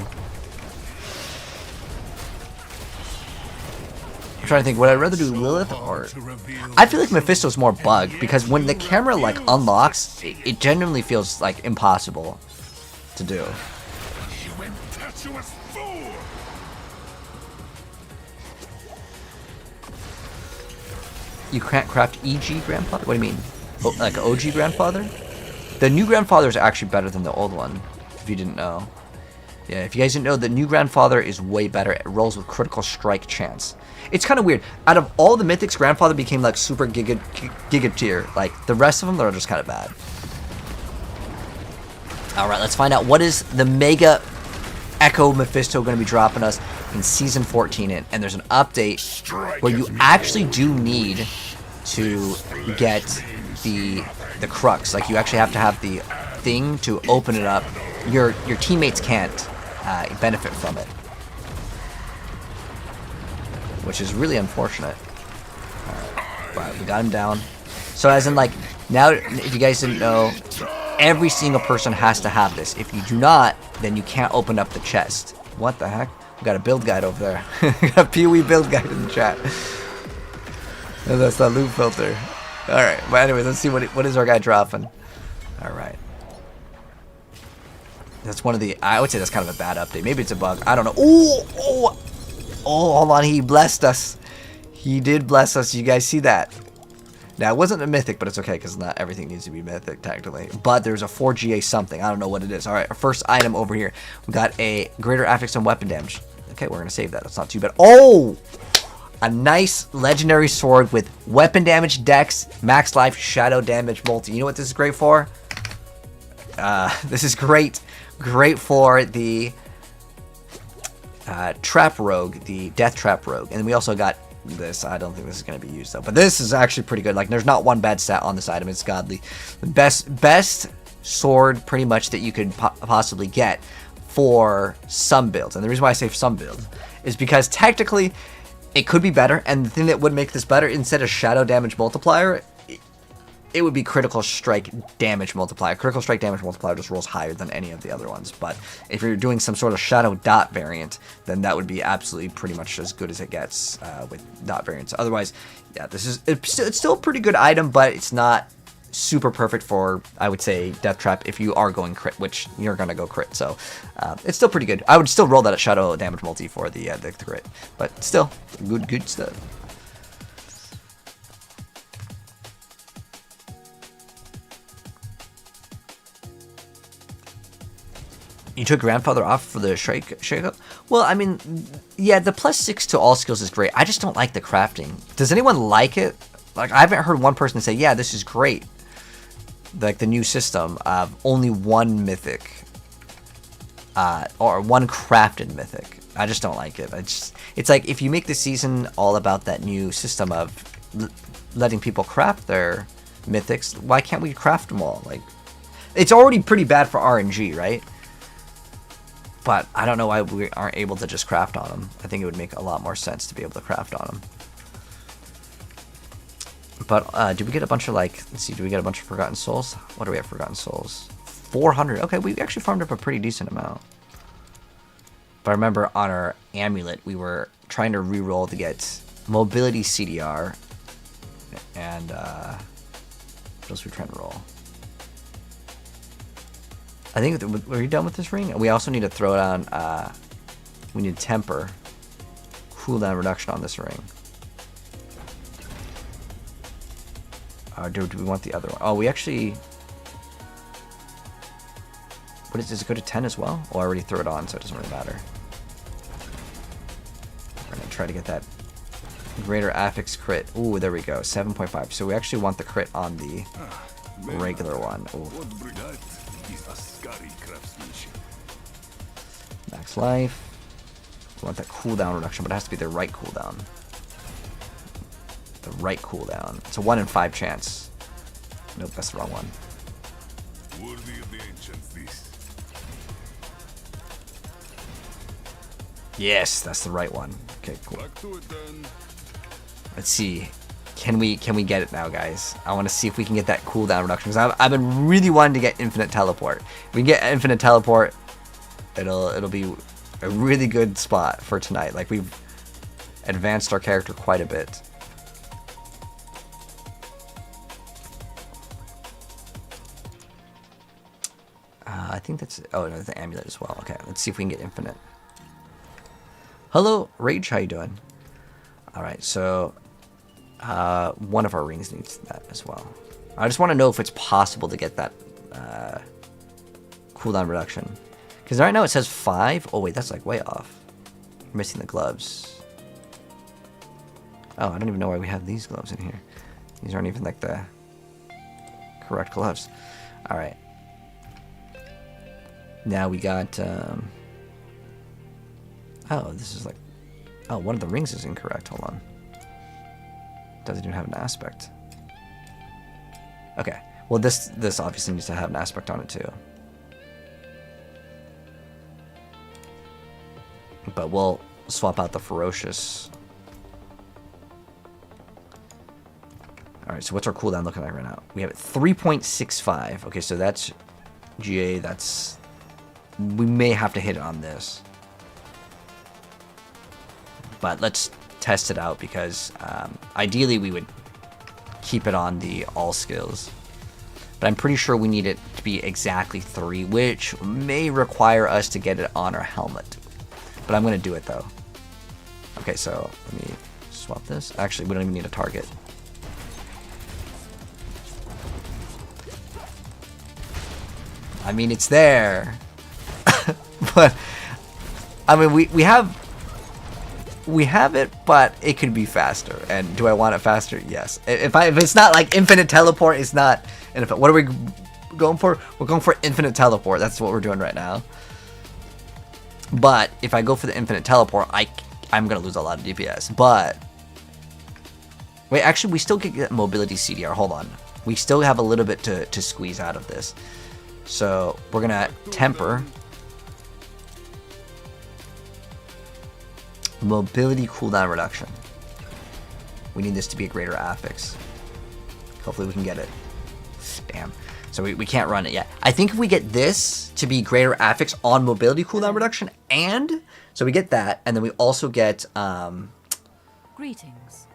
I'm trying to think, would I rather do Lilith or... I feel like Mephisto's more bugged. Because when the camera, like, unlocks, it genuinely feels, like, impossible to do. You impetuous fool! You can't craft EG Grandfather? What do you mean? Oh, like OG Grandfather? The new Grandfather is actually better than the old one, if you didn't know. Yeah, if you guys didn't know, the new Grandfather is way better. It rolls with critical strike chance. It's kind of weird. Out of all the Mythics, Grandfather became like super giga tier. Like, the rest of them, they're just kind of bad. Alright, let's find out what is the mega Echo Mephisto going to be dropping us in Season 14, and there's an update where you actually do need to get the crux. Like, you actually have to have the thing to open it up. Your teammates can't benefit from it, which is really unfortunate. But we got him down. So as in, like, now, if you guys didn't know, every single person has to have this. If you do not, then you can't open up the chest. What the heck? We got a build guide over there. We got a Pee-wee build guide in the chat. No, that's not loot filter. Alright, but anyways, let's see what is our guy dropping. Alright. That's one of the... I would say that's kind of a bad update. Maybe it's a bug. I don't know. Oh, hold on. He blessed us. He did bless us. You guys see that? Now, it wasn't a mythic, but it's okay because not everything needs to be mythic, technically. But there's a 4GA something. I don't know what it is. All right, our first item over here. We got a greater affix on weapon damage. Okay, we're going to save that. That's not too bad. Oh! A nice legendary sword with weapon damage, dex, max life, shadow damage, multi. You know what this is great for? This is great. Great for the trap rogue, the death trap rogue. And we also got this. I don't think this is going to be used though, but this is actually pretty good. Like, there's not one bad stat on this item. It's godly. The best sword pretty much that you could possibly get for some builds. And the reason why I say some builds is because technically it could be better, and the thing that would make this better, instead of shadow damage multiplier, it would be critical strike damage multiplier. Critical strike damage multiplier just rolls higher than any of the other ones. But if you're doing some sort of shadow dot variant, then that would be absolutely pretty much as good as it gets with dot variants. Otherwise, yeah, it's still a pretty good item, but it's not super perfect for, I would say, death trap if you are going crit, which you're gonna go crit. So it's still pretty good. I would still roll that at shadow damage multi for the crit, but still good stuff. You took grandfather off for the shake-up? Well, I mean, yeah, the +6 to all skills is great. I just don't like the crafting. Does anyone like it? Like, I haven't heard one person say, yeah, this is great. Like, the new system of only one mythic. Or one crafted mythic. I just don't like it. It's like, if you make the season all about that new system of letting people craft their mythics, why can't we craft them all? Like, it's already pretty bad for RNG, right? But I don't know why we aren't able to just craft on them. I think it would make a lot more sense to be able to craft on them. But do we get a bunch of, like, let's see, do we get a bunch of Forgotten Souls? What do we have, Forgotten Souls? 400. Okay, we actually farmed up a pretty decent amount. But I remember on our Amulet, we were trying to reroll to get Mobility CDR. And what else were we trying to roll? I think, were you done with this ring? We also need to throw down, we need temper, cooldown reduction on this ring. Do we want the other one? Oh, we actually, what does it go to 10 as well? Oh, I already threw it on, so it doesn't really matter. We're going to try to get that greater affix crit. Ooh, there we go, 7.5. So we actually want the crit on the regular one. Ooh. Max life. We want that cooldown reduction, but it has to be the right cooldown. The right cooldown. It's a 1 in 5 chance. Nope, that's the wrong one. Worthy of the ancients, this. Yes, that's the right one. Okay, cool. Back to it then. Let's see. Can we get it now, guys? I want to see if we can get that cooldown reduction, because I've been really wanting to get infinite teleport. If we can get infinite teleport, it'll be a really good spot for tonight. Like, we've advanced our character quite a bit. I think that's, oh no, the amulet as well. Okay, let's see if we can get infinite. Hello, Rage, how you doing? All right, so one of our rings needs that as well. I just want to know if it's possible to get that cooldown reduction. Because right now it says 5. Oh wait, that's like way off. We're missing the gloves. Oh, I don't even know why we have these gloves in here. These aren't even like the correct gloves. All right. Now we got Oh, this is like... Oh, one of the rings is incorrect. Hold on. Doesn't even have an aspect. Okay. Well, this obviously needs to have an aspect on it too. But we'll swap out the ferocious. Alright, so what's our cooldown looking like right now? We have it 3.65. Okay, so that's GA. That's... We may have to hit it on this. But let's test it out because ideally we would keep it on the all skills. But I'm pretty sure we need it to be exactly 3, which may require us to get it on our helmet. But I'm going to do it though. Okay, so let me swap this. Actually, we don't even need a target. I mean, it's there. But, I mean, we have it, but it could be faster. And do I want it faster? Yes. If it's not like infinite teleport, it's not. And if what are we going for? We're going for infinite teleport. That's what we're doing right now. But if I go for the infinite teleport, I'm gonna lose a lot of DPS. But wait, actually, we still get mobility CDR. Hold on, we still have a little bit to squeeze out of this. So we're gonna temper mobility cooldown reduction. We need this to be a greater affix. Hopefully we can get it. Damn. So we can't run it yet. I think if we get this to be greater affix on mobility cooldown reduction, and so we get that, and then we also get Greetings.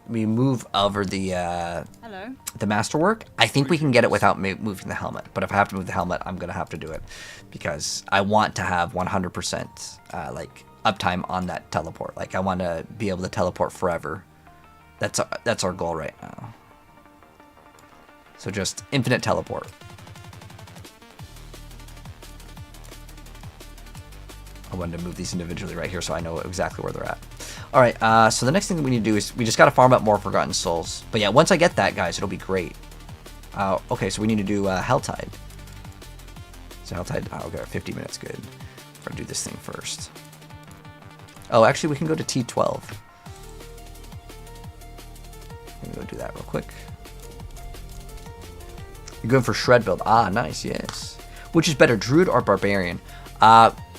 we move over the Hello. the masterwork. I think we can get it without moving the helmet. But if I have to move the helmet, I'm gonna have to do it because I want to have 100% like uptime on that teleport. Like I want to be able to teleport forever. That's our goal right now. So just infinite teleport. I wanted to move these individually right here so I know exactly where they're at. Alright, so the next thing that we need to do is we just got to farm up more Forgotten Souls. But yeah, once I get that, guys, it'll be great. Okay, so we need to do Helltide. So Helltide, okay, 50 minutes, good. We're going to do this thing first. Oh, actually, we can go to T12. Let me go do that real quick. You're going for Shred build. Ah, nice, yes. Which is better, Druid or Barbarian?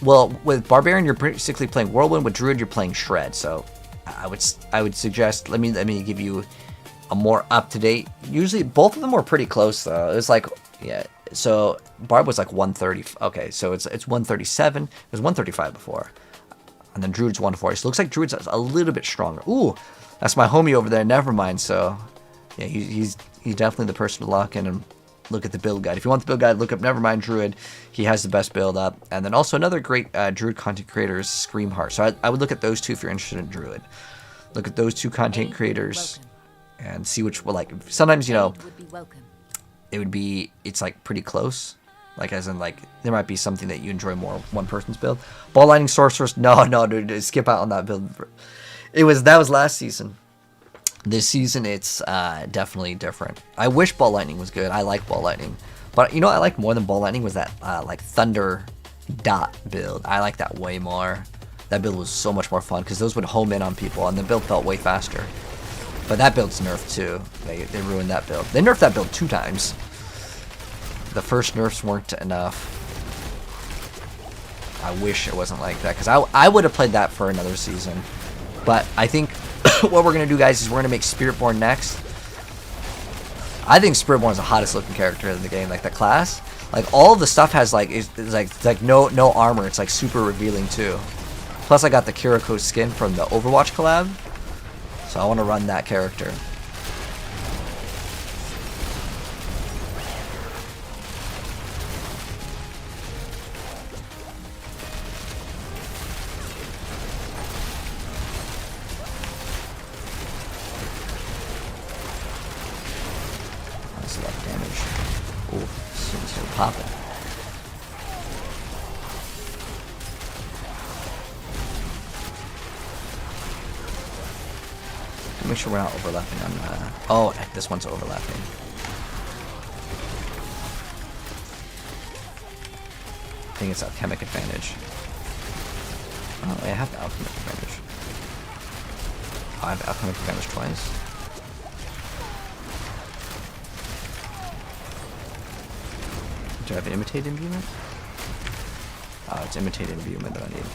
Well, with Barbarian, you're basically playing Whirlwind. With Druid, you're playing Shred. So, I would suggest. Let me give you a more up to date. Usually, both of them were pretty close though. It was like, yeah. So Barb was like 130. Okay, so it's 137. It was 135 before, and then Druid's 140. So it looks like Druid's a little bit stronger. Ooh, that's my homie over there. Never mind. So, yeah, he's definitely the person to lock in and look at the build guide. If you want the build guide, look up Nevermind Druid. He has the best build up. And then also another great Druid content creator is Screamheart. So I would look at those two if you're interested in Druid. Look at those two content creators and see which will like. Sometimes, you know, it's like pretty close. Like as in like there might be something that you enjoy more one person's build. Ball Lightning Sorceress. No, dude, skip out on that build. That was last season. This season, it's definitely different. I wish Ball Lightning was good. I like Ball Lightning. But, you know what I like more than Ball Lightning was that, like, Thunder Dot build. I like that way more. That build was so much more fun, because those would home in on people, and the build felt way faster. But that build's nerfed, too. They ruined that build. They nerfed that build 2 times. The first nerfs weren't enough. I wish it wasn't like that, because I would have played that for another season. But I think what we're going to do, guys, is we're going to make Spiritborn next. I think Spiritborn is the hottest looking character in the game. Like, the class. Like, all of the stuff has, like, is like no armor. It's, like, super revealing, too. Plus, I got the Kiriko skin from the Overwatch collab. So I want to run that character. Popping. Make sure we're not overlapping on. Oh, this one's overlapping. I think it's alchemic advantage. Oh, I have alchemic advantage. Oh, I have alchemic advantage twice. Do I have imitate imbuement? Oh, it's imitate imbuement that I need.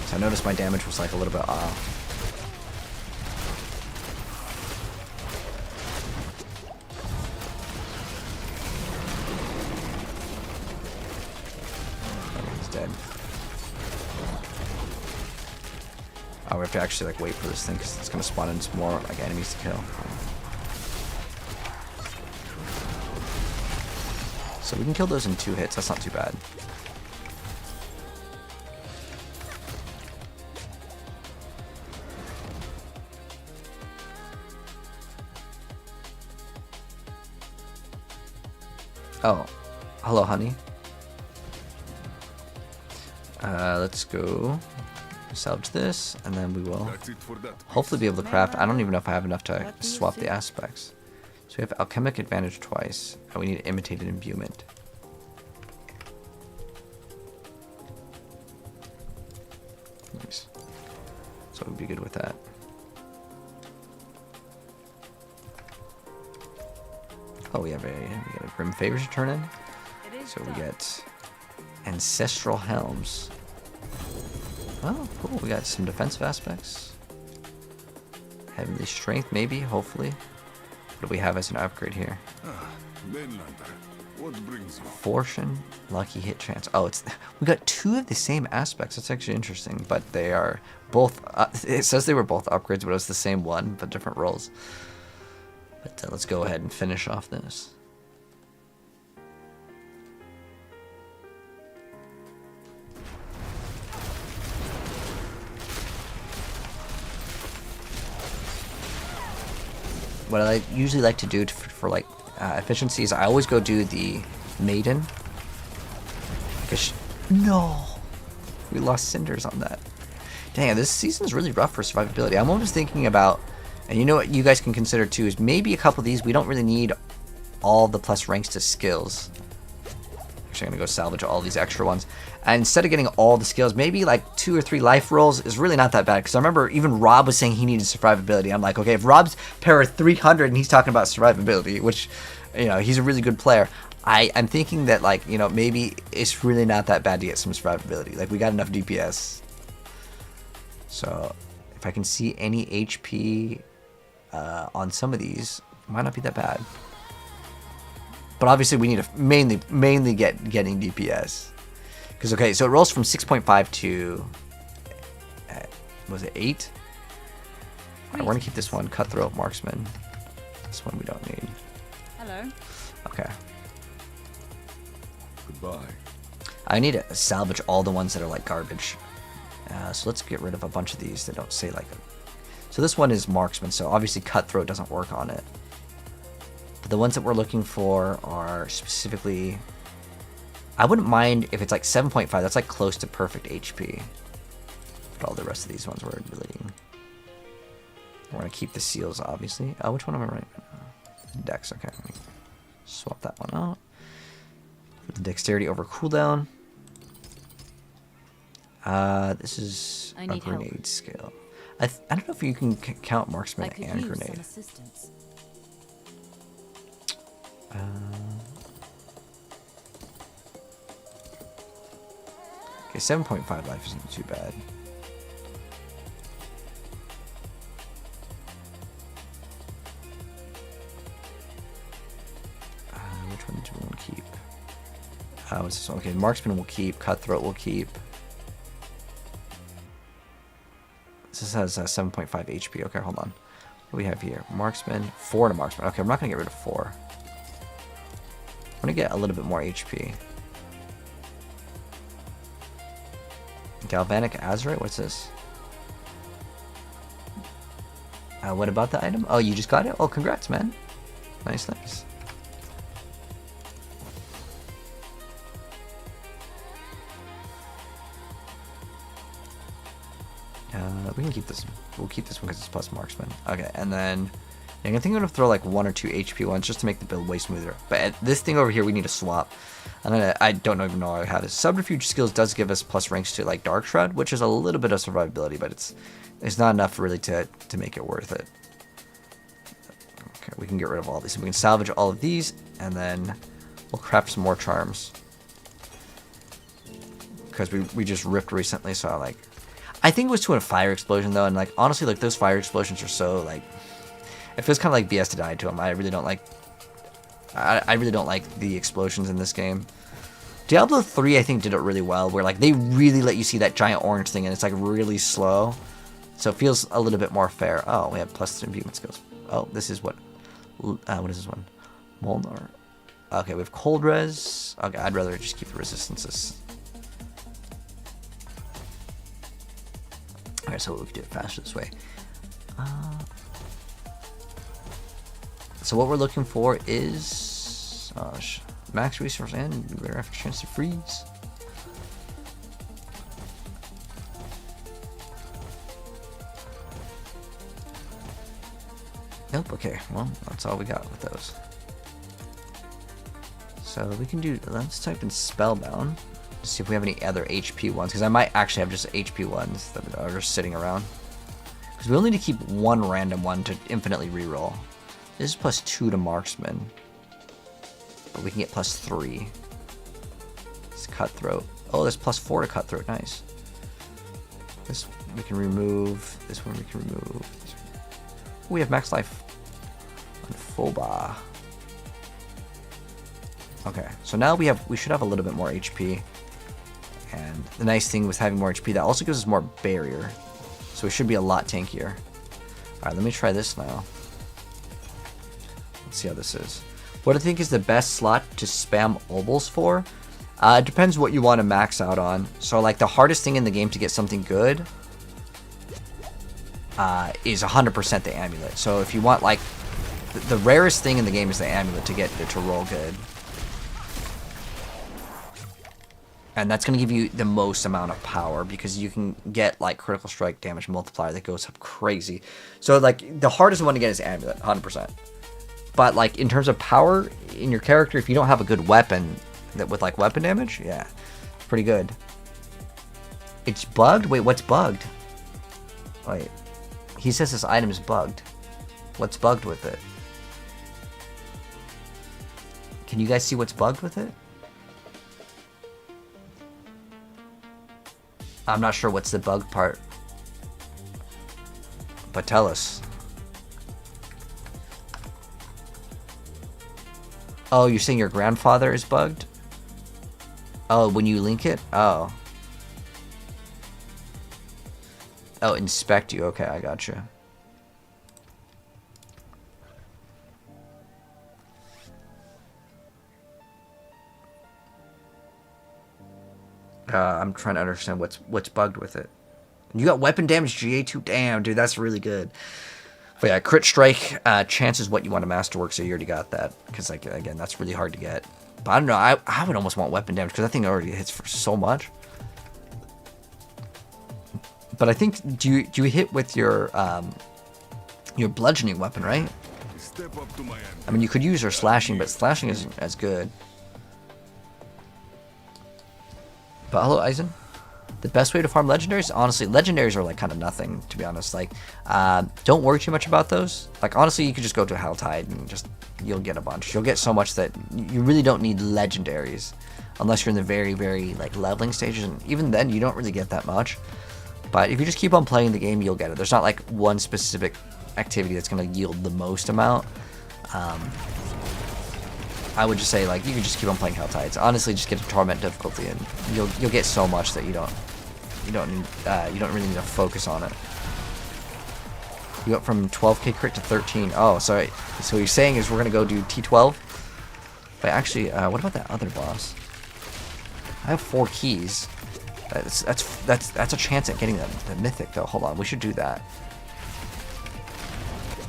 So I noticed my damage was like a little bit off. Dead. Oh, we have to actually like wait for this thing because it's gonna spawn in some more like enemies to kill. So we can kill those in 2 hits. That's not too bad. Oh, hello, honey. Let's go salvage this, and then we will That's it for that. hopefully be able to craft. I don't even know if I have enough to swap the aspects. So we have alchemic advantage twice, and we need imitated imbuement. Nice. So we'd be good with that. Oh, we have a Grim Favors to turn in. So we get Ancestral Helms. Oh, cool. We got some defensive aspects. Heavenly Strength, maybe, hopefully. What do we have as an upgrade here? Mainlander, what brings you? Fortune, lucky hit chance. Oh, it's we got 2 of the same aspects. That's actually interesting, but they are both. It says they were both upgrades, but it was the same one, but different rolls. But let's go ahead and finish off this. What I usually like to do for like efficiencies, I always go do the maiden. Because no, we lost cinders on that. Dang, this season's really rough for survivability. I'm almost thinking about, and you know what you guys can consider too, is maybe a couple of these we don't really need all the plus ranks to skills. Actually, I'm gonna go salvage all these extra ones. And instead of getting all the skills, maybe like 2 or 3 life rolls is really not that bad. Because I remember even Rob was saying he needed survivability. I'm like, okay, if Rob's para 300 and he's talking about survivability, which, you know, he's a really good player. I'm thinking that, like, you know, maybe it's really not that bad to get some survivability. Like, we got enough DPS. So, if I can see any HP on some of these, it might not be that bad. But obviously, we need to mainly getting DPS. Because, okay, so it rolls from 6.5 to, was it 8? Alright, we're going to keep this one, Cutthroat Marksman. This one we don't need. Hello. Okay. Goodbye. I need to salvage all the ones that are like garbage. So let's get rid of a bunch of these that don't say like... So this one is Marksman, so obviously Cutthroat doesn't work on it. But the ones that we're looking for are specifically... I wouldn't mind if it's like 7.5. That's like close to perfect HP. But all the rest of these ones were deleting. We're going to keep the seals, obviously. Oh, which one am I running? Dex, okay. Let me swap that one out. Put the dexterity over cooldown. This is I a need help. grenade skill. I don't know if you can count marksman I could and use grenade. some assistance. Okay, 7.5 life isn't too bad. Which one do we want to keep? What's this one? Okay, marksman will keep. Cutthroat will keep. This has 7.5 HP. Okay, hold on. What do we have here? Marksman. 4 to marksman. Okay, I'm not going to get rid of 4. I'm going to get a little bit more HP. Galvanic Azurite? What's this? What about the item? Oh, you just got it? Oh, congrats, man. Nice, nice. We can keep this. We'll keep this one because it's plus marksman. Okay, and then I think I'm gonna throw like 1 or 2 HP ones just to make the build way smoother. But this thing over here, we need to swap. I don't even know how to. Subterfuge skills does give us plus ranks to like Dark Shroud, which is a little bit of survivability, but it's not enough really to make it worth it. Okay, we can get rid of all these. We can salvage all of these, and then we'll craft some more charms. Because we just ripped recently, so I think it was to a fire explosion though, and like honestly, like those fire explosions are so like, it feels kind of like BS to die to them. I really don't like. I really don't like the explosions in this game. Diablo 3 I think did it really well, where like they really let you see that giant orange thing, and it's like really slow, so it feels a little bit more fair. Oh, we have plus imbuement skills. Oh, this is what is this one? Molnar. Okay, we have cold res. Okay, I'd rather just keep the resistances. Alright, so we can do it faster this way. So what we're looking for is max resource and rare after chance to freeze. Nope, okay, well, that's all we got with those. So we can do, let's type in Spellbound to see if we have any other HP ones, because I might actually have just HP ones that are just sitting around. Because we only need to keep one random one to infinitely reroll. This is plus 2 to Marksman, but we can get plus 3. It's Cutthroat. Oh, there's plus 4 to Cutthroat, nice. This we can remove, this one we can remove. We have max life on Foba. Okay, so now we should have a little bit more HP. And the nice thing with having more HP, that also gives us more barrier. So we should be a lot tankier. Alright, let me try this now. Let's see how this is. What I think is the best slot to spam obols for? It depends what you want to max out on. So like the hardest thing in the game to get something good is 100% the Amulet. So if you want like the rarest thing in the game is the Amulet to get it to roll good. And that's going to give you the most amount of power because you can get like critical strike damage multiplier that goes up crazy. So like the hardest one to get is Amulet, 100%. But like in terms of power in your character, if you don't have a good weapon that with like weapon damage, yeah, it's pretty good. It's bugged? Wait, what's bugged? Wait, he says this item is bugged. What's bugged with it? Can you guys see what's bugged with it? I'm not sure what's the bugged part. But tell us. Oh, you're saying your grandfather is bugged? Oh, when you link it? Oh. Oh, inspect you. Okay, I gotcha. I'm trying to understand what's bugged with it. You got weapon damage GA2. Damn, dude, that's really good. But yeah, crit strike chance is what you want to masterwork, so you already got that. Because like again, that's really hard to get. But I don't know. I would almost want weapon damage because that thing already hits for so much. But I think do you hit with your bludgeoning weapon, right? Step up to my end. I mean, you could use your slashing, but slashing isn't as good. But hello, Aizen. The best way to farm legendaries? Honestly, legendaries are like kind of nothing, to be honest. Like, don't worry too much about those. Like, honestly, you could just go to Helltide and you'll get a bunch. You'll get so much that you really don't need legendaries unless you're in the very, very, like, leveling stages. And even then, you don't really get that much. But if you just keep on playing the game, you'll get it. There's not, like, one specific activity that's going to yield the most amount. I would just say, like, you can just keep on playing Helltides. Honestly, just get a Torment difficulty, and you'll get so much that you don't really need to focus on it. You went from 12k crit to 13. Oh, sorry. So what you're saying is we're gonna go do T12. But actually, what about that other boss? I have 4 keys. That's a chance at getting the mythic though. Hold on, we should do that.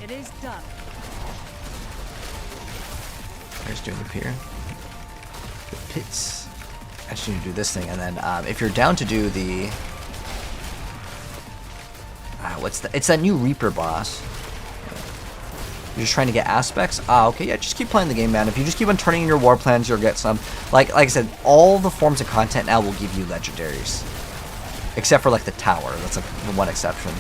It is done. There's doing up here. The pits. I just need to do this thing, and then if you're down to do the it's that new Reaper boss. You're just trying to get aspects? Ah, okay, yeah, just keep playing the game, man. If you just keep on turning in your war plans, you'll get some. Like I said, all the forms of content now will give you legendaries. Except for, like, the tower. That's, like, the one exception.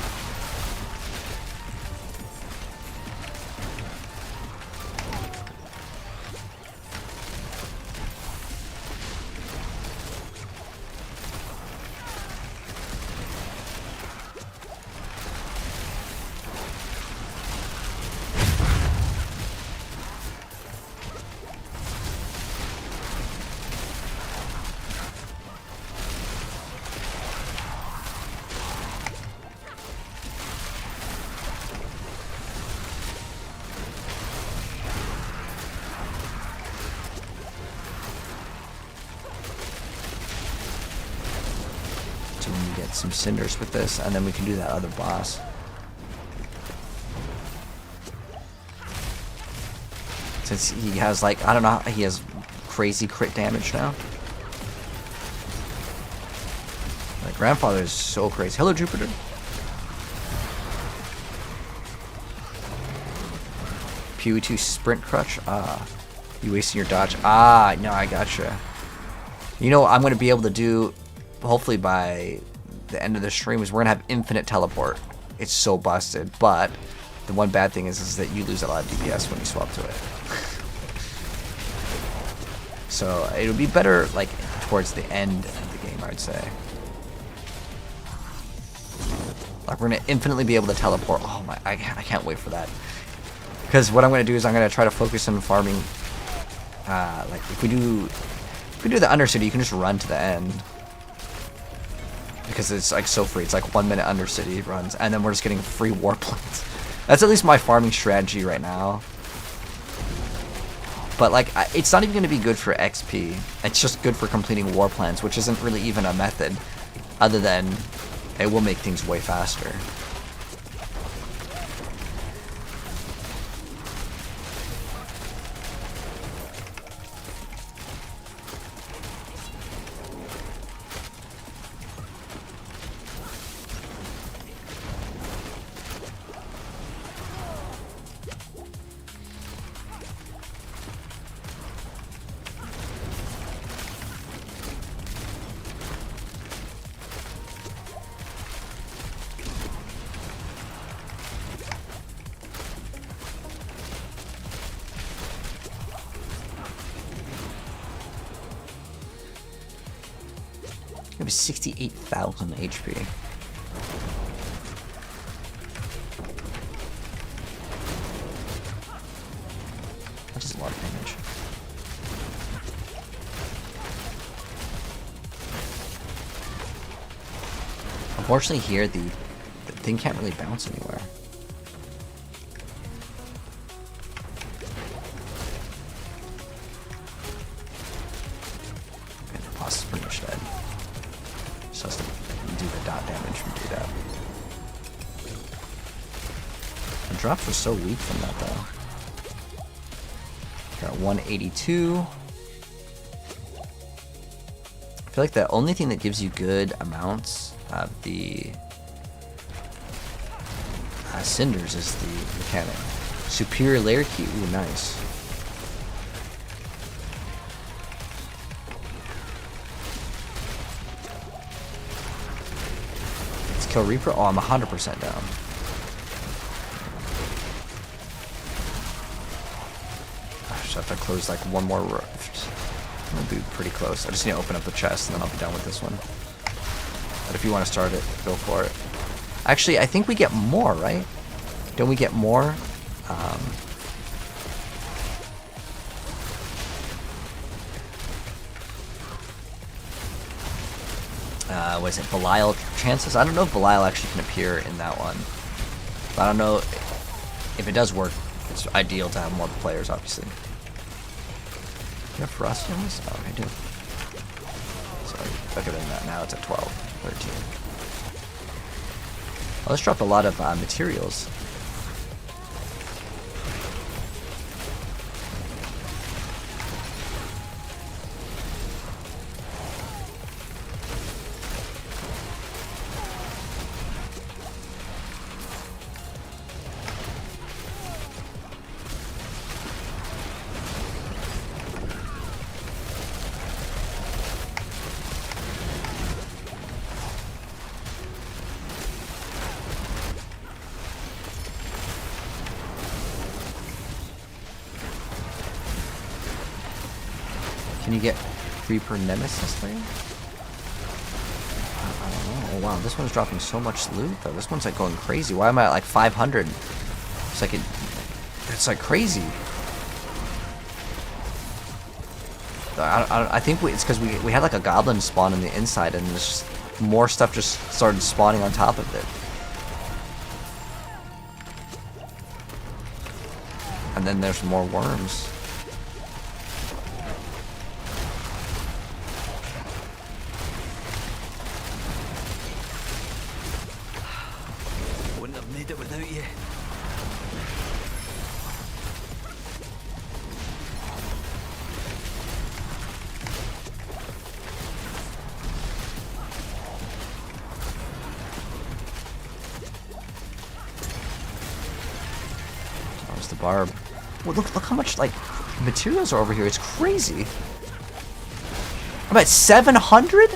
Some cinders with this, and then we can do that other boss. Since he has, like, I don't know, he has crazy crit damage now. My grandfather is so crazy. Hello, Jupiter. PoE2 sprint crutch. Ah, you wasting your dodge. Ah, no, I gotcha. You know what I'm gonna be able to do, hopefully by the end of the stream, is we're gonna have infinite teleport. It's so busted, but the one bad thing is that you lose a lot of DPS when you swap to it. So it would be better like towards the end of the game, I'd say. Like we're gonna infinitely be able to teleport. Oh my, I can't wait for that. Because what I'm gonna do is I'm gonna try to focus on farming. Like if we do the Undercity, you can just run to the end. Because it's like so free. It's like 1 minute Undercity runs, and then we're just getting free warplanes. That's at least my farming strategy right now. But like, it's not even going to be good for XP. It's just good for completing warplans, which isn't really even a method, other than it will make things way faster. It was 68,000 HP. That's just a lot of damage. Unfortunately here, the thing can't really bounce anywhere. Okay, the boss is pretty much dead. Just has to do the dot damage from do that. The drops were so weak from that though. Got 182. I feel like the only thing that gives you good amounts of the cinders is the mechanic. Superior layer key, ooh, nice. Let's kill Reaper. Oh, I'm 100% down. I just have to close like one more rift. I'm gonna be pretty close. I just need to open up the chest and then I'll be done with this one. But if you want to start it, go for it. Actually, I think we get more, right? Don't we get more? What is it? Belial chances? I don't know if Belial actually can appear in that one. But I don't know if it does work. It's ideal to have more players, obviously. You have Ferocity on this? Oh, I do. Sorry. Okay, then now it's at 12, 13. Oh, this dropped a lot of materials. you get Reaper Nemesis there? I don't know. Oh wow, this one's dropping so much loot though. This one's like going crazy. Why am I at like 500? It's like it's like crazy. I think it's because we had like a goblin spawn in the inside, and there's just more stuff just started spawning on top of it. And then there's more worms. Wouldn't have made it without you. There's the barb. Well, look how much like materials are over here. It's crazy. I'm at 700.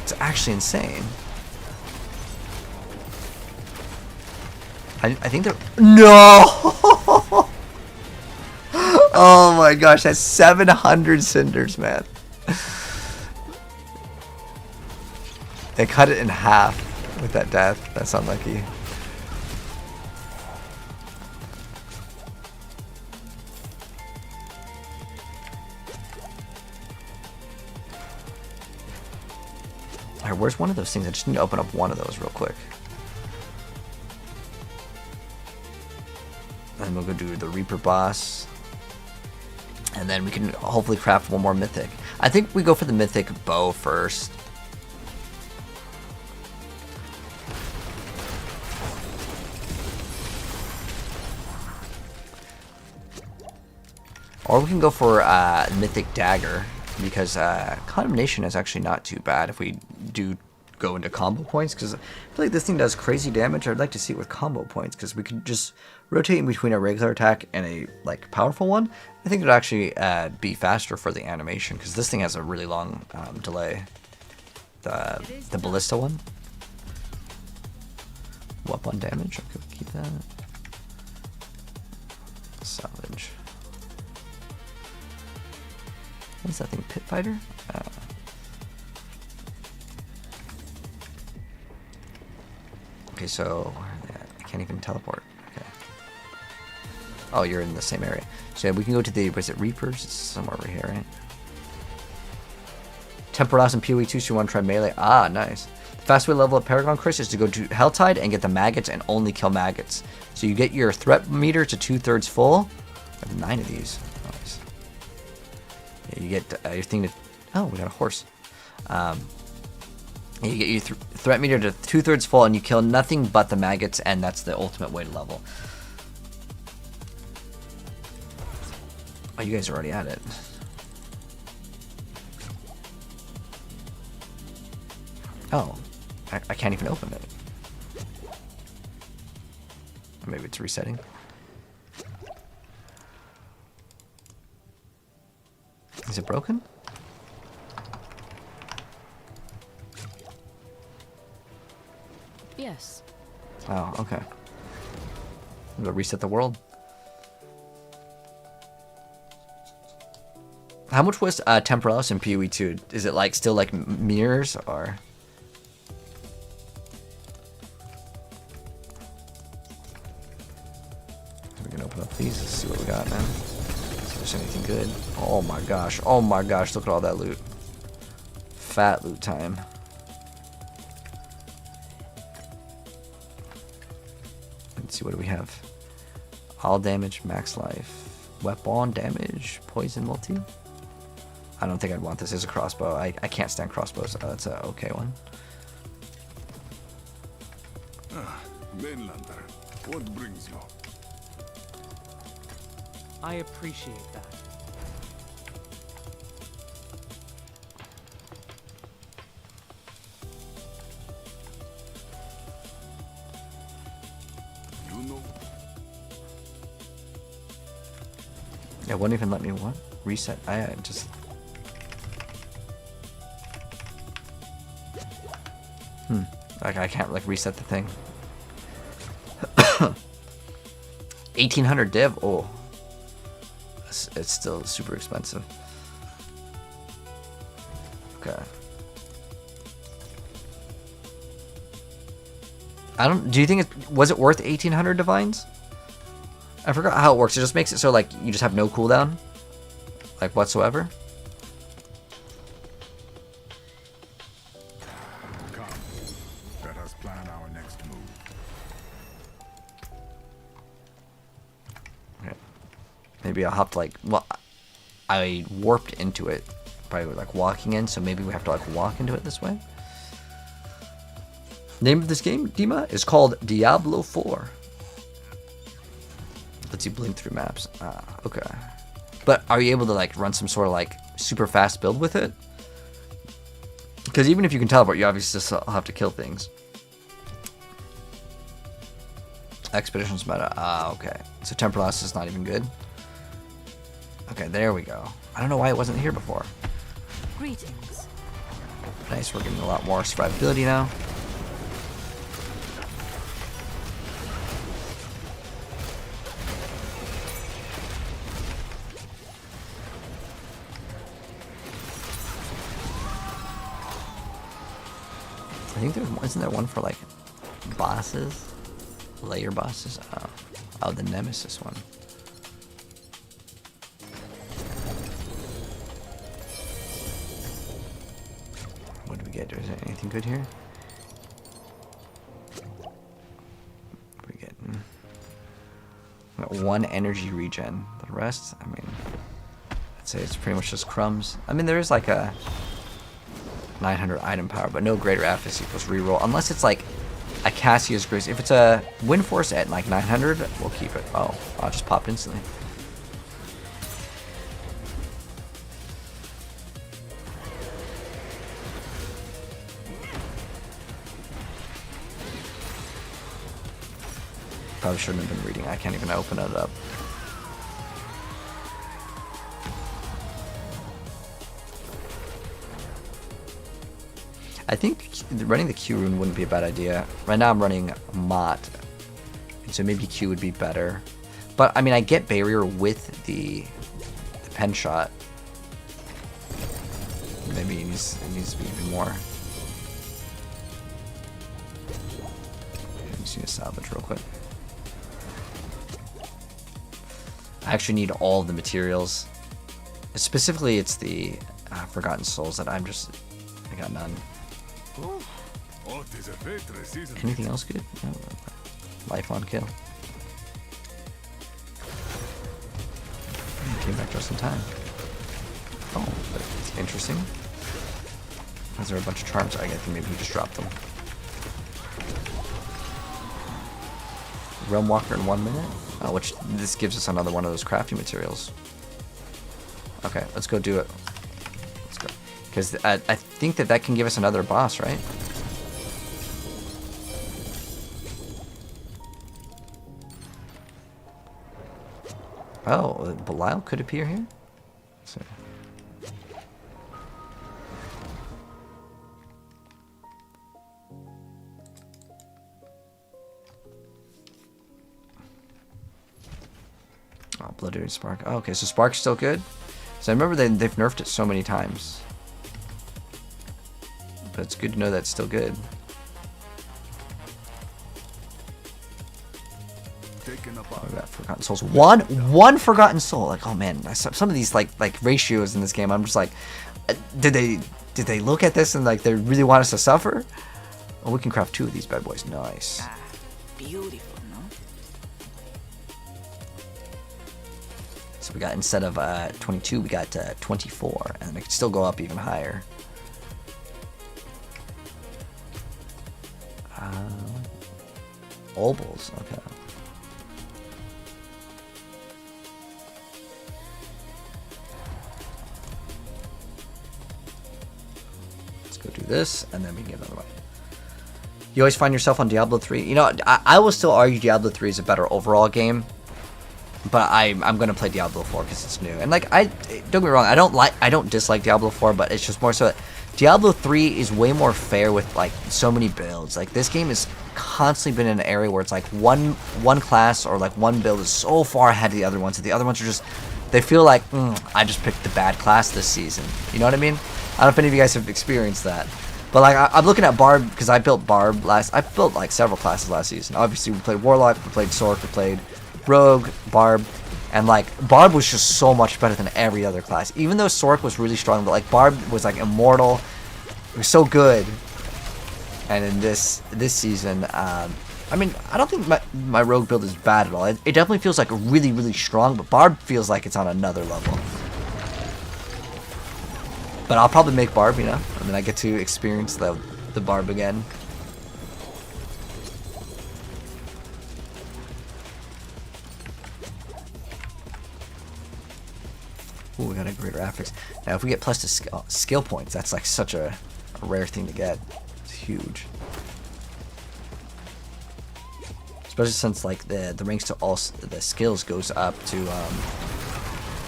It's actually insane. I think they're no. Oh my gosh, that's 700 cinders, man. They cut it in half with that death. That's unlucky. Alright, where's one of those things? I just need to open up one of those real quick. And we'll go do the Reaper boss. And then we can hopefully craft one more Mythic. I think we go for the Mythic bow first. Or we can go for Mythic Dagger, because Condemnation is actually not too bad if we do go into combo points, because I feel like this thing does crazy damage. I'd like to see it with combo points, because we could just rotate in between a regular attack and a like powerful one. I think it would actually be faster for the animation, because this thing has a really long delay. The Ballista one. Weapon damage, okay, we'll keep that. Salvage. What's that thing? Pit Fighter? Okay, so where are they at? I can't even teleport. Okay. Oh, you're in the same area. So yeah, we can go to the, was it Reapers? It's somewhere over here, right? Temporalis and PoE 2, so you want to try melee. Ah, nice. The fast way to level up Paragon Chris is to go to Helltide and get the maggots and only kill maggots. So you get your threat meter to 2/3 full. I have 9 of these. Nice. Yeah, you get your thing to... Oh, we got a horse. You get your threat meter to 2/3 full, and you kill nothing but the maggots, and that's the ultimate way to level. Oh, you guys are already at it. Oh, I can't even open it. Or maybe it's resetting. Is it broken? Yes. Oh, okay. We'll reset the world. How much was Temporalis in PoE 2? Is it like still like mirrors or? We can open up these. Let's see what we got, man. See if there's anything good. Oh my gosh! Oh my gosh! Look at all that loot. Fat loot time. Let's see, what do we have? All damage, max life, weapon damage, poison multi. I don't think I'd want this as a crossbow. I can't stand crossbows. That's a okay one. Mainlander, what brings you? I appreciate that. You know. Yeah, wouldn't even let me what? Reset. I just. Like I can't like reset the thing. 1800 div. Oh, it's still super expensive. Okay. Do you think was it worth 1800 divines? I forgot how it works. It just makes it so like you just have no cooldown, like whatsoever. Come, let us plan our next move. Okay. Maybe I'll have to like, well, I warped into it by like walking in, so maybe we have to like walk into it this way. Name of this game, Dima, is called Diablo 4. Lets you blink through maps. Okay. But are you able to like run some sort of like super fast build with it? Because even if you can teleport, you obviously still have to kill things. Expeditions meta. Okay. So Temperless is not even good. Okay, there we go. I don't know why it wasn't here before. Greetings. Nice, we're getting a lot more survivability now. I think isn't there one for like bosses? Layer bosses? Oh, the Nemesis one. What do we get? Is there anything good here? What are we getting? We got 1 energy regen. The rest, I mean, I'd say it's pretty much just crumbs. I mean, there is like a 900 item power, but no greater efficacy equals reroll. Unless it's like a Cassius Grace. If it's a Wind Force at like 900, we'll keep it. Oh, I'll just pop instantly. Probably shouldn't have been reading. I can't even open it up. I think running the Q rune wouldn't be a bad idea. Right now I'm running Mott, and so maybe Q would be better. But I mean, I get barrier with the pen shot. Maybe it needs to be even more. I'm just gonna salvage real quick. I actually need all the materials. Specifically, it's the Forgotten Souls that I got none. Anything else good? No. Life on kill. Came back just in time. Oh, that's interesting. Is there a bunch of charms? I think maybe he just dropped them. Realm Walker in 1 minute? Which this gives us another one of those crafting materials. Okay, let's go do it. Let's go. Because I think that can give us another boss, right? Oh, Belial could appear here? So. Oh, Blooded Spark. Oh, okay, so Spark's still good? So I remember they've nerfed it so many times. But it's good to know that's still good. Oh, we got Forgotten Souls. One Forgotten Soul. Like, oh man, some of these like ratios in this game, I'm just like, did they look at this and like they really want us to suffer? Oh, we can craft 2 of these bad boys. Nice. Beautiful, no? So we got, instead of 22, we got 24, and it could still go up even higher. Obols, okay. Let's go do this, and then we can get another one. You always find yourself on Diablo 3. You know, I will still argue Diablo 3 is a better overall game. But I'm gonna play Diablo 4 because it's new. And like don't get me wrong, I don't dislike Diablo 4, but it's just more so that Diablo 3 is way more fair with like so many builds. Like this game has constantly been in an area where it's like one class or like one build is so far ahead of the other ones that the other ones are just, they feel like I just picked the bad class this season. You know what I mean? I don't know if any of you guys have experienced that. But like I'm looking at Barb because I built Barb I built like several classes last season. Obviously we played Warlock, we played Sork, we played Rogue, Barb, and like Barb was just so much better than every other class. Even though Sork was really strong, but like Barb was like immortal. It was so good. And in this season, I mean, I don't think my Rogue build is bad at all. It definitely feels like really, really strong, but Barb feels like it's on another level. But I'll probably make Barb, you know, and then I get to experience the Barb again. Ooh, we got a greater affix. Now, if we get plus to skill points, that's like such a rare thing to get. It's huge. Especially since like the ranks to all the skills goes up to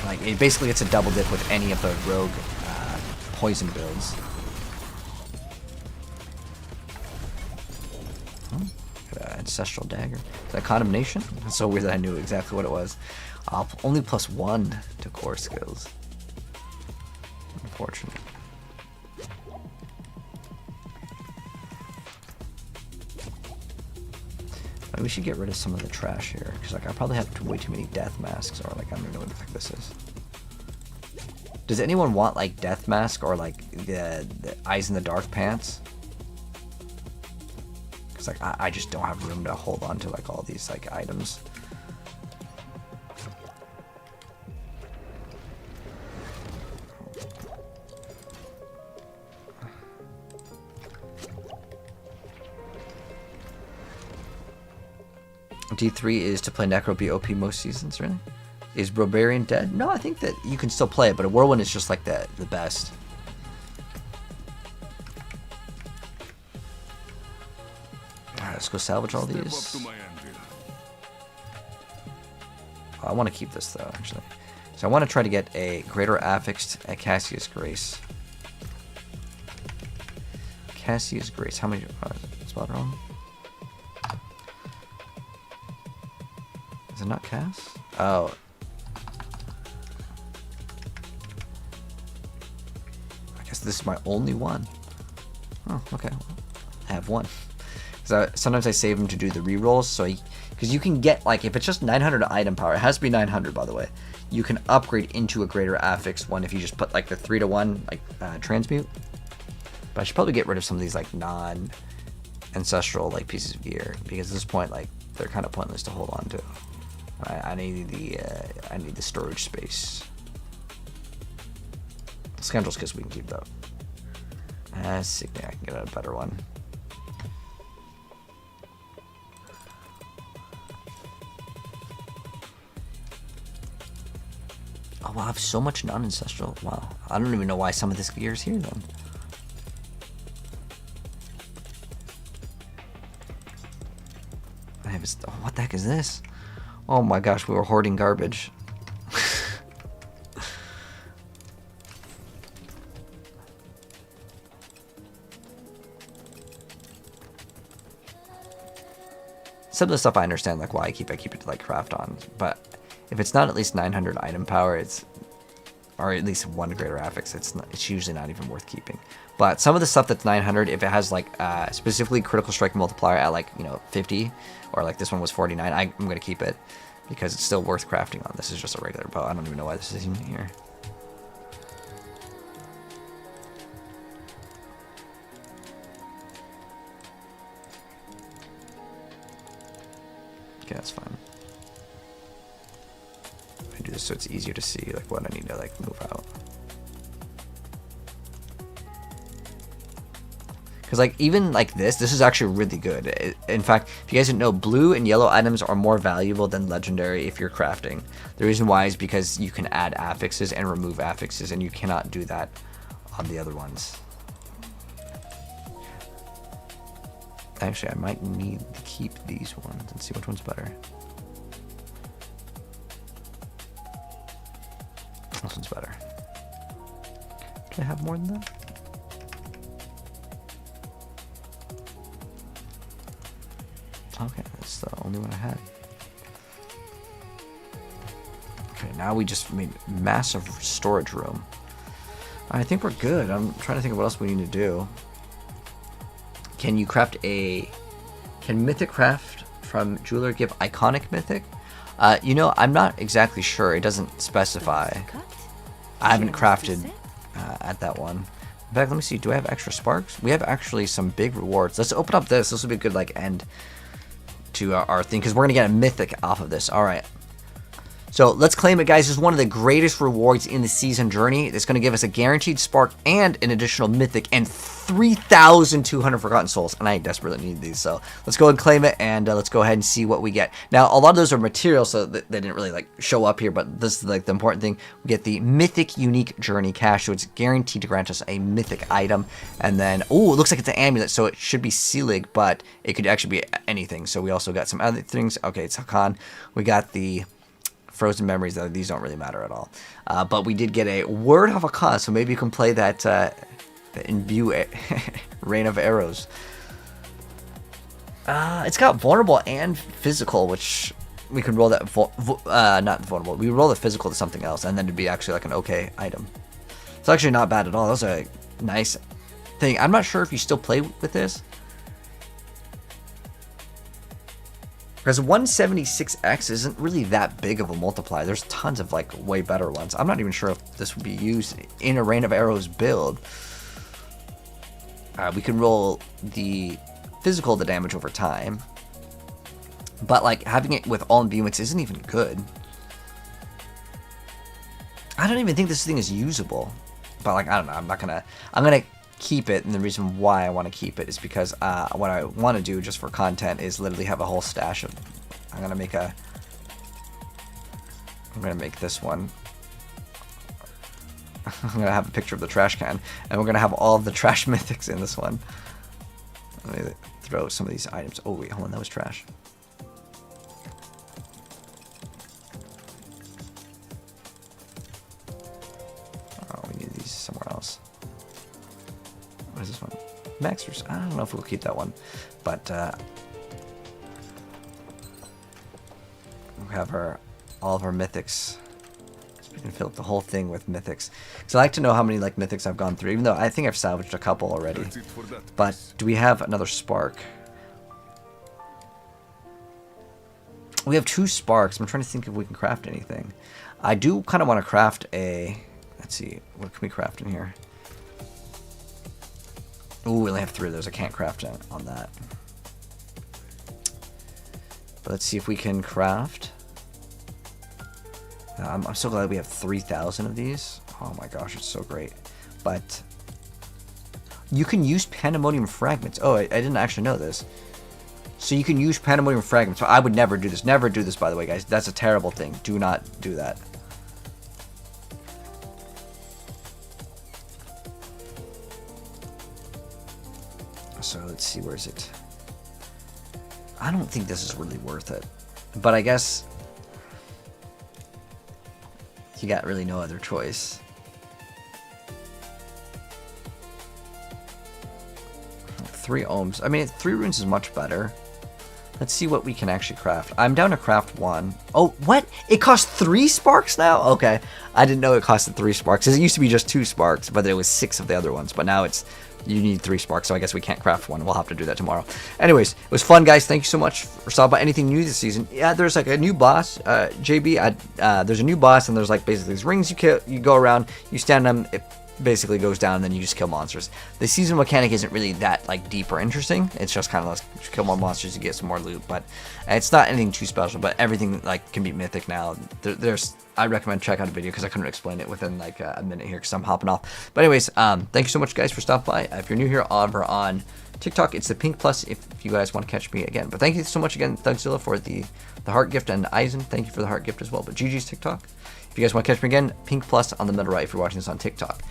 like it basically gets a double dip with any of the rogue poison builds. Oh, got an ancestral dagger. Is that condemnation? That's so weird that I knew exactly what it was. Only +1 to core skills. Unfortunate. Maybe we should get rid of some of the trash here, because like I probably have way too many death masks, or like I don't even know what the heck this is. Does anyone want like death mask or like the eyes in the dark pants? Because like I just don't have room to hold on to like all these like items. D3 is to play Necro BOP most seasons, really? Is Barbarian dead? No, I think that you can still play it, but a Whirlwind is just like the best. Alright, let's go salvage all these. I want to keep this though, actually. So I want to try to get a greater affixed at Cassius Grace. Cassius Grace, how many? Spelled wrong? Is it not Cass? Oh. I guess this is my only one. Oh, okay. I have one. So sometimes I save them to do the rerolls, so because you can get like if it's just 900 item power, it has to be 900 by the way. You can upgrade into a greater affix one if you just put like the 3-to-1 like transmute. But I should probably get rid of some of these like non-ancestral like pieces of gear because at this point like they're kind of pointless to hold on to. I need the storage space. Scoundrel's because we can keep that. I can get a better one. Oh wow, I have so much non-ancestral. Wow, I don't even know why some of this gear is here then. I have oh, what the heck is this? Oh my gosh, we were hoarding garbage. Some of the stuff I understand, like why I keep it to like craft on, but if it's not at least 900 item power, it's or at least one greater affix, it's usually not even worth keeping. But some of the stuff that's 900, if it has like specifically critical strike multiplier at like 50, or like this one was 49, I'm gonna keep it because it's still worth crafting on. This is just a regular bow. I don't even know why this is even here. Okay, that's fine. I do this so it's easier to see like what I need to like move out. Because like even like this is actually really good. In fact, if you guys didn't know, blue and yellow items are more valuable than legendary if you're crafting. The reason why is because you can add affixes and remove affixes, and you cannot do that on the other ones. Actually, I might need to keep these ones and see which one's better. This one's better. Do I have more than that? Okay, that's the only one I had. Okay, now we just made massive storage room. I think we're good. I'm trying to think of what else we need to do. Can you craft a... Can Mythic craft from Jeweler give iconic Mythic? You know, I'm not exactly sure. It doesn't specify. I haven't crafted at that one. In fact, let me see. Do I have extra sparks? We have actually some big rewards. Let's open up this. This will be a good like end to our thing because we're going to get a Mythic off of this. All right. So let's claim it, guys. This is one of the greatest rewards in the season journey. It's going to give us a guaranteed spark and an additional Mythic and 3,200 Forgotten Souls. And I desperately need these. So let's go and claim it, and let's go ahead and see what we get. Now, a lot of those are materials, so they didn't really like show up here. But this is like the important thing. We get the Mythic Unique Journey Cash, so it's guaranteed to grant us a Mythic item. And then, oh, it looks like it's an amulet, so it should be Selig, but it could actually be anything. So we also got some other things. Okay, it's Hakan. We got the Frozen Memories, though these don't really matter at all. But we did get a Word of Hakan, so maybe you can play that Imbue Rain of Arrows. It's got vulnerable and physical, which we can roll that not vulnerable. We roll the physical to something else, and then it'd be actually like an okay item. It's actually not bad at all. That's a nice thing. I'm not sure if you still play with this. Because 176x isn't really that big of a multiplier. There's tons of like way better ones. I'm not even sure if this would be used in a Rain of Arrows build. We can roll the physical the damage over time. But like having it with all imbuements isn't even good. I don't even think this thing is usable. But like, I don't know. I'm gonna keep it, and the reason why I want to keep it is because what I want to do just for content is literally have a whole stash of. I'm gonna make this one. I'm gonna have a picture of the trash can, and we're gonna have all of the trash mythics in this one. Let me throw some of these items. Oh wait, hold on, that was trash. Oh, we need these somewhere else. What is this one? Maxers. I don't know if we'll keep that one, but we have all of our mythics. So we can fill up the whole thing with mythics. Because I like to know how many like mythics I've gone through, even though I think I've salvaged a couple already. But do we have another spark? We have 2 sparks. I'm trying to think if we can craft anything. I do kind of want to craft a. Let's see, what can we craft in here? Ooh, we only have 3 of those. I can't craft on that. But let's see if we can craft. I'm so glad we have 3,000 of these. Oh my gosh, it's so great. But you can use Pandemonium Fragments. Oh, I didn't actually know this. So you can use Pandemonium Fragments. So I would never do this. Never do this, by the way, guys. That's a terrible thing. Do not do that. So let's see, where is it? I don't think this is really worth it. But I guess you got really no other choice. 3 ohms. I mean, 3 runes is much better. Let's see what we can actually craft. I'm down to craft 1. Oh, what? It costs 3 sparks now? Okay. I didn't know it costed 3 sparks. It used to be just 2 sparks, but there was 6 of the other ones. But now it's, you need 3 sparks, so I guess we can't craft 1. We'll have to do that tomorrow. Anyways, it was fun, guys. Thank you so much for stopping by. Anything new this season? Yeah, there's like a new boss. JB, there's a new boss, and there's like basically these rings you go around, you stand on them, it basically goes down, and then you just kill monsters. The season mechanic isn't really that like deep or interesting. It's just kind of like just kill more monsters to get some more loot, but it's not anything too special. But everything like can be mythic now. I recommend check out a video because I couldn't explain it within like a minute here because I'm hopping off. But anyways, thank you so much, guys, for stopping by. If you're new here over on TikTok, it's the Pink Plus if you guys want to catch me again. But thank you so much again, Thugzilla, for the heart gift, and Eisen, thank you for the heart gift as well. But GG's TikTok. If you guys want to catch me again, Pink Plus on the middle right if you're watching this on TikTok.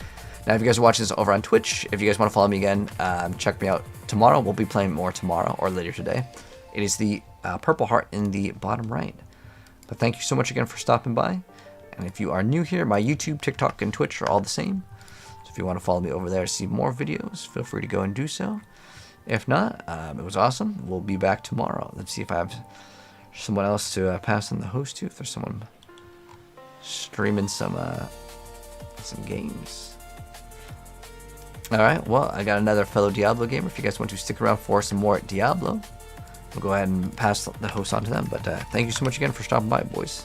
Now, if you guys are watching this over on Twitch, if you guys want to follow me again, check me out tomorrow. We'll be playing more tomorrow or later today. It is the purple heart in the bottom right. But thank you so much again for stopping by. And if you are new here, my YouTube, TikTok, and Twitch are all the same. So if you want to follow me over there to see more videos, feel free to go and do so. If not, it was awesome. We'll be back tomorrow. Let's see if I have someone else to pass on the host to. If there's someone streaming some games. Alright, well, I got another fellow Diablo gamer. If you guys want to stick around for some more Diablo, we'll go ahead and pass the host on to them. But thank you so much again for stopping by, boys.